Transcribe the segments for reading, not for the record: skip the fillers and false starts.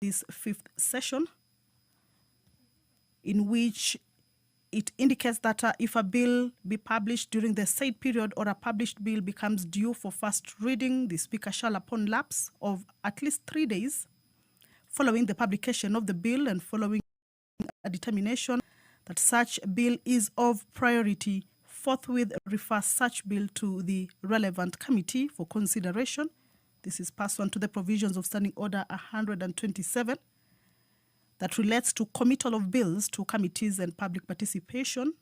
this fifth session, in which it indicates that if a bill be published during the said period or a published bill becomes due for first reading, the Speaker shall, upon lapse of at least 3 days following the publication of the bill and following a determination that such bill is of priority, forthwith refer such bill to the relevant committee for consideration. This is pursuant to the provisions of Standing Order 127 that relates to committal of bills to committees and public participation,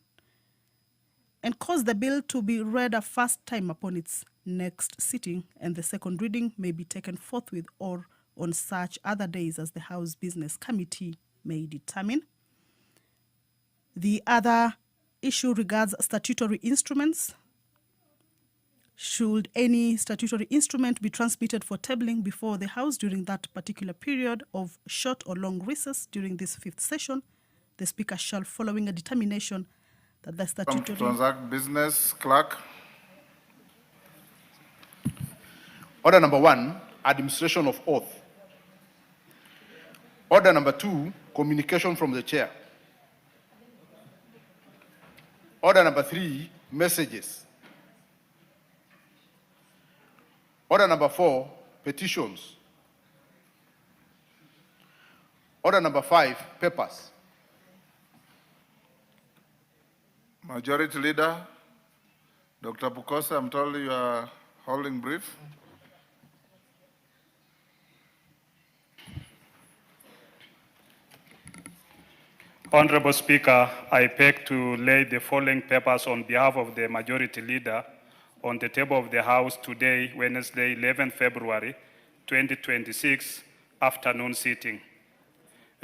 and cause the bill to be read a first time upon its next sitting, and the second reading may be taken forthwith or on such other days as the House Business Committee may determine. The other issue regards statutory instruments. Should any statutory instrument be transmitted for tabling before the House during that particular period of short or long recess during this fifth session, the Speaker shall, following a determination that the statutory... To transact business, clerk. Order number 1, administration of oath. Order number 2, communication from the chair. Order number 3, messages. Order number 4, petitions. Order number 5, papers. Majority Leader, Dr. Bukosa, I'm told you are holding brief. Honorable Speaker, I beg to lay the following papers on behalf of the Majority Leader on the table of the House today, Wednesday, 11 February 2026, afternoon sitting.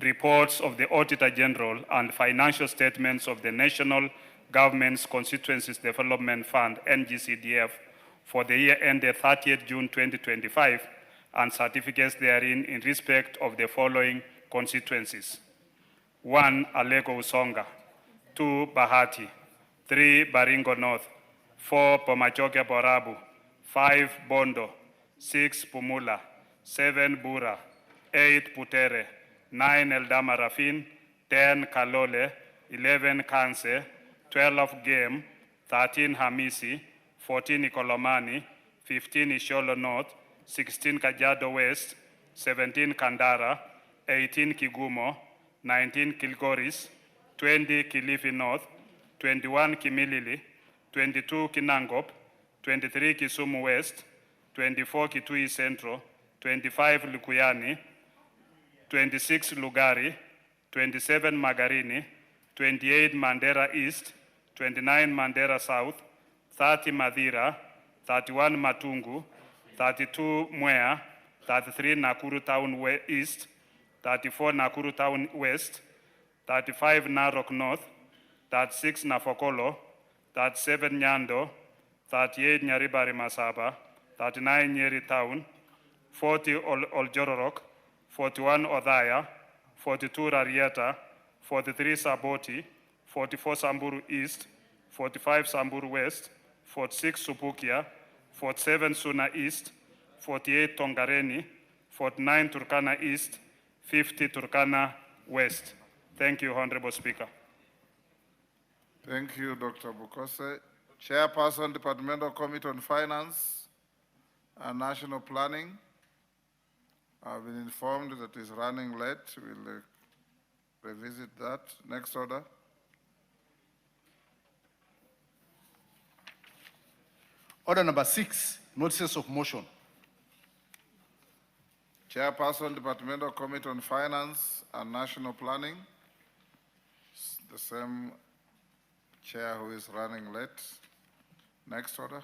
Reports of the Auditor General and financial statements of the National Government's Constituencies Development Fund, NGCDF, for the year ended 30th June 2025, and certificates therein in respect of the following constituencies. 1. Alego Usonga. 2. Bahati. 3. Baringo North. 4. Pomachoke Borabu. 5. Bondo. 6. Pumula. 7. Bura. 8. Putere. 9. Eldama Rafin. 10. Kalole. 11. Kanse. 12. Game. 13. Hamisi. 14. Ikolomani. 15. Isholo North. 16. Kajiado West. 17. Kandara. 18. Kigumo. 19 Kilgoris, 20 Kilifi North, 21 Kimilili, 22 Kinangop, 23 Kisumu West, 24 Kitui Central, 25 Lukuyani, 26 Lugari, 27 Magarini, 28 Mandera East, 29 Mandera South, 30 Madira, 31 Matungu, 32 Mwea, 33 Nakuru Town East, 34 Nakuru Town West, 35 Narok North, 36 Nafokolo, 37 Nyando, 38 Nyaribari Masaba, 39 Nyeri Town, 40 Oljororok, 41 Odhaya, 42 Rarieta, 43 Saboti, 44 Samburu East, 45 Samburu West, 46 Subukia, 47 Suna East, 48 Tongareni, 49 Turkana East, 50 Turkana West. Thank you, Honorable Speaker. Thank you, Dr. Bukose. Chairperson, Departmental Committee on Finance and National Planning. I've been informed that it's running late. We'll revisit that. Next order. Order number 6, notices of motion. Chairperson, Departmental Committee on Finance and National Planning. The same chair who is running late. Next order.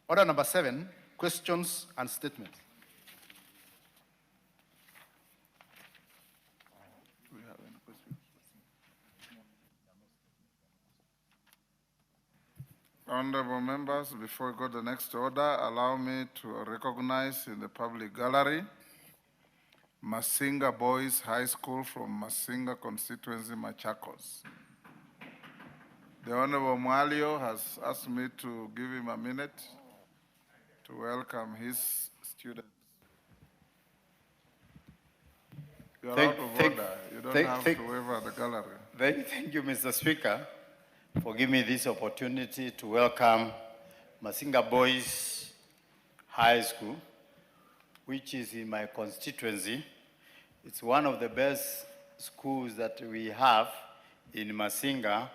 Order number 7, questions and statements. Do we have any questions? Honorable members, before we go to the next order, allow me to recognize in the public gallery Masinga Boys High School from Masinga constituency, Machakos. The Honorable Mwalio has asked me to give him a minute to welcome his students. You are Thank- out of thank- order. You don't thank- have thank- to wave at the gallery. Thank you, Mr. Speaker, for giving me this opportunity to welcome Masinga Boys High School, which is in my constituency. It's one of the best schools that we have in Masinga,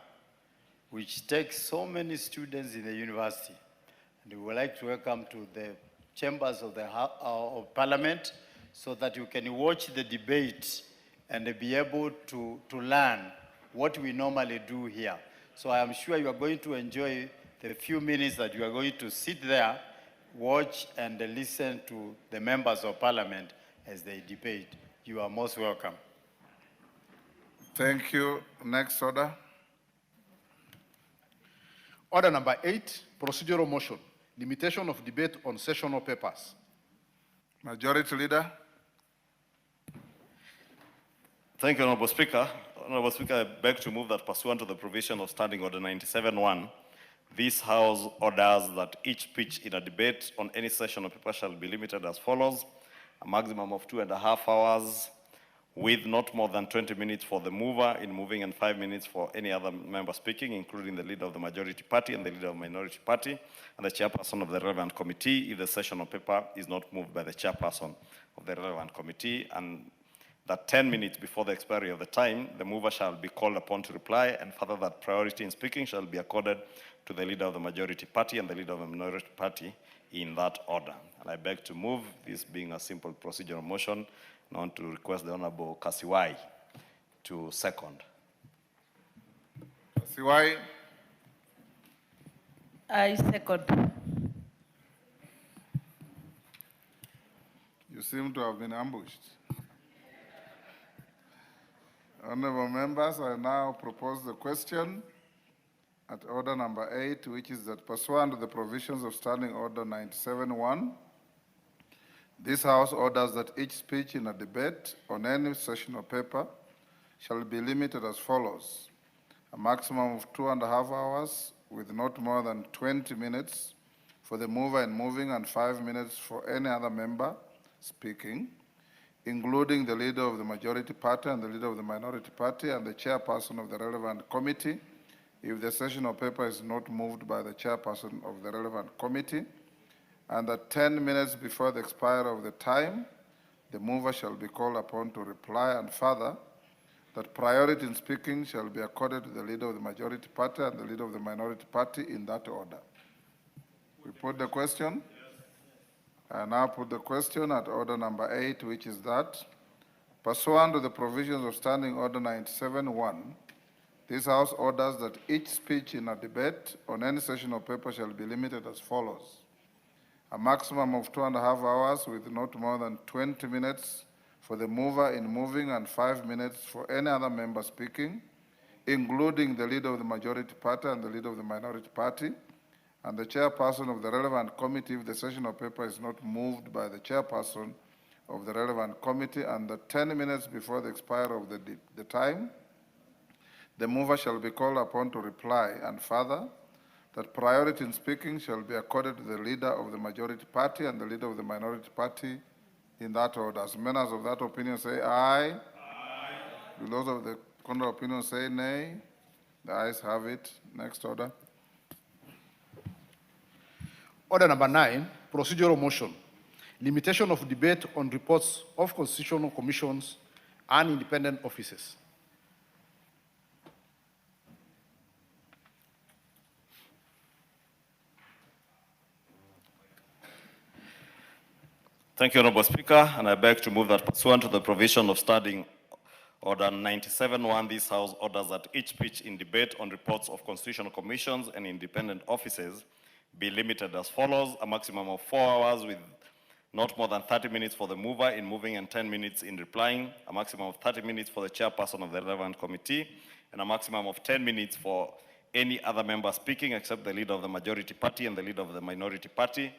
which takes so many students in the university. And we would like to welcome to the chambers of the of Parliament so that you can watch the debate and be able to learn what we normally do here. So I am sure you are going to enjoy the few minutes that you are going to sit there, watch and listen to the members of Parliament as they debate. You are most welcome. Thank you. Next order. Order number 8, procedural motion, limitation of debate on sessional papers. Majority Leader. Thank you, Honorable Speaker. Honorable Speaker, I beg to move that pursuant to the provision of Standing Order 97-1, this House orders that each speech in a debate on any session of paper shall be limited as follows: a maximum of 2.5 hours, with not more than 20 minutes for the mover in moving and 5 minutes for any other member speaking, including the leader of the majority party and the leader of the minority party, and the chairperson of the relevant committee if the session of paper is not moved by the chairperson of the relevant committee, and that 10 minutes before the expiry of the time, the mover shall be called upon to reply, and further that priority in speaking shall be accorded to the leader of the majority party and the leader of the minority party in that order. And I beg to move, this being a simple procedural motion, and I want to request the Honorable Kasiwai to second. Siwai. I second. You seem to have been ambushed. Honorable members, I now propose the question at order number 8, which is that pursuant to the provisions of Standing Order 97-1, this House orders that each speech in a debate on any session of paper shall be limited as follows: a maximum of 2.5 hours with not more than 20 minutes for the mover in moving and 5 minutes for any other member speaking, including the leader of the majority party and the leader of the minority party and the chairperson of the relevant committee, if the session of paper is not moved by the chairperson of the relevant committee, and that 10 minutes before the expiry of the time, the mover shall be called upon to reply, and further, that priority in speaking shall be accorded to the leader of the majority party and the leader of the minority party in that order. We put the question? I now put the question at order number 8, which is that, pursuant to the provisions of Standing Order 97-1, this House orders that each speech in a debate on any session of paper shall be limited as follows: a maximum of 2.5 hours with not more than 20 minutes for the mover in moving and 5 minutes for any other member speaking, including the leader of the majority party and the leader of the minority party, and the chairperson of the relevant committee if the session of paper is not moved by the chairperson of the relevant committee, and that 10 minutes before the expiry of the time, the mover shall be called upon to reply, and further, that priority in speaking shall be accorded to the leader of the majority party and the leader of the minority party in that order. As members of that opinion say aye. Aye. Do those of the contrary opinion say nay? The ayes have it. Next order. Order number 9, procedural motion, limitation of debate on reports of constitutional commissions and independent offices. Thank you, Honorable Speaker, and I beg to move that pursuant to the provision of Standing Order 97-1, this House orders that each speech in debate on reports of constitutional commissions and independent offices be limited as follows: a maximum of 4 hours with not more than 30 minutes for the mover in moving and 10 minutes in replying, a maximum of 30 minutes for the chairperson of the relevant committee, and a maximum of 10 minutes for any other member speaking except the leader of the majority party and the leader of the minority party,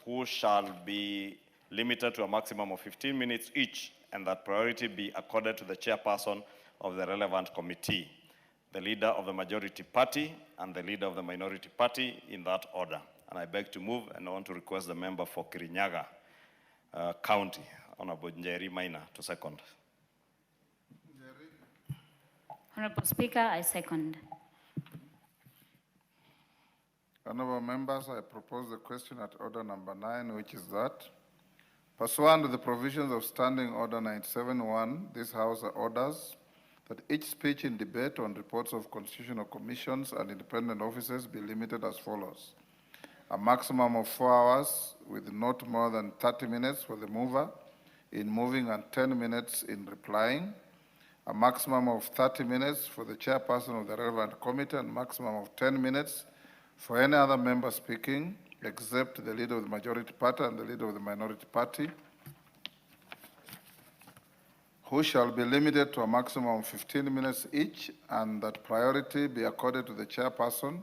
who shall be limited to a maximum of 15 minutes each, and that priority be accorded to the chairperson of the relevant committee, the leader of the majority party and the leader of the minority party in that order. And I beg to move, and I want to request the member for Kirinyaga County, Honorable Njeri Maina, to second. Honorable Speaker, I second. Honorable members, I propose the question at order number 9, which is that, pursuant to the provisions of Standing Order 97-1, this House orders that each speech in debate on reports of constitutional commissions and independent offices be limited as follows. A maximum of 4 hours with not more than 30 minutes for the mover in moving and 10 minutes in replying. A maximum of 30 minutes for the chairperson of the relevant committee and maximum of 10 minutes for any other member speaking, except the leader of the majority party and the leader of the minority party, who shall be limited to a maximum of 15 minutes each, and that priority be accorded to the chairperson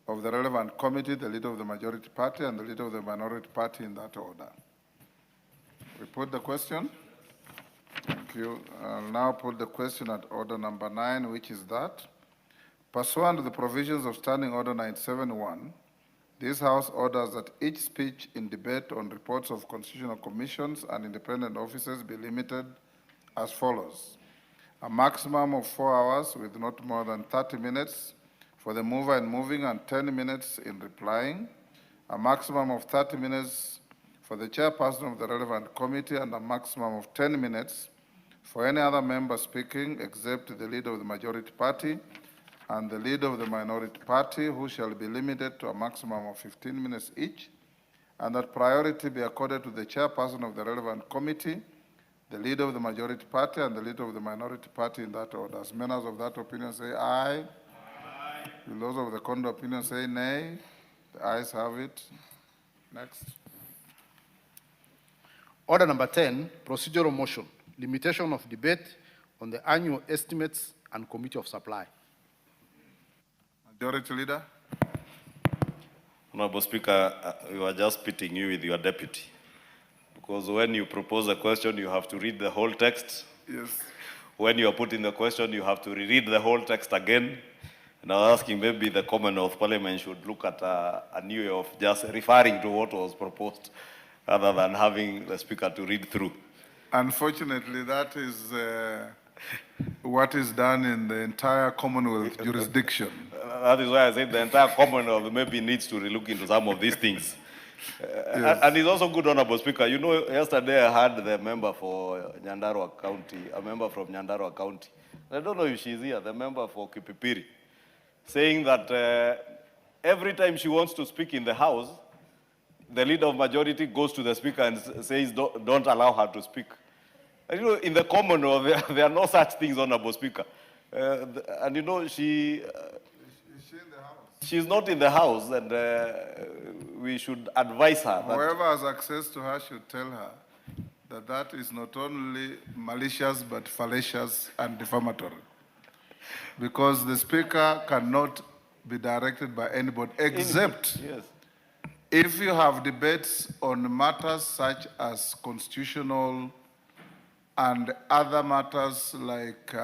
of the relevant committee, the leader of the majority party, and the leader of the minority party in that order. We put the question. Thank you. I'll now put the question at order number 9, which is that, pursuant to the provisions of Standing Order 97-1, this House orders that each speech in debate on reports of constitutional commissions and independent officers be limited as follows. A maximum of 4 hours with not more than 30 minutes for the mover in moving and 10 minutes in replying. A maximum of 30 minutes for the chairperson of the relevant committee and a maximum of 10 minutes for any other member speaking except the leader of the majority party and the leader of the minority party, who shall be limited to a maximum of 15 minutes each, and that priority be accorded to the chairperson of the relevant committee, the leader of the majority party, and the leader of the minority party in that order. As members of that opinion say aye. Aye. Will those of the contrary opinion say nay? The ayes have it. Next. Order number 10, procedural motion, limitation of debate on the annual estimates and committee of supply. Majority Leader. Honorable Speaker, we were just pitting you with your deputy. Because when you propose a question, you have to read the whole text. Yes. When you are putting the question, you have to reread the whole text again. And I was asking maybe the Commonwealth Parliament should look at a new way of just referring to what was proposed, rather than having the Speaker to read through. Unfortunately, that is what is done in the entire Commonwealth jurisdiction. That is why I said the entire Commonwealth maybe needs to relook into some of these things. Yes. And it's also good, Honorable Speaker. You know, yesterday I had the member for Nyandarua County, a member from Nyandarua County. I don't know if she's here, the member for Kipipiri, saying that every time she wants to speak in the House, the leader of majority goes to the Speaker and says, don't allow her to speak. And, you know, in the Commonwealth, there are no such things, Honorable Speaker. And you know, is she in the House? She's not in the House, and we should advise her. Whoever has access to her should tell her that that is not only malicious, but fallacious and defamatory. Because the Speaker cannot be directed by anybody, except yes, if you have debates on matters such as constitutional and other matters like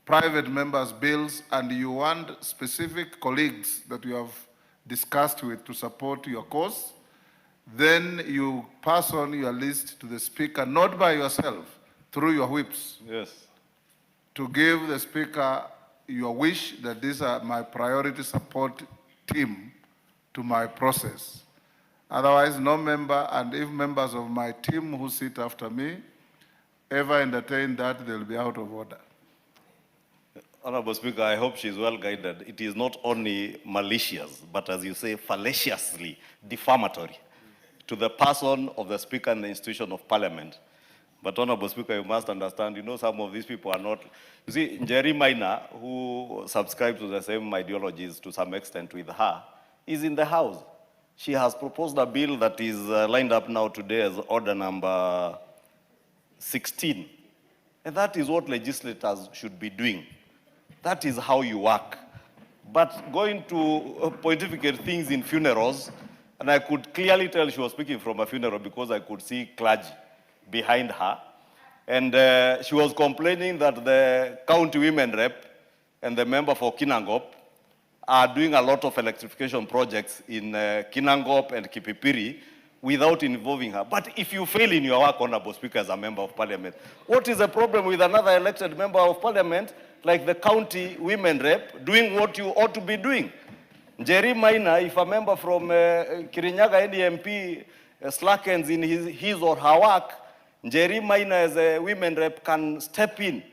private members' bills, and you want specific colleagues that you have discussed with to support your cause, then you pass on your list to the Speaker, not by yourself, through your whips. yes, To give the Speaker your wish that these are my priority support team to my process. Otherwise, no member, and if members of my team who sit after me ever entertain that, they'll be out of order. Honorable Speaker, I hope she's well guided. It is not only malicious, but as you say, fallaciously defamatory to the person of the Speaker and the institution of Parliament. But Honorable Speaker, you must understand, you know, some of these people are not. You see, Jerry Minor, who subscribes to the same ideologies to some extent with her, is in the House. She has proposed a bill that is lined up now today as order number 16. And that is what legislators should be doing. That is how you work. But going to pontificate things in funerals, and I could clearly tell she was speaking from a funeral because I could see clergy behind her. And she was complaining that the county women rep and the member for Kinangop are doing a lot of electrification projects in Kinangop and Kipipiri, without involving her. But if you fail in your work, Honorable Speaker, as a member of parliament, what is the problem with another elected member of parliament, like the county women rep, doing what you ought to be doing? Jerry Minor, if a member from Kirinyaga NDMP slackens in his or her work, Jerry Minor as a women rep can step in,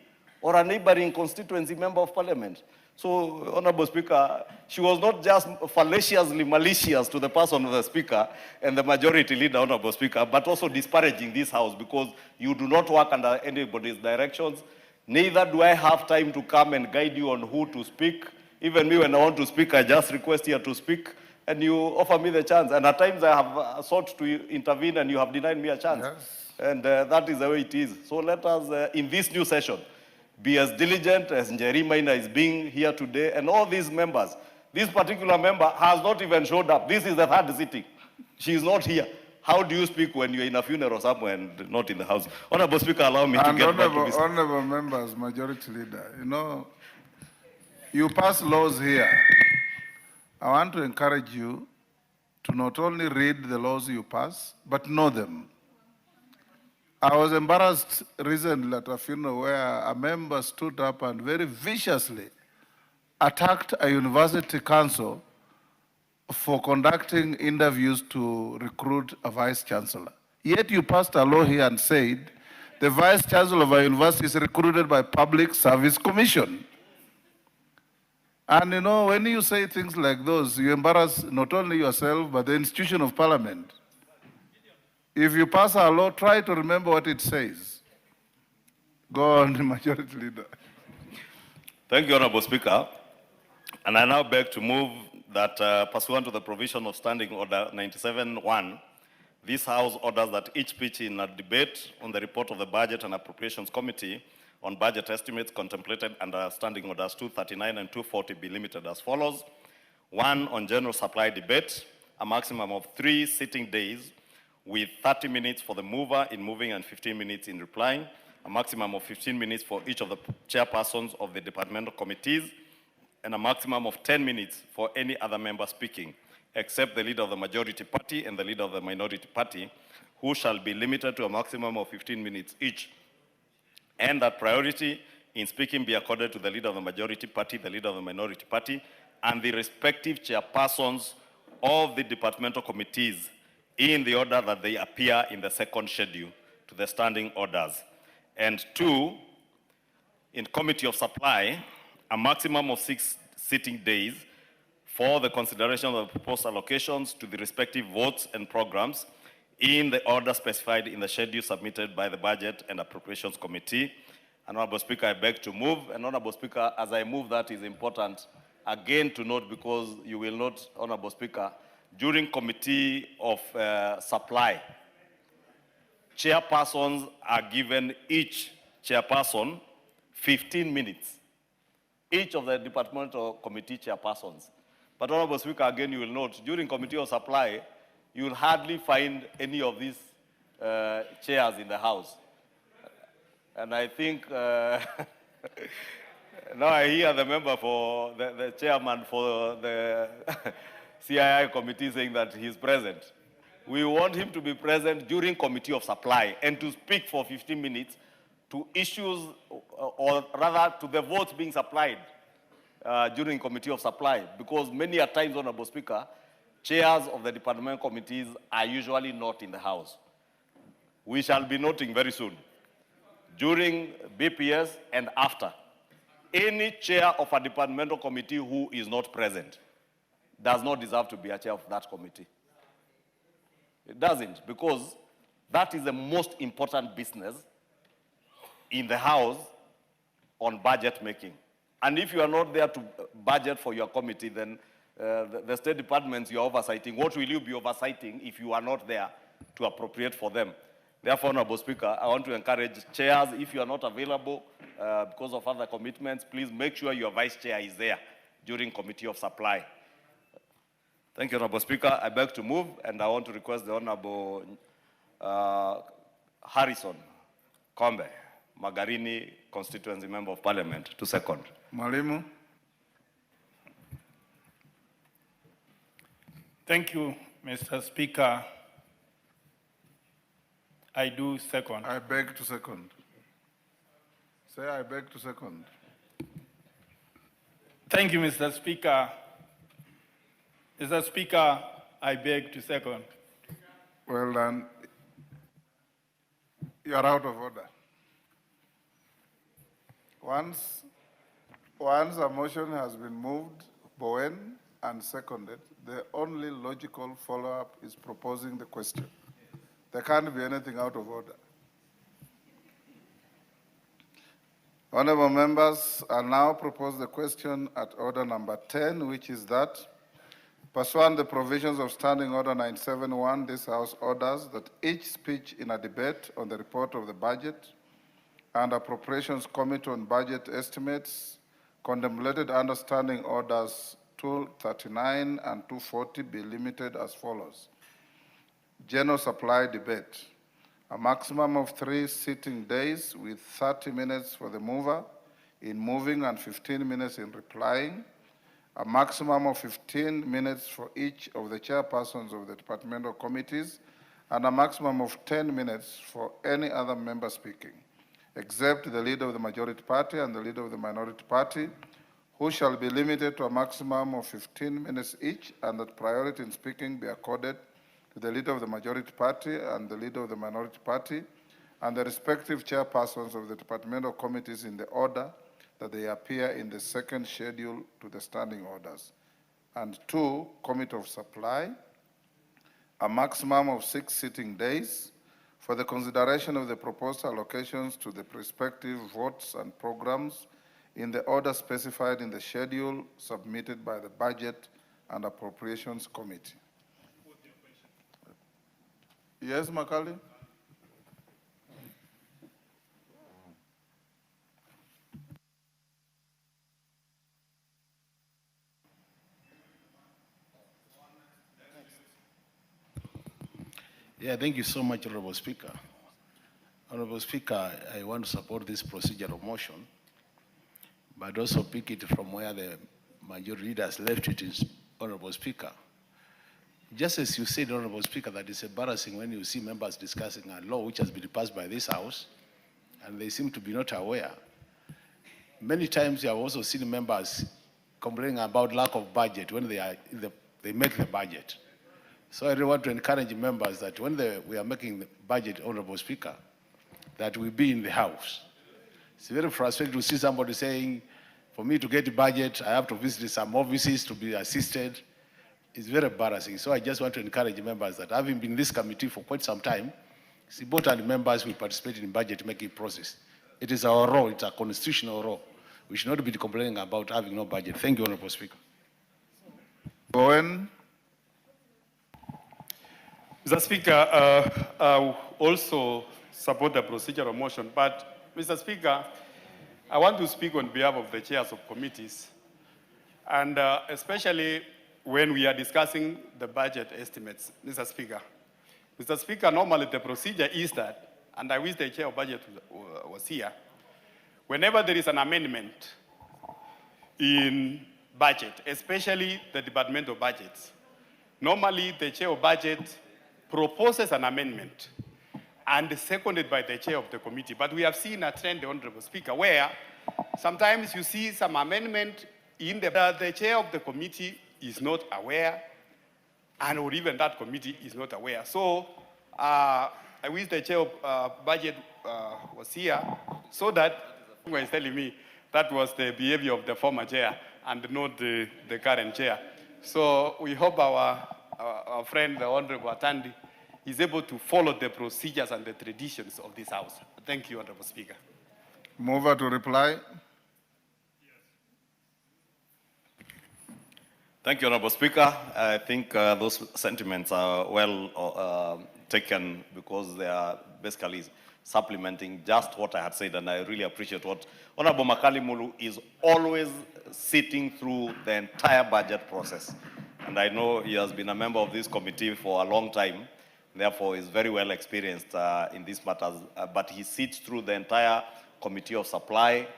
or a neighboring constituency member of parliament. So, Honorable Speaker, she was not just fallaciously malicious to the person of the Speaker and the majority leader, Honorable Speaker, but also disparaging this House because you do not work under anybody's directions. Neither do I have time to come and guide you on who to speak. Even me, when I want to speak, I just request here to speak, and you offer me the chance. And at times I have sought to intervene, and you have denied me a chance. Yes. And that is the way it is. So let us, in this new session, be as diligent as Njeri Maina is being here today, and all these members. This particular member has not even showed up. This is the third sitting. She is not here. How do you speak when you're in a funeral somewhere and not in the House? Honorable Speaker, allow me to get back to this. Honorable members, majority leader, you know, you pass laws here. I want to encourage you to not only read the laws you pass, but know them. I was embarrassed recently at a funeral where a member stood up and very viciously attacked a university council for conducting interviews to recruit a vice chancellor. Yet you passed a law here and said the vice chancellor of a university is recruited by Public Service Commission. And you know, when you say things like those, you embarrass not only yourself, but the institution of parliament. If you pass a law, try to remember what it says. Go on, Majority Leader. Thank you, Honorable Speaker. And I now beg to move that pursuant to the provision of Standing Order 97-1, this House orders that each speech in a debate on the report of the Budget and Appropriations Committee on budget estimates contemplated under Standing Orders 239 and 240 be limited as follows. 1, on general supply debate, a maximum of 3 sitting days with 30 minutes for the mover in moving and 15 minutes in replying, a maximum of 15 minutes for each of the chairpersons of the departmental committees, and a maximum of 10 minutes for any other member speaking, except the leader of the majority party and the leader of the minority party, who shall be limited to a maximum of 15 minutes each. And that priority in speaking be accorded to the leader of the majority party, the leader of the minority party, and the respective chairpersons of the departmental committees in the order that they appear in the second schedule to the standing orders. And 2, in Committee of Supply, a maximum of 6 sitting days for the consideration of the proposed allocations to the respective votes and programs in the order specified in the schedule submitted by the Budget and Appropriations Committee. And Honorable Speaker, I beg to move. And Honorable Speaker, as I move, that is important again to note, because you will note, Honorable Speaker, during Committee of Supply, chairpersons are given each chairperson 15 minutes, each of the departmental committee chairpersons. But Honorable Speaker, again, you will note, during Committee of Supply, you will hardly find any of these chairs in the House. And I think, now I hear the member for, the chairman for the CII committee saying that he's present. We want him to be present during Committee of Supply and to speak for 15 minutes to issues, or rather to the votes being supplied during Committee of Supply, because many a times, Honorable Speaker, chairs of the departmental committees are usually not in the House. We shall be noting very soon, during BPS and after, any chair of a departmental committee who is not present does not deserve to be a chair of that committee. It doesn't, because that is the most important business in the House on budget making. And if you are not there to budget for your committee, then the state departments you are oversighting, what will you be oversighting if you are not there to appropriate for them? Therefore, Honorable Speaker, I want to encourage chairs, if you are not available because of other commitments, please make sure your vice chair is there during Committee of Supply. Thank you, Honorable Speaker. I beg to move, and I want to request the Honorable Harrison Kombe, Magarini Constituency Member of Parliament, to second. Mwalimu. Thank you, Mr. Speaker. I do second. I beg to second. Say, I beg to second. Thank you, Mr. Speaker. Mr. Speaker, I beg to second. Well done. You are out of order. Once a motion has been moved, Bowen, and seconded, the only logical follow-up is proposing the question. There can't be anything out of order. Honorable members, I now propose the question at order number 10, which is that, pursuant to the provisions of Standing Order 971, this House orders that each speech in a debate on the report of the budget and Appropriations Committee on Budget Estimates, contemplated under Standing Orders 239 and 240 be limited as follows. General supply debate. A maximum of 3 sitting days with 30 minutes for the mover in moving and 15 minutes in replying. A maximum of 15 minutes for each of the chairpersons of the departmental committees, and a maximum of 10 minutes for any other member speaking, except the leader of the majority party and the leader of the minority party, who shall be limited to a maximum of 15 minutes each, and that priority in speaking be accorded to the leader of the majority party and the leader of the minority party, and the respective chairpersons of the departmental committees in the order that they appear in the second schedule to the standing orders. And 2, Committee of Supply, a maximum of 6 sitting days for the consideration of the proposed allocations to the respective votes and programs in the order specified in the schedule submitted by the Budget and Appropriations Committee. Yes, Macaulay? Yeah, thank you so much, Honorable Speaker. Honorable Speaker, I want to support this procedural motion, but also pick it from where the majority leaders left it, is Honorable Speaker. Just as you said, Honorable Speaker, that it's embarrassing when you see members discussing a law which has been passed by this House, and they seem to be not aware. Many times you have also seen members complaining about lack of budget when they make the budget. So I really want to encourage members that when we are making the budget, Honorable Speaker, that we be in the House. It's very frustrating to see somebody saying, for me to get a budget, I have to visit some offices to be assisted. It's very embarrassing. So I just want to encourage members that having been in this committee for quite some time, it's important members will participate in the budget making process. It is our role, it's a constitutional role. We should not be complaining about having no budget. Thank you, Honorable Speaker. Bowen. Mr. Speaker, I also support the procedural motion, but Mr. Speaker, I want to speak on behalf of the chairs of committees, and especially when we are discussing the budget estimates, Mr. Speaker. Mr. Speaker, normally the procedure is that, and I wish the chair of budget was here, whenever there is an amendment in budget, especially the departmental budgets, normally the chair of budget proposes an amendment and seconded by the chair of the committee. But we have seen a trend, Honorable Speaker, where sometimes you see some amendment in the chair of the committee is not aware, and or even that committee is not aware. So I wish the chair of budget was here, so that was telling me that was the behavior of the former chair and not the current chair. So we hope our friend, the Honorable Atandi, is able to follow the procedures and the traditions of this House. Thank you, Honorable Speaker. Mover to reply. Thank you, Honorable Speaker. I think those sentiments are well taken, because they are basically supplementing just what I had said, and I really appreciate what Honorable Makali Mulu is always sitting through the entire budget process. And I know he has been a member of this committee for a long time, therefore is very well experienced in these matters, but he sits through the entire committee of supply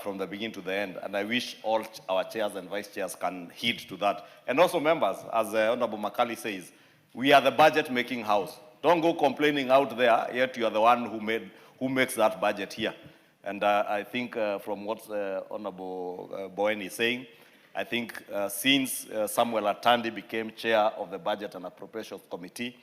from the beginning to the end, and I wish all our chairs and vice chairs can heed to that. And also members, as Honorable Makali says, we are the budget making house. Don't go complaining out there, yet you are the one who makes that budget here. And I think from what Honorable Bowen is saying, I think since Samuel Atandi became chair of the Budget and Appropriations Committee,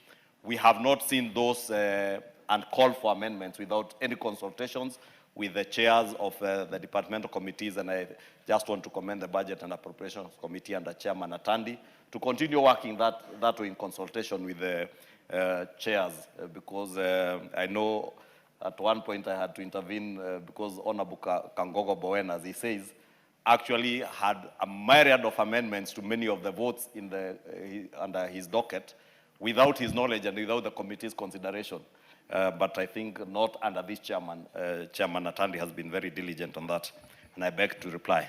we have not seen those and called for amendments without any consultations with the chairs of the departmental committees. And I just want to commend the Budget and Appropriations Committee under Chairman Atandi to continue working that way in consultation with the chairs, because I know at one point I had to intervene because Honorable Kangogo Bowen, as he says, actually had a myriad of amendments to many of the votes in under his docket without his knowledge and without the committee's consideration. But I think not under this chairman. Chairman Atandi has been very diligent on that, and I beg to reply.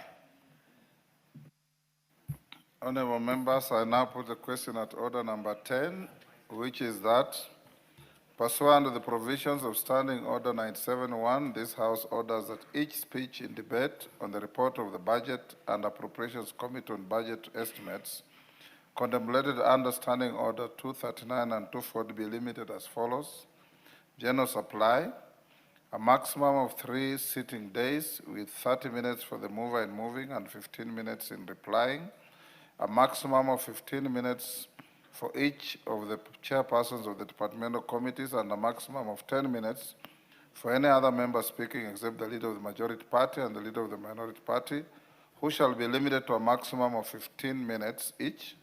Honorable members, I now put the question at order number 10, which is that pursuant to the provisions of Standing Order 97-1, this House orders that each speech in debate on the report of the Budget and Appropriations Committee on Budget Estimates contemplated under Standing Order 239 and 240 be limited as follows. General supply, a maximum of 3 sitting days with 30 minutes for the mover in moving and 15 minutes in replying, a maximum of 15 minutes for each of the chairpersons of the departmental committees, and a maximum of 10 minutes for any other member speaking except the leader of the majority party and the leader of the minority party, who shall be limited to a maximum of 15 minutes each,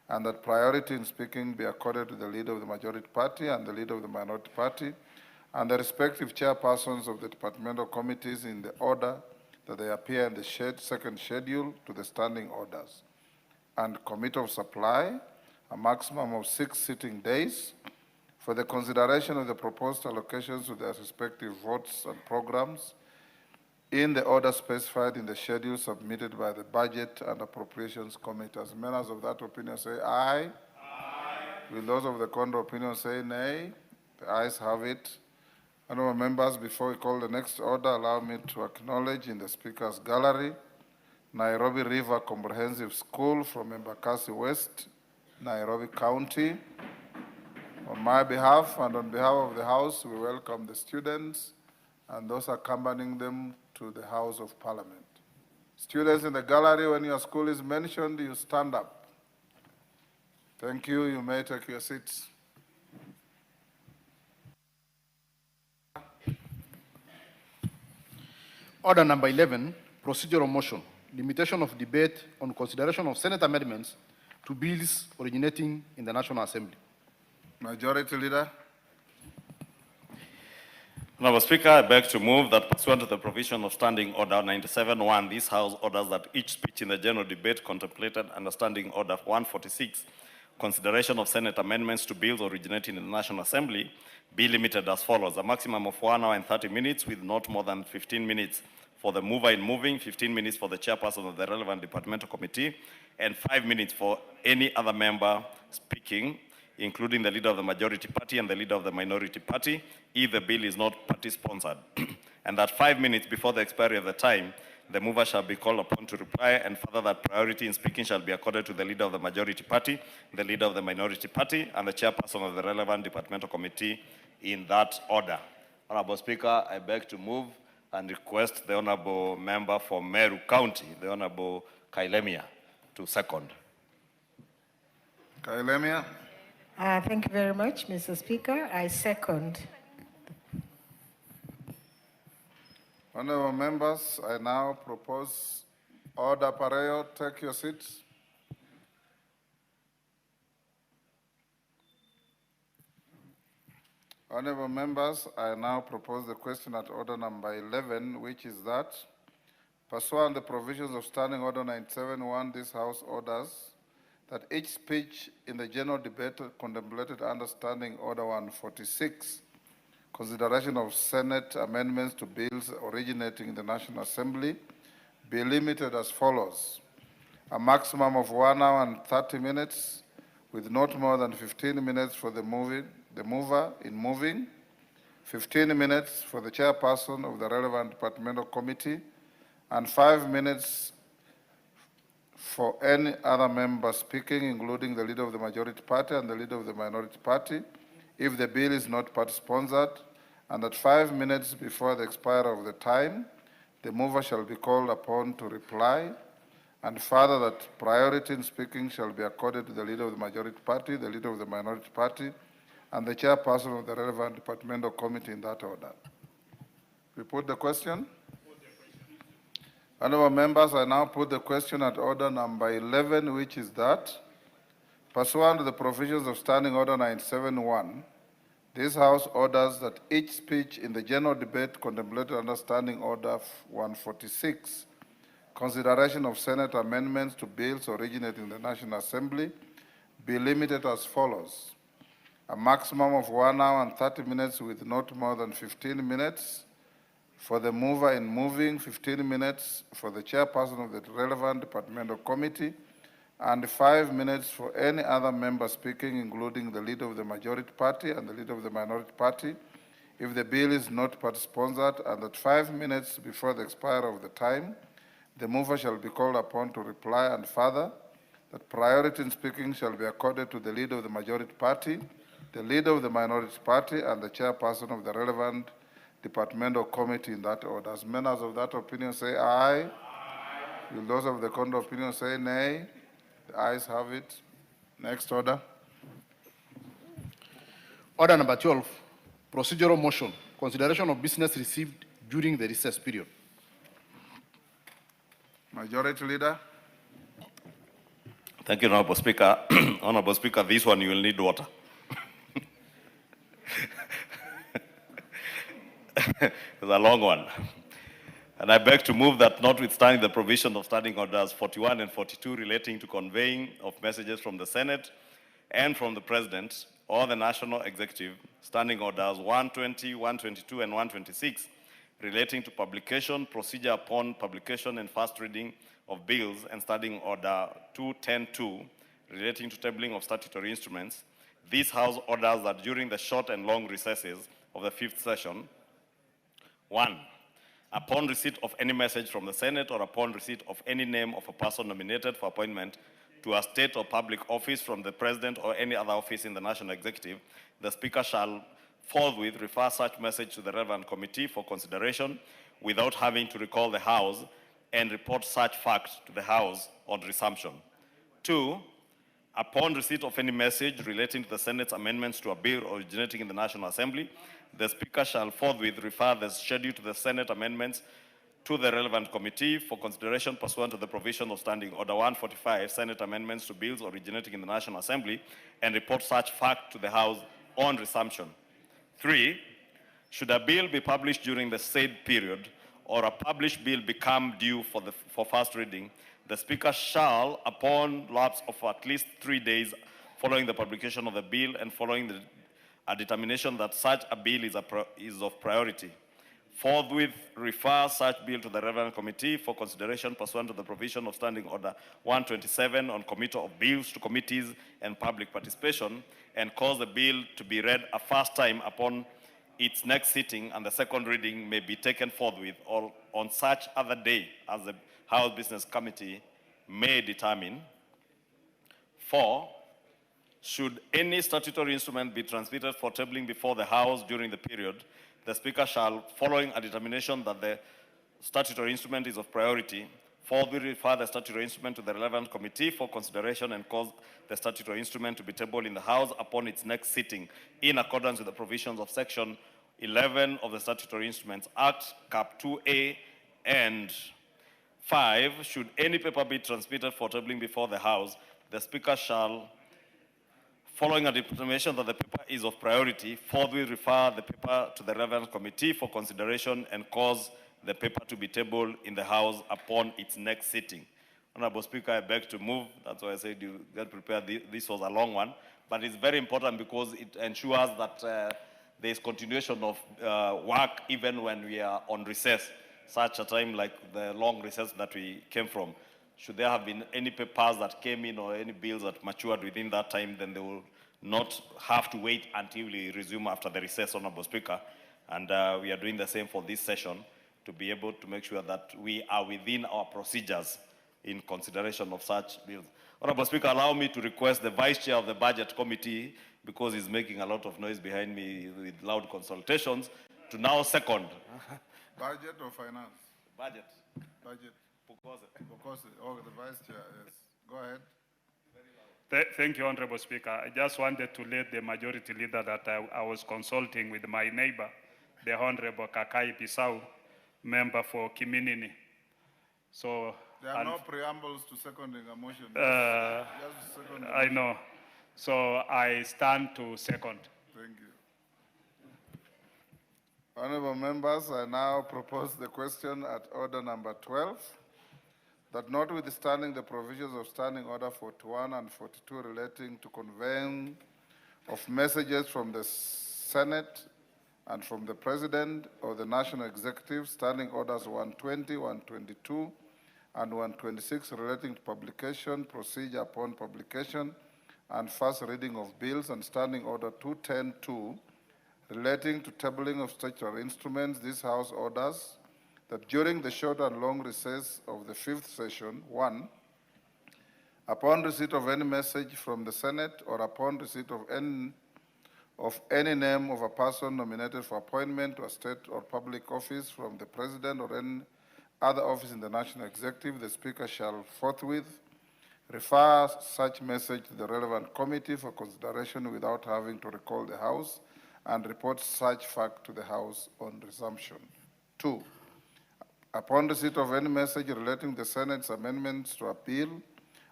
and that priority in speaking be accorded to the leader of the majority party and the leader of the minority party, and the respective chairpersons of the departmental committees in the order that they appear in the second schedule to the standing orders. And committee of supply, a maximum of 6 sitting days for the consideration of the proposed allocations to their respective votes and programs in the order specified in the schedule submitted by the Budget and Appropriations Committee. As members of that opinion say aye. Aye. Will those of the contrary opinion say nay? The ayes have it. Honorable members, before we call the next order, allow me to acknowledge in the Speaker's Gallery Nairobi River Comprehensive School from Embakasi West, Nairobi County. On my behalf and on behalf of the House, we welcome the students and those accompanying them to the House of Parliament. Students in the gallery, when your school is mentioned, you stand up. Thank you. You may take your seats. Order number 11, procedural motion, limitation of debate on consideration of Senate amendments to bills originating in the National Assembly. Majority Leader. Honorable Speaker, I beg to move that pursuant to the provision of Standing Order 97-1, this House orders that each speech in the general debate contemplated under Standing Order 146, consideration of Senate amendments to bills originating in the National Assembly, be limited as follows. A maximum of 1 hour and 30 minutes with not more than 15 minutes for the mover in moving, 15 minutes for the chairperson of the relevant departmental committee, and 5 minutes for any other member speaking, including the leader of the majority party and the leader of the minority party, if the bill is not party-sponsored. And that 5 minutes before the expiry of the time, the mover shall be called upon to reply, and further that priority in speaking shall be accorded to the leader of the majority party, the leader of the minority party, and the chairperson of the relevant departmental committee in that order. Honorable Speaker, I beg to move and request the Honorable Member for Meru County, the Honorable Kailemia, to second. Kailemia. Thank you very much, Mr. Speaker. I second. Honorable members, I now propose Order Pareo. Take your seats. Honorable members, I now propose the question at order number 11, which is that, pursuant to the provisions of Standing Order 97-1, this House orders that each speech in the general debate contemplated under Standing Order 146, consideration of Senate amendments to bills originating in the National Assembly, be limited as follows. A maximum of 1 hour and 30 minutes with not more than 15 minutes for the mover in moving, 15 minutes for the chairperson of the relevant departmental committee, and 5 minutes for any other member speaking, including the leader of the majority party and the leader of the minority party, if the bill is not party-sponsored, and that 5 minutes before the expiry of the time, the mover shall be called upon to reply, and further that priority in speaking shall be accorded to the leader of the majority party, the leader of the minority party, and the chairperson of the relevant departmental committee in that order. We put the question? Honorable members, I now put the question at order number 11, which is that, pursuant to the provisions of Standing Order 97-1, this House orders that each speech in the general debate contemplated under Standing Order 146, consideration of Senate amendments to bills originating in the National Assembly, be limited as follows: a maximum of 1 hour and 30 minutes with not more than 15 minutes for the mover in moving, 15 minutes for the chairperson of the relevant departmental committee, and 5 minutes for any other member speaking, including the leader of the majority party and the leader of the minority party, if the bill is not party-sponsored, and that 5 minutes before the expiry of the time, the mover shall be called upon to reply, and further, that priority in speaking shall be accorded to the leader of the majority party, the leader of the minority party, and the chairperson of the relevant departmental committee in that order. As members of that opinion say aye. Will those of the contrary opinion say nay? The ayes have it. Next order. Order number 12, procedural motion, consideration of business received during the recess period. Majority Leader. Thank you, Honorable Speaker. Honorable Speaker, this one you will need water. It's a long one. And I beg to move that, notwithstanding the provision of Standing Orders 41 and 42 relating to conveying of messages from the Senate and from the President or the National Executive, Standing Orders 120, 122, and 126 relating to publication, procedure upon publication and first reading of bills, and Standing Order 210-2 relating to tabling of statutory instruments, this House orders that during the short and long recesses of the 5th session, 1, upon receipt of any message from the Senate or upon receipt of any name of a person nominated for appointment to a state or public office from the President or any other office in the National Executive, the Speaker shall forthwith refer such message to the relevant committee for consideration without having to recall the House and report such fact to the House on resumption. 2, upon receipt of any message relating to the Senate's amendments to a bill originating in the National Assembly, the Speaker shall forthwith refer the schedule to the Senate amendments to the relevant committee for consideration pursuant to the provision of Standing Order 145, Senate amendments to bills originating in the National Assembly, and report such fact to the House on resumption. 3, should a bill be published during the said period or a published bill become due for first reading, the Speaker shall, upon lapse of at least 3 days following the publication of the bill and following a determination that such a bill is of priority, forthwith refer such bill to the relevant committee for consideration pursuant to the provision of Standing Order 127 on committee of bills to committees and public participation, and cause the bill to be read a first time upon its next sitting, and the second reading may be taken forthwith or on such other day as the House Business Committee may determine. 4, should any statutory instrument be transmitted for tabling before the House during the period, the Speaker shall, following a determination that the statutory instrument is of priority, forthwith refer the statutory instrument to the relevant committee for consideration and cause the statutory instrument to be tabled in the House upon its next sitting, in accordance with the provisions of Section 11 of the Statutory Instruments Act, Cap 2A, and 5, should any paper be transmitted for tabling before the House, the Speaker shall, following a determination that the paper is of priority, forthwith refer the paper to the relevant committee for consideration and cause the paper to be tabled in the House upon its next sitting. Honorable Speaker, I beg to move. That's why I said you get prepared. This was a long one, but it's very important because it ensures that there is continuation of work even when we are on recess, such a time like the long recess that we came from. Should there have been any papers that came in or any bills that matured within that time, then they will not have to wait until we resume after the recess, Honorable Speaker. And we are doing the same for this session to be able to make sure that we are within our procedures in consideration of such bills. Honorable Speaker, allow me to request the Vice Chair of the Budget Committee, because he's making a lot of noise behind me with loud consultations, to now second. Budget or finance? Budget. Budget. Because Oh, the vice chair, yes. Go ahead. Thank you, Honorable Speaker. I just wanted to let the majority leader that I was consulting with my neighbor, the Honorable Kakai Pisau, member for Kiminini. So There are no preambles to seconding a motion. Just second the I motion. know. So I stand to second. Thank you. Honorable members, I now propose the question at order number 12, that notwithstanding the provisions of Standing Order 41 and 42 relating to conveying of messages from the Senate and from the President or the National Executive, Standing Orders 120, 122, and 126 relating to publication, procedure upon publication, and first reading of bills, and Standing Order 210-2 relating to tabling of statutory instruments, this House orders that during the short and long recess of the 5th session, 1, upon receipt of any message from the Senate or upon receipt of any name of a person nominated for appointment to a state or public office from the President or any other office in the National Executive, the Speaker shall forthwith refer such message to the relevant committee for consideration without having to recall the House and report such fact to the House on resumption. 2, upon receipt of any message relating the Senate's amendments to a bill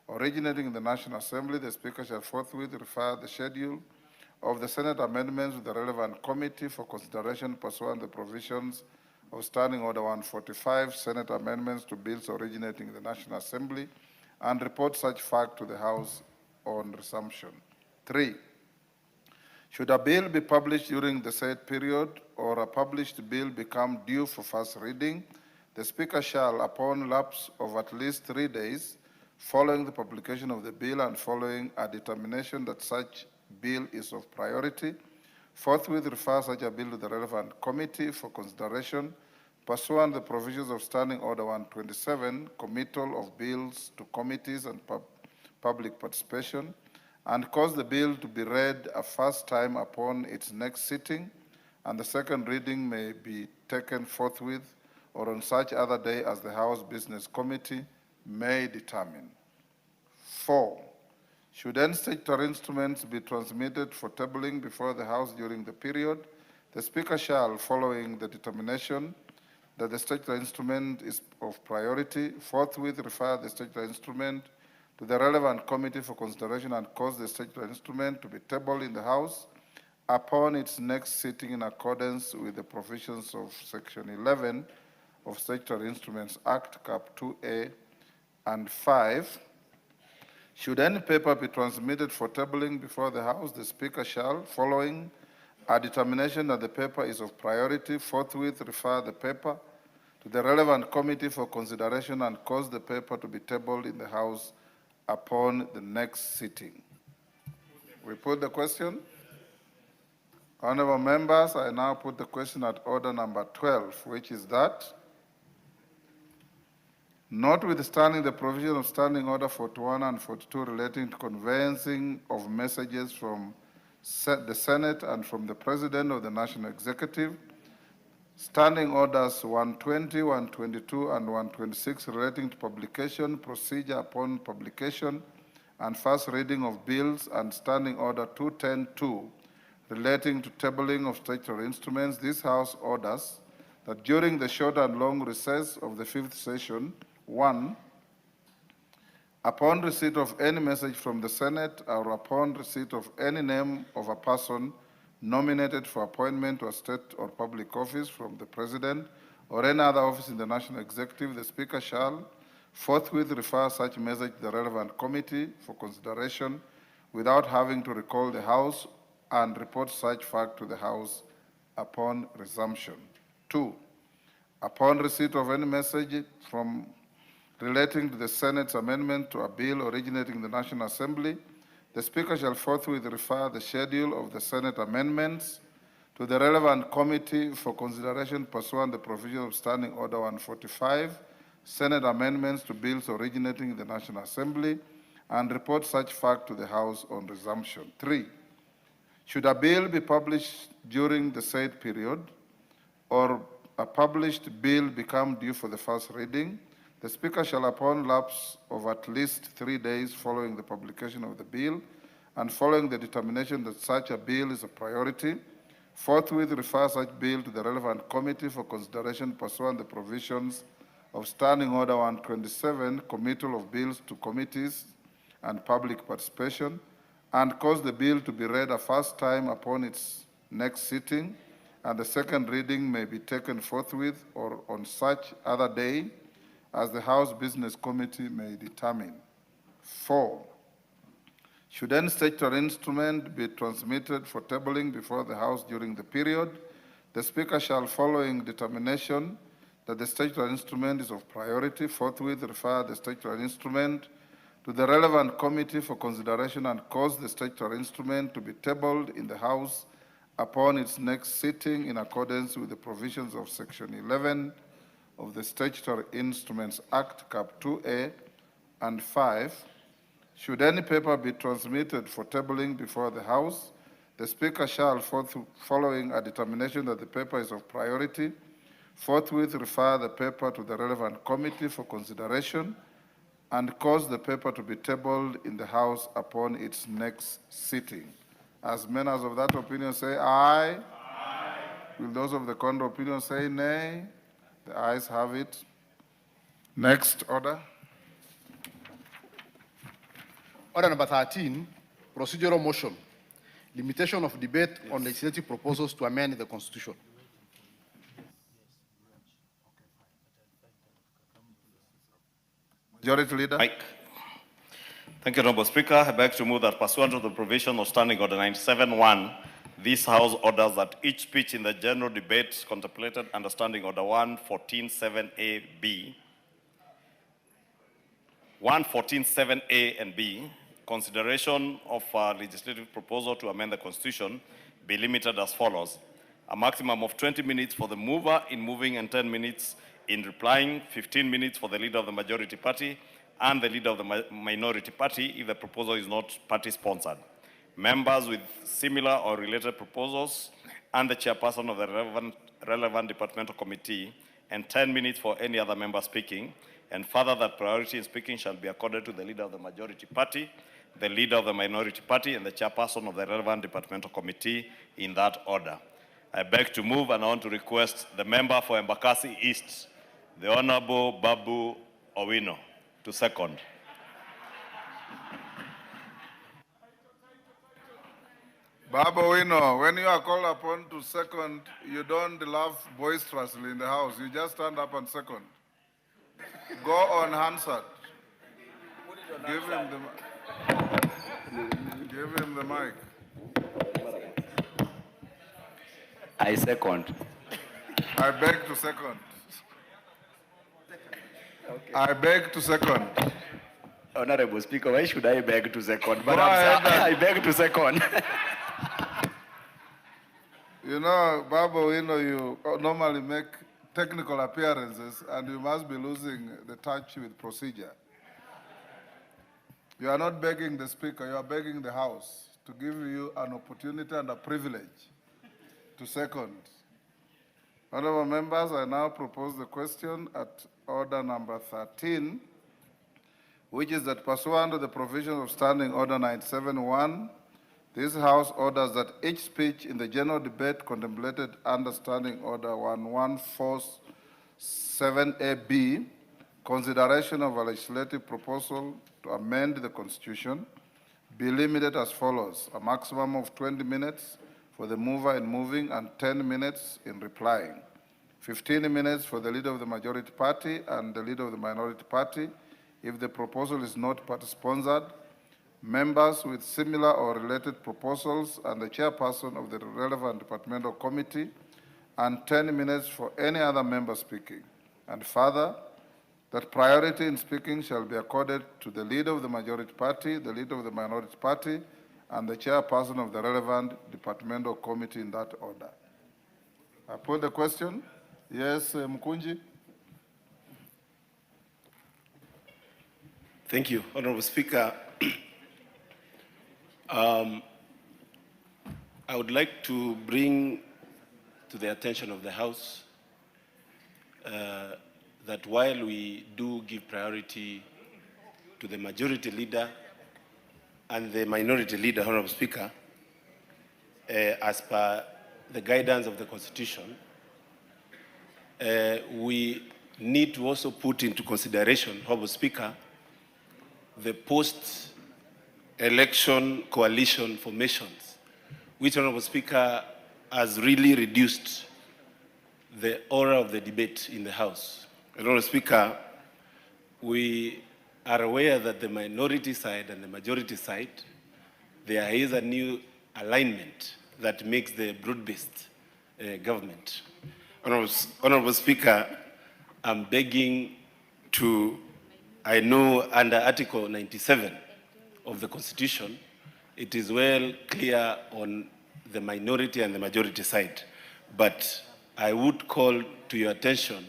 originating in the National Assembly, the Speaker shall forthwith refer the schedule of the Senate amendments to the relevant committee for consideration pursuant to the provisions of Standing Order 145, Senate amendments to bills originating in the National Assembly, and report such fact to the House on resumption. 3, should a bill be published during the said period or a published bill become due for first reading, the Speaker shall, upon lapse of at least 3 days following the publication of the bill and following a determination that such bill is of priority, forthwith refer such a bill to the relevant committee for consideration pursuant to the provisions of Standing Order 127, committal of bills to committees and public participation, and cause the bill to be read a first time upon its next sitting, and the second reading may be taken forthwith or on such other day as the House Business Committee may determine. 4, should any statutory instruments be transmitted for tabling before the House during the period, the Speaker shall, following the determination that the statutory instrument is of priority, forthwith refer the statutory instrument to the relevant committee for consideration and cause the statutory instrument to be tabled in the House upon its next sitting in accordance with the provisions of Section 11 of Statutory Instruments Act, Cap 2A, and 5. Should any paper be transmitted for tabling before the House, the Speaker shall, following a determination that the paper is of priority, forthwith refer the paper to the relevant committee for consideration and cause the paper to be tabled in the House upon the next sitting. We put the question. Honorable members, I now put the question at order number 12, which is that, notwithstanding the provision of Standing Order 41 and 42 relating to conveying of messages from the Senate and from the President of the National Executive, Standing Orders 120, 122, and 126 relating to publication, procedure upon publication, and first reading of bills, and Standing Order 210-2 relating to tabling of statutory instruments, this House orders that during the short and long recess of the 5th session, 1, upon receipt of any message from the Senate or upon receipt of any name of a person nominated for appointment to a state or public office from the President or any other office in the National Executive, the Speaker shall forthwith refer such message to the relevant committee for consideration without having to recall the House and report such fact to the House upon resumption. 2, upon receipt of any message relating to the Senate's amendment to a bill originating in the National Assembly, the Speaker shall forthwith refer the schedule of the Senate amendments to the relevant committee for consideration pursuant to the provision of Standing Order 145, Senate amendments to bills originating in the National Assembly, and report such fact to the House on resumption. 3, Should a bill be published during the said period, or a published bill become due for the first reading, the Speaker shall, upon lapse of at least 3 days following the publication of the bill and following the determination that such a bill is a priority, forthwith refer such bill to the relevant committee for consideration pursuant the provisions of Standing Order 127, Committal of Bills to Committees and Public Participation, and cause the bill to be read a first time upon its next sitting, and the second reading may be taken forthwith or on such other day as the House Business Committee may determine. 4, should any statutory instrument be transmitted for tabling before the House during the period, the Speaker shall, following determination that the statutory instrument is of priority, forthwith refer the statutory instrument to the relevant committee for consideration and cause the statutory instrument to be tabled in the House upon its next sitting in accordance with the provisions of Section 11 of the Statutory Instruments Act, Cap 2A, and 5. Should any paper be transmitted for tabling before the House, the Speaker shall, following a determination that the paper is of priority, forthwith refer the paper to the relevant committee for consideration and cause the paper to be tabled in the House upon its next sitting. As many as of that opinion say aye. Aye. Will those of the contrary opinion say nay? The ayes have it. Next order. Order number 13, procedural motion, limitation of debate on legislative proposals to amend the Constitution. Majority Leader. Mike. Thank you, Honorable Speaker. I beg to move that pursuant to the provision of Standing Order 97-1, this House orders that each speech in the general debate contemplated under Standing Order 114.7a(b), 114.7a and b, consideration of a legislative proposal to amend the Constitution be limited as follows: a maximum of 20 minutes for the mover in moving and 10 minutes in replying, 15 minutes for the leader of the majority party and the leader of the minority party if the proposal is not party-sponsored. Members with similar or related proposals and the chairperson of the relevant departmental committee, and 10 minutes for any other member speaking, and further that priority in speaking shall be accorded to the leader of the majority party, the leader of the minority party, and the chairperson of the relevant departmental committee in that order. I beg to move, and I want to request the member for Embakasi East, the Honorable Babu Owino, to second. Baba Wino, when you are called upon to second, you don't laugh boisterously in the House. You just stand up and second. Go unanswered. Give him the mic. I second. I beg to second. Okay. I beg to second. Honorable Speaker, why should I beg to second? But I beg to second. You know, Baba, you normally make technical appearances and you must be losing the touch with procedure. You are not begging the Speaker, you are begging the House to give you an opportunity and a privilege to second. Honorable members, I now propose the question at order number 13, which is that pursuant to the provisions of Standing Order 97-1, this House orders that each speech in the general debate contemplated under Standing Order 114.7a(b), consideration of a legislative proposal to amend the Constitution, be limited as follows: a maximum of 20 minutes for the mover in moving and 10 minutes in replying, 15 minutes for the leader of the majority party and the leader of the minority party if the proposal is not party-sponsored, members with similar or related proposals and the chairperson of the relevant departmental committee, and 10 minutes for any other member speaking. And further, that priority in speaking shall be accorded to the leader of the majority party, the leader of the minority party, and the chairperson of the relevant departmental committee in that order. I put the question. Yes, Mkunji. Thank you, Honorable Speaker. I would like to bring to the attention of the House that while we do give priority to the majority leader and the minority leader, Honorable Speaker, as per the guidance of the Constitution, we need to also put into consideration, Honorable Speaker, the post-election coalition formations, which, Honorable Speaker, has really reduced the aura of the debate in the House. Honorable Speaker, we are aware that the minority side and the majority side, there is a new alignment that makes the broad-based government. Honorable Speaker, I'm begging to, I know under Article 97 of the Constitution, it is well clear on the minority and the majority side, but I would call to your attention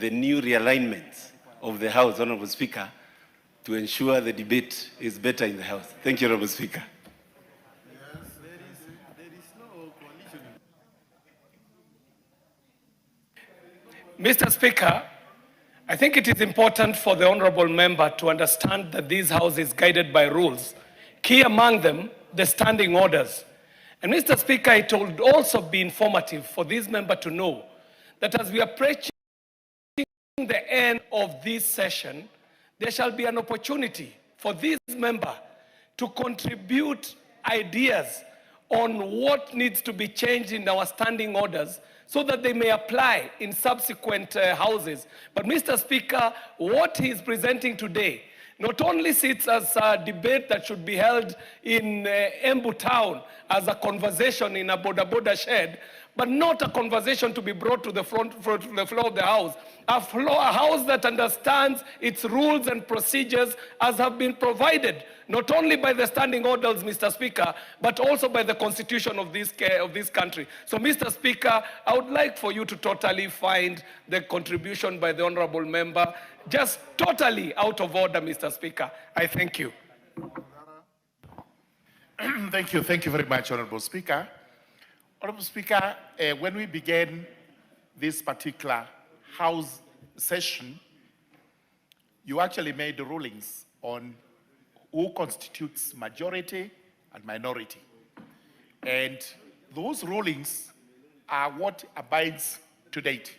the new realignments of the House, Honorable Speaker, to ensure the debate is better in the House. Thank you, Honorable Speaker. Mr. Speaker, I think it is important for the honorable member to understand that this House is guided by rules, key among them, the standing orders. And Mr. Speaker, it would also be informative for this member to know that as we approach the end of this session, there shall be an opportunity for this member to contribute ideas on what needs to be changed in our standing orders so that they may apply in subsequent houses. But Mr. Speaker, what he is presenting today not only sits as a debate that should be held in Embu town as a conversation in a boda shed, but not a conversation to be brought to the floor of the House. A House that understands its rules and procedures as have been provided, not only by the standing orders, Mr. Speaker, but also by the Constitution of this country. So, Mr. Speaker, I would like for you to totally find the contribution by the honorable member just totally out of order, Mr. Speaker. I thank you. Thank you very much, Honorable Speaker. Honorable Speaker, when we began this particular House session, you actually made the rulings on who constitutes majority and minority. And those rulings are what abides to date.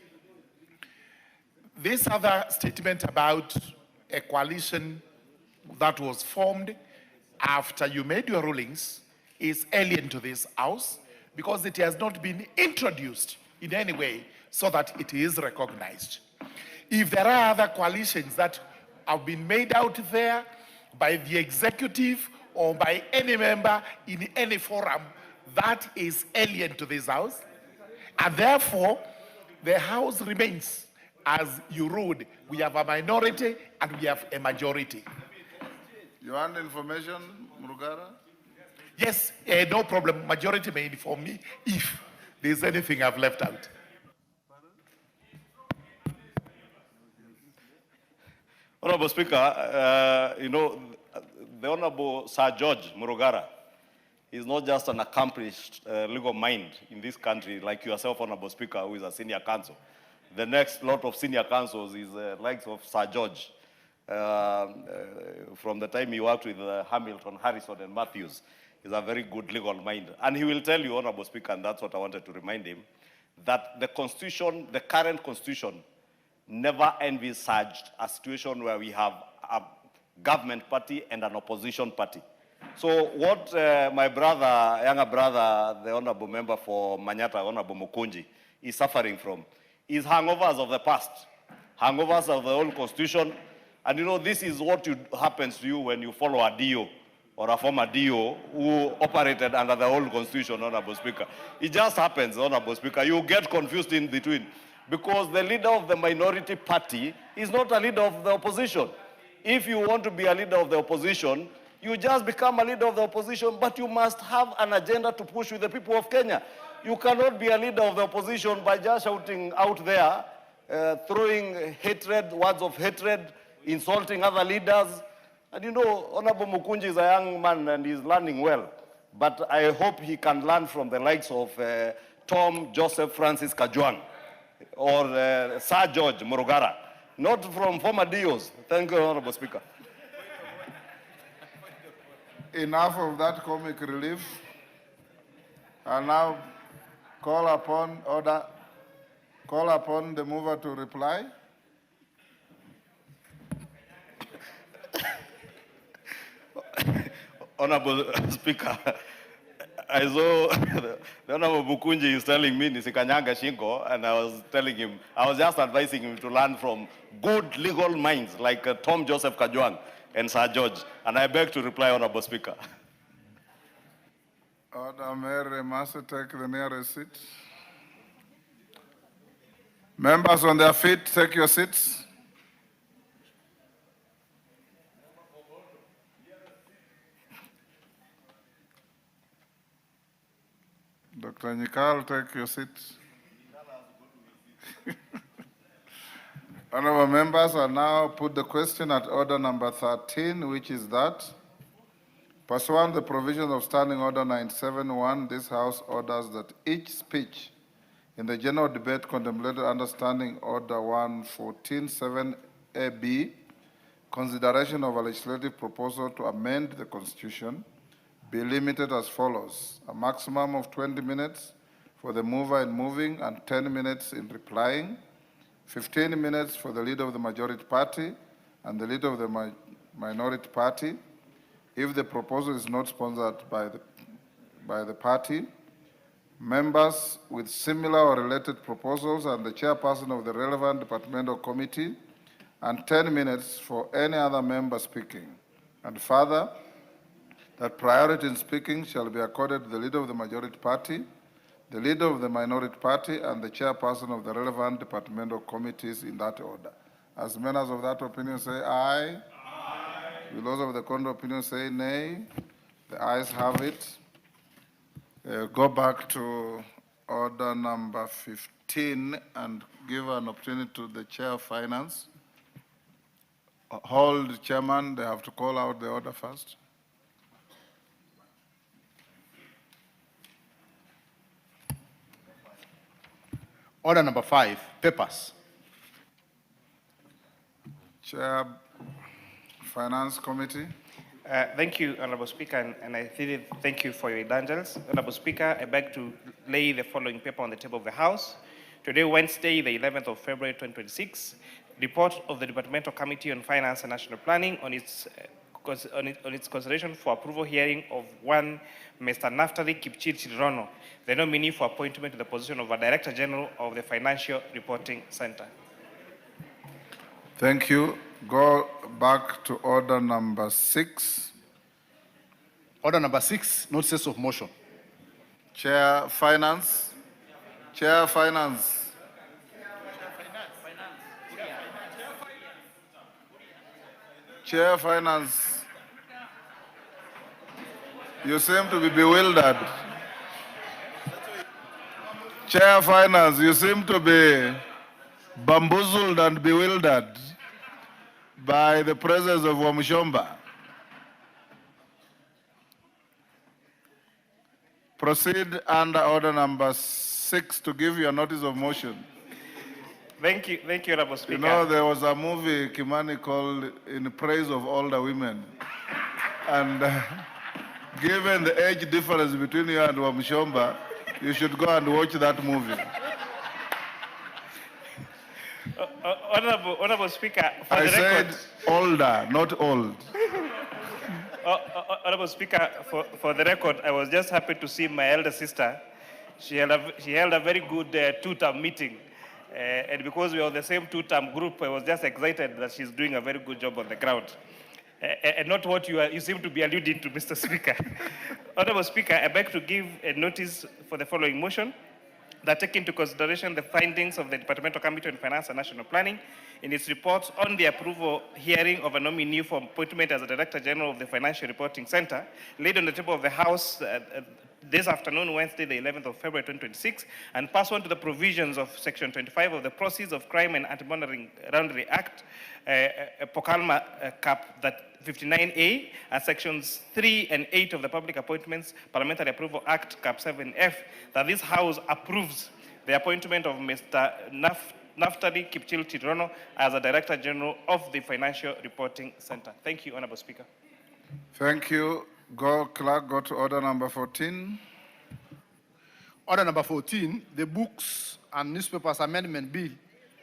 This other statement about a coalition that was formed after you made your rulings is alien to this House because it has not been introduced in any way so that it is recognized. If there are other coalitions that have been made out there by the executive or by any member in any forum, that is alien to this House. And therefore, the House remains as you ruled. We have a minority and we have a majority. You want information, Murugara? Yes, no problem. Majority may inform me if there's anything I've left out. Honorable Speaker, the Honorable Sir George Murugara is not just an accomplished legal mind in this country like yourself, Honorable Speaker, who is a senior counsel. The next lot of senior counsels is likes of Sir George. From the time he worked with Hamilton, Harrison, and Matthews, he's a very good legal mind. And he will tell you, Honorable Speaker, and that's what I wanted to remind him, that the Constitution, the current Constitution, never envisaged a situation where we have a government party and an opposition party. So what my brother, younger brother, the honorable member for Manyata, Honorable Mukunji, is suffering from is hangovers of the past, hangovers of the old Constitution. And this is what happens to you when you follow a DO or a former DO who operated under the old Constitution, Honorable Speaker. It just happens, Honorable Speaker. You get confused in between. Because the leader of the minority party is not a leader of the opposition. If you want to be a leader of the opposition, you just become a leader of the opposition, but you must have an agenda to push with the people of Kenya. You cannot be a leader of the opposition by just shouting out there, throwing hatred, words of hatred, insulting other leaders. And Honorable Mukunji is a young man and he's learning well. but I hope he can learn from the likes of Tom Joseph Francis Kajwang or Sir George Morogara, not from former DOs. Thank you, Honorable Speaker. Enough of that comic relief. I now call upon the mover to reply. Honorable Speaker, I saw the Honorable Bukunji is telling me Nisikanyanga Shingo, and I was telling him, I was just advising him to learn from good legal minds like Tom Joseph Kajwang and Sir George, and I beg to reply, Honorable Speaker. Order Mary must take the nearest seat. Members on their feet, take your seats. Dr. Nikal, take your seat. Honorable members, I now put the question at order number 13, which is that, pursuant to the provisions of Standing Order 971, this House orders that each speech in the general debate contemplated under Standing Order 114.7a(b), consideration of a legislative proposal to amend the Constitution, be limited as follows: a maximum of 20 minutes for the mover in moving and 10 minutes in replying, 15 minutes for the leader of the majority party and the leader of the minority party. If the proposal is not sponsored by the party, members with similar or related proposals and the chairperson of the relevant departmental committee, and 10 minutes for any other member speaking. And further, that priority in speaking shall be accorded to the leader of the majority party, the leader of the minority party, and the chairperson of the relevant departmental committees in that order. As members of that opinion say aye. Aye. Will those of the contrary opinion say nay? The ayes have it. Go back to order number 15 and give an opportunity to the chair of finance. Hold, chairman, they have to call out the order first. Order number 5, papers. Chair, Finance Committee. Thank you, Honorable Speaker, and I really thank you for your indulgence. Honorable Speaker, I beg to lay the following paper on the table of the House. Today, Wednesday, the 11th of February, 2026, report of the Departmental Committee on Finance and National Planning on its consideration for approval hearing of one Mr. Naftali Kipchirchir, the nominee for appointment to the position of a Director General of the Financial Reporting Center. Thank you. Go back to order number 6. Order number 6, notices of motion. Chair Finance. Chair Finance. Chair Finance. You seem to be bewildered. Chair Finance, you seem to be bamboozled and bewildered by the presence of Wamshomba. Proceed under order number 6 to give you a notice of motion. Thank you, Honorable Speaker. You know, there was a movie Kimani called In Praise of Older Women. And given the age difference between you and Wamshomba, you should go and watch that movie. Honorable Speaker, for I the said record, older, not old. Honorable Speaker, for the record, I was just happy to see my elder sister. She held a very good two-term meeting. And because we are the same two-term group, I was just excited that she's doing a very good job on the ground. And not what you seem to be alluding to, Mr. Speaker. Honorable Speaker, I beg to give a notice for the following motion: that take into consideration the findings of the Departmental Committee on Finance and National Planning in its report on the approval hearing of a nominee for appointment as a Director General of the Financial Reporting Center, laid on the table of the House this afternoon, Wednesday, the 11th of February 2026, and pursuant to the provisions of Section 25 of the Proceeds of Crime and Anti-Money Laundering Act, Pokalma Cap 59A, and Sections 3 and 8 of the Public Appointments Parliamentary Approval Act Cap 7F, that this House approves the appointment of Mr. Naftali Kipchil Chirono as a Director General of the Financial Reporting Center. Thank you, Honorable Speaker. Thank you. Clerk, go to order number 14. Order number 14, the Books and Newspapers Amendment Bill,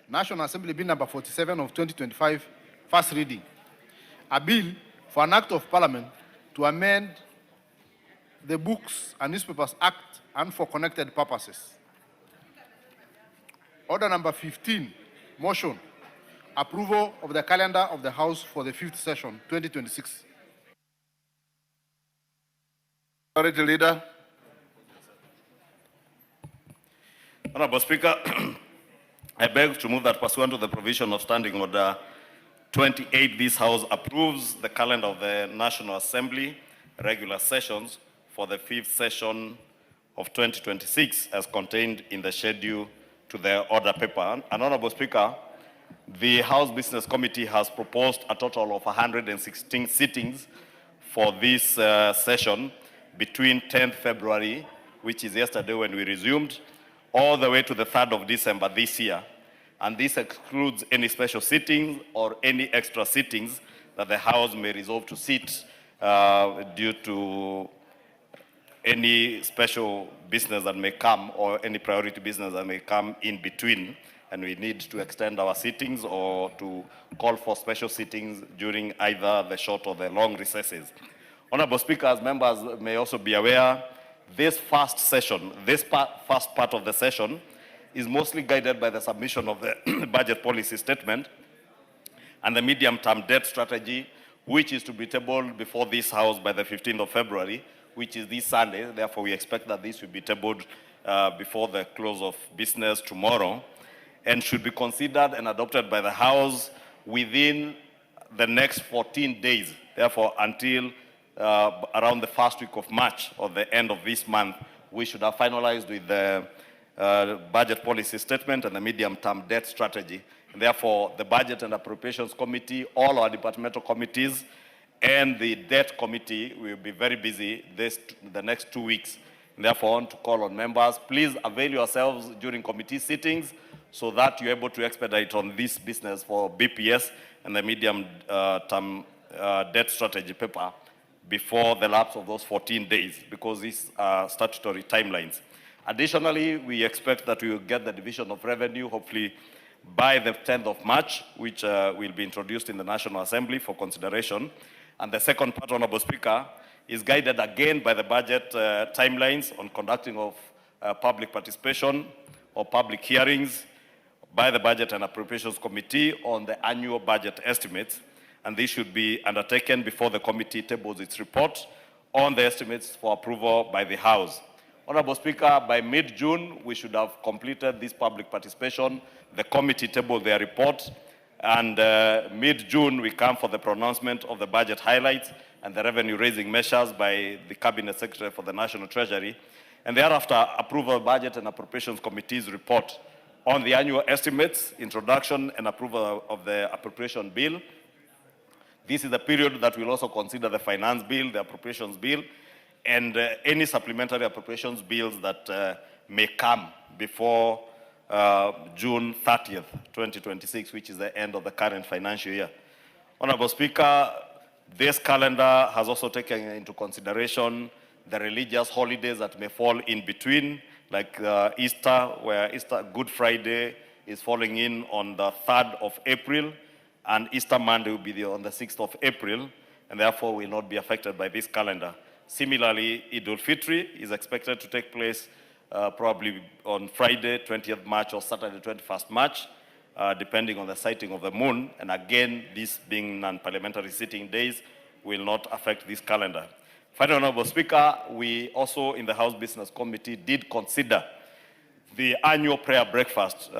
National Assembly Bill number 47 of 2025, first reading. A bill for an act of parliament to amend the Books and Newspapers Act and for connected purposes. Order number 15, motion, approval of the calendar of the House for the 5th session, 2026. Majority Leader. Honorable Speaker, I beg to move that pursuant to the provision of Standing Order 28, this House approves the calendar of the National Assembly regular sessions for the 5th session of 2026 as contained in the schedule to the order paper. And Honorable Speaker, the House Business Committee has proposed a total of 116 sittings for this session between 10th February, which is yesterday when we resumed, all the way to the 3rd of December this year. And this excludes any special sittings or any extra sittings that the House may resolve to sit due to any special business that may come or any priority business that may come in between, and we need to extend our sittings or to call for special sittings during either the short or the long recesses. Honorable Speaker, as members may also be aware, this first session, first part of the session is mostly guided by the submission of the budget policy statement and the medium-term debt strategy, which is to be tabled before this House by the 15th of February, which is this Sunday. Therefore, we expect that this will be tabled before the close of business tomorrow and should be considered and adopted by the House within the next 14 days. Therefore, until around the first week of March or the end of this month, we should have finalized with the budget policy statement and the medium-term debt strategy. And therefore, the Budget and Appropriations Committee, all our departmental committees, and the Debt Committee will be very busy the next 2 weeks. And therefore, I want to call on members, please avail yourselves during committee sittings so that you're able to expedite on this business for BPS and the medium-term debt strategy paper before the lapse of those 14 days, because these are statutory timelines. Additionally, we expect that we will get the Division of Revenue, hopefully by the 10th of March, which will be introduced in the National Assembly for consideration. And the second part, Honorable Speaker, is guided again by the budget timelines on conducting of public participation or public hearings by the Budget and Appropriations Committee on the annual budget estimates. And this should be undertaken before the committee tables its report on the estimates for approval by the House. Honorable Speaker, by mid-June, we should have completed this public participation. The committee tabled their report, and mid-June, we come for the pronouncement of the budget highlights and the revenue-raising measures by the Cabinet Secretary for the National Treasury, and thereafter approval of Budget and Appropriations Committee's report on the annual estimates, introduction and approval of the appropriation bill. This is the period that we'll also consider the finance bill, the appropriations bill, and any supplementary appropriations bills that may come before June 30th, 2026, which is the end of the current financial year. Honorable Speaker, this calendar has also taken into consideration the religious holidays that may fall in between, like Easter, where Good Friday is falling in on the 3rd of April, and Easter Monday will be on the 6th of April, and therefore will not be affected by this calendar. Similarly, Eid al-Fitr is expected to take place probably on Friday, 20th March, or Saturday, 21st March, depending on the sighting of the moon. And again, this being non-parliamentary sitting days will not affect this calendar. Finally, Honorable Speaker, we also in the House Business Committee did consider the annual prayer breakfast,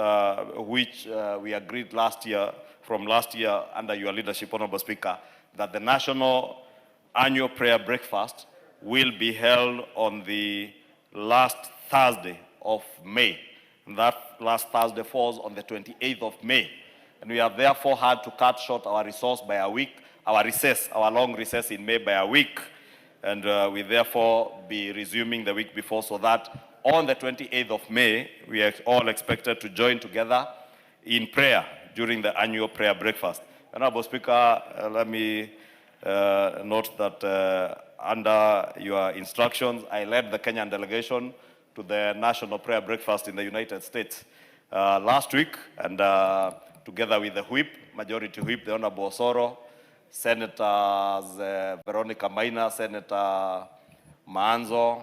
which we agreed from last year under your leadership, Honorable Speaker, that the national annual prayer breakfast will be held on the last Thursday of May. And that last Thursday falls on the 28th of May. And we have therefore had to cut short our resource by a week, our long recess in May by a week. And we therefore be resuming the week before, so that on the 28th of May, we are all expected to join together in prayer during the annual prayer breakfast. Honorable Speaker, let me note that under your instructions, I led the Kenyan delegation to the National Prayer Breakfast in the United States last week, and together with the whip, Majority Whip, the Honorable Osoro, Senators Veronica Maina, Senator Maanzo,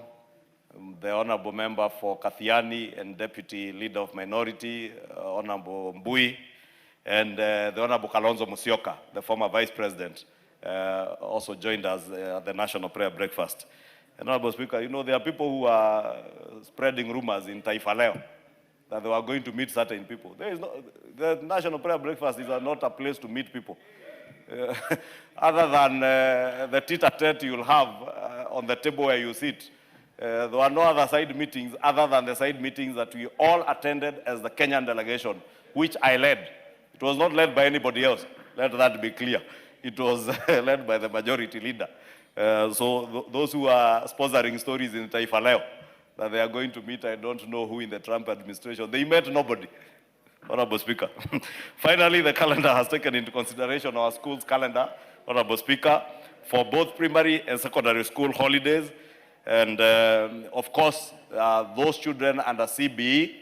the Honorable Member for Kathiani and Deputy Leader of Minority, Honorable Mbui, and the Honorable Kalonzo Musyoka, the former Vice President, also joined us at the National Prayer Breakfast. And Honorable Speaker, you know, there are people who are spreading rumors in Taifa Leo that they are going to meet certain people. The National Prayer Breakfast is not a place to meet people. Other than the tete-a-tete you'll have on the table where you sit, there were no other side meetings other than the side meetings that we all attended as the Kenyan delegation, which I led. It was not led by anybody else. Let that be clear. It was led by the majority leader. So those who are sponsoring stories in Taifa Leo that they are going to meet, I don't know who in the Trump administration. They met nobody. Honorable Speaker. Finally, the calendar has taken into consideration our school's calendar, Honorable Speaker, for both primary and secondary school holidays. And of course, those children under CBE,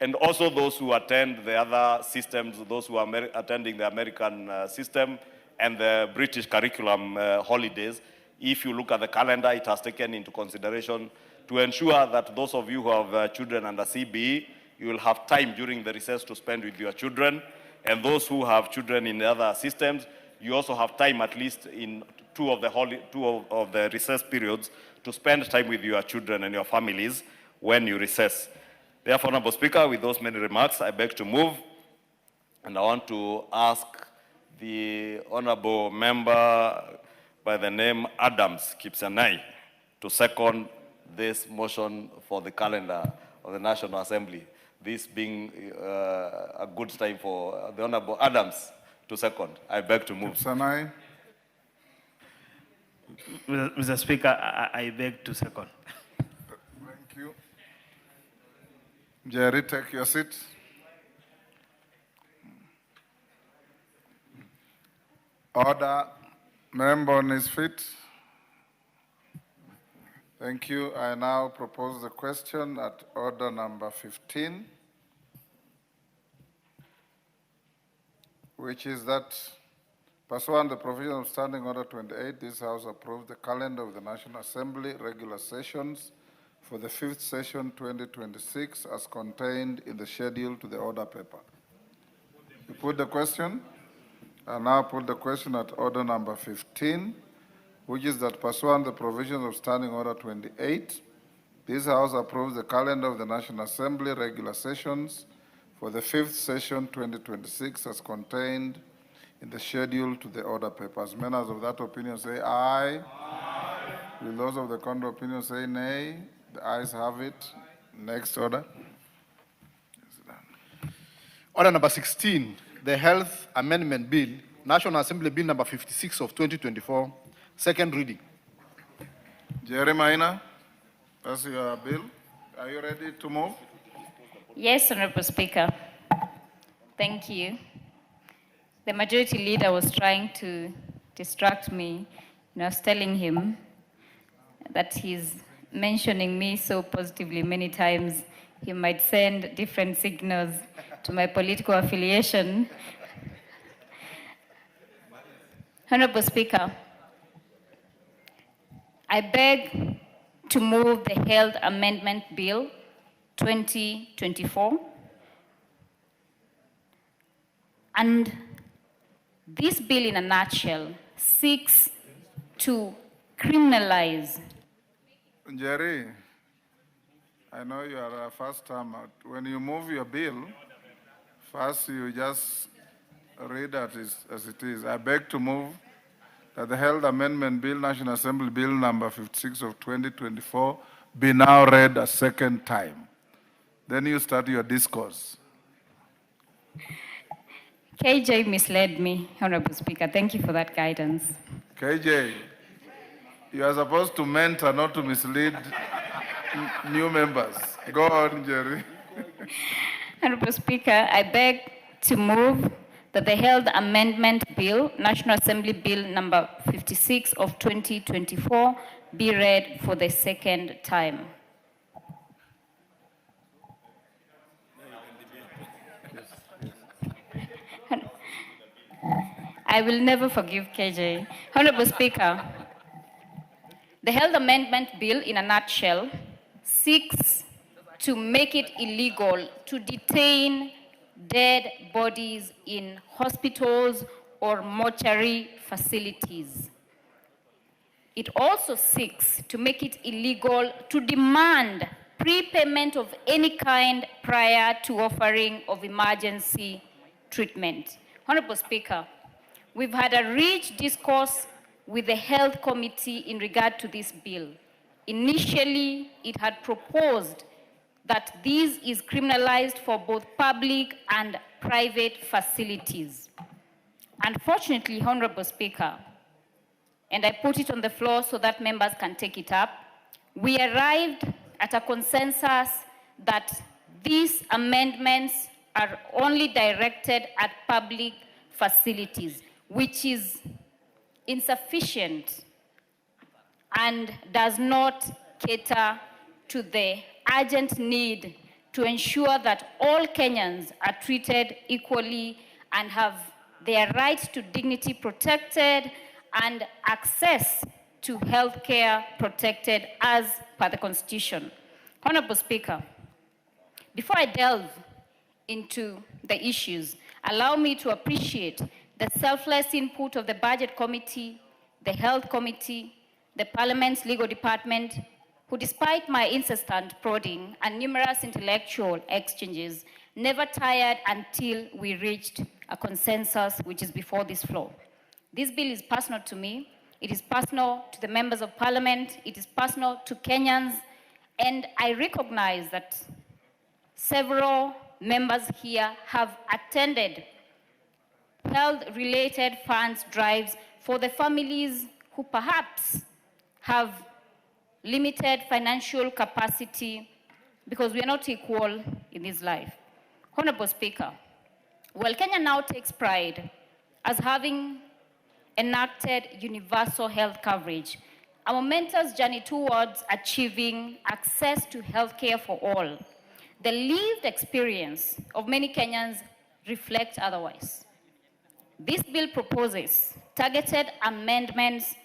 and also those who attend the other systems, those who are attending the American system and the British curriculum holidays. If you look at the calendar, it has taken into consideration to ensure that those of you who have children under CBE, you will have time during the recess to spend with your children. And those who have children in the other systems, you also have time, at least in two of the recess periods, to spend time with your children and your families when you recess. Therefore, Honorable Speaker, with those many remarks, I beg to move, and I want to ask the Honorable Member by the name Adams Kipsanai to second this motion for the calendar of the National Assembly. This being a good time for the Honorable Adams to second. I beg to move. Kipsanai. Mr. Speaker, I beg to second. Thank you. Jerry, take your seat. Order. Member on his feet. Thank you. I now propose the question at order number 15, which is that pursuant to the provision of Standing Order 28, this House approved the calendar of the National Assembly regular sessions for the 5th session 2026 as contained in the schedule to the order paper. You put the question? I now put the question at order number 15, which is that pursuant to the provisions of Standing Order 28, this House approves the calendar of the National Assembly regular sessions for the 5th session 2026 as contained in the schedule to the order papers. Members of that opinion say aye. Aye. Will those of the contrary opinion say nay? The ayes have it. Next order. Order number 16, the Health Amendment Bill, National Assembly Bill number 56 of 2024, second reading. Jerry Maina, that's your bill. Are you ready to move? Yes, Honorable Speaker. Thank you. The majority leader was trying to distract me. I was telling him that he's mentioning me so positively many times, he might send different signals to my political affiliation. Honorable Speaker, I beg to move the Health Amendment Bill 2024. And this bill, in a nutshell, seeks to criminalize. Jerry, I know you are a first time out. When you move your bill, first you just read it as it is. I beg to move that the Health Amendment Bill, National Assembly Bill number 56 of 2024, be now read a second time. Then you start your discourse. KJ misled me, Honorable Speaker. Thank you for that guidance. KJ, you are supposed to mentor, not to mislead new members. Go on, Jerry. Honorable Speaker, I beg to move that the Health Amendment Bill, National Assembly Bill number 56 of 2024, be read for the second time. I will never forgive KJ. Honorable Speaker, the Health Amendment Bill, in a nutshell, seeks to make it illegal to detain dead bodies in hospitals or mortuary facilities. It also seeks to make it illegal to demand prepayment of any kind prior to offering of emergency treatment. Honorable Speaker, we've had a rich discourse with the Health Committee in regard to this bill. Initially, it had proposed that this is criminalized for both public and private facilities. Unfortunately, Honorable Speaker, and I put it on the floor so that members can take it up, we arrived at a consensus that these amendments are only directed at public facilities, which is insufficient and does not cater to the urgent need to ensure that all Kenyans are treated equally and have their right to dignity protected and access to health care protected as per the Constitution. Honorable Speaker, before I delve into the issues, allow me to appreciate the selfless input of the Budget Committee, the Health Committee, the Parliament's Legal Department, who, despite my incessant prodding and numerous intellectual exchanges, never tired until we reached a consensus which is before this floor. This bill is personal to me. It is personal to the members of Parliament. It is personal to Kenyans. And I recognize that several members here have attended health-related funds drives for the families who perhaps have limited financial capacity because we are not equal in this life. Honorable Speaker, while Kenya now takes pride as having enacted universal health coverage, a momentous journey towards achieving access to health care for all, the lived experience of many Kenyans reflects otherwise. This bill proposes targeted amendments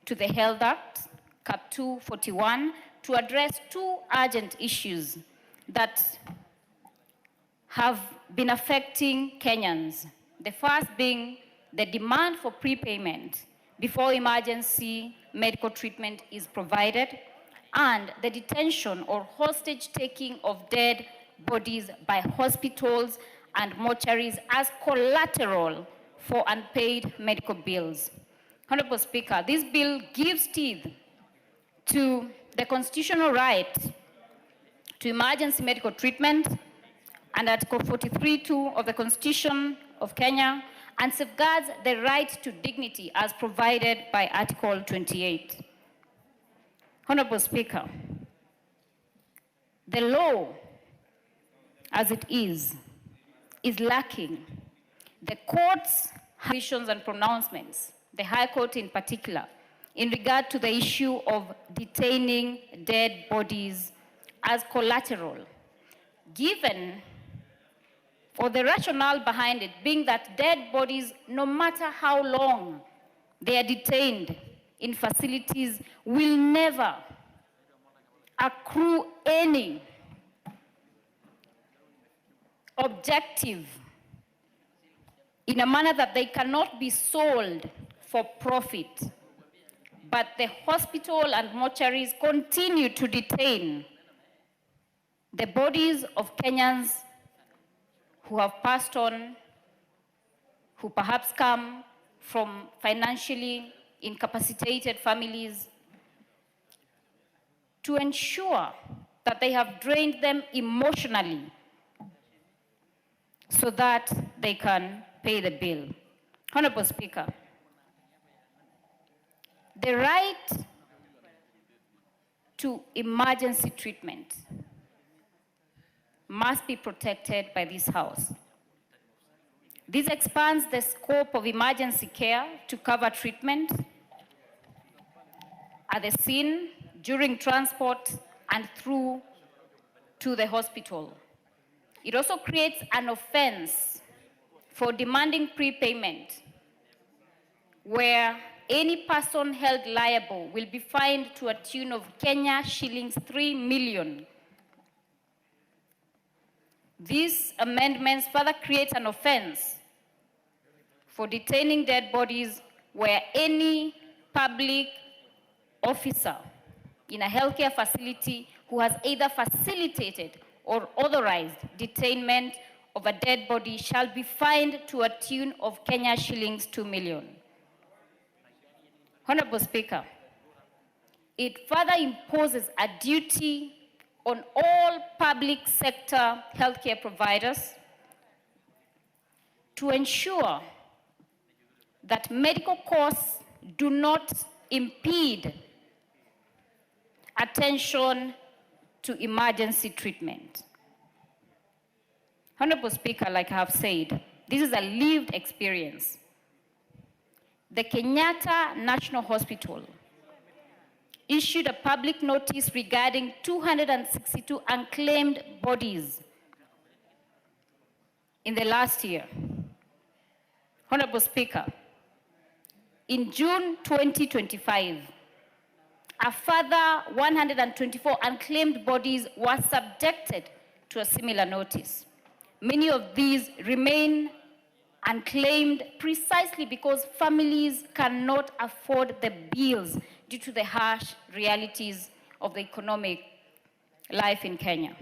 to the Health Act, Cap 241, to address two urgent issues that have been affecting Kenyans. The first being the demand for prepayment before emergency medical treatment is provided, and the detention or hostage taking of dead bodies by hospitals and mortuaries as collateral for unpaid medical bills. Honorable Speaker, this bill gives teeth to the constitutional right to emergency medical treatment and Article 43(2) of the Constitution of Kenya, and safeguards the right to dignity as provided by Article 28. Honorable Speaker, the law as it is lacking. The court's decisions and pronouncements, the High Court in particular, in regard to the issue of detaining dead bodies as collateral, given, or the rationale behind it being that dead bodies, no matter how long they are detained in facilities, will never accrue any objective in a manner that they cannot be sold for profit. But the hospital and mortuaries continue to detain the bodies of Kenyans who have passed on, who perhaps come from financially incapacitated families, to ensure that they have drained them emotionally so that they can pay the bill. Honorable Speaker, the right to emergency treatment must be protected by this House. This expands the scope of emergency care to cover treatment at the scene, during transport, and through to the hospital. It also creates an offense for demanding prepayment, where any person held liable will be fined to a tune of Kenya shillings 3 million. These amendments further create an offense for detaining dead bodies where any public officer in a healthcare facility who has either facilitated or authorized detainment of a dead body shall be fined to a tune of Kenya shillings 2 million. Honorable Speaker, it further imposes a duty on all public sector healthcare providers to ensure that medical costs do not impede attention to emergency treatment. Honorable Speaker, like I have said, this is a lived experience. The Kenyatta National Hospital issued a public notice regarding 262 unclaimed bodies in the last year. Honorable Speaker, in June 2025, a further 124 unclaimed bodies were subjected to a similar notice. Many of these remain unclaimed precisely because families cannot afford the bills due to the harsh realities of the economic life in Kenya.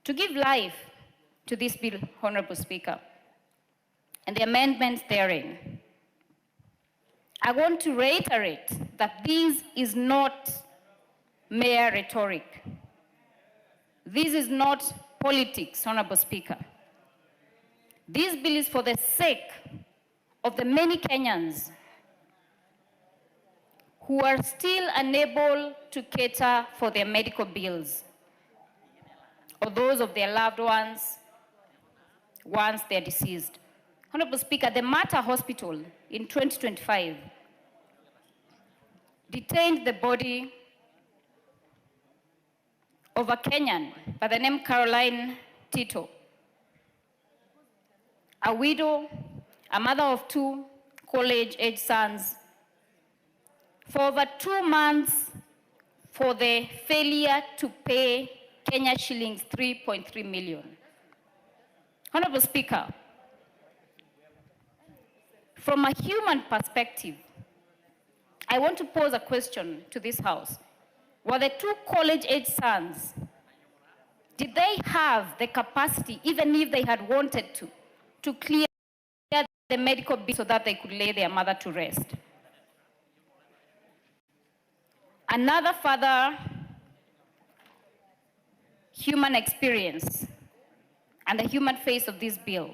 To give life to this bill, Honorable Speaker, and the amendments therein, I want to reiterate that this is not mere rhetoric. This is not politics, Honorable Speaker. This bill is for the sake of the many Kenyans who are still unable to cater for their medical bills, or those of their loved ones once they're deceased. Honorable Speaker, the Mater Hospital in 2025 detained the body of a Kenyan by the name Caroline Tito, a widow, a mother of 2 college-age sons, for over 2 months for the failure to pay Kenya shillings 3.3 million. Honorable Speaker, from a human perspective, I want to pose a question to this House. Were the 2 college-age sons, did they have the capacity, even if they had wanted to clear the medical bill so that they could lay their mother to rest? Another further human experience and the human face of this bill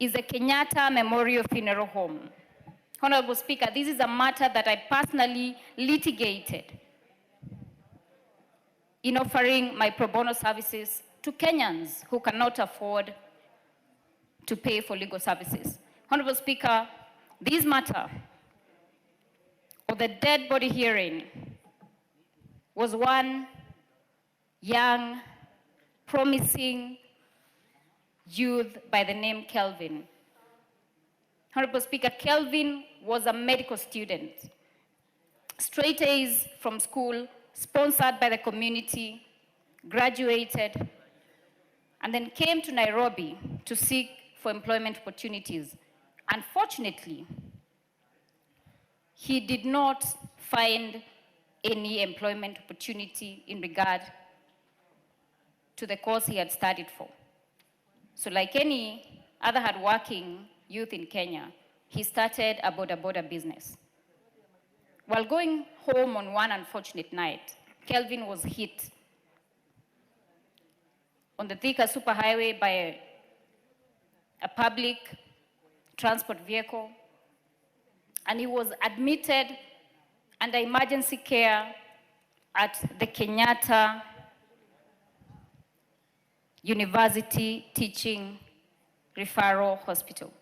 is the Kenyatta Memorial Funeral Home. Honorable Speaker, this is a matter that I personally litigated in offering my pro bono services to Kenyans who cannot afford to pay for legal services. Honorable Speaker, this matter of the dead body hearing was one young, promising youth by the name Kelvin. Honorable Speaker, Kelvin was a medical student, straight A's from school, sponsored by the community, graduated, and then came to Nairobi to seek for employment opportunities. Unfortunately, he did not find any employment opportunity in regard to the course he had studied for. So like any other hardworking youth in Kenya, he started a border business. While going home on one unfortunate night, Kelvin was hit on the Thika superhighway by a public transport vehicle, and he was admitted under emergency care at the Kenyatta University Teaching Referral Hospital.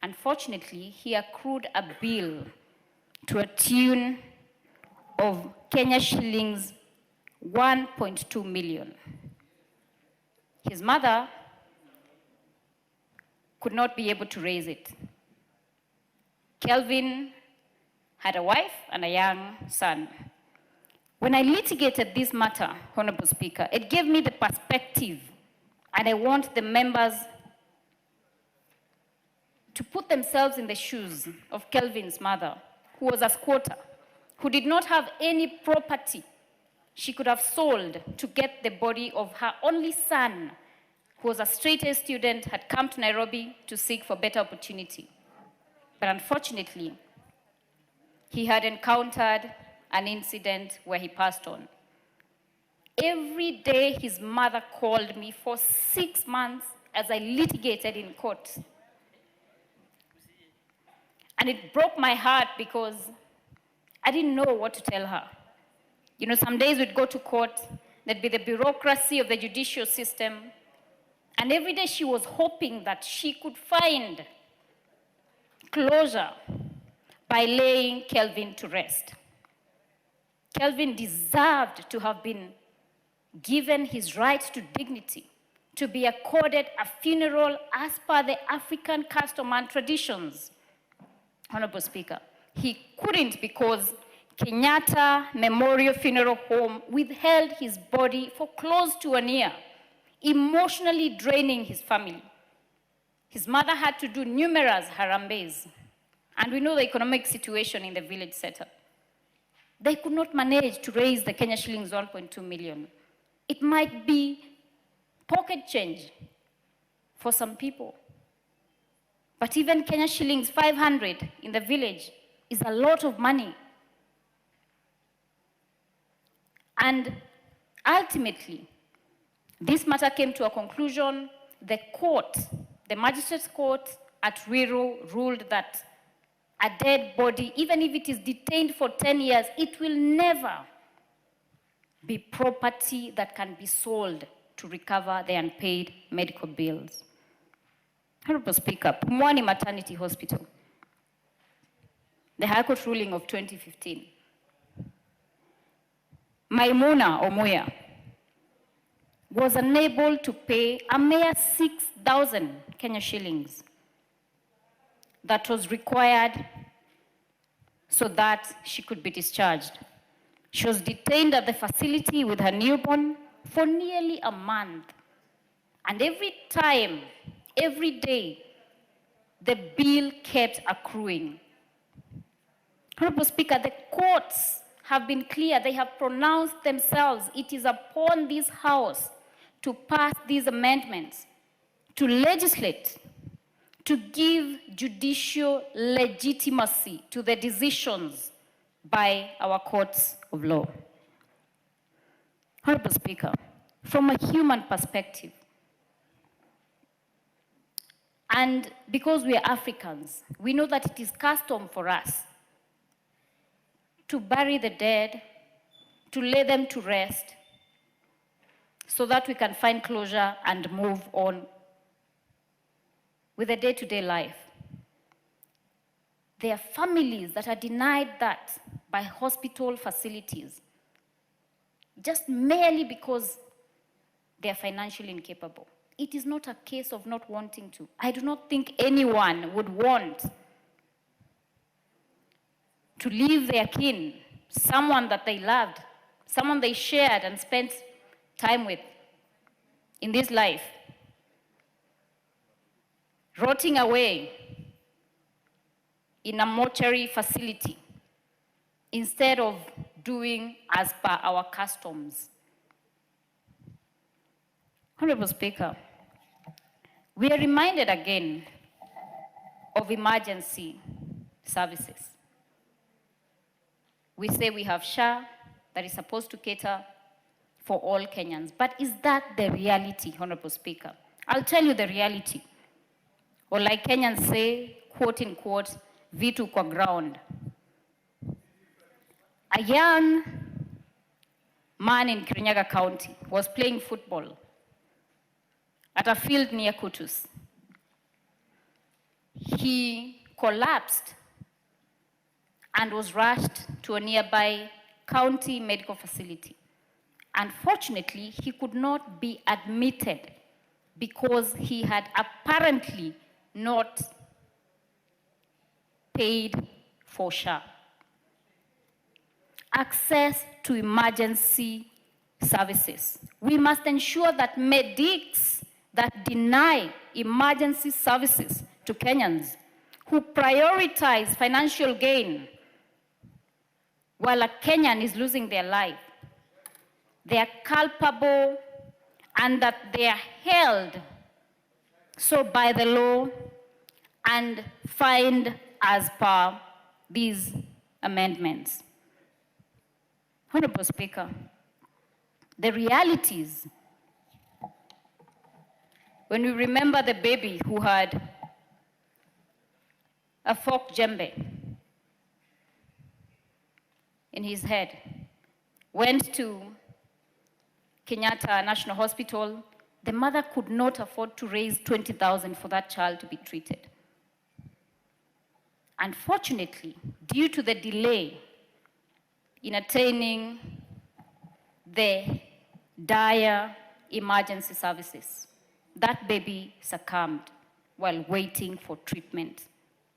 Unfortunately, he accrued a bill to a tune of Kenya shillings 1.2 million. His mother could not be able to raise it. Kelvin had a wife and a young son. When I litigated this matter, Honorable Speaker, it gave me the perspective, and I want the members to put themselves in the shoes of Kelvin's mother, who was a squatter, who did not have any property she could have sold to get the body of her only son, who was a straight-A student, had come to Nairobi to seek for better opportunity. But unfortunately, he had encountered an incident where he passed on. Every day, his mother called me for 6 months as I litigated in court. And it broke my heart because I didn't know what to tell her. You know, some days we'd go to court, there'd be the bureaucracy of the judicial system, and every day she was hoping that she could find closure by laying Kelvin to rest. Kelvin deserved to have been given his right to dignity, to be accorded a funeral as per the African custom and traditions. Honorable Speaker, he couldn't because Kenyatta Memorial Funeral Home withheld his body for close to a year, emotionally draining his family. His mother had to do numerous harambees, and we know the economic situation in the village setup. They could not manage to raise the Kenya shillings 1.2 million. It might be pocket change for some people. But even Kenya shillings 500 in the village is a lot of money. And ultimately, this matter came to a conclusion. The court, the magistrate's court at Ruiru, ruled that a dead body, even if it is detained for 10 years, it will never be property that can be sold to recover the unpaid medical bills. Honorable Speaker, Pumwani Maternity Hospital, the High Court ruling of 2015. Maimuna Omuya was unable to pay a mere 6,000 Kenya shillings that was required so that she could be discharged. She was detained at the facility with her newborn for nearly a month. And every time, every day, the bill kept accruing. Honorable Speaker, the courts have been clear. They have pronounced themselves. It is upon this House to pass these amendments, to legislate, to give judicial legitimacy to the decisions by our courts of law. Honorable Speaker, from a human perspective, and because we are Africans, we know that it is custom for us to bury the dead, to lay them to rest, so that we can find closure and move on with a day-to-day life. There are families that are denied that by hospital facilities, just merely because they are financially incapable. It is not a case of not wanting to. I do not think anyone would want to leave their kin, someone that they loved, someone they shared and spent time with in this life, rotting away in a mortuary facility instead of doing as per our customs. Honorable Speaker, we are reminded again of emergency services. We say we have SHA that is supposed to cater for all Kenyans, but is that the reality, Honorable Speaker? I'll tell you the reality. Or like Kenyans say, quote unquote, vitu kwa ground. A young man in Kirinyaga County was playing football at a field near Kutus. He collapsed and was rushed to a nearby county medical facility. Unfortunately, he could not be admitted because he had apparently not paid for SHA. Access to emergency services. We must ensure that medics that deny emergency services to Kenyans who prioritize financial gain while a Kenyan is losing their life, they are culpable and that they are held so by the law and fined as per these amendments. Honorable Speaker, the realities, when we remember the baby who had a fork djembe in his head, went to Kenyatta National Hospital, the mother could not afford to raise 20,000 for that child to be treated. Unfortunately, due to the delay in attaining the dire emergency services, that baby succumbed while waiting for treatment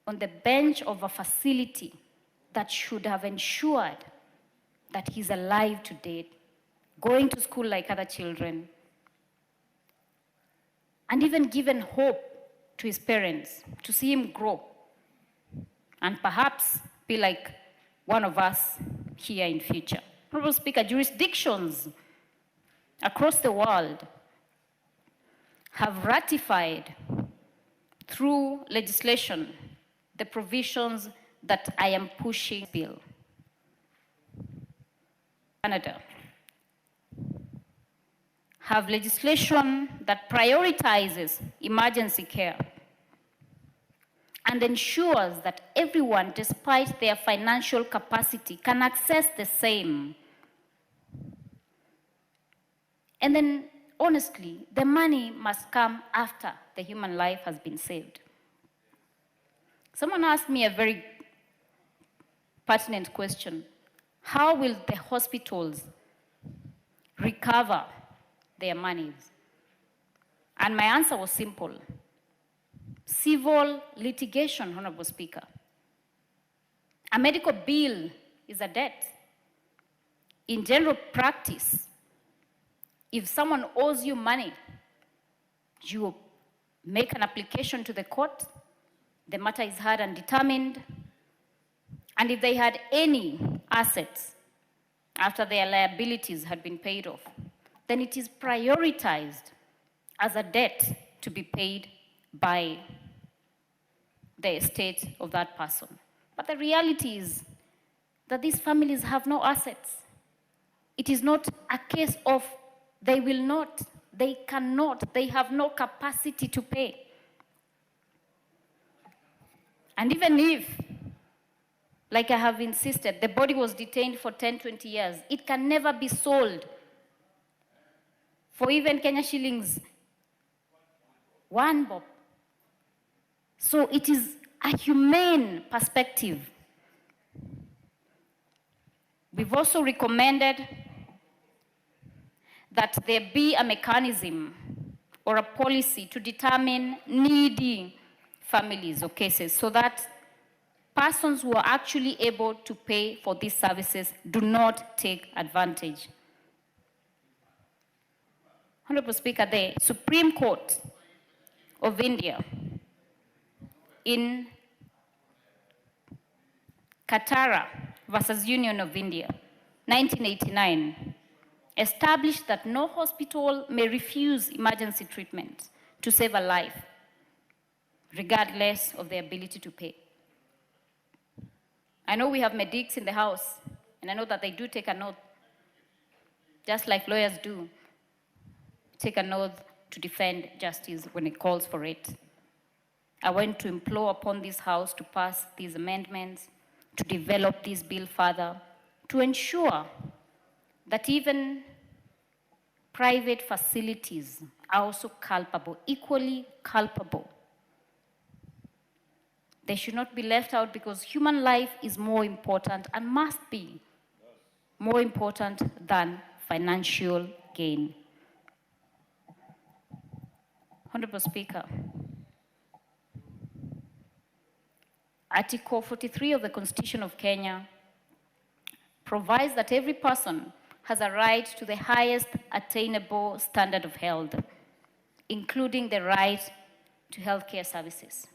on the bench of a facility that should have ensured that he's alive today, going to school like other children, and even given hope to his parents to see him grow and perhaps be like one of us here in future. Honorable Speaker, jurisdictions across the world have ratified through legislation the provisions that I am pushing bill. Canada have legislation that prioritizes emergency care and ensures that everyone, despite their financial capacity, can access the same. And then, honestly, the money must come after the human life has been saved. Someone asked me a very pertinent question. How will the hospitals recover their monies? And my answer was simple. Civil litigation, Honorable Speaker. A medical bill is a debt. In general practice, if someone owes you money, you make an application to the court, the matter is heard and determined, and if they had any assets after their liabilities had been paid off, then it is prioritized as a debt to be paid by the estate of that person. But the reality is that these families have no assets. It is not a case of they will not, they cannot, they have no capacity to pay. And even if, like I have insisted, the body was detained for 10, 20 years, it can never be sold for even Kenya shillings 1 bob. So it is a humane perspective. We've also recommended that there be a mechanism or a policy to determine needy families or cases so that persons who are actually able to pay for these services do not take advantage. Honorable Speaker, the Supreme Court of India in Katara versus Union of India, 1989, established that no hospital may refuse emergency treatment to save a life, regardless of their ability to pay. I know we have medics in the House, and I know that they do take an oath, just like lawyers do, take an oath to defend justice when it calls for it. I want to implore upon this House to pass these amendments, to develop this bill further, to ensure that even private facilities are also culpable, equally culpable. They should not be left out because human life is more important and must be more important than financial gain. Honorable Speaker, Article 43 of the Constitution of Kenya provides that every person has a right to the highest attainable standard of health, including the right to healthcare services.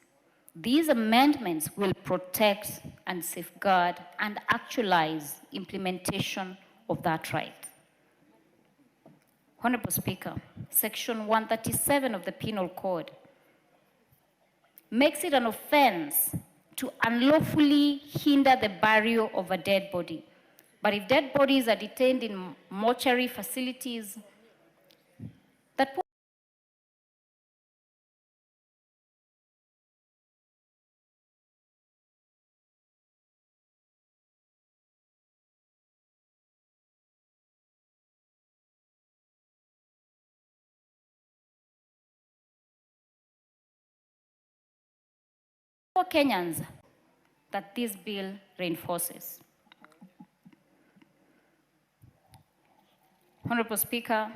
These amendments will protect and safeguard and actualize implementation of that right. Honorable Speaker, Section 137 of the Penal Code makes it an offense to unlawfully hinder the burial of a dead body. But if dead bodies are detained in mortuary facilities, that for Kenyans that this bill reinforces. Honorable Speaker,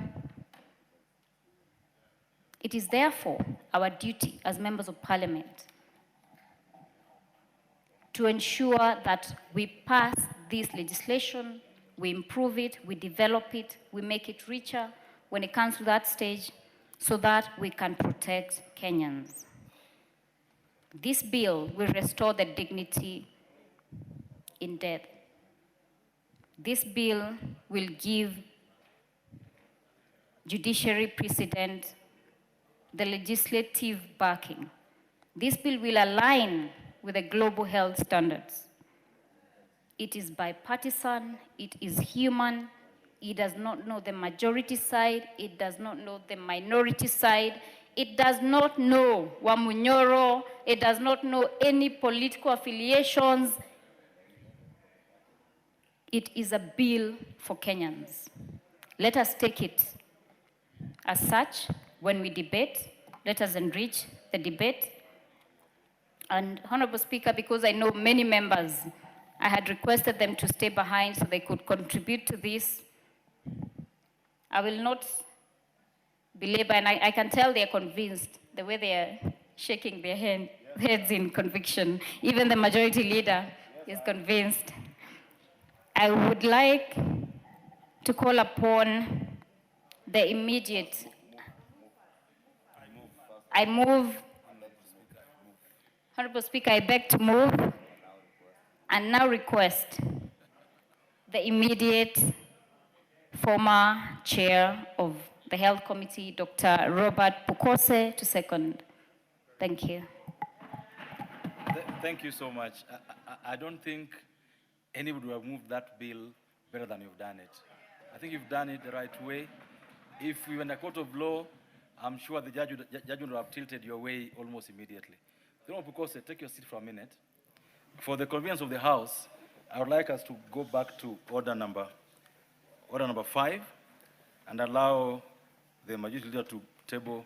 it is therefore our duty as members of Parliament to ensure that we pass this legislation, we improve it, we develop it, we make it richer when it comes to that stage so that we can protect Kenyans. This bill will restore the dignity in death. This bill will give judiciary precedent, the legislative backing. This bill will align with the global health standards. It is bipartisan, it is human, it does not know the majority side, it does not know the minority side, it does not know Wamunyoro, it does not know any political affiliations. It is a bill for Kenyans. Let us take it as such. When we debate, let us enrich the debate. And Honorable Speaker, because I know many members, I had requested them to stay behind so they could contribute to this. I will not belabor, and I can tell they're convinced the way they are shaking their heads in conviction. Even the majority leader is convinced. I would like to call upon the immediate. I move. Honorable Speaker, I beg to move and now request the immediate former chair of the Health Committee, Dr. Robert Pukose, to second. Thank you. Thank you so much. I don't think anybody would have moved that bill better than you've done it. I think you've done it the right way. If we were in a court of law, I'm sure the judge would have tilted your way almost immediately. Honorable Pukose, take your seat for a minute. For the convenience of the House, I would like us to go back to order number 5 and allow the majority leader to table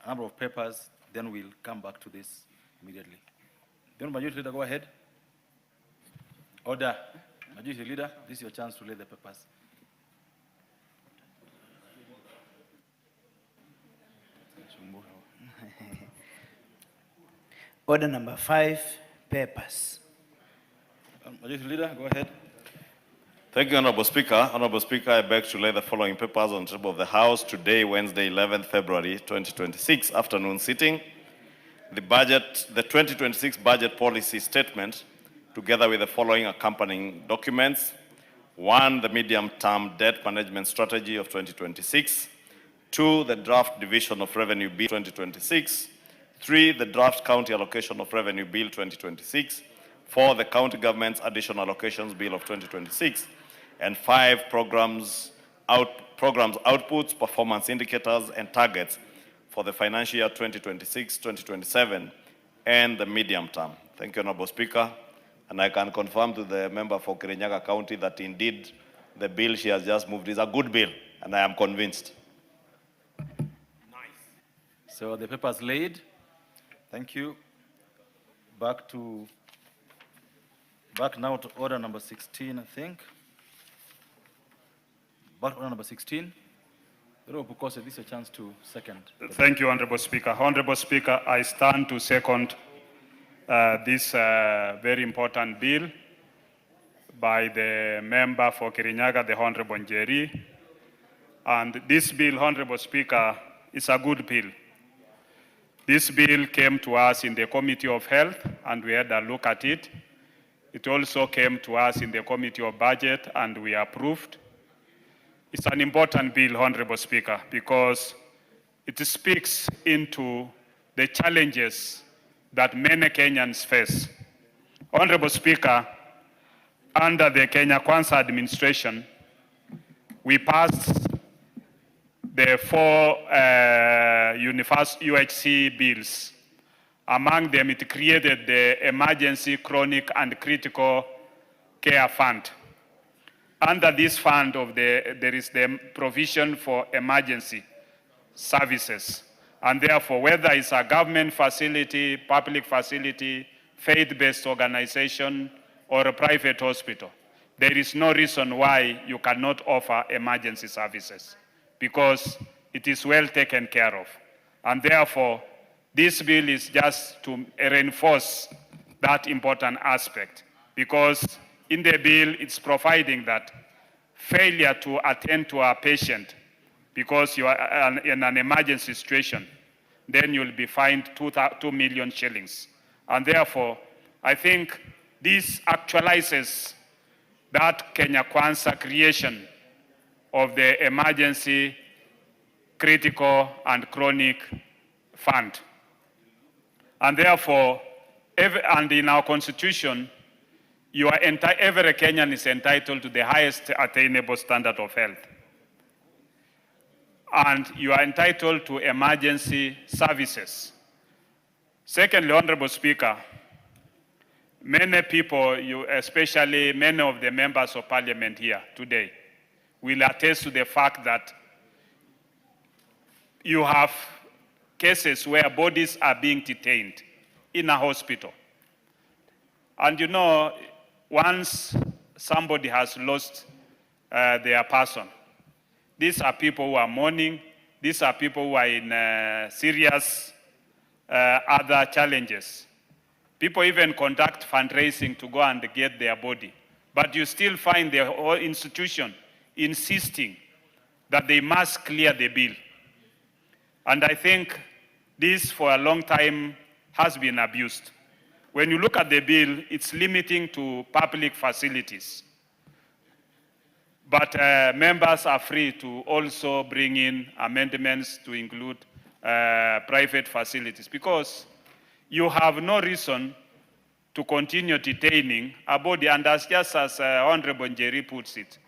a number of papers, then we'll come back to this immediately. Then majority leader, go ahead. Order. Majority leader, this is your chance to lay the papers. Order number 5, papers. Majority leader, go ahead. Thank you, Honorable Speaker. Honorable Speaker, I beg to lay the following papers on the table of the House today, Wednesday, 11th February 2026, afternoon sitting. The 2026 budget policy statement, together with the following accompanying documents. 1, the medium-term debt management strategy of 2026. 2, the draft division of revenue bill 2026. 3, the draft County Allocation of Revenue Bill 2026. 4, the County Government's Additional Allocations Bill of 2026. And 5, programs outputs, performance indicators, and targets for the financial year 2026-2027 and the medium term. Thank you, Honorable Speaker. And I can confirm to the member for Kirinyaga County that indeed the bill she has just moved is a good bill, and I am convinced. So the papers laid. Thank you. Back now to order number 16, I think. Back to order number 16. Honorable Pukose, this is a chance to second. Thank you, Honorable Speaker. Honorable Speaker, I stand to second this very important bill by the member for Kirinyaga, the Honorable Njeri. And this bill, Honorable Speaker, is a good bill. This bill came to us in the Committee of Health, and we had a look at it. It also came to us in the Committee of Budget, and we approved. It's an important bill, Honorable Speaker, because it speaks into the challenges that many Kenyans face. Honorable Speaker, under the Kenya Kwanza administration, we passed the 4 UHC bills. Among them, it created the Emergency, Chronic, and Critical Care Fund. Under this fund, there is the provision for emergency services. And therefore, whether it's a government facility, public facility, faith-based organization, or a private hospital, there is no reason why you cannot offer emergency services, because it is well taken care of. And therefore, this bill is just to reinforce that important aspect, because in the bill, it's providing that failure to attend to a patient because you are in an emergency situation, then you'll be fined 2 million shillings. And therefore, I think this actualizes that Kenya Kwanza creation of the Emergency, Critical, and Chronic Fund. And therefore, and in our constitution, every Kenyan is entitled to the highest attainable standard of health. And you are entitled to emergency services. Secondly, Honorable Speaker, many people, especially many of the members of parliament here today, will attest to the fact that you have cases where bodies are being detained in a hospital. And you know, once somebody has lost their person, these are people who are mourning, these are people who are in serious other challenges. People even conduct fundraising to go and get their body. But you still find the whole institution insisting that they must clear the bill. And I think this for a long time has been abused. When you look at the bill, it's limiting to public facilities. But members are free to also bring in amendments to include private facilities, because you have no reason to continue detaining a body. And just as Honorable Njeri puts it,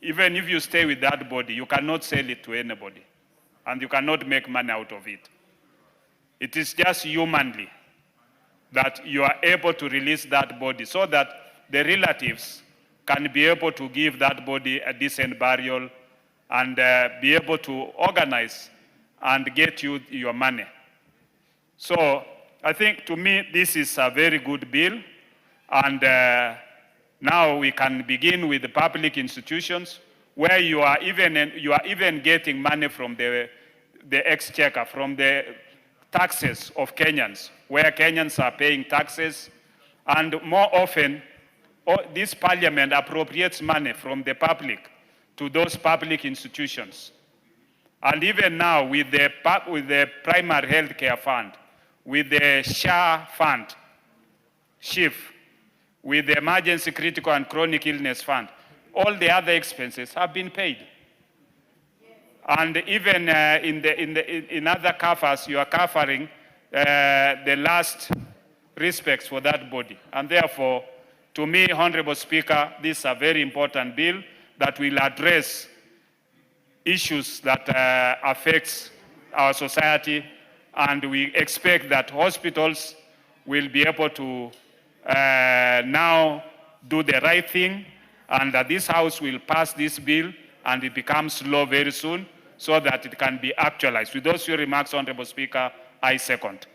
even if you stay with that body, you cannot sell it to anybody, and you cannot make money out of it. It is just humanly that you are able to release that body so that the relatives can be able to give that body a decent burial and be able to organize and get you your money. So I think, to me, this is a very good bill. And now we can begin with the public institutions where you are even getting money from the exchequer, from the taxes of Kenyans, where Kenyans are paying taxes. And more often, this parliament appropriates money from the public to those public institutions. And even now, with the primary health care fund, with the SHA fund, SHIF, with the emergency, critical, and chronic illness fund, all the other expenses have been paid. And even in other covers, you are covering the last respects for that body. And therefore, to me, Honorable Speaker, this is a very important bill that will address issues that affects our society, and we expect that hospitals will be able to now do the right thing, and that this House will pass this bill and it becomes law very soon so that it can be actualized. With those few remarks, Honorable Speaker, I second.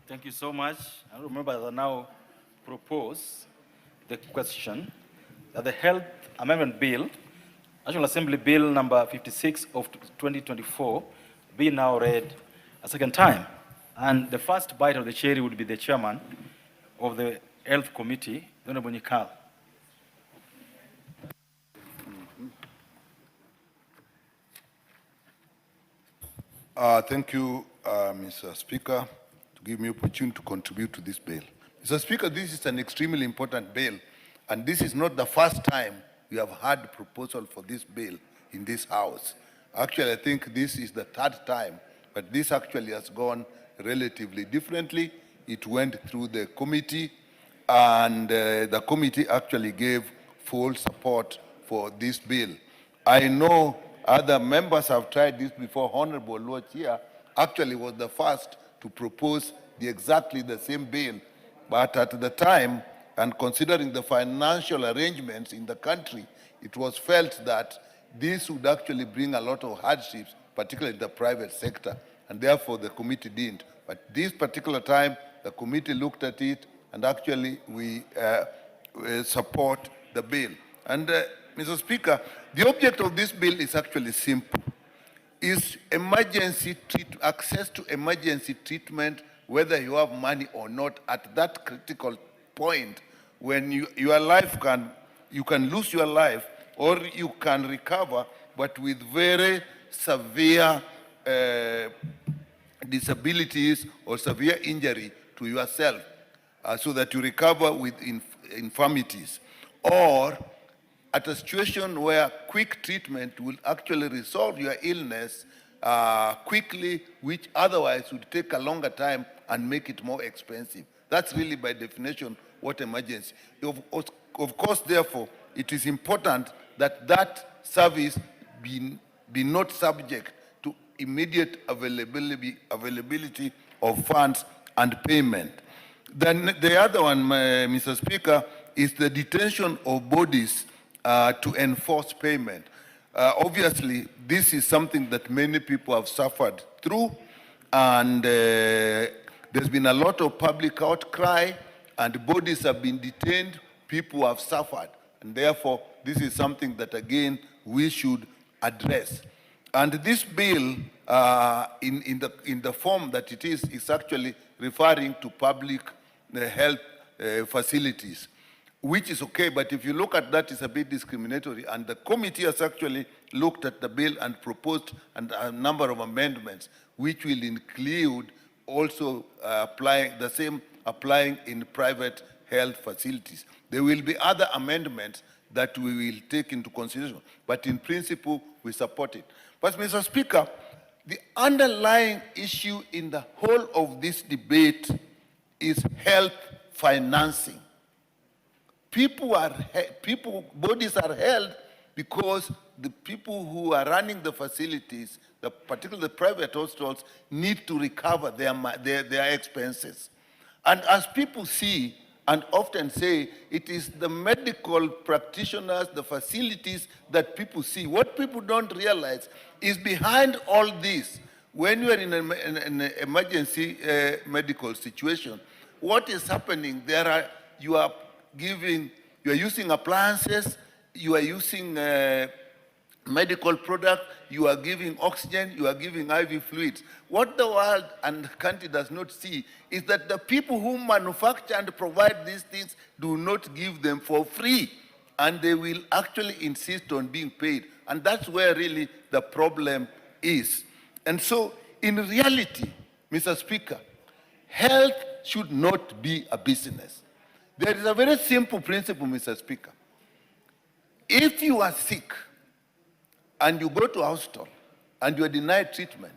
Thank you so much. I remember that now propose the question that the Health Amendment Bill, National Assembly Bill number 56 of 2024, be now read a second time. And the first bite of the cherry would be the chairman of the Health Committee, Honorable Nyikal. Thank you, Mr. Speaker, to give me opportunity to contribute to this bill. Mr. Speaker, this is an extremely important bill, and this is not the first time we have had proposal for this bill in this House. Actually, I think this is the third time, but this actually has gone relatively differently. It went through the committee, and the committee actually gave full support for this bill. I know other members have tried this before. Honorable Lord here actually was the first to propose exactly the same bill, but at the time, and considering the financial arrangements in the country, it was felt that this would actually bring a lot of hardships, particularly in the private sector, and therefore the committee didn't. But this particular time, the committee looked at it, and actually we support the bill. And Mr. Speaker, the object of this bill is actually simple. Is access to emergency treatment, whether you have money or not, at that critical point when your life you can lose your life or you can recover, but with very severe disabilities or severe injury to yourself, so that you recover with infirmities, or at a situation where quick treatment will actually resolve your illness quickly, which otherwise would take a longer time and make it more expensive. That's really by definition what emergency. Of course, therefore, it is important that that service be not subject to immediate availability of funds and payment. Then the other one, Mr. Speaker, is the detention of bodies to enforce payment. Obviously, this is something that many people have suffered through, and there's been a lot of public outcry, and bodies have been detained, people have suffered, and therefore, this is something that, again, we should address. And this bill, in the form that it is actually referring to public health facilities, which is okay, but if you look at that, it's a bit discriminatory. And the committee has actually looked at the bill and proposed a number of amendments, which will include also applying in private health facilities. There will be other amendments that we will take into consideration, but in principle, we support it. But Mr. Speaker, the underlying issue in the whole of this debate is health financing. Bodies are held because the people who are running the facilities, particularly the private hospitals, need to recover their expenses. And as people see and often say, it is the medical practitioners, the facilities that people see. What people don't realize is behind all this, when you are in an emergency medical situation, what is happening? You are using appliances, you are using medical product, you are giving oxygen, you are giving IV fluids. What the world and country does not see is that the people who manufacture and provide these things do not give them for free, and they will actually insist on being paid. And that's where really the problem is. And so, in reality, Mr. Speaker, health should not be a business. There is a very simple principle, Mr. Speaker. If you are sick and you go to hospital and you are denied treatment,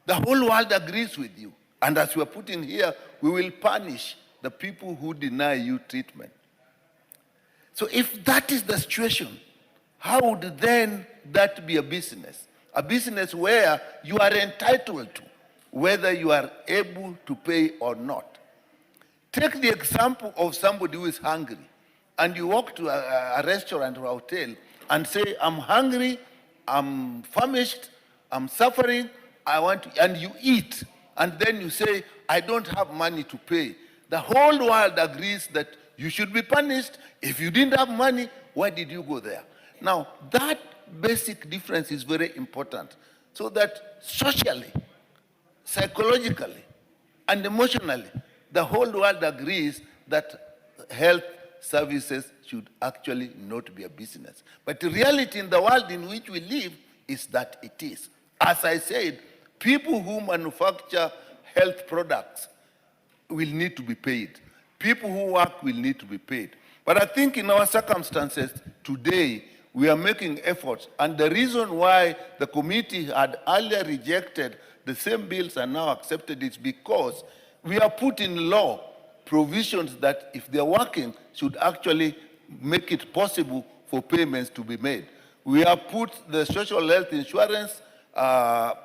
the whole world agrees with you. And as we are putting here, we will punish the people who deny you treatment. So if that is the situation, how would then that be a business? A business where you are entitled to, whether you are able to pay or not. Take the example of somebody who is hungry, and you walk to a restaurant or a hotel and say, I'm hungry, I'm famished, I'm suffering, I want to, and you eat, and then you say, I don't have money to pay. The whole world agrees that you should be punished. If you didn't have money, why did you go there? Now, that basic difference is very important, so that socially, psychologically, and emotionally, the whole world agrees that health services should actually not be a business. But the reality in the world in which we live is that it is. As I said, people who manufacture health products will need to be paid. People who work will need to be paid. But I think in our circumstances today, we are making efforts. And the reason why the committee had earlier rejected the same bills and now accepted it is because we have put in law provisions that if they're working should actually make it possible for payments to be made. We have put the social health insurance, the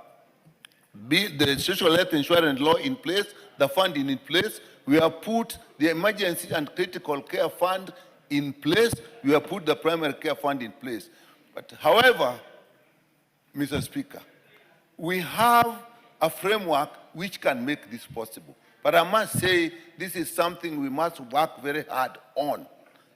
social health insurance law in place, the funding in place. We have put the emergency and critical care fund in place. We have put the primary care fund in place. But however, Mr. Speaker, we have a framework which can make this possible. But I must say, this is something we must work very hard on.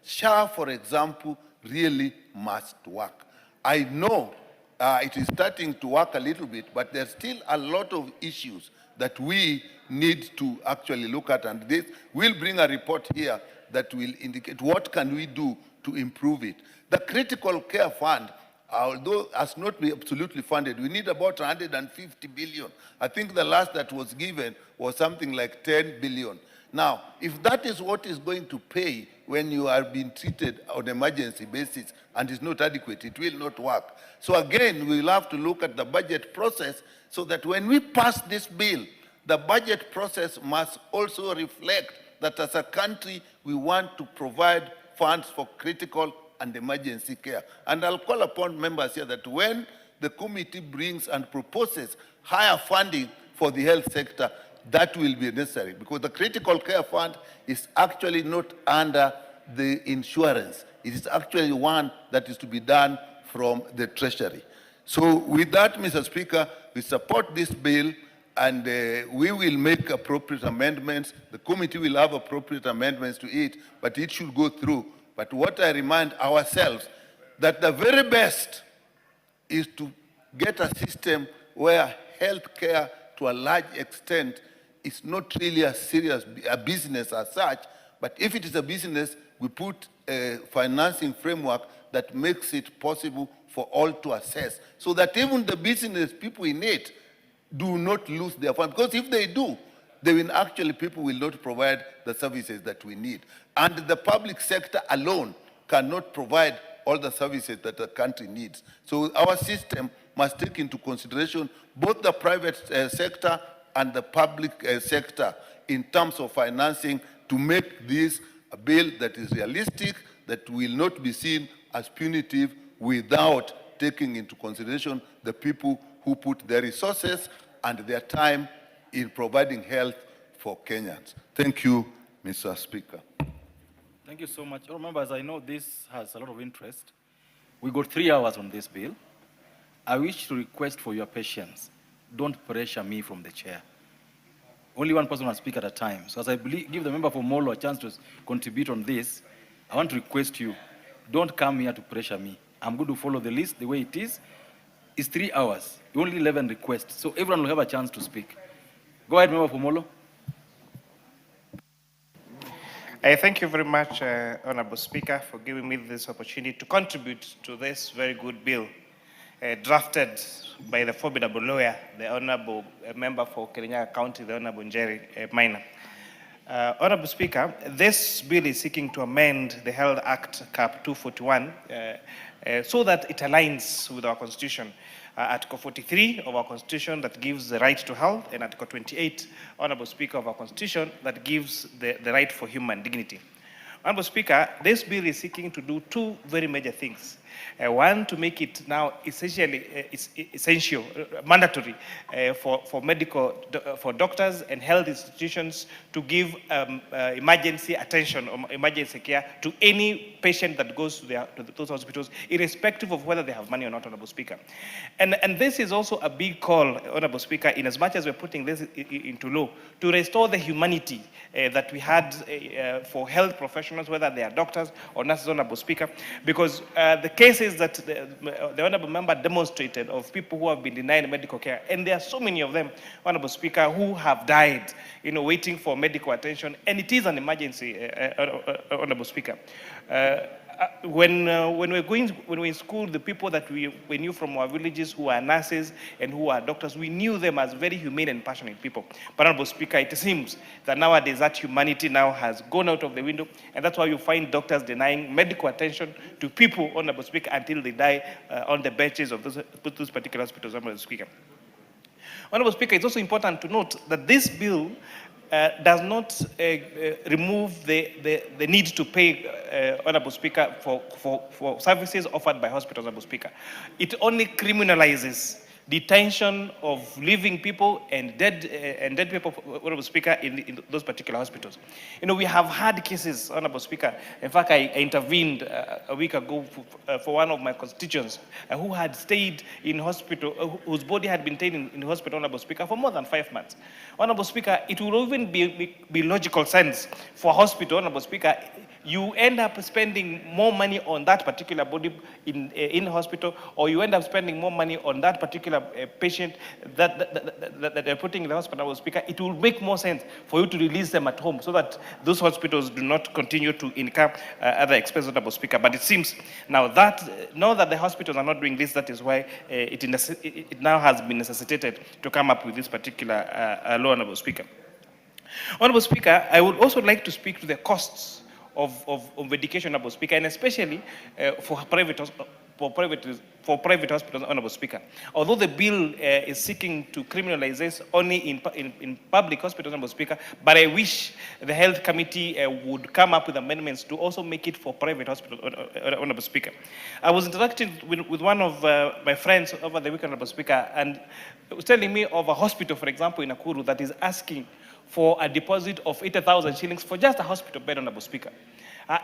SHA, for example, really must work. I know it is starting to work a little bit, but there's still a lot of issues that we need to actually look at, and this will bring a report here that will indicate what can we do to improve it. The critical care fund, although has not been absolutely funded, we need about 150 billion. I think the last that was given was something like 10 billion. Now, if that is what is going to pay when you are being treated on an emergency basis and is not adequate, it will not work. So again, we will have to look at the budget process so that when we pass this bill, the budget process must also reflect that as a country, we want to provide funds for critical and emergency care. And I'll call upon members here that when the committee brings and proposes higher funding for the health sector, that will be necessary, because the critical care fund is actually not under the insurance. It is actually one that is to be done from the Treasury. So with that, Mr. Speaker, we support this bill, and we will make appropriate amendments. The committee will have appropriate amendments to it, but it should go through. But what I remind ourselves, that the very best is to get a system where healthcare to a large extent is not really a serious business as such, but if it is a business, we put a financing framework that makes it possible for all to assess, so that even the business people in it do not lose their funds. Because if they do, people will not provide the services that we need. And the public sector alone cannot provide all the services that the country needs. So our system must take into consideration both the private sector and the public sector in terms of financing to make this a bill that is realistic, that will not be seen as punitive without taking into consideration the people who put their resources and their time in providing health for Kenyans. Thank you, Mr. Speaker. Thank you so much. Members, I know this has a lot of interest. We got 3 hours on this bill. I wish to request for your patience. Don't pressure me from the chair. Only one person will speak at a time. So as I give the member for Molo a chance to contribute on this, I want to request you, don't come here to pressure me. I'm going to follow the list the way it is. It's 3 hours, only 11 requests. So everyone will have a chance to speak. Go ahead, member for Molo. Thank you very much, Honorable Speaker, for giving me this opportunity to contribute to this very good bill drafted by the formidable lawyer, the Honorable Member for Kirinyaga County, the Honorable Njeri Maina. Honorable Speaker, this bill is seeking to amend the Health Act Cap 241 so that it aligns with our Constitution. Article 43 of our Constitution that gives the right to health, and Article 28, Honorable Speaker, of our Constitution that gives the right for human dignity. Honorable Speaker, this bill is seeking to do two very major things. One, to make it now essential, mandatory for for doctors and health institutions to give emergency attention or emergency care to any patient that goes to those hospitals, irrespective of whether they have money or not, Honorable Speaker. And this is also a big call, Honorable Speaker, in as much as we're putting this into law, to restore the humanity that we had for health professionals, whether they are doctors or nurses, Honorable Speaker, because the cases that the Honorable Member demonstrated of people who have been denied medical care, and there are so many of them, Honorable Speaker, who have died, waiting for medical attention, and it is an emergency, Honorable Speaker. When we're in school, the people that we knew from our villages who are nurses and who are doctors, we knew them as very humane and passionate people. But, Honorable Speaker, it seems that nowadays that humanity now has gone out of the window, and that's why you find doctors denying medical attention to people, Honorable Speaker, until they die on the benches of those particular hospitals, Honorable Speaker. Honorable Speaker, it's also important to note that this bill does not remove the need to pay, Honorable Speaker, for services offered by hospitals, Honorable Speaker. It only criminalizes detention of living people and dead people, Honorable Speaker, in those particular hospitals. We have had cases, Honorable Speaker. In fact, I intervened a week ago for one of my constituents who had stayed in hospital, whose body had been taken in hospital, Honorable Speaker, for more than 5 months. Honorable Speaker, it will even be logical sense for hospital, Honorable Speaker, you end up spending more money on that particular body in hospital, or you end up spending more money on that particular patient that they're putting in the hospital, Honorable Speaker. It will make more sense for you to release them at home so that those hospitals do not continue to incur other expenses, Honorable Speaker. But it seems now that the hospitals are not doing this, that is why it now has been necessitated to come up with this particular law, Honorable Speaker. Honorable Speaker, I would also like to speak to the costs of medication, Honorable Speaker, and especially for private hospitals, Honorable Speaker. Although the bill is seeking to criminalize this only in public hospitals, Honorable Speaker, but I wish the Health Committee would come up with amendments to also make it for private hospitals, Honorable Speaker. I was interacting with one of my friends over the weekend, Honorable Speaker, and was telling me of a hospital, for example, in Nakuru, that is asking for a deposit of 80,000 shillings for just a hospital bed, Honorable Speaker.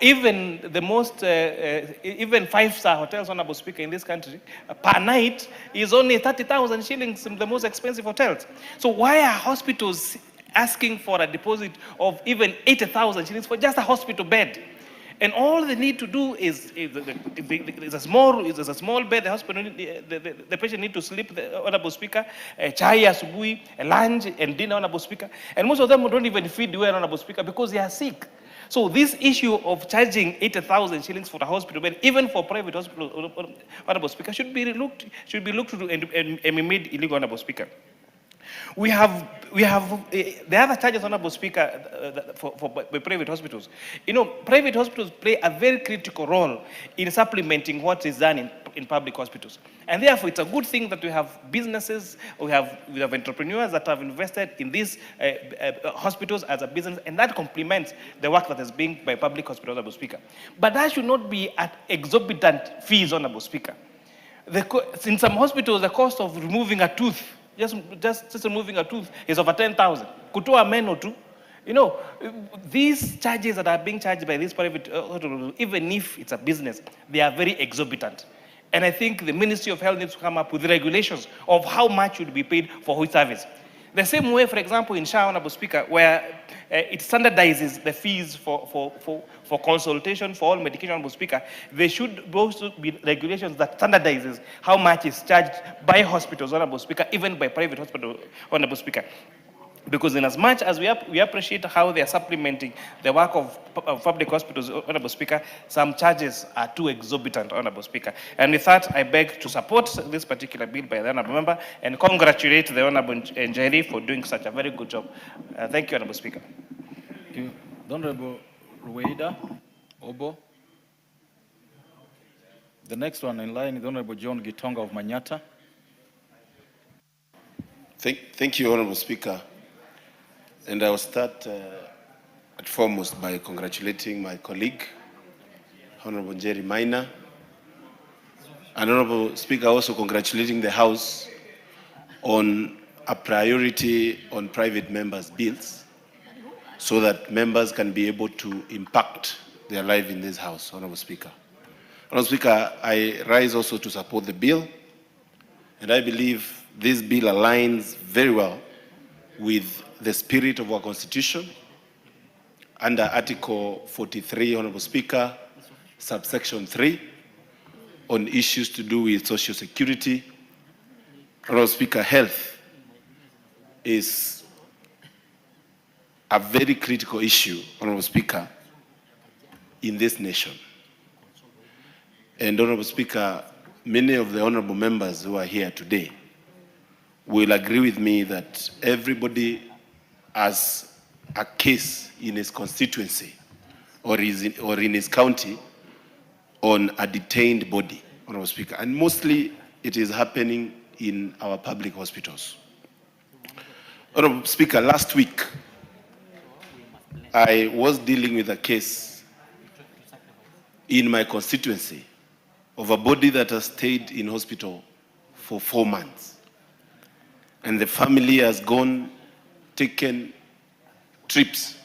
Even the most, even five-star hotels, Honorable Speaker, in this country, per night is only 30,000 shillings in the most expensive hotels. So why are hospitals asking for a deposit of even 80,000 shillings for just a hospital bed? And all they need to do is a small bed. The hospital, the patient need to sleep, Honorable Speaker, chai asubuhi, lunch and dinner, Honorable Speaker. And most of them don't even feed well, Honorable Speaker, because they are sick. So this issue of charging 80,000 shillings for a hospital bed, even for private hospital, Honorable Speaker, should be looked to and be made illegal, Honorable Speaker. We have the other charges, Honorable Speaker, for private hospitals. Private hospitals play a very critical role in supplementing what is done in public hospitals. And therefore, it's a good thing that we have businesses, we have entrepreneurs that have invested in these hospitals as a business, and that complements the work that is being by public hospitals, Honorable Speaker. But that should not be at exorbitant fees, Honorable Speaker. In some hospitals, the cost of removing a tooth, just removing a tooth, is over 10,000. Kutoa meno tu. These charges that are being charged by these private hospitals, even if it's a business, they are very exorbitant. And I think the Ministry of Health needs to come up with regulations of how much should be paid for which service. The same way, for example, in SHA, Honorable Speaker, where it standardizes the fees for consultation for all medication, Honorable Speaker, there should also be regulations that standardizes how much is charged by hospitals, Honorable Speaker, even by private hospitals, Honorable Speaker. Because in as much as we appreciate how they are supplementing the work of public hospitals, Honorable Speaker, some charges are too exorbitant, Honorable Speaker. And with that, I beg to support this particular bill by the Honorable Member and congratulate the Honorable Njeri for doing such a very good job. Thank you, Honorable Speaker. The Honorable Rueda Obo. The next one in line is Honorable John Gitonga of Manyata. Thank you, Honorable Speaker. And I will start at foremost by congratulating my colleague, Honorable Jerry Minor. And Honorable Speaker, also congratulating the House on a priority on private members' bills so that members can be able to impact their life in this House, Honorable Speaker. Honorable Speaker, I rise also to support the bill, and I believe this bill aligns very well with the spirit of our Constitution under Article 43, Honorable Speaker, subsection 3, on issues to do with social security. Honorable Speaker, health is a very critical issue, Honorable Speaker, in this nation. And Honorable Speaker, many of the honorable members who are here today will agree with me that everybody has a case in his constituency or in his county on a detained body, Honorable Speaker. And mostly it is happening in our public hospitals. Honorable Speaker, last week I was dealing with a case in my constituency of a body that has stayed in hospital for 4 months. And the family has taken trips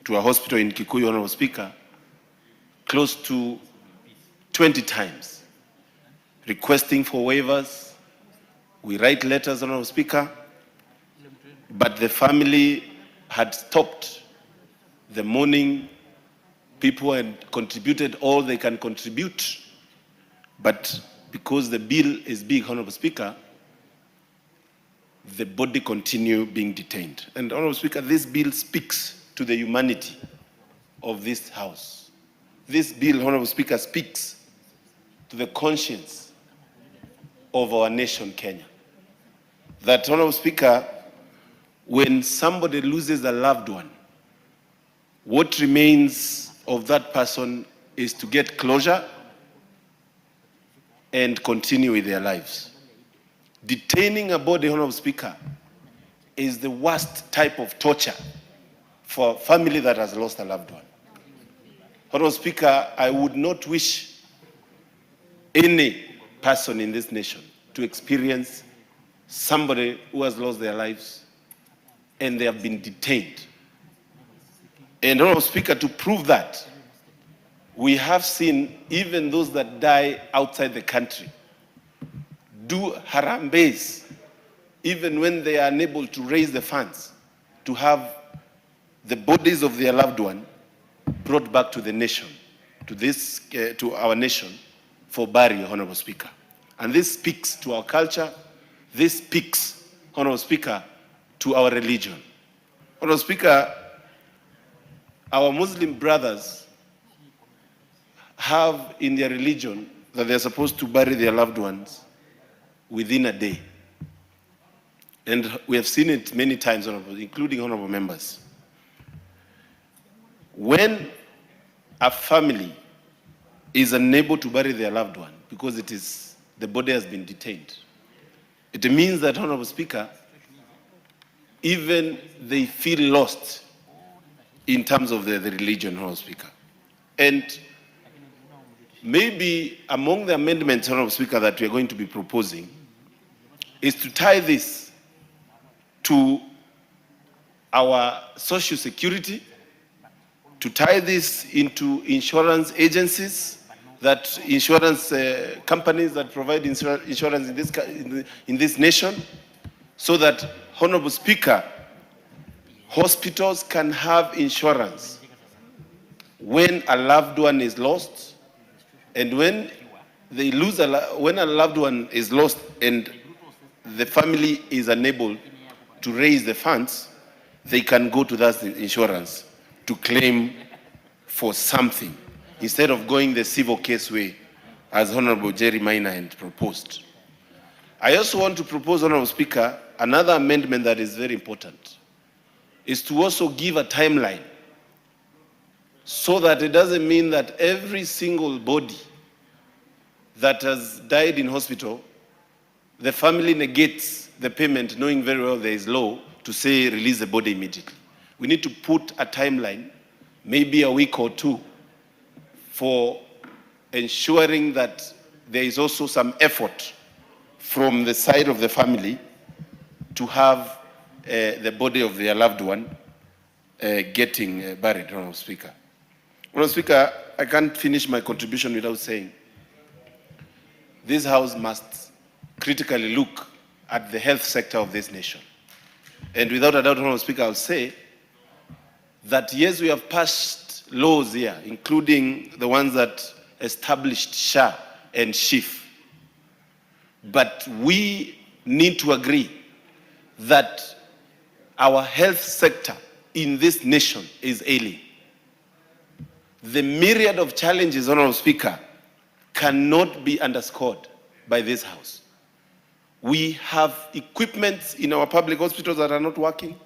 to a hospital in Kikuyu, Honorable Speaker, close to 20 times, requesting for waivers. We write letters, Honorable Speaker, but the family had stopped the morning. People had contributed all they can contribute, but because the bill is big, Honorable Speaker, the body continue being detained. And Honorable Speaker, this bill speaks to the humanity of this House. This bill, Honorable Speaker, speaks to the conscience of our nation, Kenya. That, Honorable Speaker, when somebody loses a loved one, what remains of that person is to get closure and continue with their lives. Detaining a body, Honorable Speaker, is the worst type of torture for a family that has lost a loved one. Honorable Speaker, I would not wish any person in this nation to experience somebody who has lost their lives and they have been detained. And Honorable Speaker, to prove that, we have seen even those that die outside the country do harambes, even when they are unable to raise the funds to have the bodies of their loved one brought back to the nation, to our nation for burial, Honorable Speaker. And this speaks to our culture. This speaks, Honorable Speaker, to our religion. Honorable Speaker, our Muslim brothers have in their religion that they're supposed to bury their loved ones within a day. And we have seen it many times, including honorable members. When a family is unable to bury their loved one because the body has been detained, it means that, Honorable Speaker, even they feel lost in terms of the religion, Honorable Speaker. And maybe among the amendments, Honorable Speaker, that we are going to be proposing is to tie this to our social security, to tie this into insurance agencies, that insurance companies that provide insurance in this nation, so that, Honorable Speaker, hospitals can have insurance when a loved one is lost, and when when a loved one is lost and the family is unable to raise the funds, they can go to that insurance to claim for something instead of going the civil case way, as Honorable Jerry Minor had proposed. I also want to propose, Honorable Speaker, another amendment that is very important, is to also give a timeline so that it doesn't mean that every single body that has died in hospital, the family negates the payment knowing very well there is law to say release the body immediately. We need to put a timeline, maybe a week or two, for ensuring that there is also some effort from the side of the family to have the body of their loved one getting buried, Honorable Speaker. Honorable Speaker, I can't finish my contribution without saying this House must critically look at the health sector of this nation. And without a doubt, Honorable Speaker, I'll say that yes, we have passed laws here, including the ones that established SHA and SHIF. But we need to agree that our health sector in this nation is ailing. The myriad of challenges, Honorable Speaker, cannot be underscored by this House. We have equipment in our public hospitals that are not working.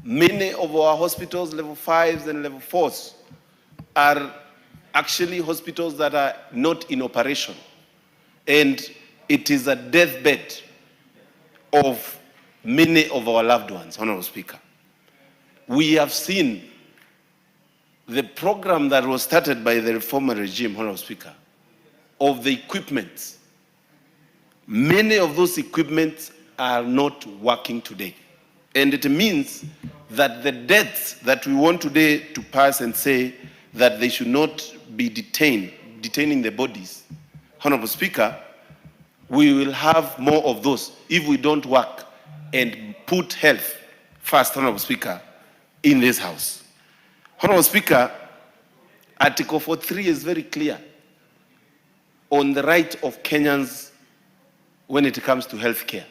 Many of our hospitals, level 5s and level 4s, are actually hospitals that are not in operation. And it is a deathbed of many of our loved ones, Honorable Speaker. We have seen the program that was started by the reformer regime, Honorable Speaker, of the equipment. Many of those equipments are not working today. And it means that the deaths that we want today to pass and say that they should not be detaining the bodies, Honorable Speaker, we will have more of those if we don't work and put health first, Honorable Speaker, in this House. Honorable Speaker, Article 43 is very clear on the right of Kenyans when it comes to health care.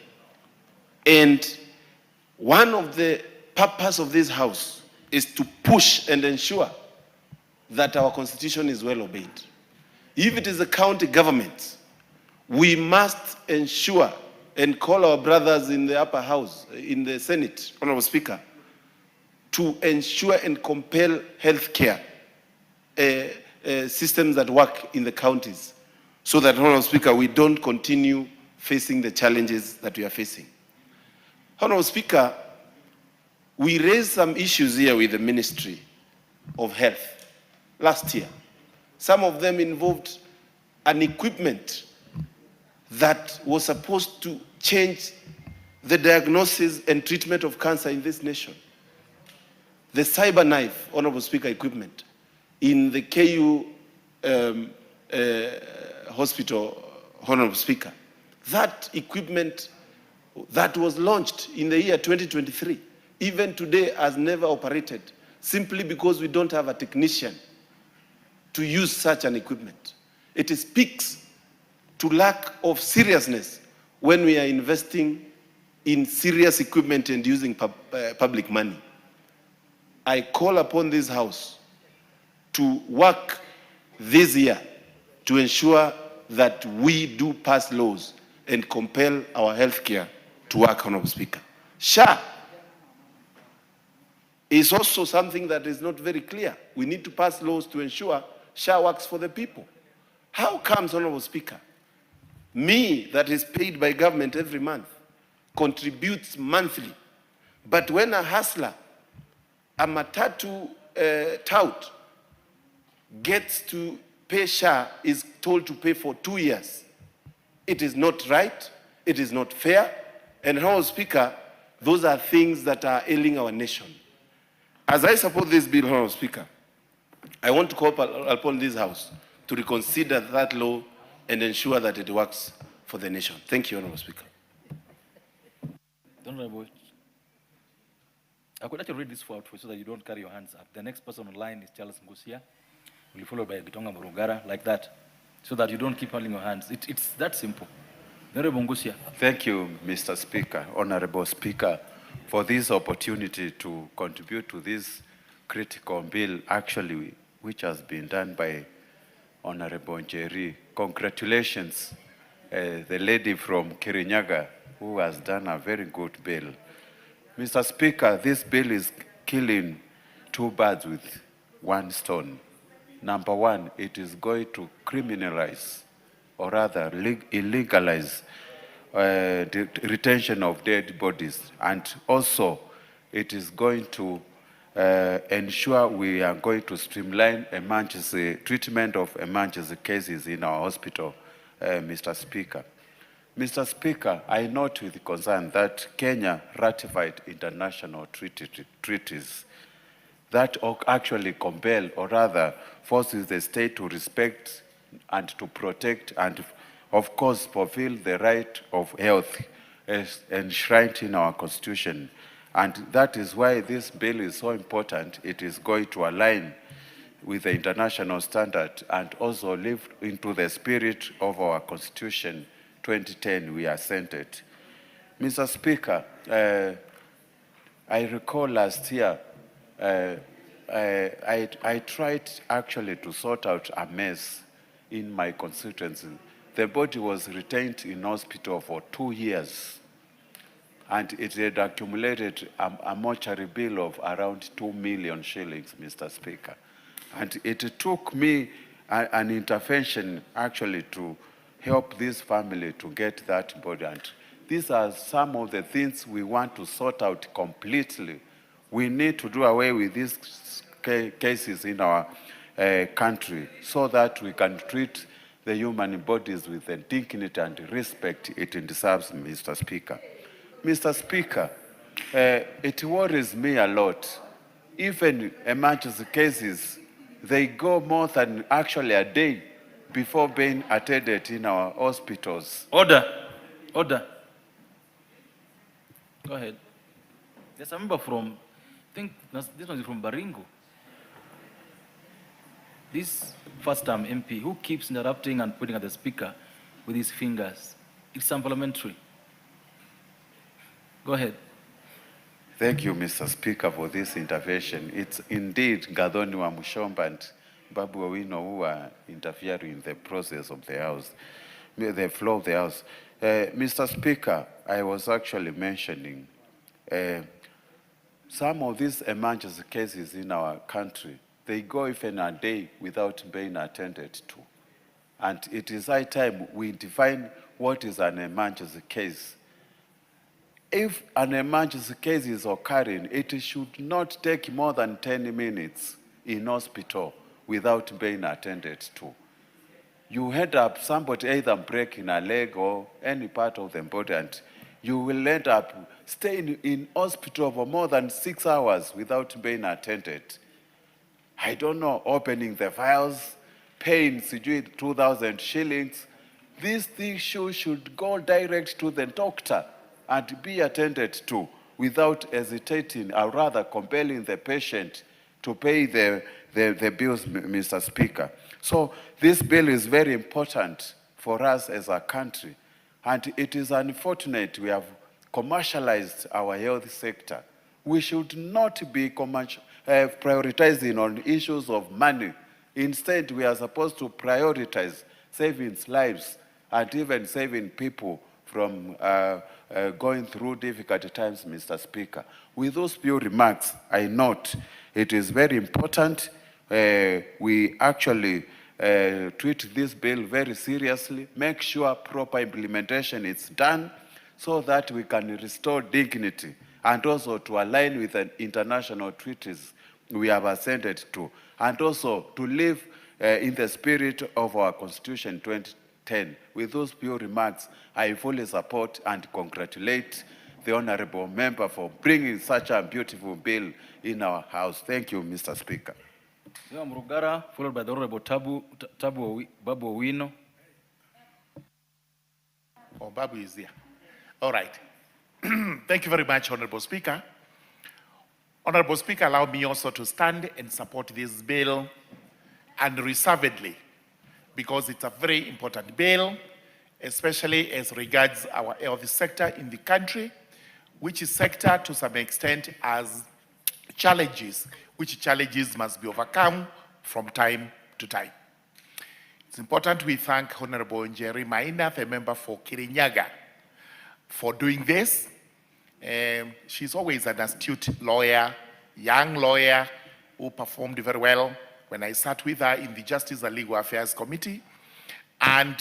And one of the purpose of this House is to push and ensure that our Constitution is well obeyed. If it is a county government, we must ensure and call our brothers in the upper house, in the Senate, Honorable Speaker, to ensure and compel health care systems that work in the counties so that, Honorable Speaker, we don't continue facing the challenges that we are facing. Honorable Speaker, we raised some issues here with the Ministry of Health last year. Some of them involved an equipment that was supposed to change the diagnosis and treatment of cancer in this nation. The cyber knife, Honorable Speaker, equipment in the KU hospital, Honorable Speaker. That equipment that was launched in the year 2023, even today has never operated, simply because we don't have a technician to use such an equipment. It speaks to lack of seriousness when we are investing in serious equipment and using public money. I call upon this House to work this year to ensure that we do pass laws and compel our health care to work, Honorable Speaker. SHA is also something that is not very clear. We need to pass laws to ensure SHA works for the people. How comes, Honorable Speaker, me that is paid by government every month, contributes monthly, but when a hustler, a matatu tout, gets to pay SHA, is told to pay for 2 years. It is not right, it is not fair, and Honorable Speaker, those are things that are ailing our nation. As I support this bill, Honorable Speaker, I want to call upon this House to reconsider that law and ensure that it works for the nation. Thank you, Honorable Speaker. Honorable, I could actually read this for so that you don't carry your hands up. The next person online is Charles Ngusia, will be followed by Gitonga Murugara, like that, so that you don't keep holding your hands. It's that simple. Honorable Ngusia. Thank you, Mr. Speaker, Honorable Speaker, for this opportunity to contribute to this critical bill, actually, which has been done by Honorable Njeri. Congratulations, the lady from Kirinyaga, who has done a very good bill. Mr. Speaker, this bill is killing two birds with one stone. Number one, it is going to criminalize, or rather illegalize, the retention of dead bodies. And also, it is going to ensure we are going to streamline emergency treatment of emergency cases in our hospital, Mr. Speaker. Mr. Speaker, I note with concern that Kenya ratified international treaties that actually compel, or rather forces the state to respect and to protect and, of course, fulfill the right of health as enshrined in our Constitution. And that is why this bill is so important. It is going to align with the international standard and also live into the spirit of our Constitution 2010 we assented. Mr. Speaker, I recall last year, I tried actually to sort out a mess in my constituency. The body was retained in hospital for 2 years, and it had accumulated a mortuary bill of around 2 million shillings, Mr. Speaker. And it took me an intervention actually to help this family to get that body. And these are some of the things we want to sort out completely. We need to do away with these cases in our country so that we can treat the human bodies with the dignity and respect it deserves, Mr. Speaker. Mr. Speaker, it worries me a lot. Even emergency cases, they go more than actually a day before being attended in our hospitals. Order. Order. Go ahead. There's a member from, I think this one is from Baringo. This first-time MP who keeps interrupting and pointing at the speaker with his fingers. It's unparliamentary. Go ahead. Thank you, Mr. Speaker, for this intervention. It's indeed Gadoni Wamushomba and Babu Owino who are interfering in the process of the House, the flow of the House. Mr. Speaker, I was actually mentioning some of these emergency cases in our country, they go even a day without being attended to. And it is high time we define what is an emergency case. If an emergency case is occurring, it should not take more than 10 minutes in hospital without being attended to. You end up somebody either breaking a leg or any part of the body, and you will end up staying in hospital for more than 6 hours without being attended. I don't know, opening the files, paying 2,000 shillings. These things should go direct to the doctor and be attended to without hesitating, or rather compelling the patient to pay the bills, Mr. Speaker. So this bill is very important for us as a country. And it is unfortunate we have commercialized our health sector. We should not be prioritizing on issues of money. Instead, we are supposed to prioritize saving lives and even saving people from going through difficult times, Mr. Speaker. With those few remarks, I note it is very important we actually treat this bill very seriously, make sure proper implementation is done so that we can restore dignity and also to align with the international treaties we have assented to, and also to live in the spirit of our Constitution 2010. With those few remarks, I fully support and congratulate the Honorable Member for bringing such a beautiful bill in our House. Thank you, Mr. Speaker. Mrugara, followed by the Honorable Babu Owino. Oh, Babu is there. All right. Thank you very much, Honorable Speaker. Honorable Speaker, allow me also to stand and support this bill unreservedly, because it's a very important bill, especially as regards our health sector in the country, which is sector to some extent has challenges, which challenges must be overcome from time to time. It's important we thank Honorable Njeri Maina, the member for Kirinyaga, for doing this. She's always an astute lawyer, young lawyer, who performed very well when I sat with her in the Justice and Legal Affairs Committee. And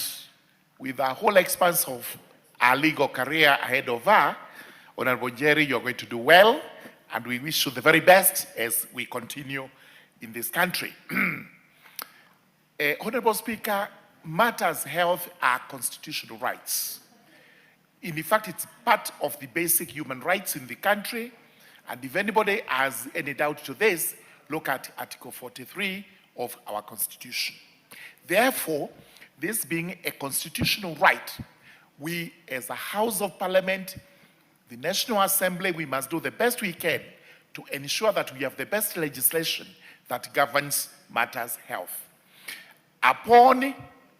with the whole expanse of our legal career ahead of her, Honorable Jerry, you're going to do well, and we wish you the very best as we continue in this country. Honorable Speaker, matters health are constitutional rights. In fact, it's part of the basic human rights in the country, and if anybody has any doubt to this, look at Article 43 of our Constitution. Therefore, this being a constitutional right, we as a House of Parliament, the National Assembly, we must do the best we can to ensure that we have the best legislation that governs matters health. Upon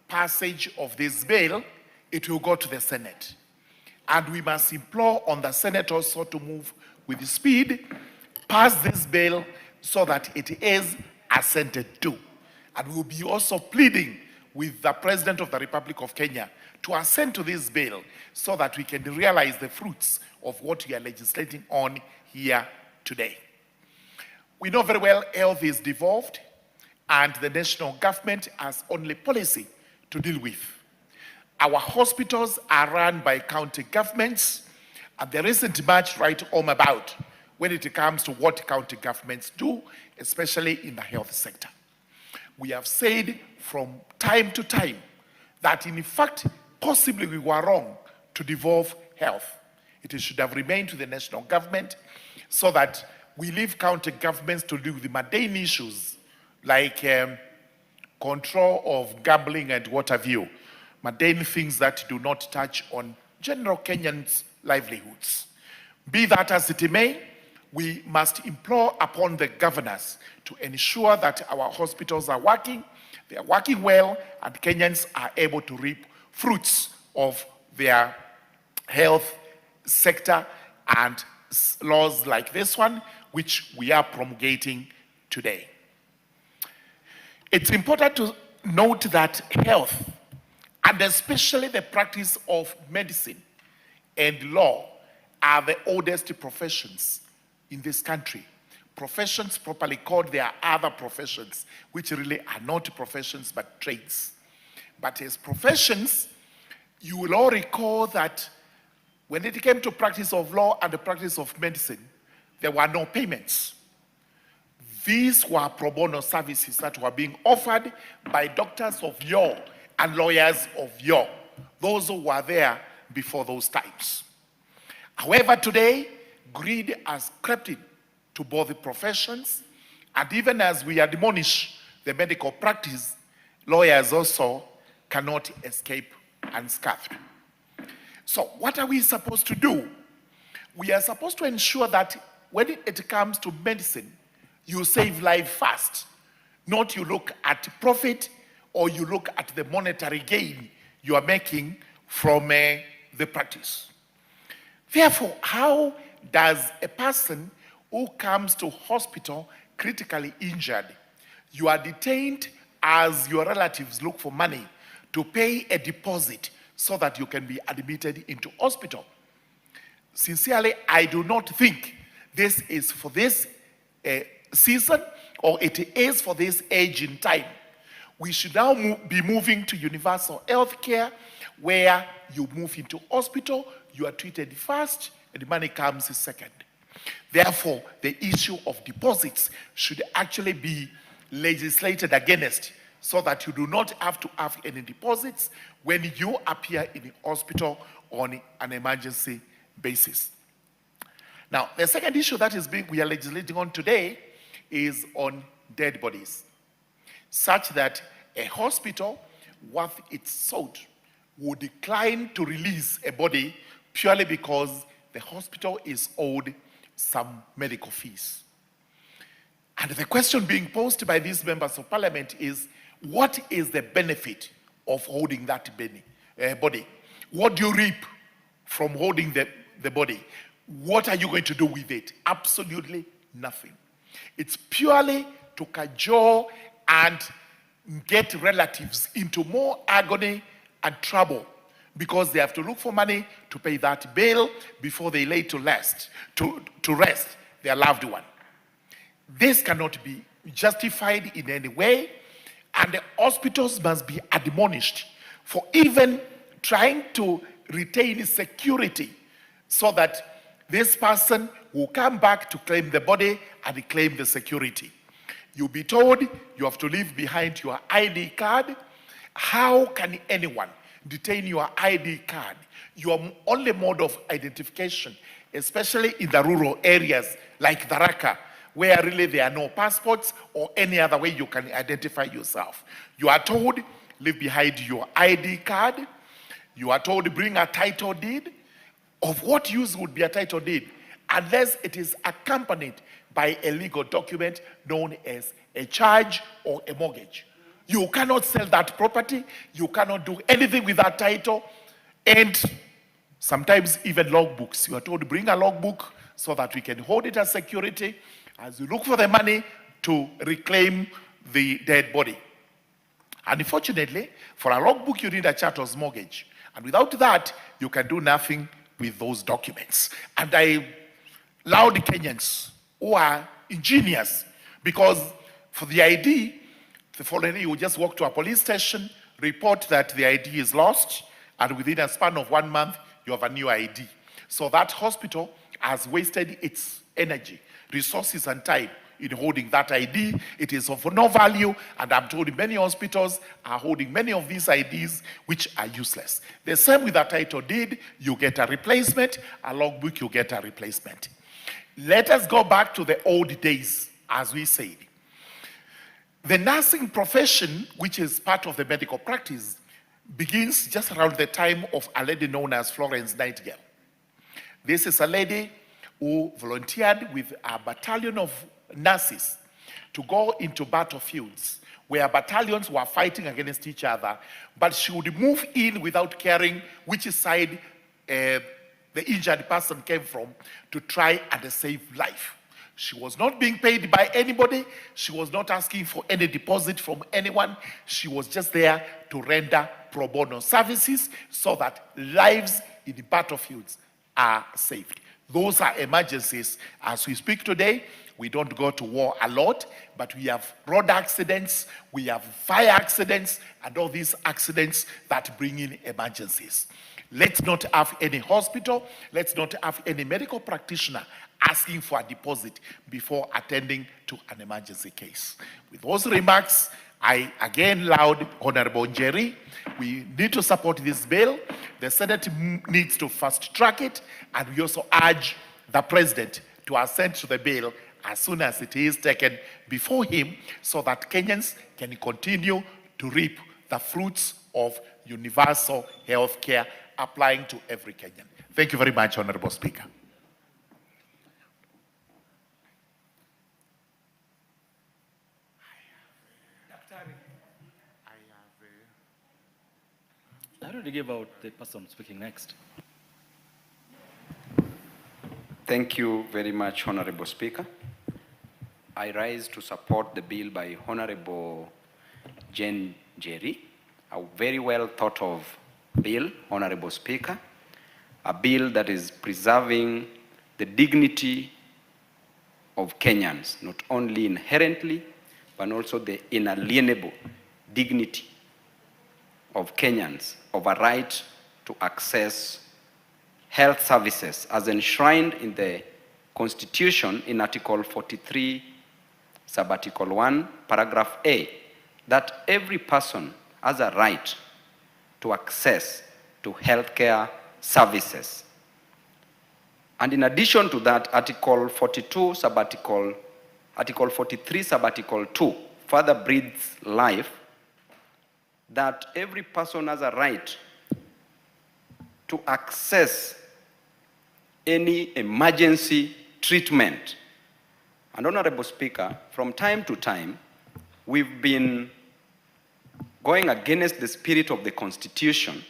passage of this bill, it will go to the Senate. And we must implore on the Senate also to move with speed, pass this bill so that it is assented to. And we'll be also pleading with the President of the Republic of Kenya to assent to this bill so that we can realize the fruits of what we are legislating on here today. We know very well health is devolved and the national government has only policy to deal with. Our hospitals are run by county governments, and there isn't much right home about when it comes to what county governments do, especially in the health sector. We have said from time to time that in fact, possibly we were wrong to devolve health. It should have remained to the national government so that we leave county governments to deal with the mundane issues like control of gambling and what have you, mundane things that do not touch on general Kenyans' livelihoods. Be that as it may, we must implore upon the governors to ensure that our hospitals are working, they are working well, and Kenyans are able to reap fruits of their health sector and laws like this one, which we are promulgating today. It's important to note that health, and especially the practice of medicine and law, are the oldest professions in this country. Professions properly called, there are other professions which really are not professions but trades. But as professions, you will all recall that when it came to practice of law and the practice of medicine, there were no payments. These were pro bono services that were being offered by doctors of yore and lawyers of yore, those who were there before those times. However, today, greed has crept in to both the professions, and even as we admonish the medical practice, lawyers also cannot escape unscathed. So what are we supposed to do? We are supposed to ensure that when it comes to medicine, you save life first, not you look at profit or you look at the monetary gain you are making from the practice. Therefore, how does a person who comes to hospital critically injured, you are detained as your relatives look for money to pay a deposit so that you can be admitted into hospital? Sincerely, I do not think this is for this season or it is for this age in time. We should now be moving to universal health care where you move into hospital, you are treated first, and the money comes second. Therefore, the issue of deposits should actually be legislated against so that you do not have to have any deposits when you appear in the hospital on an emergency basis. Now, the second issue that we are legislating on today is on dead bodies, such that a hospital worth its salt would decline to release a body purely because the hospital is owed some medical fees. And the question being posed by these members of parliament is, what is the benefit of holding that body? What do you reap from holding the body? What are you going to do with it? Absolutely nothing. It's purely to cajole and get relatives into more agony and trouble because they have to look for money to pay that bill before they lay to rest their loved one. This cannot be justified in any way, and the hospitals must be admonished for even trying to retain security so that this person will come back to claim the body and claim the security. You'll be told you have to leave behind your ID card. How can anyone detain your ID card, your only mode of identification, especially in the rural areas like Tharaka, where really there are no passports or any other way you can identify yourself? You are told, leave behind your ID card. You are told, bring a title deed. Of what use would be a title deed unless it is accompanied by a legal document known as a charge or a mortgage? You cannot sell that property. You cannot do anything with that title. And sometimes even logbooks. You are told to bring a logbook so that we can hold it as security as you look for the money to reclaim the dead body. Unfortunately, for a logbook, you need a charter's mortgage. And without that, you can do nothing with those documents. And I laud Kenyans who are ingenious, because for the ID, the following day you just walk to a police station, report that the ID is lost, and within a span of 1 month, you have a new ID. So that hospital has wasted its energy, resources, and time in holding that ID. It is of no value, and I'm told many hospitals are holding many of these IDs which are useless. The same with a title deed. You get a replacement. A logbook, you get a replacement. Let us go back to the old days, as we said. The nursing profession, which is part of the medical practice, begins just around the time of a lady known as Florence Nightingale. This is a lady who volunteered with a battalion of nurses to go into battlefields where battalions were fighting against each other, but she would move in without caring which side the injured person came from to try and save life. She was not being paid by anybody. She was not asking for any deposit from anyone. She was just there to render pro bono services so that lives in the battlefields are saved. Those are emergencies. As we speak today, we don't go to war a lot, but we have road accidents, we have fire accidents, and all these accidents that bring in emergencies. Let's not have any hospital, let's not have any medical practitioner asking for a deposit before attending to an emergency case. With those remarks, I again laud Honorable Njeri. We need to support this bill. The Senate needs to fast track it, and we also urge the President to assent to the bill as soon as it is taken before him, so that Kenyans can continue to reap the fruits of universal health care applying to every Kenyan. Thank you very much, Honorable Speaker. I already gave out the person speaking next. Thank you very much, Honorable Speaker. I rise to support the bill by Honorable Jane Njeri, a very well thought of bill, Honorable Speaker, a bill that is preserving the dignity of Kenyans, not only inherently, but also the inalienable dignity of Kenyans, of a right to access health services as enshrined in the Constitution in Article 43, Subarticle 1, Paragraph A, that every person has a right to access to healthcare services. And in addition to that, Article 42, Article 43, Subarticle 2, further breathes life that every person has a right to access any emergency treatment. And Honorable Speaker, from time to time, we've been going against the spirit of the Constitution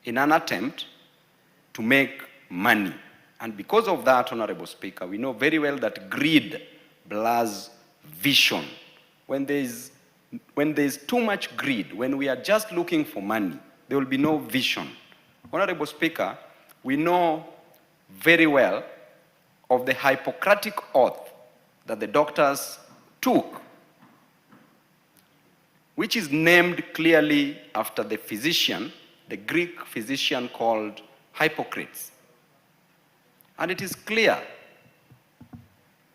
in an attempt to make money. And because of that, Honorable Speaker, we know very well that greed blurs vision. When there's too much greed, when we are just looking for money, there will be no vision. Honorable Speaker, we know very well of the Hippocratic oath that the doctors took, which is named clearly after the physician, the Greek physician called Hippocrates. And it is clear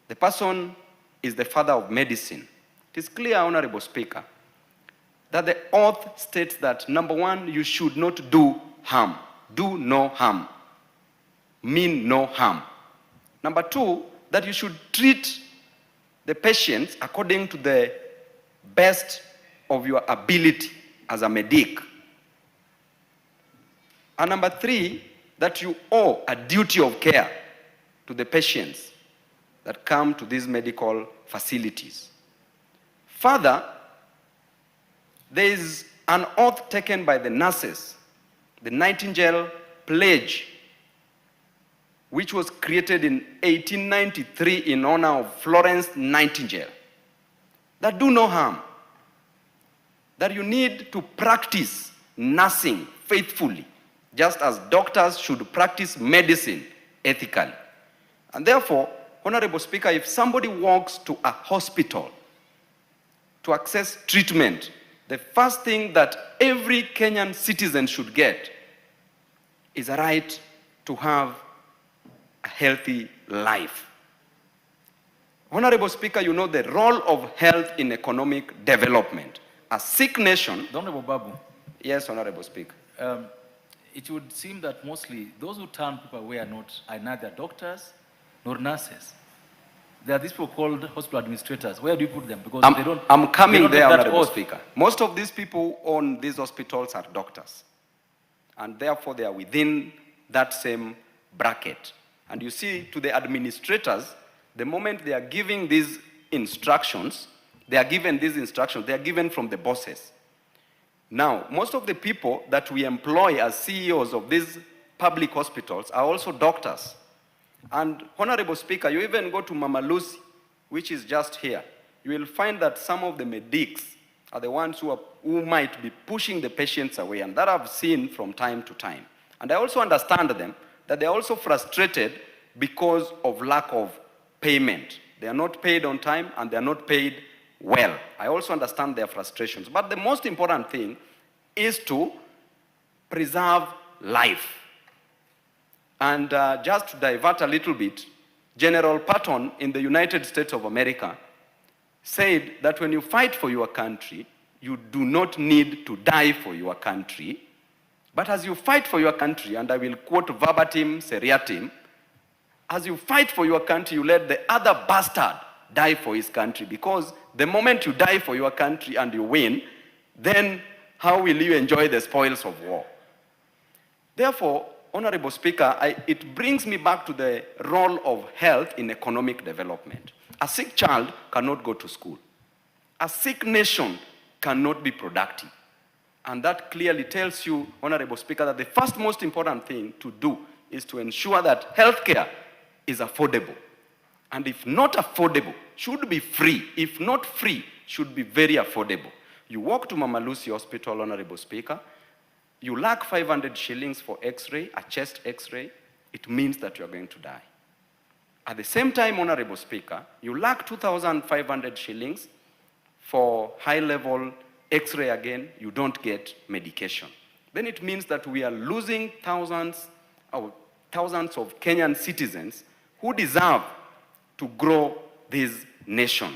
the person is the father of medicine. It is clear, Honorable Speaker, that the oath states that, number one, you should not do harm. Do no harm. Mean no harm. Number two, that you should treat the patients according to the best of your ability as a medic. And number three, that you owe a duty of care to the patients that come to these medical facilities. Further, there is an oath taken by the nurses, the Nightingale Pledge, which was created in 1893 in honor of Florence Nightingale, that do no harm, that you need to practice nursing faithfully, just as doctors should practice medicine ethically. And therefore, Honorable Speaker, if somebody walks to a hospital to access treatment, the first thing that every Kenyan citizen should get is a right to have a healthy life. Honorable Speaker, you know the role of health in economic development. A sick nation... Honorable Babu. Yes, Honorable Speaker. It would seem that mostly those who turn people away are neither doctors nor nurses. There are these people called hospital administrators. Where do you put them? Because I'm coming there, Honorable oath. Speaker. Most of these people who own these hospitals are doctors. And therefore, they are within that same bracket. And you see, to the administrators, the moment they are giving these instructions, they are given from the bosses. Now, most of the people that we employ as CEOs of these public hospitals are also doctors. And Honorable Speaker, you even go to Mama Lucy, which is just here, you will find that some of the medics are the ones who might be pushing the patients away, and that I've seen from time to time. And I also understand them, that they're also frustrated because of lack of payment. They are not paid on time, and they are not paid well. I also understand their frustrations. But the most important thing is to preserve life. And just to divert a little bit, General Patton in the United States of America said that when you fight for your country, you do not need to die for your country, but as you fight for your country, and I will quote verbatim, seriatim, as you fight for your country, you let the other bastard die for his country, because the moment you die for your country and you win, then how will you enjoy the spoils of war? Therefore, Honorable Speaker, it brings me back to the role of health in economic development. A sick child cannot go to school. A sick nation cannot be productive. And that clearly tells you, Honorable Speaker, that the first most important thing to do is to ensure that healthcare is affordable. And if not affordable, should be free. If not free, should be very affordable. You walk to Mama Lucy Hospital, Honorable Speaker, you lack 500 shillings for x-ray, a chest x-ray, it means that you're going to die. At the same time, Honorable Speaker, you lack 2,500 shillings for high-level x-ray again, you don't get medication. Then it means that we are losing thousands of Kenyan citizens who deserve to grow this nation.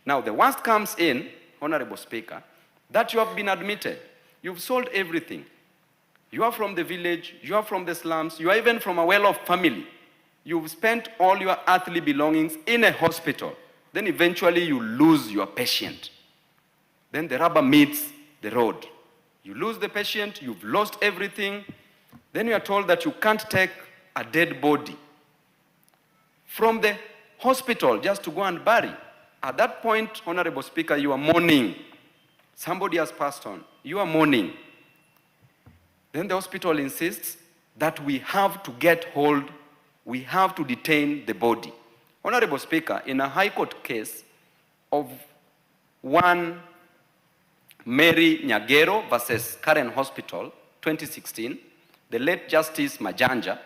Now, the worst comes in, Honorable Speaker, that you have been admitted. You've sold everything. You are from the village, you are from the slums, you are even from a well-off family. You've spent all your earthly belongings in a hospital. Then eventually you lose your patient. Then the rubber meets the road. You lose the patient, you've lost everything. Then you are told that you can't take a dead body from the hospital just to go and bury. At that point, Honorable Speaker, you are mourning. Somebody has passed on. You are mourning. Then the hospital insists that we have to get hold, we have to detain the body. Honorable Speaker, in a High Court case of one Mary Nyagero versus Karen Hospital, 2016, the late Justice Majanja,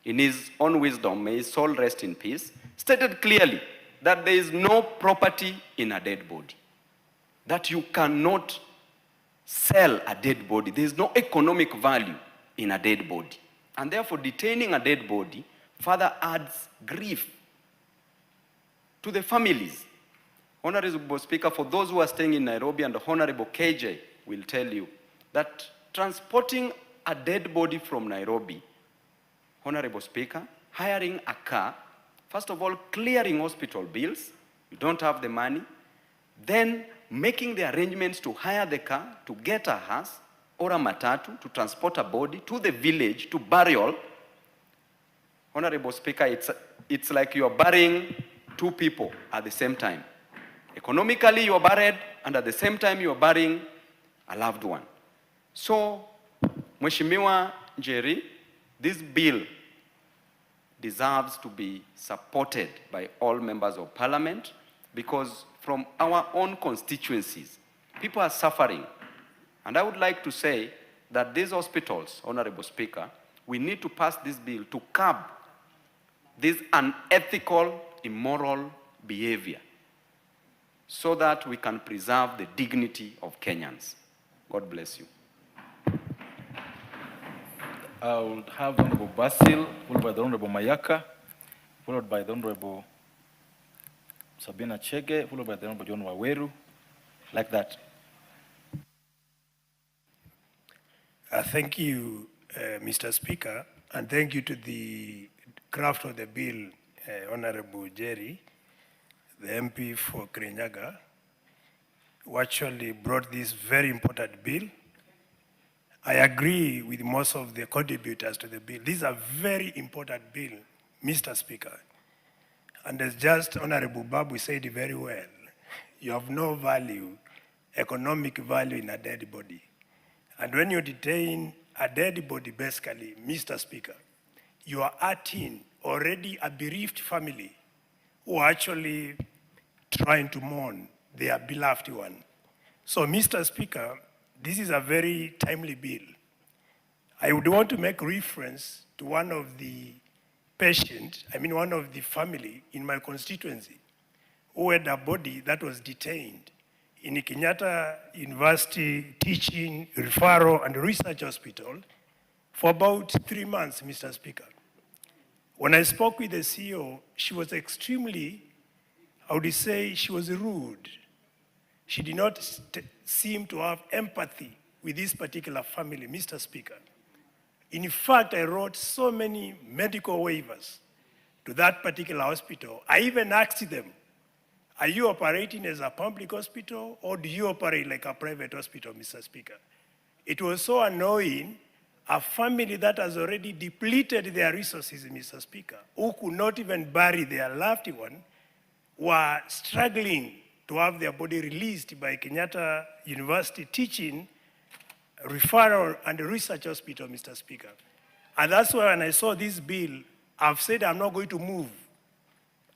in his own wisdom, may his soul rest in peace, stated clearly that there is no property in a dead body, that you cannot sell a dead body. There is no economic value in a dead body. And therefore, detaining a dead body further adds grief to the families. Honorable Speaker, for those who are staying in Nairobi, and Honorable KJ will tell you that transporting a dead body from Nairobi, Honorable Speaker, hiring a car, first of all, clearing hospital bills, you don't have the money, then making the arrangements to hire the car, to get a hearse or a matatu, to transport a body to the village, to burial. Honorable Speaker, it's like you are burying two people at the same time. Economically, you are buried, and at the same time, you are burying a loved one. So, Mheshimiwa Njeri, this bill deserves to be supported by all members of parliament, because from our own constituencies, people are suffering. And I would like to say that these hospitals, Honorable Speaker, we need to pass this bill to curb this unethical, immoral behavior, so that we can preserve the dignity of Kenyans. God bless you. I will have the Honorable Basil, followed by the Honorable Mayaka, followed by the Honorable Sabina Chege, followed by the Honorable John Waweru, like that. Thank you, Mr. Speaker, and thank you to the craft of the bill, Honorable Jerry, the MP for Kirinyaga, who actually brought this very important bill. I agree with most of the contributors to the bill. This is a very important bill, Mr. Speaker. And as just Honorable Babu said very well, you have no value, economic value in a dead body. And when you detain a dead body, basically, Mr. Speaker, you are hurting already a bereaved family who are actually trying to mourn their beloved one. So, Mr. Speaker, this is a very timely bill. I would want to make reference to one of the patients, one of the family in my constituency, who had a body that was detained in Kenyatta University Teaching, Referral, and Research Hospital for about 3 months, Mr. Speaker. When I spoke with the CEO, she was extremely, she was rude. She did not seem to have empathy with this particular family, Mr. Speaker. In fact, I wrote so many medical waivers to that particular hospital. I even asked them, are you operating as a public hospital or do you operate like a private hospital, Mr. Speaker? It was so annoying, a family that has already depleted their resources, Mr. Speaker, who could not even bury their loved one, were struggling to have their body released by Kenyatta University Teaching, Referral, and Research Hospital, Mr. Speaker. And that's why when I saw this bill, I've said I'm not going to move.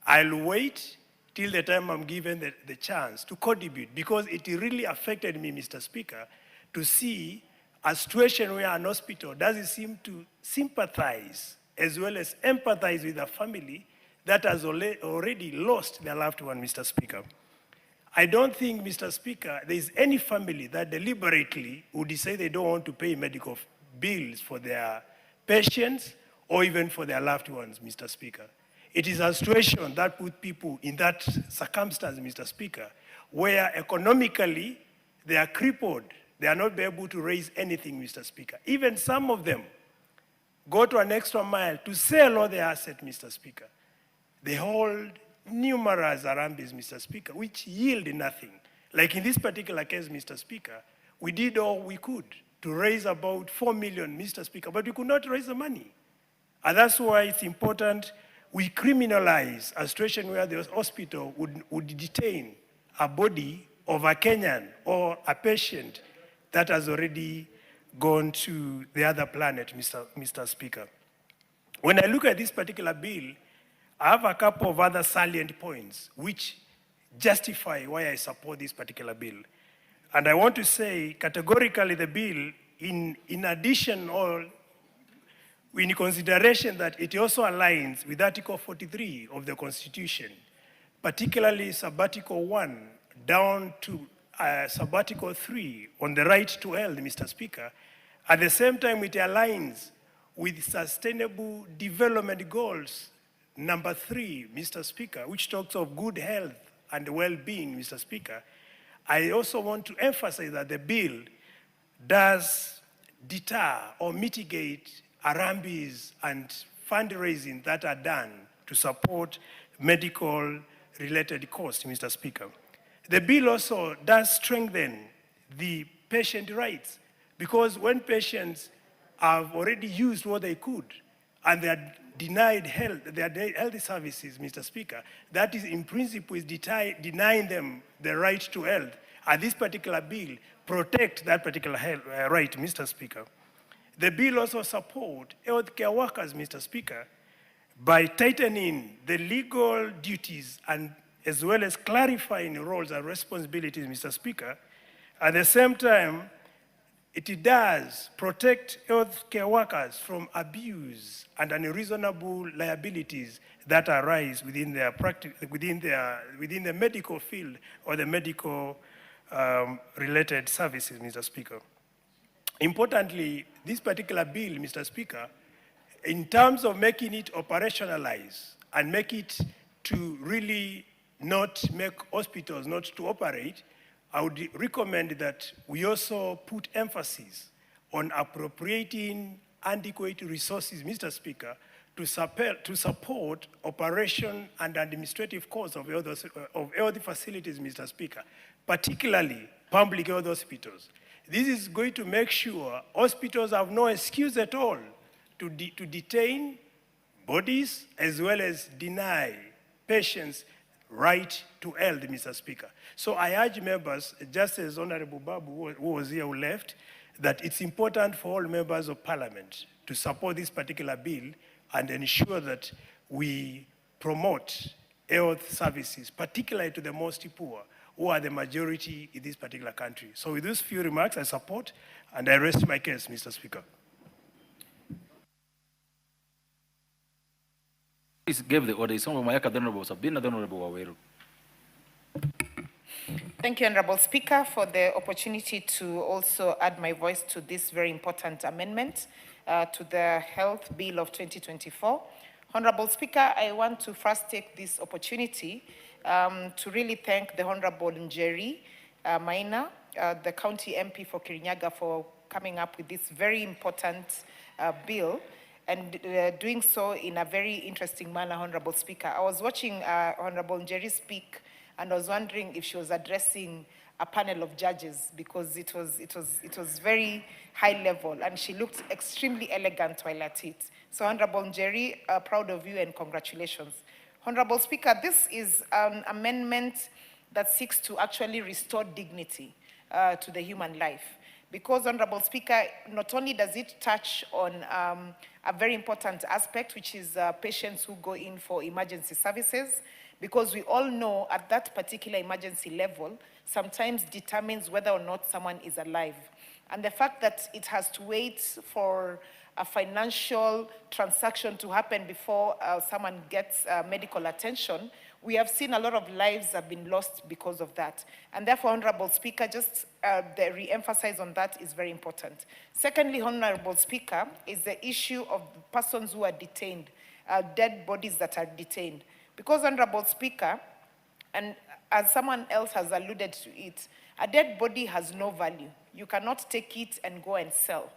I'll wait till the time I'm given the chance to contribute, because it really affected me, Mr. Speaker, to see a situation where an hospital doesn't seem to sympathize as well as empathize with a family that has already lost their loved one, Mr. Speaker. I don't think, Mr. Speaker, there is any family that deliberately would decide they don't want to pay medical bills for their patients or even for their loved ones, Mr. Speaker. It is a situation that puts people in that circumstance, Mr. Speaker, where economically they are crippled. They are not able to raise anything, Mr. Speaker. Even some of them go to an extra mile to sell all their assets, Mr. Speaker. They hold numerous arambis, Mr. Speaker, which yield nothing. Like in this particular case, Mr. Speaker, we did all we could to raise about 4 million, Mr. Speaker, but we could not raise the money. And that's why it's important we criminalize a situation where the hospital would detain a body of a Kenyan or a patient that has already gone to the other planet, Mr. Speaker. When I look at this particular bill, I have a couple of other salient points which justify why I support this particular bill. And I want to say categorically the bill, in addition or in consideration that it also aligns with Article 43 of the Constitution particularly sabbatical 1 down to sabbatical 3 on the right to health, Mr. Speaker. At the same time, it aligns with Sustainable Development Goals number 3, Mr. Speaker, which talks of good health and well-being, Mr. Speaker. I also want to emphasize that the bill does deter or mitigate arambis and fundraising that are done to support medical-related costs, Mr. Speaker. The bill also does strengthen the patient rights, because when patients have already used what they could and they are denied health, their health services, Mr. Speaker, that is in principle is denying them the right to health. And this particular bill protects that particular right, Mr. Speaker. The bill also supports healthcare workers, Mr. Speaker, by tightening the legal duties and as well as clarifying roles and responsibilities, Mr. Speaker. At the same time, it does protect healthcare workers from abuse and unreasonable liabilities that arise within their practice, within the medical field or the medical related services, Mr. Speaker. Importantly, this particular bill, Mr. Speaker, in terms of making it operationalize and make it to really not make hospitals not to operate, I would recommend that we also put emphasis on appropriating adequate resources, Mr. Speaker, to support operation and administrative costs of health facilities, Mr. Speaker, particularly public health hospitals. This is going to make sure hospitals have no excuse at all to detain bodies as well as deny patients right to health, Mr. Speaker. So I urge members, just as Honorable Babu, who was here, who left, that it's important for all members of Parliament to support this particular bill and ensure that we promote health services, particularly to the most poor, who are the majority in this particular country. So with those few remarks, I support and I rest my case, Mr. Speaker. Please give the order. Some of my honorable Sabina, the honorable Waweru. Thank you, Honorable Speaker, for the opportunity to also add my voice to this very important amendment to the Health Bill of 2024. Honorable Speaker, I want to first take this opportunity to really thank the Honorable Njeri Maina, the County MP for Kirinyaga, for coming up with this very important bill and doing so in a very interesting manner, Honorable Speaker. I was watching Honorable Njeri speak, and I was wondering if she was addressing a panel of judges, because it was very high level, and she looked extremely elegant while at it. So, Honorable Njeri, proud of you and congratulations. Honorable Speaker, this is an amendment that seeks to actually restore dignity to the human life. Because, Honorable Speaker, not only does it touch on a very important aspect, which is patients who go in for emergency services, because we all know at that particular emergency level, sometimes determines whether or not someone is alive. And the fact that it has to wait for a financial transaction to happen before someone gets medical attention, we have seen a lot of lives have been lost because of that. And therefore, Honorable Speaker, just the re-emphasize on that is very important. Secondly, Honorable Speaker, is the issue of persons who are detained, dead bodies that are detained. Because, Honorable Speaker, and as someone else has alluded to it, a dead body has no value. You cannot take it and go and sell.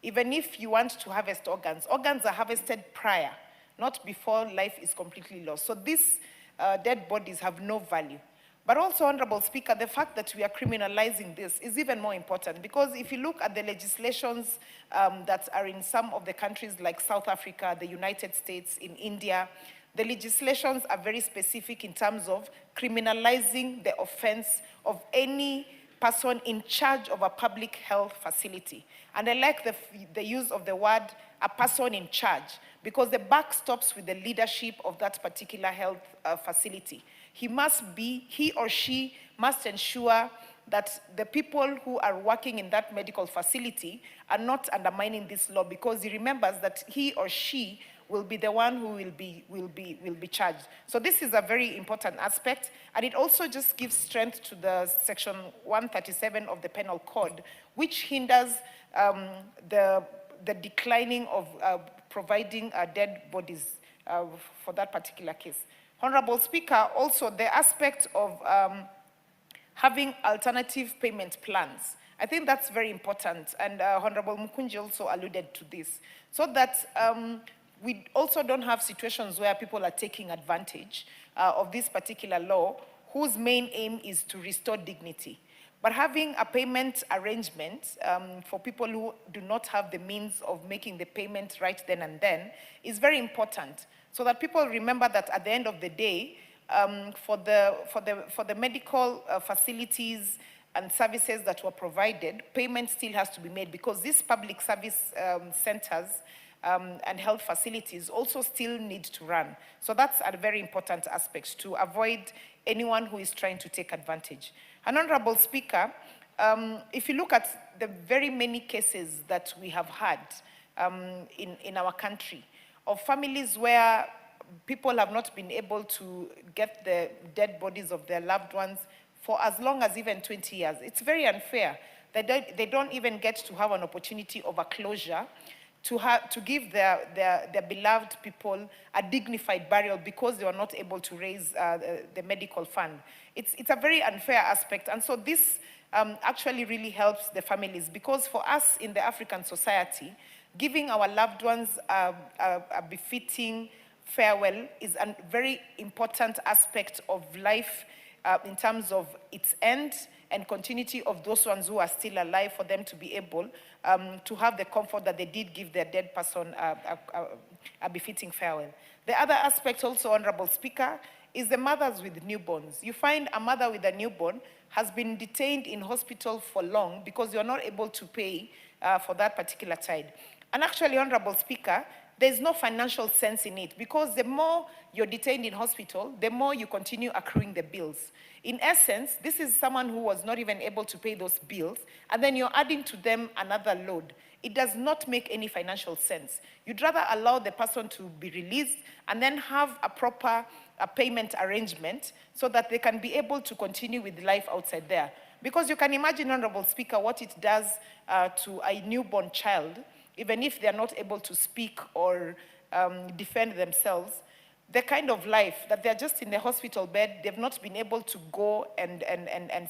Even if you want to harvest organs, organs are harvested prior, not before life is completely lost. So these dead bodies have no value. But also, Honorable Speaker, the fact that we are criminalizing this is even more important, because if you look at the legislations that are in some of the countries like South Africa, the United States, in India, the legislations are very specific in terms of criminalizing the offense of any person in charge of a public health facility. And I like the use of the word a person in charge, because the buck stops with the leadership of that particular health facility. He or she must ensure that the people who are working in that medical facility are not undermining this law, because he remembers that he or she will be the one who will be charged. So this is a very important aspect, and it also just gives strength to the section 137 of the Penal Code, which hinders the declining of providing dead bodies for that particular case. Honorable Speaker, also the aspect of having alternative payment plans. I think that's very important, and Honorable Mukunji also alluded to this, so that we also don't have situations where people are taking advantage of this particular law, whose main aim is to restore dignity. But having a payment arrangement for people who do not have the means of making the payment right then and then is very important, so that people remember that at the end of the day, for the medical facilities and services that were provided, payment still has to be made, because these public service centers and health facilities also still need to run. So that's a very important aspect to avoid anyone who is trying to take advantage. And Honorable Speaker, if you look at the very many cases that we have had in our country of families where people have not been able to get the dead bodies of their loved ones for as long as even 20 years. It's very unfair. They don't even get to have an opportunity of a closure to give their beloved people a dignified burial because they were not able to raise the medical fund. It's a very unfair aspect. And so this actually really helps the families, because for us in the African society, giving our loved ones a befitting farewell is a very important aspect of life in terms of its end and continuity of those ones who are still alive, for them to be able to have the comfort that they did give their dead person a befitting farewell. The other aspect also, Honorable Speaker, is the mothers with newborns. You find a mother with a newborn has been detained in hospital for long because you're not able to pay for that particular child. And actually, Honorable Speaker, there's no financial sense in it, because the more you're detained in hospital, the more you continue accruing the bills. In essence, this is someone who was not even able to pay those bills, and then you're adding to them another load. It does not make any financial sense. You'd rather allow the person to be released and then have a proper payment arrangement so that they can be able to continue with life outside there. Because you can imagine, Honorable Speaker, what it does to a newborn child, even if they're not able to speak or defend themselves, the kind of life that they're just in the hospital bed, they've not been able to go and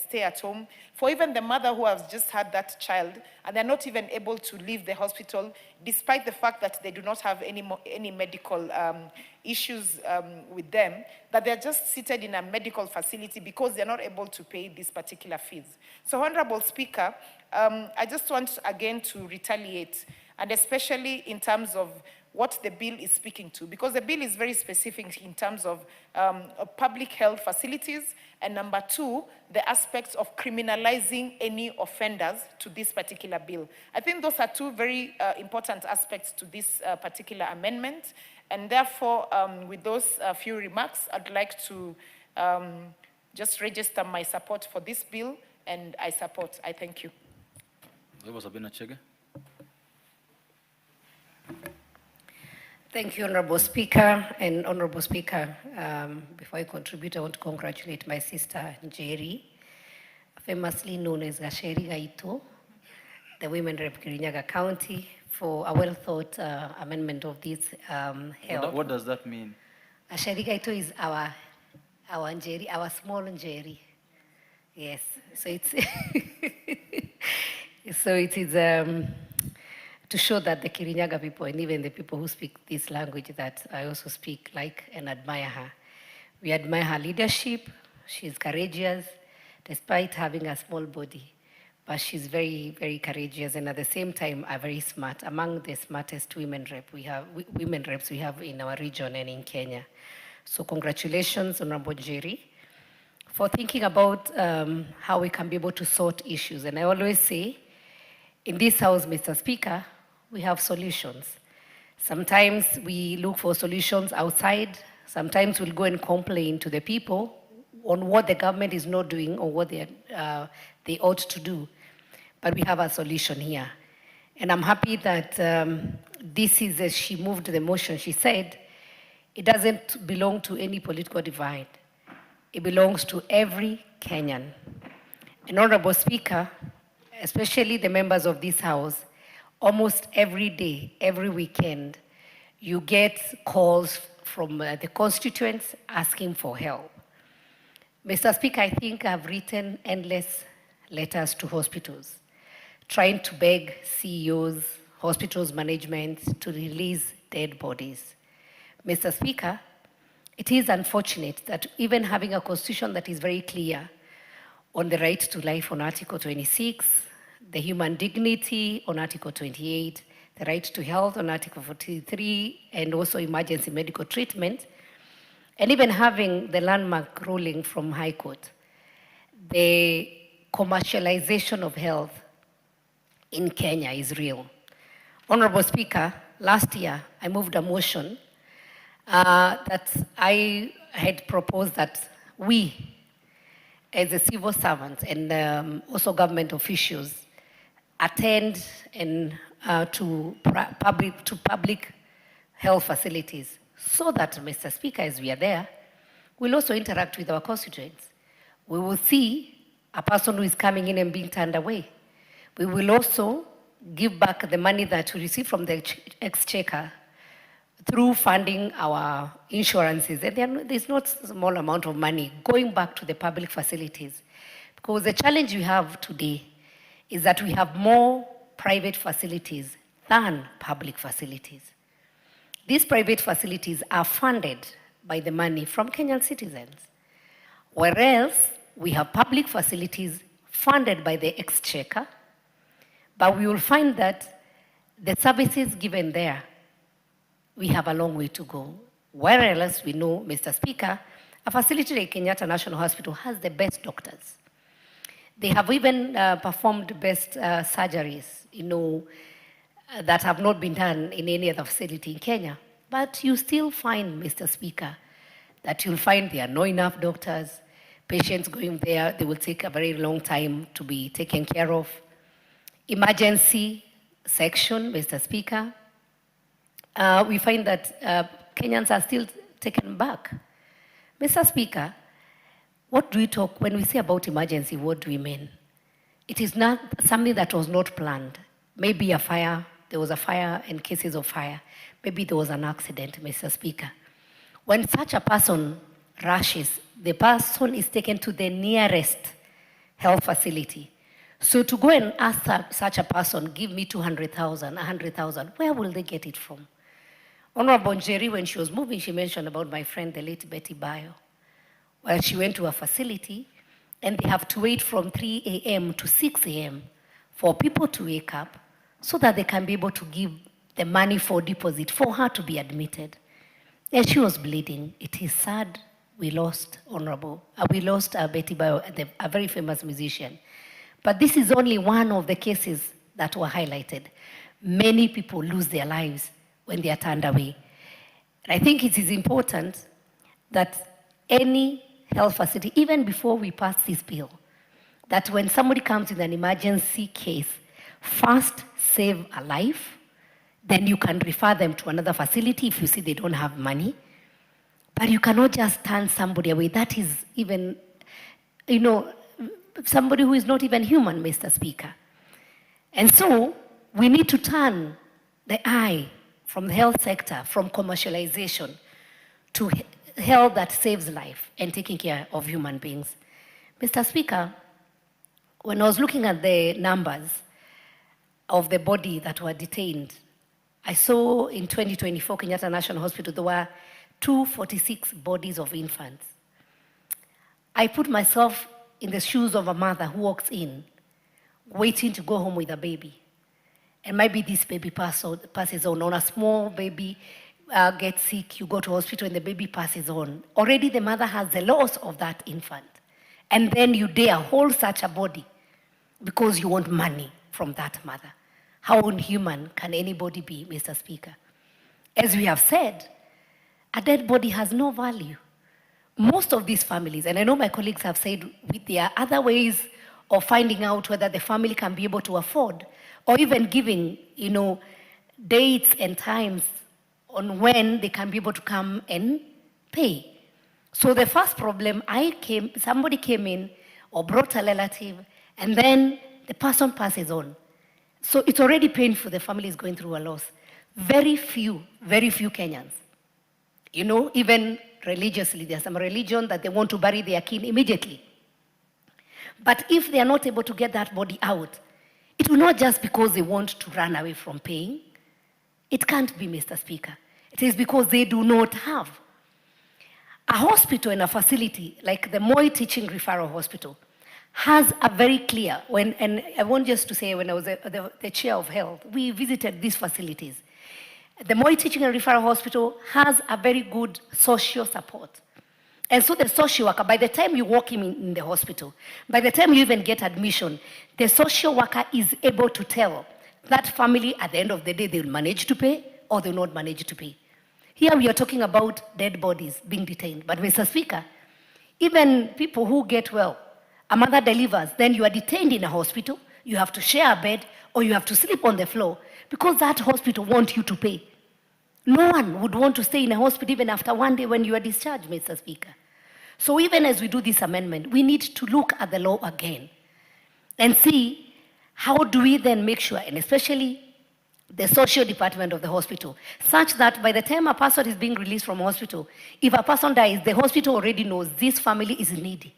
stay at home. For even the mother who has just had that child, and they're not even able to leave the hospital, despite the fact that they do not have any medical issues with them, that they're just seated in a medical facility because they're not able to pay these particular fees. So, Honorable Speaker, I just want again to retaliate, and especially in terms of what the bill is speaking to, because the bill is very specific in terms of public health facilities, and number two, the aspects of criminalizing any offenders to this particular bill. I think those are two very important aspects to this particular amendment, and therefore, with those few remarks, I'd like to just register my support for this bill, and I thank you. Thank you, Honorable Speaker. And Honorable Speaker, before I contribute, I want to congratulate my sister, Njeri, famously known as Gasheri Gaito, the Women Rep Kirinyaga County, for a well-thought amendment of this health. What does that mean? Gasheri Gaito is our Njeri, our small Njeri. Yes, so it's so it is to show that the Kirinyaga people, and even the people who speak this language that I also speak, like and admire her. We admire her leadership. She's courageous, despite having a small body. But she's very, very courageous, and at the same time, are very smart. Among the smartest women reps we have in our region and in Kenya. So congratulations, Honorable Njeri, for thinking about how we can be able to sort issues. And I always say, in this house, Mr. Speaker, we have solutions. Sometimes we look for solutions outside. Sometimes we'll go and complain to the people on what the government is not doing or what they ought to do. But we have a solution here. And I'm happy that this is, as she moved the motion, she said, it doesn't belong to any political divide. It belongs to every Kenyan. And Honorable Speaker, especially the members of this House, almost every day, every weekend, you get calls from the constituents asking for help. Mr. Speaker, I think I've written endless letters to hospitals, trying to beg CEOs, hospitals management to release dead bodies. Mr. Speaker, it is unfortunate that even having a constitution that is very clear on the right to life on Article 26, the human dignity on Article 28, the right to health on Article 43, and also emergency medical treatment, and even having the landmark ruling from High Court, the commercialization of health in Kenya is real. Honorable Speaker, last year I moved a motion that I had proposed that we, as the civil servants and also government officials, attend and to public health facilities, so that, Mr. Speaker, as we are there, we'll also interact with our constituents. We will see a person who is coming in and being turned away. We will also give back the money that we receive from the exchequer through funding our insurances. And there's not a small amount of money going back to the public facilities. Because the challenge we have today is that we have more private facilities than public facilities. These private facilities are funded by the money from Kenyan citizens, whereas we have public facilities funded by the exchequer, but we will find that the services given there, we have a long way to go. Whereas we know, Mr. Speaker, a facility like Kenyatta National Hospital has the best doctors. They have even performed best surgeries, that have not been done in any other facility in Kenya. But you still find, Mr. Speaker, that you'll find there are not enough doctors. Patients going there, they will take a very long time to be taken care of. Emergency section, Mr. Speaker, we find that Kenyans are still taken back. Mr. Speaker, what do we talk, when we say about emergency, what do we mean? It is not something that was not planned. Maybe a fire, there was a fire and cases of fire. Maybe there was an accident, Mr. Speaker. When such a person rushes, the person is taken to the nearest health facility. So to go and ask such a person, give me 200,000, 100,000, where will they get it from? Honorable Njeri, when she was moving, she mentioned about my friend, the late Betty Bayo. Well, she went to a facility and they have to wait from 3 a.m. to 6 a.m. for people to wake up so that they can be able to give the money for deposit for her to be admitted. And she was bleeding. It is sad we lost Betty Bayo, a very famous musician. But this is only one of the cases that were highlighted. Many people lose their lives when they are turned away. And I think it is important that any health facility, even before we pass this bill, that when somebody comes in an emergency case, first save a life, then you can refer them to another facility if you see they don't have money. But you cannot just turn somebody away. That is even, somebody who is not even human, Mr. Speaker. And so we need to turn the eye from the health sector, from commercialization, to health that saves life and taking care of human beings. Mr. Speaker, when I was looking at the numbers of the body that were detained, I saw in 2024, Kenyatta National Hospital, there were 246 bodies of infants. I put myself in the shoes of a mother who walks in, waiting to go home with a baby. And maybe this baby passes on. On a small baby gets sick, you go to hospital and the baby passes on. Already the mother has the loss of that infant. And then you dare hold such a body because you want money from that mother. How inhuman can anybody be, Mr. Speaker? As we have said, a dead body has no value. Most of these families, and I know my colleagues have said there are other ways or finding out whether the family can be able to afford, or even giving, dates and times on when they can be able to come and pay. So the first problem, somebody came in or brought a relative, and then the person passes on. So it's already painful, the family is going through a loss. Very few Kenyans, even religiously, there's some religion that they want to bury their kin immediately. But if they are not able to get that body out, it will not just because they want to run away from paying. It can't be, Mr. Speaker. It is because they do not have. A hospital and a facility like the Moi Teaching Referral Hospital has a very clear, and I want just to say, when I was the chair of health, we visited these facilities. The Moi Teaching and Referral Hospital has a very good social support. And so the social worker, by the time you walk in the hospital, by the time you even get admission, the social worker is able to tell that family at the end of the day they'll manage to pay or they'll not manage to pay. Here we are talking about dead bodies being detained. But Mr. Speaker, even people who get well, a mother delivers, then you are detained in a hospital, you have to share a bed, or you have to sleep on the floor because that hospital wants you to pay. No one would want to stay in a hospital even after one day when you are discharged, Mr. Speaker. So even as we do this amendment, we need to look at the law again and see how do we then make sure, and especially the social department of the hospital, such that by the time a person is being released from hospital, if a person dies, the hospital already knows this family is needy.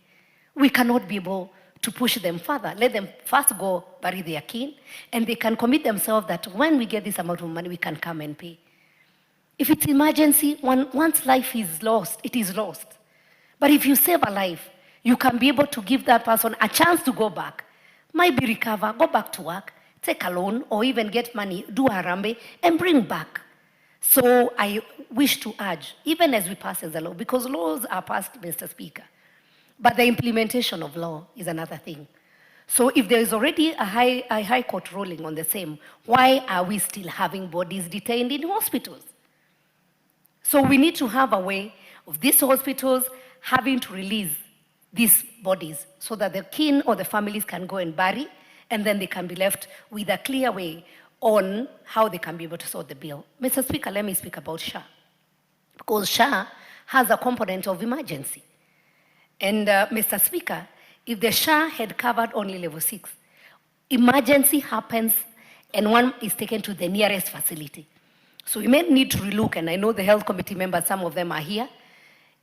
We cannot be able to push them further. Let them first go bury their kin, and they can commit themselves that when we get this amount of money, we can come and pay. If it's emergency, once life is lost, it is lost. But if you save a life, you can be able to give that person a chance to go back, maybe recover, go back to work, take a loan, or even get money, do a harambe, and bring back. So I wish to urge, even as we pass the law, because laws are passed, Mr. Speaker, but the implementation of law is another thing. So if there is already a high court ruling on the same, why are we still having bodies detained in hospitals? So we need to have a way of these hospitals having to release these bodies so that the kin or the families can go and bury, and then they can be left with a clear way on how they can be able to sort the bill. Mr. Speaker, let me speak about SHA, because SHA has a component of emergency. And Mr. Speaker, if the SHA had covered only level 6, emergency happens and one is taken to the nearest facility. So we may need to relook, and I know the health committee members, some of them are here,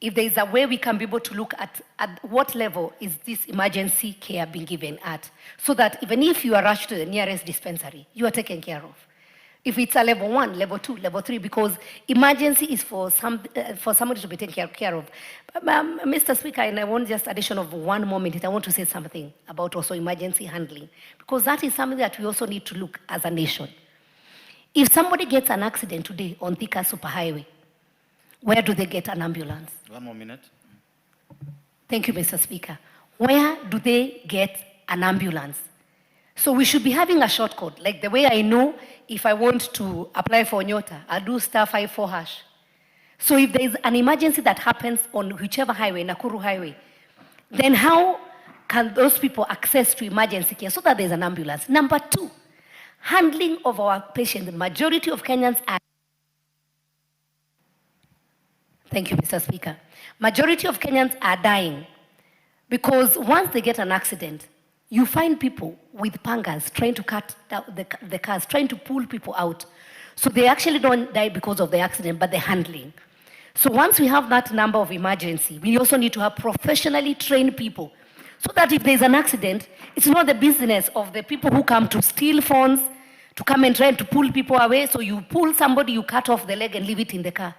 if there is a way we can be able to look at what level is this emergency care being given at, so that even if you are rushed to the nearest dispensary, you are taken care of. If it's a level 1, level 2, level 3, because emergency is for somebody to be taken care of. Mr. Speaker, and I want just addition of one more minute, I want to say something about also emergency handling, because that is something that we also need to look as a nation. If somebody gets an accident today on Thika Superhighway, where do they get an ambulance? 1 more minute. Thank you, Mr. Speaker. Where do they get an ambulance? So we should be having a shortcut, like the way I know if I want to apply for Nyota, I'll do *54#. So if there is an emergency that happens on whichever highway, Nakuru Highway, then how can those people access to emergency care so that there's an ambulance? Number 2, handling of our patients. The majority of Kenyans are... Thank you, Mr. Speaker. Majority of Kenyans are dying because once they get an accident, you find people with pangas trying to cut the cars, trying to pull people out. So they actually don't die because of the accident, but the handling. So once we have that number of emergency, we also need to have professionally trained people so that if there's an accident, it's not the business of the people who come to steal phones, to come and try to pull people away. So you pull somebody, you cut off the leg and leave it in the car.